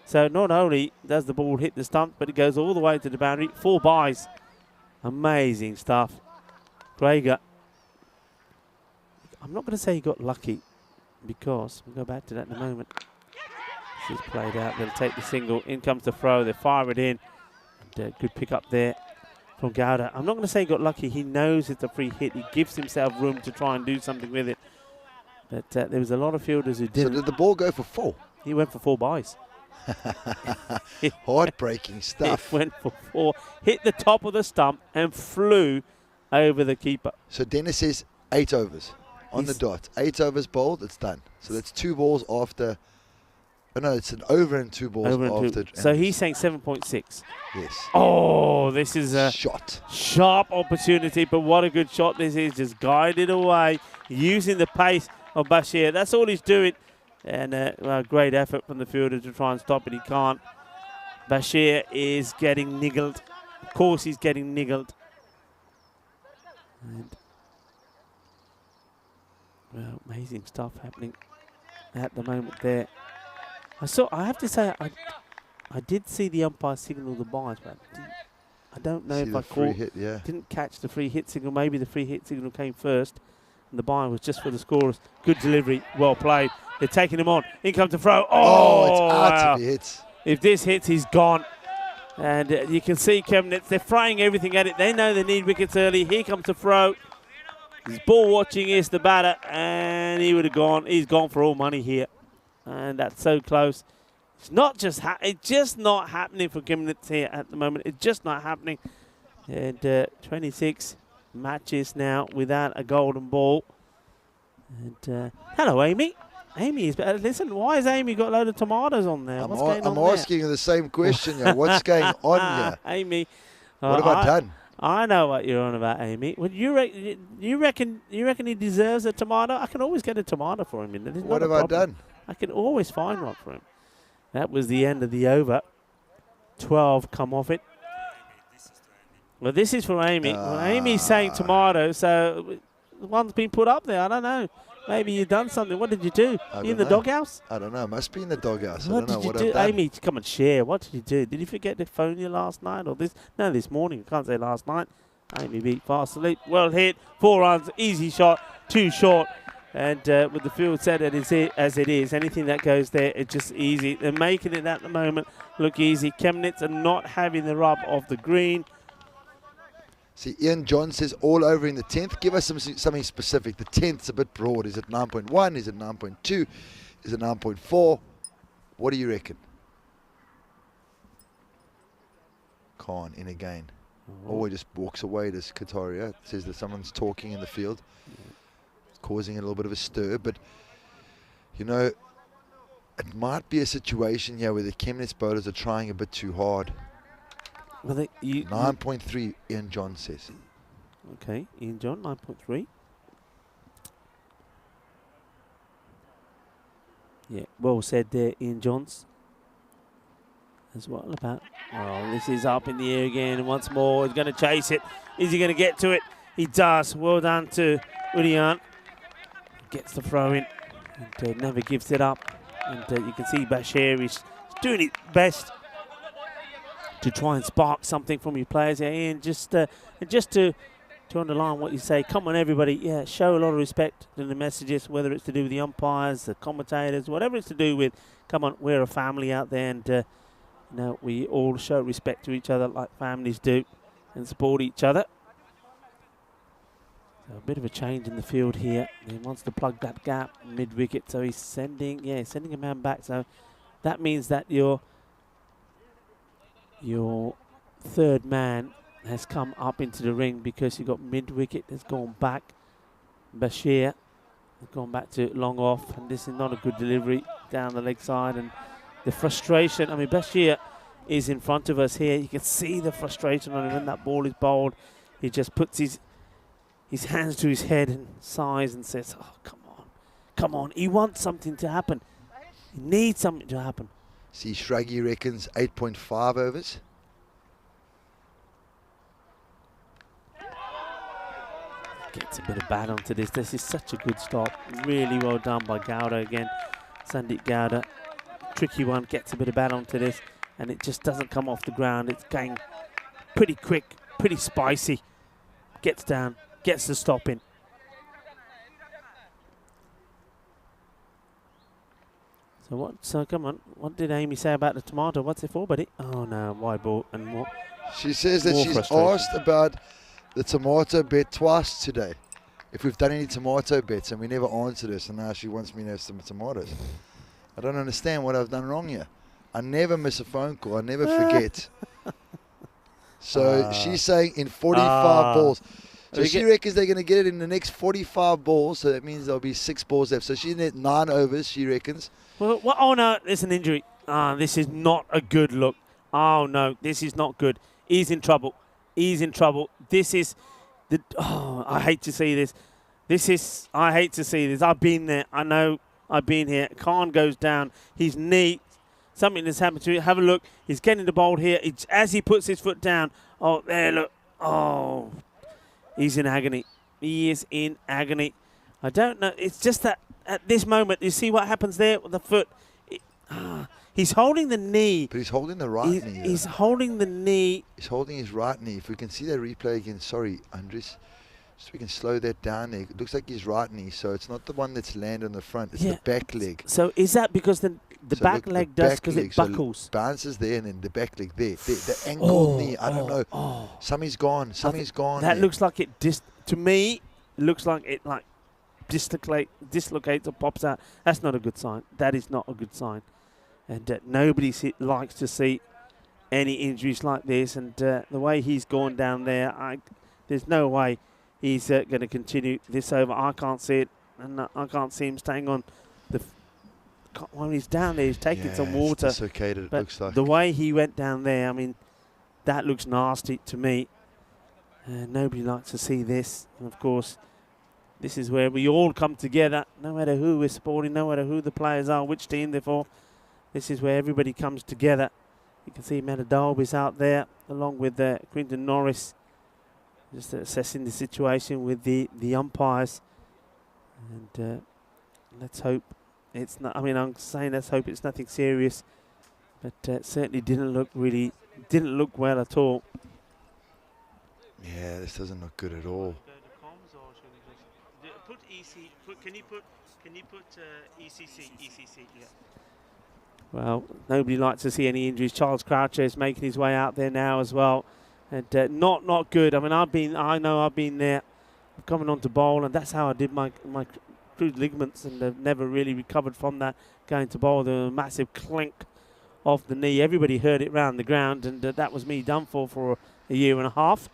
So not only does the ball hit the stump, but it goes all the way to the boundary. 4 byes. Amazing stuff. Krieger. I'm not going to say he got lucky because we'll go back to that in a moment. This is played out. They'll take the single. In comes the throw. They fire it in. And, good pick up there from Gowda. I'm not going to say he got lucky. He knows it's a free hit. He gives himself room to try and do something with it. But there was a lot of fielders who didn't. So did the ball go for 4? He went for 4 byes. Heartbreaking stuff. It went for 4. Hit the top of the stump and flew over the keeper. So Dennis says 8 overs on the dot. 8 overs bowled, it's done. So that's 2 balls after. Oh no, it's an over and 2 balls after. So he's saying 7.6. Yes. Oh, this is a sharp opportunity, but what a good shot this is. Just guided away using the pace of Bashir. That's all he's doing. And well, great effort from the fielder to try and stop it. He can't. Bashir is getting niggled. Of course he's getting niggled. And, well, amazing stuff happening at the moment there. I have to say, I did see the umpire signal the byes, but I don't know if I didn't catch the free hit signal. Maybe the free hit signal came first, and the bye was just for the scorers. Good delivery, well played. They're taking him on. In comes the throw. Oh, it's out if he hits. If this hits, he's gone. And you can see Chemnitz, they're throwing everything at it. They know they need wickets early. Here comes the throw. His ball watching is the batter, and he would have gone. He's gone for all money here. And that's so close. It's not just it's just not happening for Chemnitz here at the moment. It's just not happening. And 26 matches now without a golden ball. And hello, Amy. Amy is better. Listen, why has Amy got a load of tomatoes on there? What's going on I'm asking her the same question. What's going on here? Amy. What have I done? I know what you're on about, Amy. Well, you reckon he deserves a tomato? I can always get a tomato for him. What have I done? I can always find one for him. That was the end of the over. 12 come off it. Well, this is for Amy. Well, Amy's saying tomato, so one's been put up there. I don't know. Maybe you've done something. What did you do? You in the doghouse? I don't know. Must be in the doghouse. What did you do? Amy, come and share. What did you do? Did you forget to phone you last night or this? No, this morning. I can't say last night. Amy beat fast asleep. Well hit. 4 runs. Easy shot. 2 short. And with the field set as it is, anything that goes there, it's just easy. They're making it at the moment look easy. Chemnitz are not having the rub of the green. See, Ian John says all over in the 10th. Give us something specific. The 10th's a bit broad. Is it 9.1? Is it 9.2? Is it 9.4? What do you reckon? Khan in again. Always just walks away, does Kataria. Says that someone's talking in the field. Causing a little bit of a stir. But, you know, it might be a situation here where the Chemnitz bowlers are trying a bit too hard. Well, 9.3, Ian John says. Okay, Ian John, 9.3. Yeah, well said there, Ian Johns. As well about. Oh, this is up in the air again once more. He's going to chase it. Is he going to get to it? He does. Well done to Udian. Gets the throw in and never gives it up. And you can see Bashir is doing his best to try and spark something from your players here, Ian. Just to underline what you say, come on everybody, yeah, show a lot of respect to the messages, whether it's to do with the umpires, the commentators, whatever it's to do with. Come on, we're a family out there, and you know, we all show respect to each other like families do and support each other. So a bit of a change in the field here. He wants to plug that gap mid-wicket, so he's sending a man back. So that means that your third man has come up into the ring because you've got mid-wicket has gone back. Bashir has gone back to long off, and this is not a good delivery down the leg side. And the frustration, I mean, Bashir is in front of us here. You can see the frustration on him when that ball is bowled. He just puts his hands to his head and sighs and says, oh, come on. He wants something to happen. He needs something to happen. See, Shraggy reckons 8.5 overs. Gets a bit of bat onto this. This is such a good stop. Really well done by Gowda again. Sandeep Gowda. Tricky one. Gets a bit of bat onto this. And it just doesn't come off the ground. It's going pretty quick, pretty spicy. Gets down. Gets the stop in. So come on. What did Amy say about the tomato? What's it for, buddy? Oh no, wide ball and more. She says that she's asked about the tomato bet twice today. If we've done any tomato bets, and we never answered us, and now she wants me to have some tomatoes. I don't understand what I've done wrong here. I never miss a phone call. I never forget. So she's saying in 45 balls. So she reckons they're going to get it in the next 45 balls. So that means there'll be 6 balls left. So she's at 9 overs, she reckons. Well, oh no, there's an injury. This is not a good look. Oh no, this is not good. He's in trouble. He's in trouble. This is the. Oh, I hate to see this. I hate to see this. I've been there. I know. I've been here. Khan goes down. His knee. Something has happened to it. Have a look. He's getting the ball here. As he puts his foot down. Oh, there, look. Oh, he's in agony. He is in agony. I don't know. It's just that at this moment, you see what happens there with the foot. He's holding the knee. But he's holding the right knee. He's holding the knee. He's holding his right knee. If we can see that replay again. Sorry, Andres. So we can slow that down there. It looks like his right knee. So it's not the one that's landed on the front. It's the back leg. So is that because the back leg does because it buckles? So bounces there and then the back leg there. The ankle knee. I don't know. Something's gone. Something's gone. That looks like it. To me, it looks like it dislocates or pops out. That's not a good sign. That is not a good sign. And nobody likes to see any injuries like this. And the way he's gone down there, there's no way he's going to continue this over. I can't see it, and I can't see him staying on the. When he's down there, he's taking some water. It's dislocated, it but looks like. the way he went down there, I mean, that looks nasty to me. Nobody likes to see this. And of course, this is where we all come together, no matter who we're supporting, no matter who the players are, which team they're for. This is where everybody comes together. You can see Matt Dalby's out there, along with Quinton Norris, just assessing the situation with the umpires. And let's hope it's not. I mean, I'm saying let's hope it's nothing serious, but it certainly didn't look well at all. Yeah, this doesn't look good at all. Put EC. Can you put ECC? ECC. Yeah. Well, nobody likes to see any injuries. Charles Croucher is making his way out there now as well, and not good. I mean, I know I've been there, coming on to bowl, and that's how I did my crude ligaments, and I've never really recovered from that. Going to bowl, the massive clink off the knee. Everybody heard it round the ground, and that was me done for a year and a half.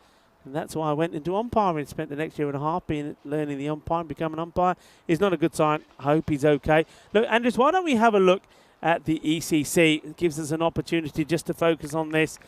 And that's why I went into umpiring. Spent the next year and a half learning the umpire, becoming an umpire. It's not a good sign. I hope he's okay. Look, Andrews, why don't we have a look at the ECC? It gives us an opportunity just to focus on this.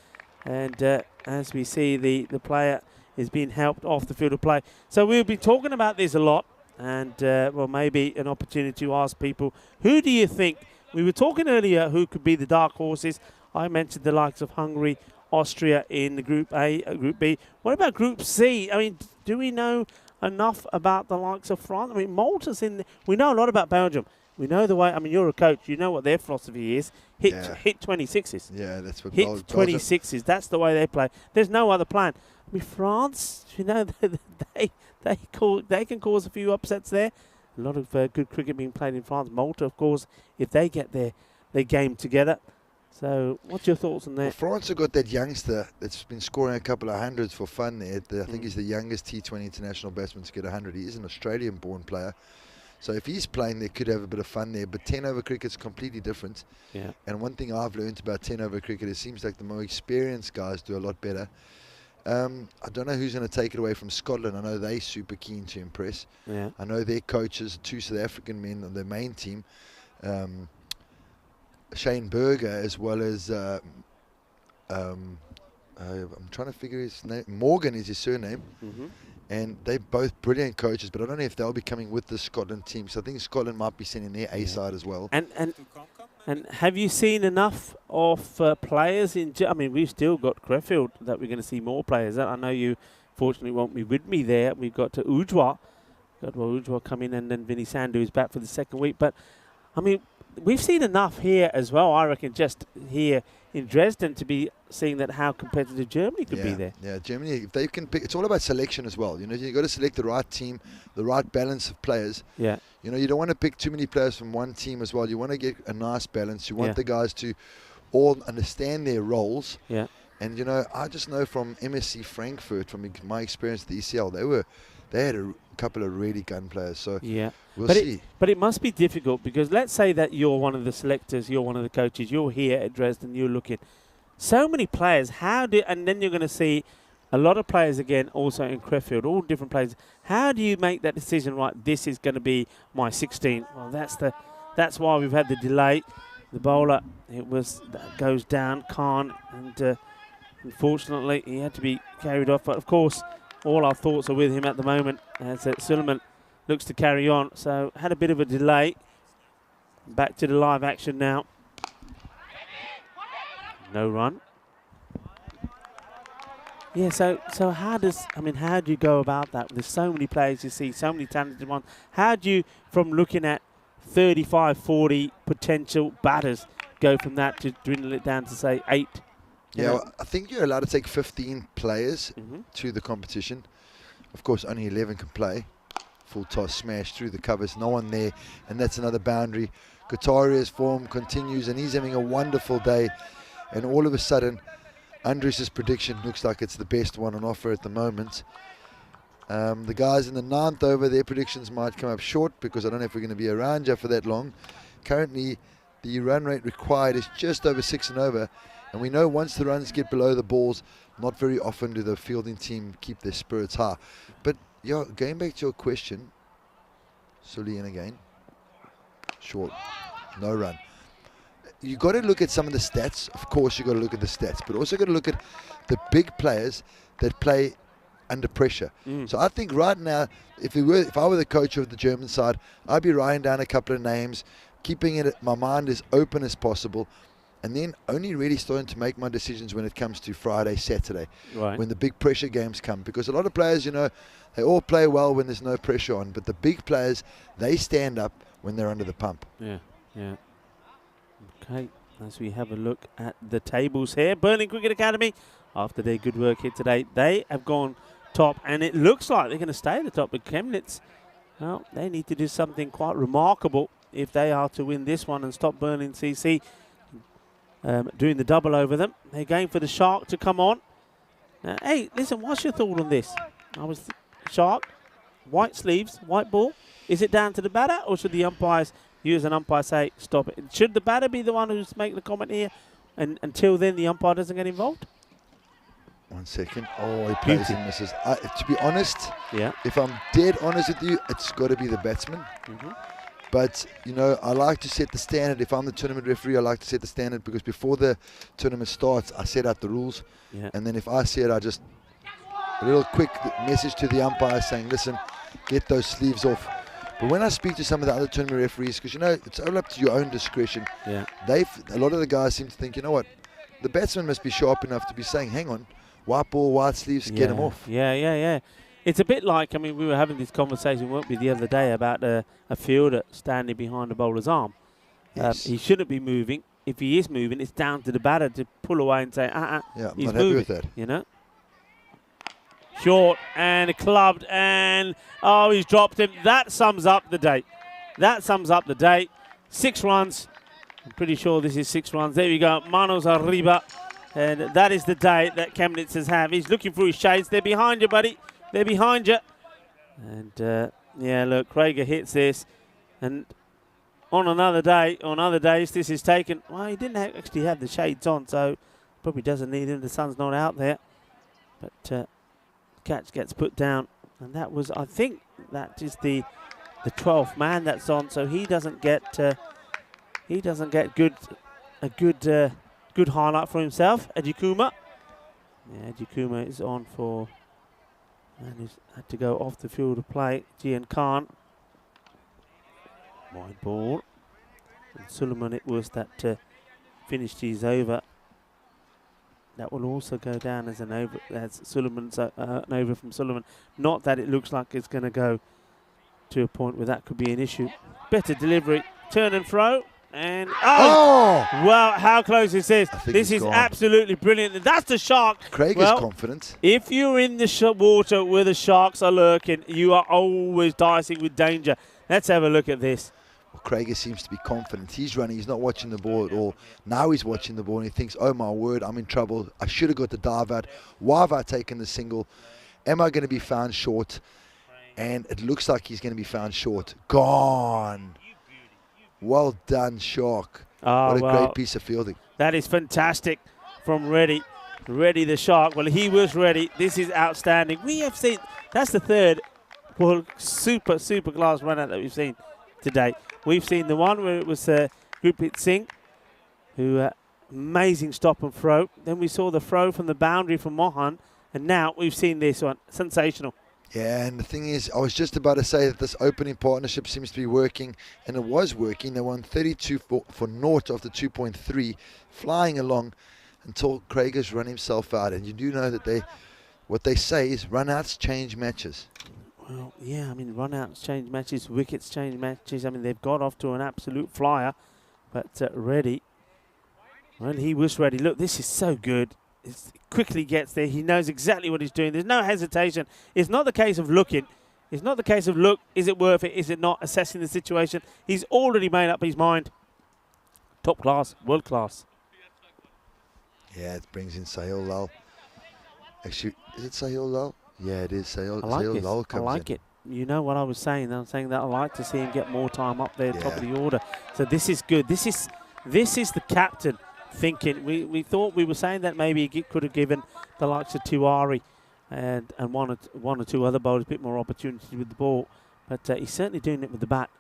And as we see, the player is being helped off the field of play. So we'll be talking about this a lot. And, well, maybe an opportunity to ask people, who do you think? We were talking earlier who could be the dark horses. I mentioned the likes of Hungary, Austria in the Group A, Group B. What about Group C? I mean, do we know enough about the likes of France? I mean, Malta's in there. We know a lot about Belgium. We know the way. I mean, you're a coach. You know what their philosophy is. Hit 26s. Yeah, that's what hit 26s. That's the way they play. There's no other plan. I mean, France, you know, they can cause a few upsets there. A lot of good cricket being played in France. Malta, of course, if they get their game together. So, what's your thoughts on that? Well, France have got that youngster that's been scoring a couple of hundreds for fun there. I think he's the youngest T20 international batsman to get 100. He is an Australian-born player. So if he's playing, they could have a bit of fun there. But 10-over cricket's completely different. Yeah. And one thing I've learned about 10-over cricket, it seems like the more experienced guys do a lot better. I don't know who's going to take it away from Scotland. I know they're super keen to impress. Yeah. I know their coaches, 2 South African men on their main team, Shane Berger, as well as I'm trying to figure his name. Morgan is his surname. Mm-hmm. And they're both brilliant coaches, but I don't know if they'll be coming with the Scotland team. So I think Scotland might be sending their A side as well. And have you seen enough of players in? I mean, we've still got Crefeld that we're going to see more players. I know you, fortunately, won't be with me there. We've got Ujwa. Ujwa come in, and then Vinny Sandhu is back for the second week. But I mean, we've seen enough here as well. I reckon just here in Dresden to be seeing that how competitive Germany could be there. Yeah, Germany, if they can pick, it's all about selection as well. You know, you've got to select the right team, the right balance of players. Yeah. You know, you don't want to pick too many players from one team as well. You want to get a nice balance. You want the guys to all understand their roles. Yeah. And, you know, I just know from MSC Frankfurt, from my experience at the ECL, they had a couple of really gun players. So we'll see. But it must be difficult because let's say that you're one of the selectors, you're one of the coaches, you're here at Dresden, you're looking. So many players, and then you're going to see a lot of players again also in Crefeld, all different players. How do you make that decision, right, this is going to be my 16? Well, that's why we've had the delay. The bowler, that goes down, Khan, and unfortunately he had to be carried off. But of course, all our thoughts are with him at the moment as Suleiman looks to carry on. So had a bit of a delay. Back to the live action now. No run. Yeah, so how do you go about that? There's so many players you see, so many talented ones. How do you, from looking at 35, 40 potential batters, go from that to dwindle it down to, say, 8? Yeah, well, I think you're allowed to take 15 players to the competition. Of course, only 11 can play. Full toss, smash through the covers, no one there, and that's another boundary. Kataria's form continues, and he's having a wonderful day. And all of a sudden, Andres' prediction looks like it's the best one on offer at the moment. The guys in the 9th over, their predictions might come up short because I don't know if we're going to be around here for that long. Currently, the run rate required is just over 6 and over. And we know once the runs get below the balls, not very often do the fielding team keep their spirits high. But yeah, going back to your question, Sulian again. Short, no run. You got to look at some of the stats. Of course, you got to look at the stats, but also got to look at the big players that play under pressure. So I think right now, if I were the coach of the German side, I'd be writing down a couple of names, keeping my mind as open as possible, and then only really starting to make my decisions when it comes to Friday, Saturday, when the big pressure games come. Because a lot of players, they all play well when there's no pressure on, but the big players, they stand up when they're under the pump. Yeah. Okay, as we have a look at the tables here, Berlin Cricket Academy, after their good work here today, they have gone top, and it looks like they're going to stay at the top. But Chemnitz, well, they need to do something quite remarkable if they are to win this one and stop Berlin CC doing the double over them. They're going for the Shark to come on. Now, hey, listen, what's your thought on this? Shark, white sleeves, white ball. Is it down to the batter, or should the umpires, you as an umpire, say stop it? Should the batter be the one who's making the comment here, and until then the umpire doesn't get involved? 1 second. Oh, he plays and misses. To be honest, if I'm dead honest with you, it's got to be the batsman. But, I like to set the standard. If I'm the tournament referee, I like to set the standard, because before the tournament starts, I set out the rules. And then if I see it, I just, a little quick message to the umpire saying, listen, get those sleeves off. But when I speak to some of the other tournament referees, because, it's all up to your own discretion. A lot of the guys seem to think, you know what, the batsman must be sharp enough to be saying, hang on, white ball, white sleeves, get them off. Yeah. It's a bit like, we were having this conversation, weren't we, the other day about a fielder standing behind the bowler's arm. He shouldn't be moving. If he is moving, it's down to the batter to pull away and say, he's not moving. happy with that. Short and clubbed, and he's dropped him. That sums up the day. 6 runs. I'm pretty sure this is 6 runs. There we go. Manos arriba. And that is the day that Chemnitz has had. He's looking through his shades. They're behind you, buddy. They're behind you. And, look, Krager hits this. And on other days, this is taken. Well, he didn't actually have the shades on, so probably doesn't need them. The sun's not out there. But catch gets put down. And that was, I think, that is the 12th man that's on. So he doesn't get a good highlight for himself. Ejikuma. Ejikuma is on for, and he's had to go off the field of play. Gian Khan. Wide ball. And Suleiman it was that finished his over. That will also go down as an over. That's Suleiman's an over from Suleiman. Not that it looks like it's going to go to a point where that could be an issue. Better delivery. Turn and throw. And well, how close is this? This is absolutely brilliant. That's the Shark. Craig is confident. If you're in the water where the Sharks are lurking, you are always dicing with danger. Let's have a look at this. Well, Craig seems to be confident. He's running. He's not watching the ball at all. Now he's watching the ball and he thinks, oh my word, I'm in trouble. I should have got the dive out. Why have I taken the single? Am I going to be found short? And it looks like he's going to be found short. Gone. Well done, Shark. What a great piece of fielding. That is fantastic from Reddy. Reddy the Shark. Well, he was ready. This is outstanding. We have seen, that's the third super class run out that we've seen today. We've seen the one where it was Gurpreet Singh, who amazing stop and throw. Then we saw the throw from the boundary from Mohan, and now we've seen this one. Sensational. Yeah, and the thing is, I was just about to say that this opening partnership seems to be working, and it was working. They won 32 for naught of the 2.3, flying along until Krager's run himself out. And you do know that what they say is run-outs change matches. Well, yeah, run-outs change matches, wickets change matches. They've got off to an absolute flyer, but Reddy, well, he was ready. Look, this is so good. It quickly gets there. He knows exactly what he's doing. There's no hesitation. It's not the case of looking. It's not the case of, look, is it worth it? Is it not? Assessing the situation. He's already made up his mind. Top class, world class. Yeah, it brings in Sahil Lal. Actually, is it Sahil Lal? Yeah, it is. Sahil Lal comes in. I like it. You know what I was saying? I'm saying that I like to see him get more time up there, top of the order. So this is good. This is the captain thinking. We thought, we were saying that maybe he could have given the likes of Tiwari and one or two other bowlers a bit more opportunity with the ball, but he's certainly doing it with the bat.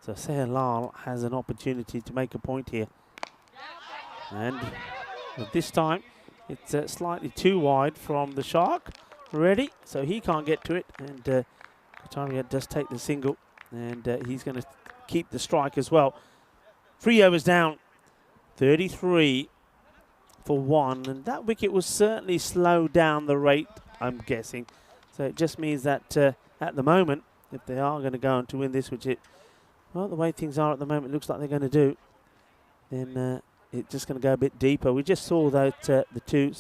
So Seher Lal has an opportunity to make a point here. And this time, it's slightly too wide from the Shark. Ready, so he can't get to it. And Kataria does take the single. And he's going to keep the strike as well. 3 overs down, 33 for 1. And that wicket will certainly slow down the rate, I'm guessing. So it just means that at the moment, if they are going to go on to win this, which well, the way things are at the moment, looks like they're going to do, then it's just going to go a bit deeper. We just saw that the two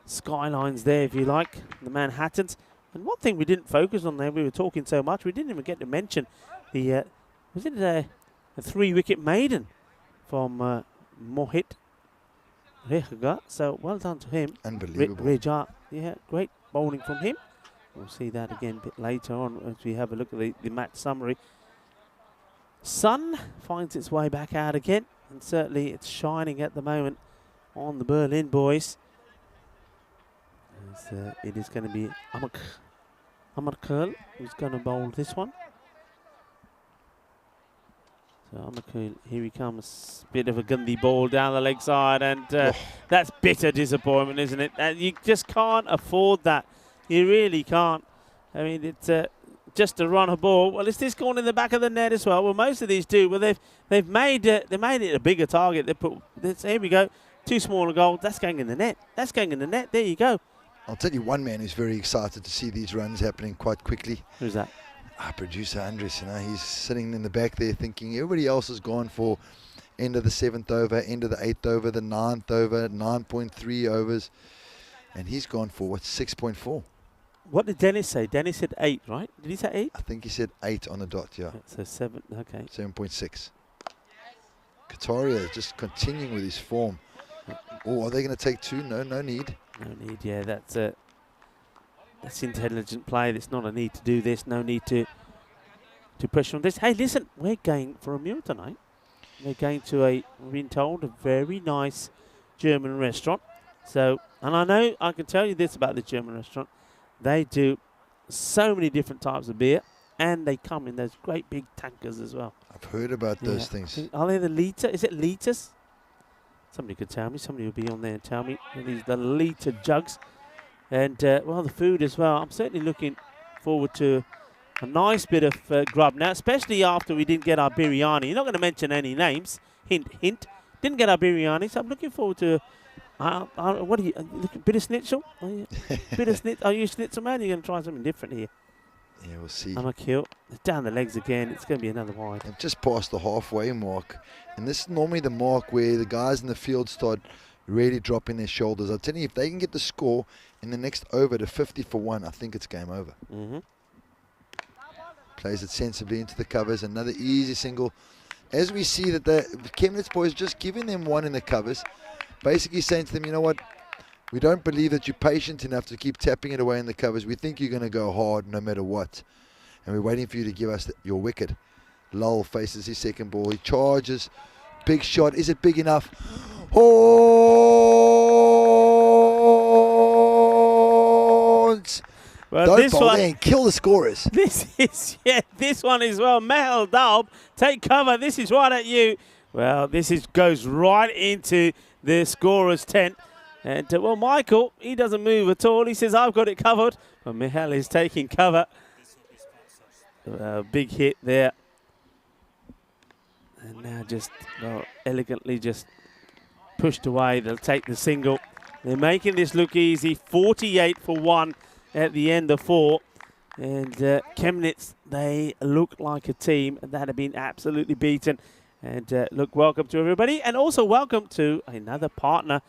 skylines there, if you like, the Manhattans. And one thing we didn't focus on there, we were talking so much, we didn't even get to mention the, was it a 3-wicket maiden from Mohit Rehaga. So well done to him. Unbelievable. Reja, yeah, great bowling from him. We'll see that again a bit later on as we have a look at the match summary. Sun finds its way back out again, and certainly it's shining at the moment on the Berlin boys. As, it is going to be Amar Curl who's going to bowl this one. So Amar Curl, here he comes. Bit of a Gandhi ball down the leg side, and that's bitter disappointment, isn't it? You just can't afford that. You really can't. I mean, it's just to run a ball. Well, is this gone in the back of the net as well? Well, most of these do. Well, they've made it a bigger target. They put this. Here we go. 2 smaller goals. That's going in the net. That's going in the net. There you go. I'll tell you one man who's very excited to see these runs happening quite quickly. Who's that? Our producer Andres. You know, he's sitting in the back there thinking everybody else has gone for end of the 7th over, end of the 8th over, the 9th over, 9.3 overs, and he's gone for what, 6.4. What did Dennis say? Dennis said 8, right? Did he say 8? I think he said 8 on the dot, yeah. So 7, okay. 7.6. Kataria just continuing with his form. Oh, are they going to take 2? No need. No need, yeah. That's intelligent play. There's not a need to do this. No need to pressure on this. Hey, listen, we're going for a meal tonight. We're going to we've been told, a very nice German restaurant. So, and I know, I can tell you this about the German restaurant. They do so many different types of beer, and they come in those great big tankers as well. I've heard about those things. Are they the litre? Is it litres? Somebody could tell me. Somebody will be on there and tell me. These the litre jugs. And, well, the food as well. I'm certainly looking forward to a nice bit of grub now, especially after we didn't get our biryani. You're not going to mention any names. Hint, hint. Didn't get our biryani, so I'm looking forward to... what are you? Bit of schnitzel? Bit of schnitzel? Are you a schnitzel man? You're going to try something different here. Yeah, we'll see. I'm a kill. Down the legs again. It's going to be another wide. They've just passed the halfway mark. And this is normally the mark where the guys in the field start really dropping their shoulders. I'll tell you, if they can get the score in the next over to 50 for 1, I think it's game over. Plays it sensibly into the covers. Another easy single. As we see that the Chemnitz boys just giving them 1 in the covers. Basically saying to them, you know what, we don't believe that you're patient enough to keep tapping it away in the covers. We think you're going to go hard no matter what. And we're waiting for you to give us your wicket. Lull faces his second ball. He charges. Big shot. Is it big enough? Horns! Well, don't this bowl one, there and kill the scorers. This one as well. Mehel Dalb, take cover. This is right at you. Well, goes right into the scorer's tent. And, well, Michael, he doesn't move at all. He says, I've got it covered. But Mihal is taking cover. Big hit there. And now just elegantly just pushed away. They'll take the single. They're making this look easy. 48 for 1 at the end of 4. And Chemnitz, they look like a team that have been absolutely beaten. And look, welcome to everybody. And also welcome to another partner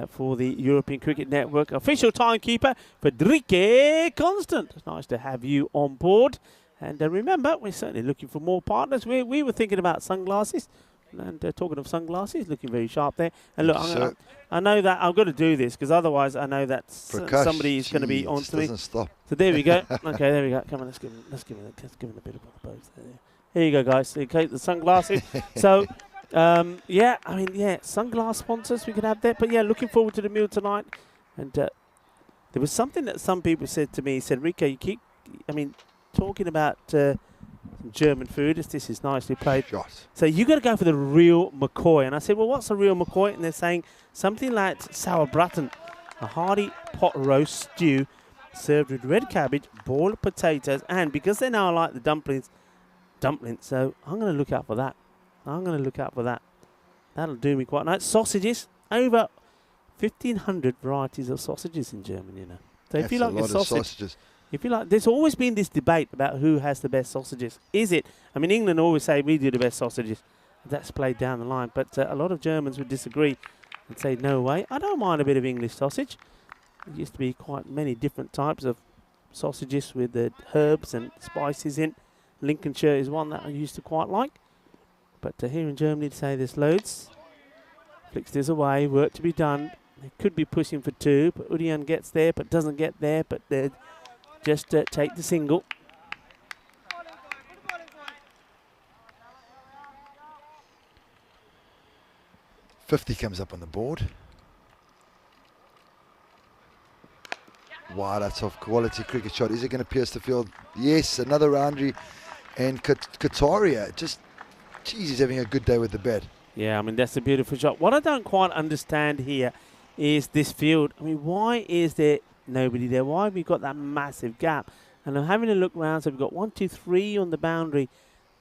for the European Cricket Network, official timekeeper, Fredrike Constant. It's nice to have you on board. And remember, we're certainly looking for more partners. We were thinking about sunglasses. And talking of sunglasses, looking very sharp there. And look, I know that I'm going to do this because otherwise I know that somebody is going to be on to me. Stop. So there we go. Okay, there we go. Come on, let's give him a bit of both there. Here you go, guys. Okay, the sunglasses. So, yeah, I mean, yeah, sunglass sponsors we could have there. But, yeah, looking forward to the meal tonight. And There was something that some people said to me. He said, Rico, you keep, talking about German food. This is nicely played. Shot. So you got to go for the real McCoy. And I said, well, what's a real McCoy? And they're saying something like sauerbraten, a hearty pot roast stew served with red cabbage, boiled potatoes, and because they now like the dumplings, so I'm going to look out for that. That'll do me quite nice. Sausages, over 1,500 varieties of sausages in Germany, you know. So if That's you like a your lot of sausage, sausages. if you like, there's always been this debate about who has the best sausages. Is it? I mean, England always say we do the best sausages. That's played down the line, but a lot of Germans would disagree and say no way. I don't mind a bit of English sausage. There used to be quite many different types of sausages with the herbs and spices in. Lincolnshire is one that I used to quite like. But here in Germany, to say there's loads. Flicks this away, work to be done. They could be pushing for 2, but Udian gets there, but doesn't get there. But they just take the single. $50 comes up on the board. Wow, that's off quality cricket shot. Is it going to pierce the field? Yes, another Roundry. And Kataria, just, geez, he's having a good day with the bat. Yeah, I mean, that's a beautiful shot. What I don't quite understand here is this field. I mean, why is there nobody there? Why have we got that massive gap? And I'm having a look round. So we've got 1, 2, 3 on the boundary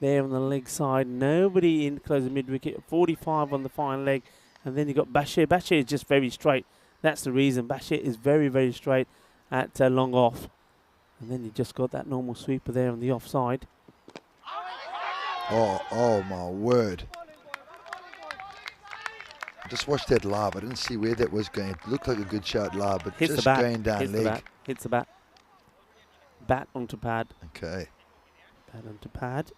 there on the leg side. Nobody in close the mid-wicket. 45 on the fine leg. And then you've got Bashir. Bashir is just very straight. That's the reason. Bashir is very, very straight at long off. And then you just got that normal sweeper there on the offside. Oh my word. Just watched that live. I didn't see where that was going. It looked like a good shot live, but Hits just the bat. going down Hits leg. the bat. Hits the bat. Bat onto pad. Okay. Pad onto pad.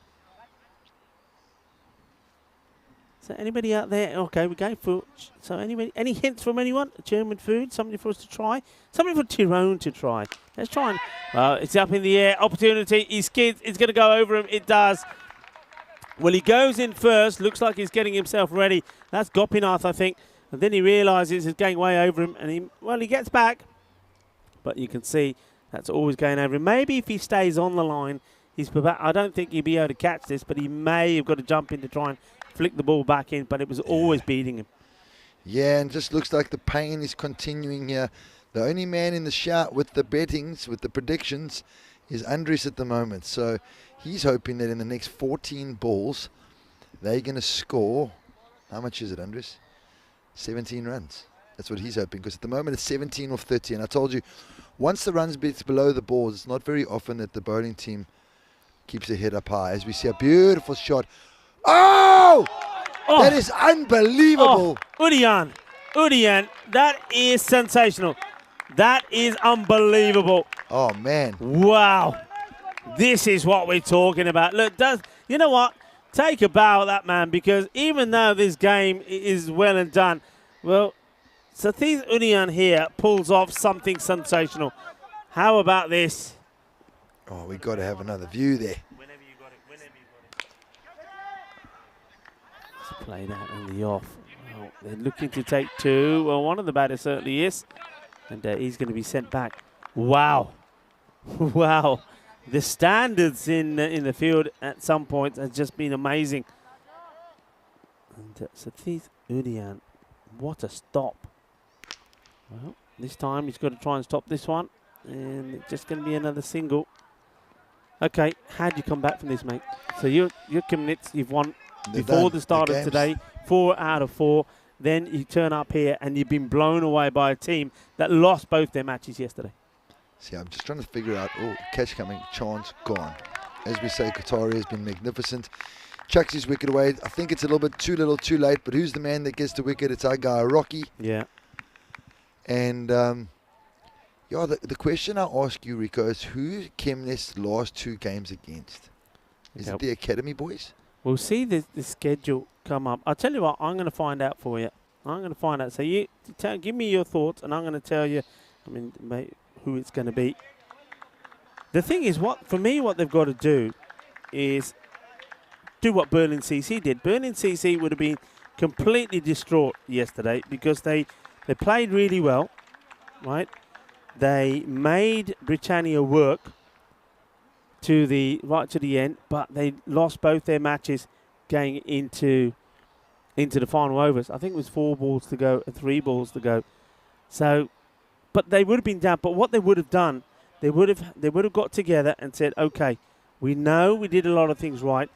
So anybody out there? Okay, we're going for. So anybody? Any hints from anyone? German food? Somebody for us to try? Somebody for Tyrone to try. Let's try and. Well, it's up in the air. Opportunity. He skids. It's going to go over him. It does. Well, he goes in first. Looks like he's getting himself ready. That's Gopinath, I think. And then he realises it's going way over him. And he gets back. But you can see that's always going over him. Maybe if he stays on the line, I don't think he'll be able to catch this. But he may have got to jump in to try and flick the ball back in. But it was always beating him. Yeah, and just looks like the pain is continuing here. The only man in the shout with the bettings, with the predictions, is Andres at the moment. So he's hoping that in the next 14 balls, they're going to score. How much is it, Andres? 17 runs. That's what he's hoping, because at the moment it's 17 off 30. And I told you, once the runs bits below the balls, it's not very often that the bowling team keeps their head up high. As we see a beautiful shot. Oh! That is unbelievable. Oh, Udian, that is sensational. That is unbelievable. Oh, man. Wow. This is what we're talking about. Look, you know what? Take a bow at that man, because even though this game is well and done, well, Satish Udian here pulls off something sensational. How about this? Oh, we got to have another view there. Whenever you got it. Let's play that on the off. Well, they're looking to take 2. Well, one of the batters certainly is. And he's going to be sent back. Wow. Wow. The standards in the field at some point has just been amazing. And Satish Udian, what a stop. Well, this time he's got to try and stop this one. And it's just going to be another single. Okay, how'd you come back from this, mate? So you're committed. You've won before the start of today. 4 out of 4. Then you turn up here and you've been blown away by a team that lost both their matches yesterday. See, I'm just trying to figure out, catch coming, chance gone. As we say, Qatari has been magnificent. Chucks his wicket away. I think it's a little too late, but who's the man that gets the wicket? It's our guy, Rocky. Yeah. And, the question I ask you, Rico, is who Kemnes last 2 games against? Is it the Academy boys? We'll see the schedule come up. I'll tell you what, I'm going to find out for you. I'm going to find out. So you give me your thoughts, and I'm going to tell you, who it's going to be. The thing is, what they've got to do is do what Berlin CC did. Berlin CC would have been completely distraught yesterday because they played really well, right? They made Britannia work right to the end, but they lost both their matches going into the final overs. I think it was 4 balls to go and 3 balls to go. So, but they would have been down. But what they would have done, they would have got together and said, okay, we know we did a lot of things right,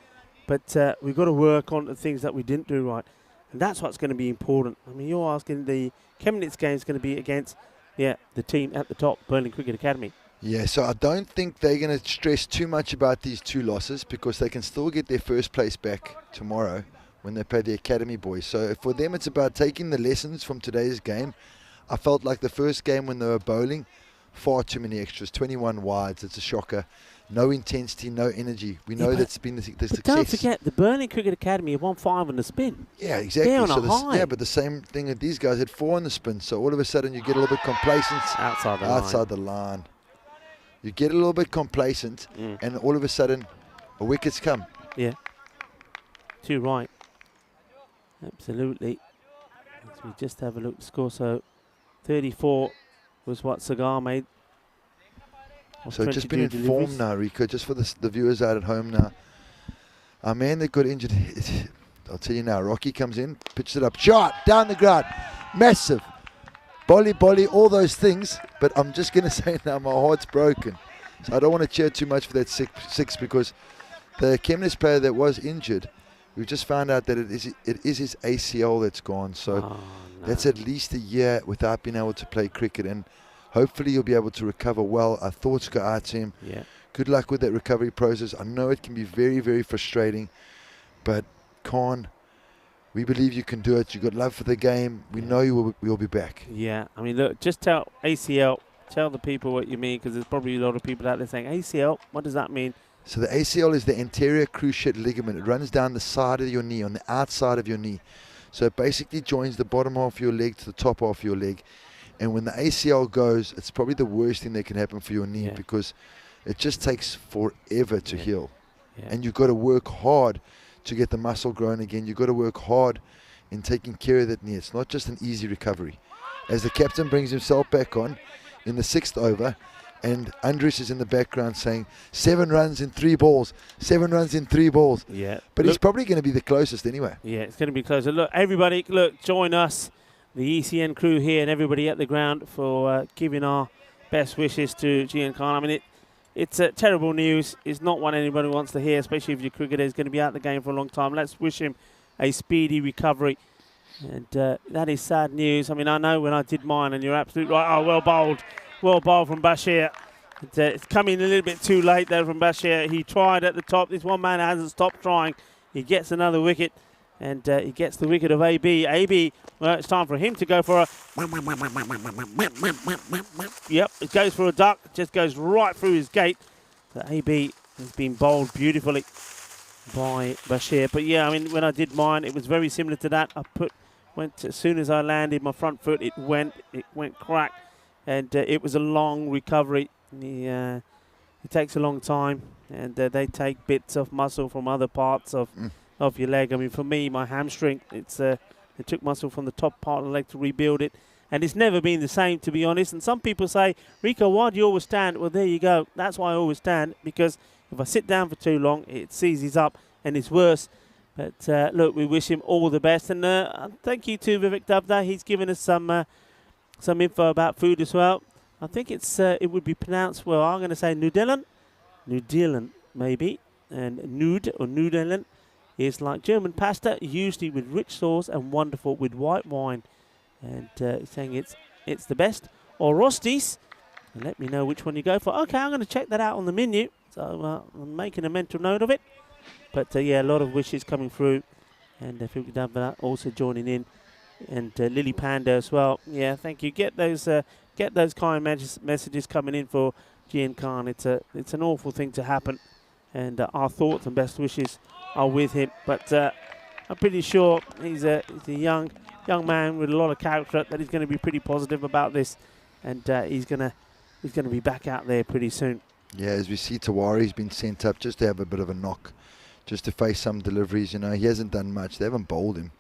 but we've got to work on the things that we didn't do right. And that's what's going to be important. I mean, you're asking the Chemnitz game is going to be against, the team at the top, Burnley Cricket Academy. Yeah, so I don't think they're going to stress too much about these 2 losses because they can still get their first place back tomorrow when they play the academy boys. So for them, it's about taking the lessons from today's game. I felt like the first game when they were bowling, far too many extras, 21 wides. It's a shocker. No intensity, no energy. We know that's been the success. Don't forget, the Burnley Cricket Academy have won 5 on the spin. Yeah, exactly. They're on a high. Yeah, but the same thing that these guys had 4 on the spin. So all of a sudden you get a little bit complacent. Outside the line. You get a little bit complacent, and all of a sudden a wicket's come. Yeah. Too right. Absolutely. As we just have a look at the score. So 34 was what Cigar made. So just been informed now, Rico, just for the viewers out at home now. Our man that got injured, I'll tell you now, Rocky comes in, pitches it up, shot, down the ground, massive. Bolly, all those things, but I'm just going to say now my heart's broken. So I don't want to cheer too much for that six because the Chemnitz player that was injured, we just found out that it is his ACL that's gone. So that's at least a year without being able to play cricket, and hopefully he'll be able to recover well. Our thoughts go out to him. Yeah. Good luck with that recovery process. I know it can be very, very frustrating, but Khan, we believe you can do it. You've got love for the game. We know you will be back. Yeah, I mean, look, just tell ACL, tell the people what you mean, because there's probably a lot of people out there saying, ACL, what does that mean? So the ACL is the anterior cruciate ligament. It runs down the side of your knee, on the outside of your knee. So it basically joins the bottom half of your leg to the top half of your leg. And when the ACL goes, it's probably the worst thing that can happen for your knee because it just takes forever to heal. Yeah. And you've got to work hard to get the muscle growing again. You've got to work hard in taking care of that knee. It's not just an easy recovery. As the captain brings himself back on in the 6th over, and Andres is in the background saying 7 runs in 3 balls, 7 runs in 3 balls. Yeah. But he's probably going to be the closest anyway. Yeah, it's going to be closer. Look, everybody, join us, the ECN crew here and everybody at the ground for giving our best wishes to Gian Khan. I mean, it's terrible news. It's not what anybody wants to hear, especially if your cricketer is going to be out of the game for a long time. Let's wish him a speedy recovery. And that is sad news. I mean, I know when I did mine, and you're absolutely right. Oh, well bowled from Bashir. It's coming a little bit too late there from Bashir. He tried at the top. This one man hasn't stopped trying. He gets another wicket, and he gets the wicket of AB. AB, well, it's time for him to go for a... Yep, it goes for a duck. Just goes right through his gate. So AB has been bowled beautifully by Bashir. But yeah, I mean, when I did mine, it was very similar to that. As soon as I landed my front foot, it went crack, and it was a long recovery. It takes a long time, and they take bits of muscle from other parts of your leg. I mean, for me, my hamstring, they took muscle from the top part of the leg to rebuild it, and it's never been the same, to be honest. And some people say, Rico, why do you always stand? Well, there you go. That's why I always stand, because if I sit down for too long, it seizes up and it's worse. But look, we wish him all the best, and thank you to Vivek Dubda. He's given us some info about food as well. I think it would be pronounced, well, I'm going to say Nudellan maybe, and Nud or Nudellan is like German pasta, usually with rich sauce and wonderful with white wine. And saying it's the best. Or Rostis, and let me know which one you go for. Okay, I'm going to check that out on the menu. So I'm making a mental note of it. But yeah, a lot of wishes coming through, and Vivek Dubda also joining in, and Lily Panda as well. Yeah, thank you. Get those kind messages coming in for Gian Khan. It's an awful thing to happen, and our thoughts and best wishes are with him. But I'm pretty sure he's a young man with a lot of character, that he's going to be pretty positive about this, and he's going to be back out there pretty soon. Yeah, as we see, Tawari's been sent up just to have a bit of a knock, just to face some deliveries. You know, he hasn't done much. They haven't bowled him.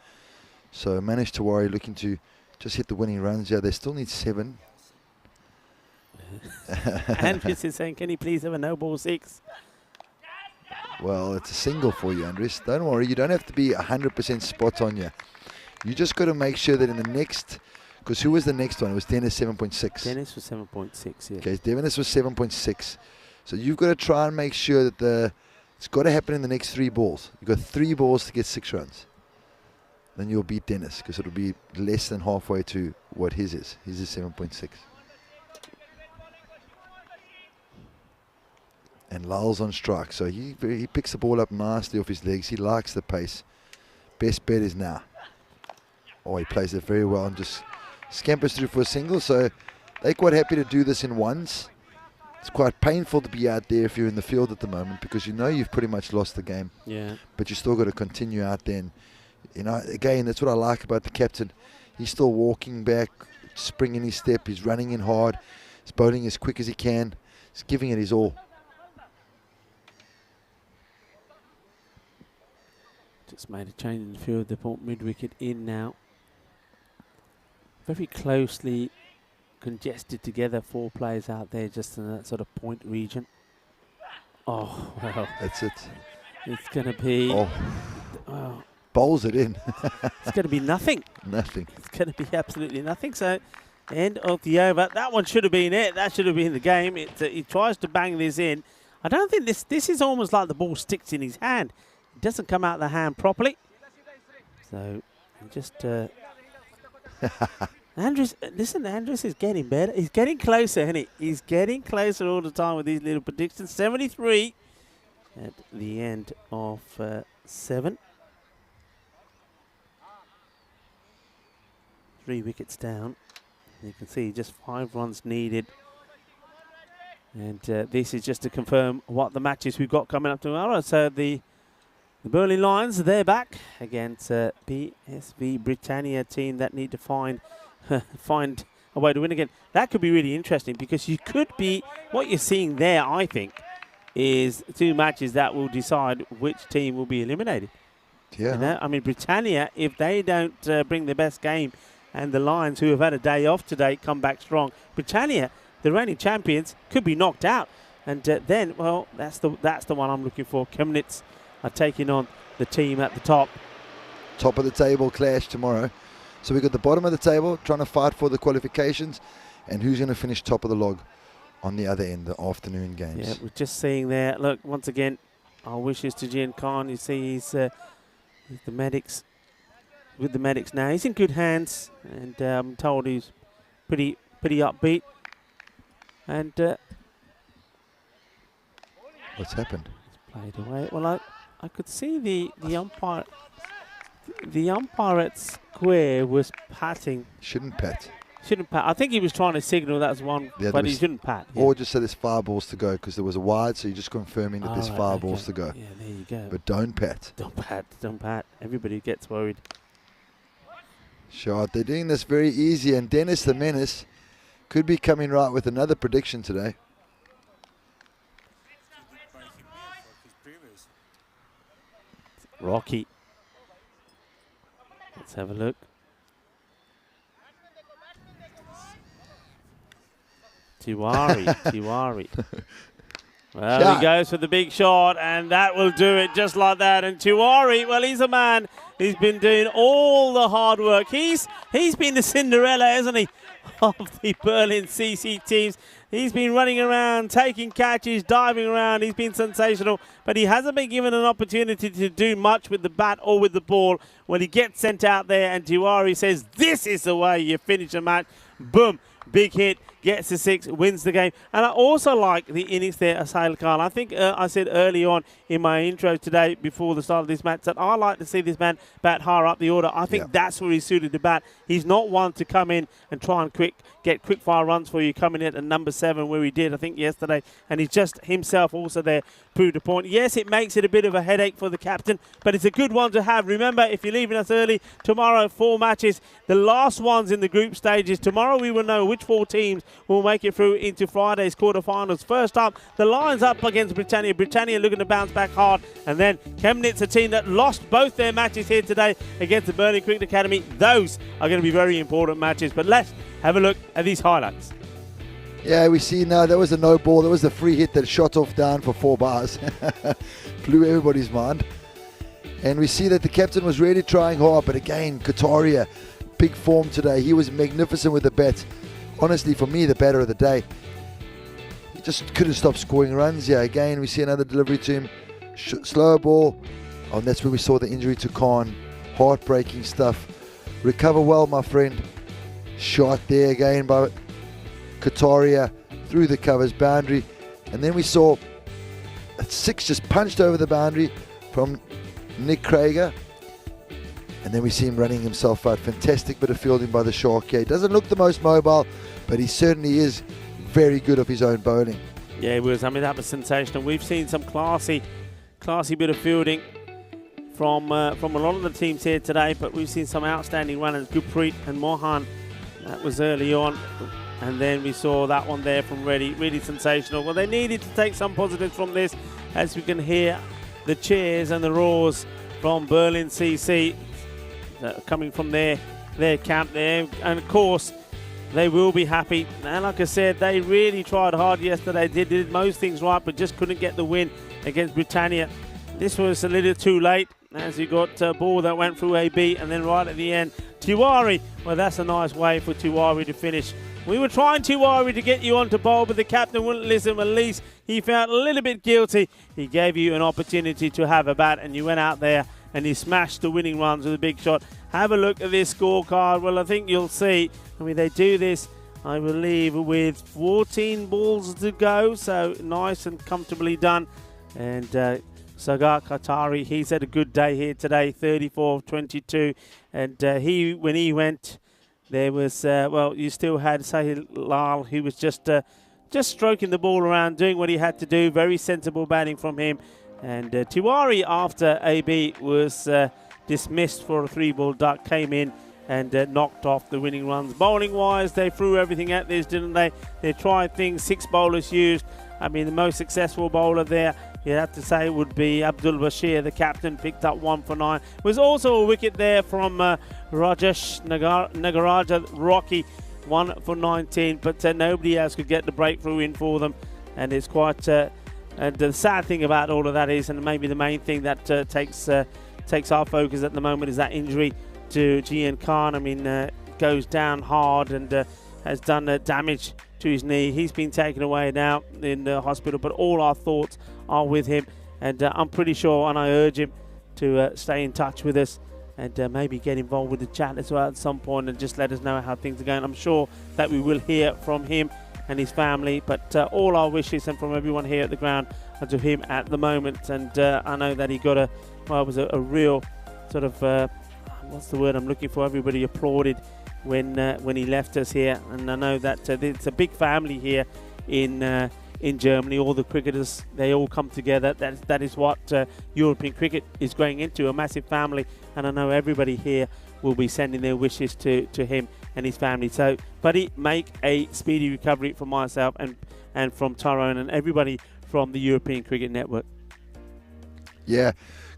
So Manish Tawari looking to just hit the winning runs. Yeah, they still need 7. Andres is saying, can he please have a no ball 6? Well, it's a single for you, Andres. Don't worry, you don't have to be 100% spot on you. You just got to make sure that in the next, because who was the next one? It was Dennis 7.6. Dennis was 7.6, yeah. Okay, Dennis was 7.6. So you've got to try and make sure that it's got to happen in the next 3 balls. You've got 3 balls to get 6 runs. Then you'll beat Dennis, because it'll be less than halfway to what his is. His is 7.6. And Lyle's on strike, so he picks the ball up nicely off his legs. He likes the pace. Best bet is now. Oh, he plays it very well and just scampers through for a single. So they're quite happy to do this in ones. It's quite painful to be out there if you're in the field at the moment, because you know you've pretty much lost the game. Yeah. But you still got to continue out there. And, you know, again, that's what I like about the captain. He's still walking back, springing his step. He's running in hard. He's bowling as quick as he can. He's giving it his all. Just made a change in the field. They brought mid-wicket in now. Very closely congested together, 4 players out there just in that sort of point region. Oh, well. That's it. It's going to be... Oh. Bowls it in. It's going to be nothing. Nothing. It's going to be absolutely nothing. So, end of the over. That one should have been it. That should have been the game. He tries to bang this in. I don't think this is almost like the ball sticks in his hand. It doesn't come out of the hand properly. So, just... Andres, listen, Andres is getting better. He's getting closer, isn't he? He's getting closer all the time with these little predictions. 73 at the end of 7. 3 wickets down. You can see just 5 runs needed. And this is just to confirm what the matches we've got coming up tomorrow. So the Burnley Lions, they're back against PSV Britannia team that need to find a way to win again. That could be really interesting, because you could be, what you're seeing there, I think, is 2 matches that will decide which team will be eliminated. Yeah. You know? I mean, Britannia, if they don't bring their best game, and the Lions, who have had a day off today, come back strong, Britannia, the reigning champions, could be knocked out. And then, well, that's the one I'm looking for. Chemnitz are taking on the team at the top. Top of the table clash tomorrow. So we've got the bottom of the table trying to fight for the qualifications, and who's going to finish top of the log on the other end, the afternoon games. Yeah, we're just seeing there. Look, once again, our wishes to Jian Khan. You see he's the medics, with the medics now. He's in good hands, and I'm told he's pretty upbeat. And what's happened? It's played away. Well, I could see the umpire. The umpire at square was patting. Shouldn't pat. Shouldn't pat. I think he was trying to signal that's one, but he shouldn't pat. Yeah. Or just say there's 5 balls to go, because there was a wide, so you're just confirming that there's 5 balls to go. Yeah, there you go. But don't pat. Don't pat. Don't pat. Everybody gets worried. Sure, they're doing this very easy, and Dennis the Menace could be coming right with another prediction today. Rocky. Let's have a look. Tiwari. Well, he goes for the big shot, and that will do it just like that. And Tiwari, well, he's a man who's been doing all the hard work. He's been the Cinderella, hasn't he, of the Berlin CC teams. He's been running around, taking catches, diving around. He's been sensational, but he hasn't been given an opportunity to do much with the bat or with the ball. When he gets sent out there and Tiwari says, this is the way you finish a match, boom, big hit, gets the 6, wins the game. And I also like the innings there, Asail Khan. I think I said early on in my intro today, before the start of this match, that I like to see this man bat higher up the order. I think that's where he's suited to bat. He's not one to come in and try and get quick fire runs for you, coming in at number 7 where he did, I think, yesterday. And he's just himself also there proved a point. Yes, it makes it a bit of a headache for the captain, but it's a good one to have. Remember, if you're leaving us early, tomorrow 4 matches, the last ones in the group stages. Tomorrow we will know which 4 teams will make it through into Friday's quarterfinals. First up, the Lions up against Britannia. Britannia looking to bounce back hard. And then Chemnitz, a team that lost both their matches here today against the Berlin Cricket Academy. Those are going to be very important matches. But let's have a look at these highlights. Yeah, we see now that was a no ball. That was the free hit that shot off down for 4 bars. Blew everybody's mind. And we see that the captain was really trying hard, but again, Kataria, big form today. He was magnificent with the bat. Honestly, for me, the batter of the day. He just couldn't stop scoring runs. Yeah, again, we see another delivery to him. Slower ball. Oh, and that's where we saw the injury to Khan. Heartbreaking stuff. Recover well, my friend. Shot there again by Kataria through the covers boundary. And then we saw a 6 just punched over the boundary from Nick Krager. And then we see him running himself out. Fantastic bit of fielding by the Shark. He doesn't look the most mobile, but he certainly is very good of his own bowling. Yeah, it was. I mean, that was sensational. We've seen some classy bit of fielding from a lot of the teams here today, but we've seen some outstanding runners, Gurpreet and Mohan. That was early on. And then we saw that one there from Reddy, really sensational. Well, they needed to take some positives from this, as we can hear the cheers and the roars from Berlin CC coming from their camp there. And of course, they will be happy. And like I said, they really tried hard yesterday. They did most things right, but just couldn't get the win against Britannia. This was a little too late, as you got a ball that went through AB, and then right at the end, Tiwari. Well, that's a nice way for Tiwari to finish. We were trying Tiwari to get you onto bowl, but the captain wouldn't listen. At least he felt a little bit guilty. He gave you an opportunity to have a bat, and you went out there and he smashed the winning runs with a big shot. Have a look at this scorecard. Well, I think you'll see. I mean, they do this, I believe, with 14 balls to go, so nice and comfortably done. And Sagar Qatari, he's had a good day here today, 34 of 22. And when he went, there was, you still had Sahil Lal, who was just stroking the ball around, doing what he had to do. Very sensible batting from him. And Tiwari, after AB was dismissed for a 3-ball duck, came in and knocked off the winning runs. Bowling-wise, they threw everything at this, didn't they? They tried things, 6 bowlers used. I mean, the most successful bowler there, you'd have to say, would be Abdul Bashir, the captain, picked up 1 for 9. Was also a wicket there from Rajesh Nagaraja, Rocky, 1 for 19, but nobody else could get the breakthrough in for them. And it's quite... and the sad thing about all of that is, and maybe the main thing that takes our focus at the moment, is that injury to Jian Khan. I mean, goes down hard and has done damage to his knee. He's been taken away now in the hospital, but all our thoughts are with him. And I'm pretty sure, and I urge him to stay in touch with us and maybe get involved with the chat as well at some point and just let us know how things are going. I'm sure that we will hear from him and his family, but all our wishes and from everyone here at the ground are to him at the moment. And I know that he got it was a real sort of what's the word I'm looking for? Everybody applauded when he left us here, and I know that it's a big family here in Germany. All the cricketers, they all come together. That is what European cricket is going into, a massive family, and I know everybody here will be sending their wishes to him and his family. So, buddy, make a speedy recovery from myself and from Tyrone and everybody from the European Cricket Network. Yeah,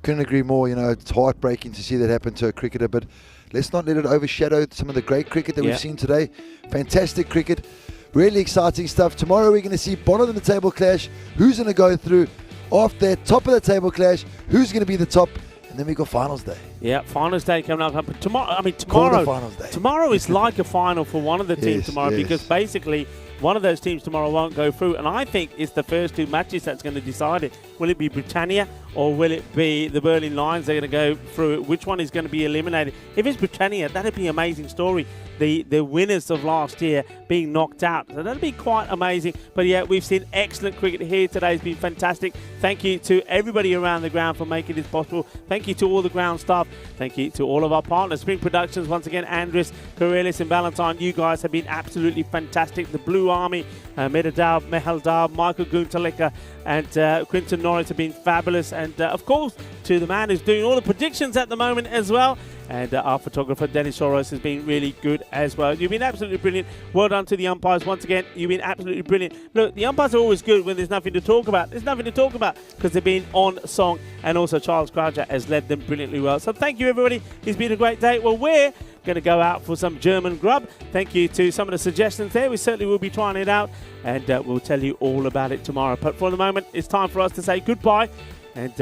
couldn't agree more. You know, it's heartbreaking to see that happen to a cricketer, but let's not let it overshadow some of the great cricket that we've seen today. Fantastic cricket, really exciting stuff. Tomorrow we're going to see bottom of the table clash. Who's going to go through? Off there, top of the table clash. Who's going to be the top? And then we got finals day. Yeah, finals day coming up. But tomorrow, Quarter-finals day. Tomorrow is like a final for one of the teams tomorrow, because basically one of those teams tomorrow won't go through. And I think it's the first 2 matches that's going to decide it. Will it be Britannia or will it be the Berlin Lions? They're going to go through it. Which one is going to be eliminated? If it's Britannia, that'd be an amazing story. The winners of last year being knocked out. So that'd be quite amazing. But yeah, we've seen excellent cricket here today. It's been fantastic. Thank you to everybody around the ground for making this possible. Thank you to all the ground staff. Thank you to all of our partners. Spring Productions, once again, Andres, Corellis and Valentine. You guys have been absolutely fantastic. The Blue Army, Medadab, Mehaldab, Michael Guntalika and Quinton Norris have been fabulous. And of course, to the man who's doing all the predictions at the moment as well, And our photographer, Dennis Soros, has been really good as well. You've been absolutely brilliant. Well done to the umpires once again. You've been absolutely brilliant. Look, the umpires are always good when there's nothing to talk about. There's nothing to talk about because they've been on song. And also Charles Croucher has led them brilliantly well. So thank you, everybody. It's been a great day. Well, we're going to go out for some German grub. Thank you to some of the suggestions there. We certainly will be trying it out. And we'll tell you all about it tomorrow. But for the moment, it's time for us to say goodbye. And,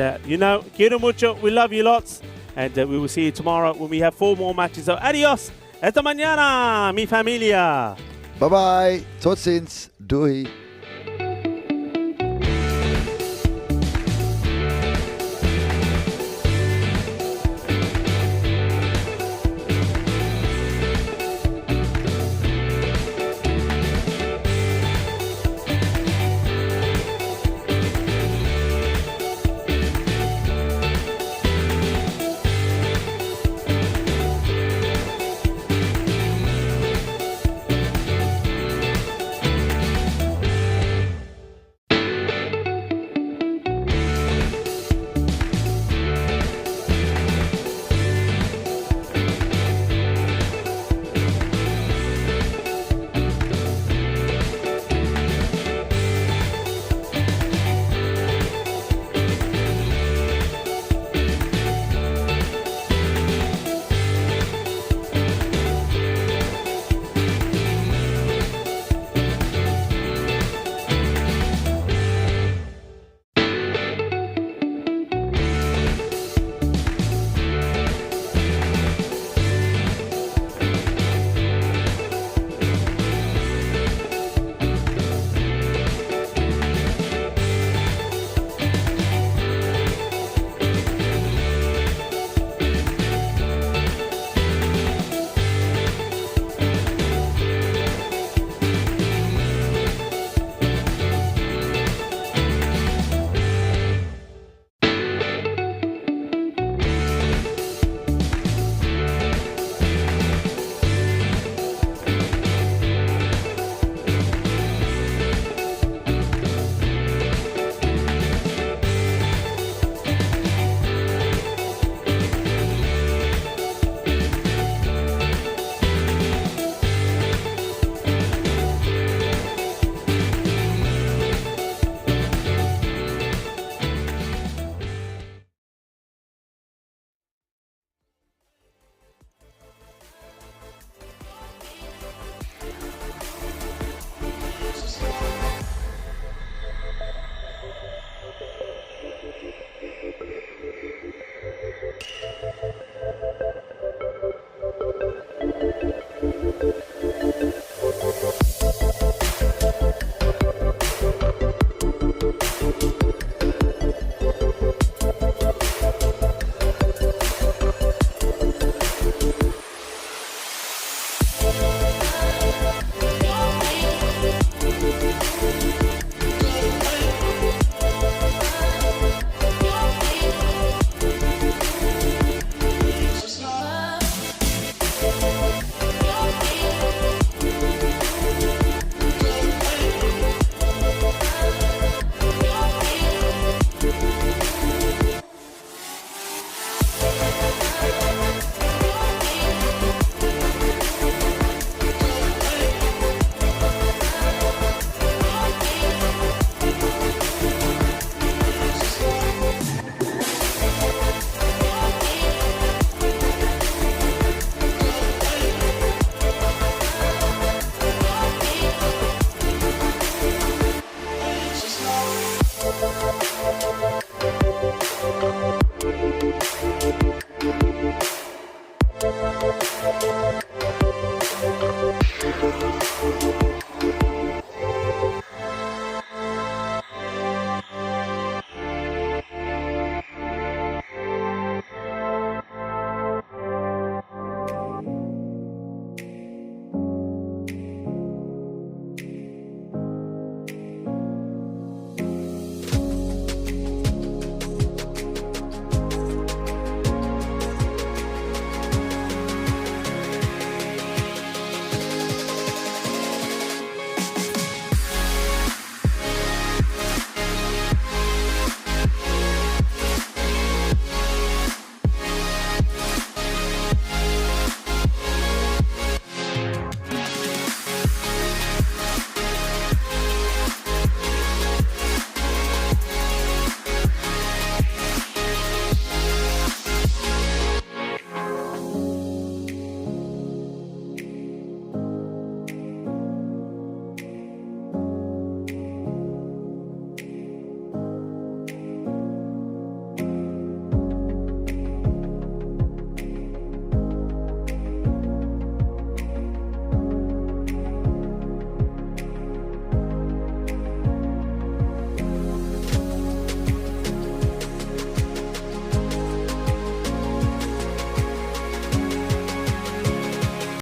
quiero mucho. We love you lots. And we will see you tomorrow when we have 4 more matches. So adios. Hasta mañana, mi familia. Bye-bye. Tot ziens. Doei.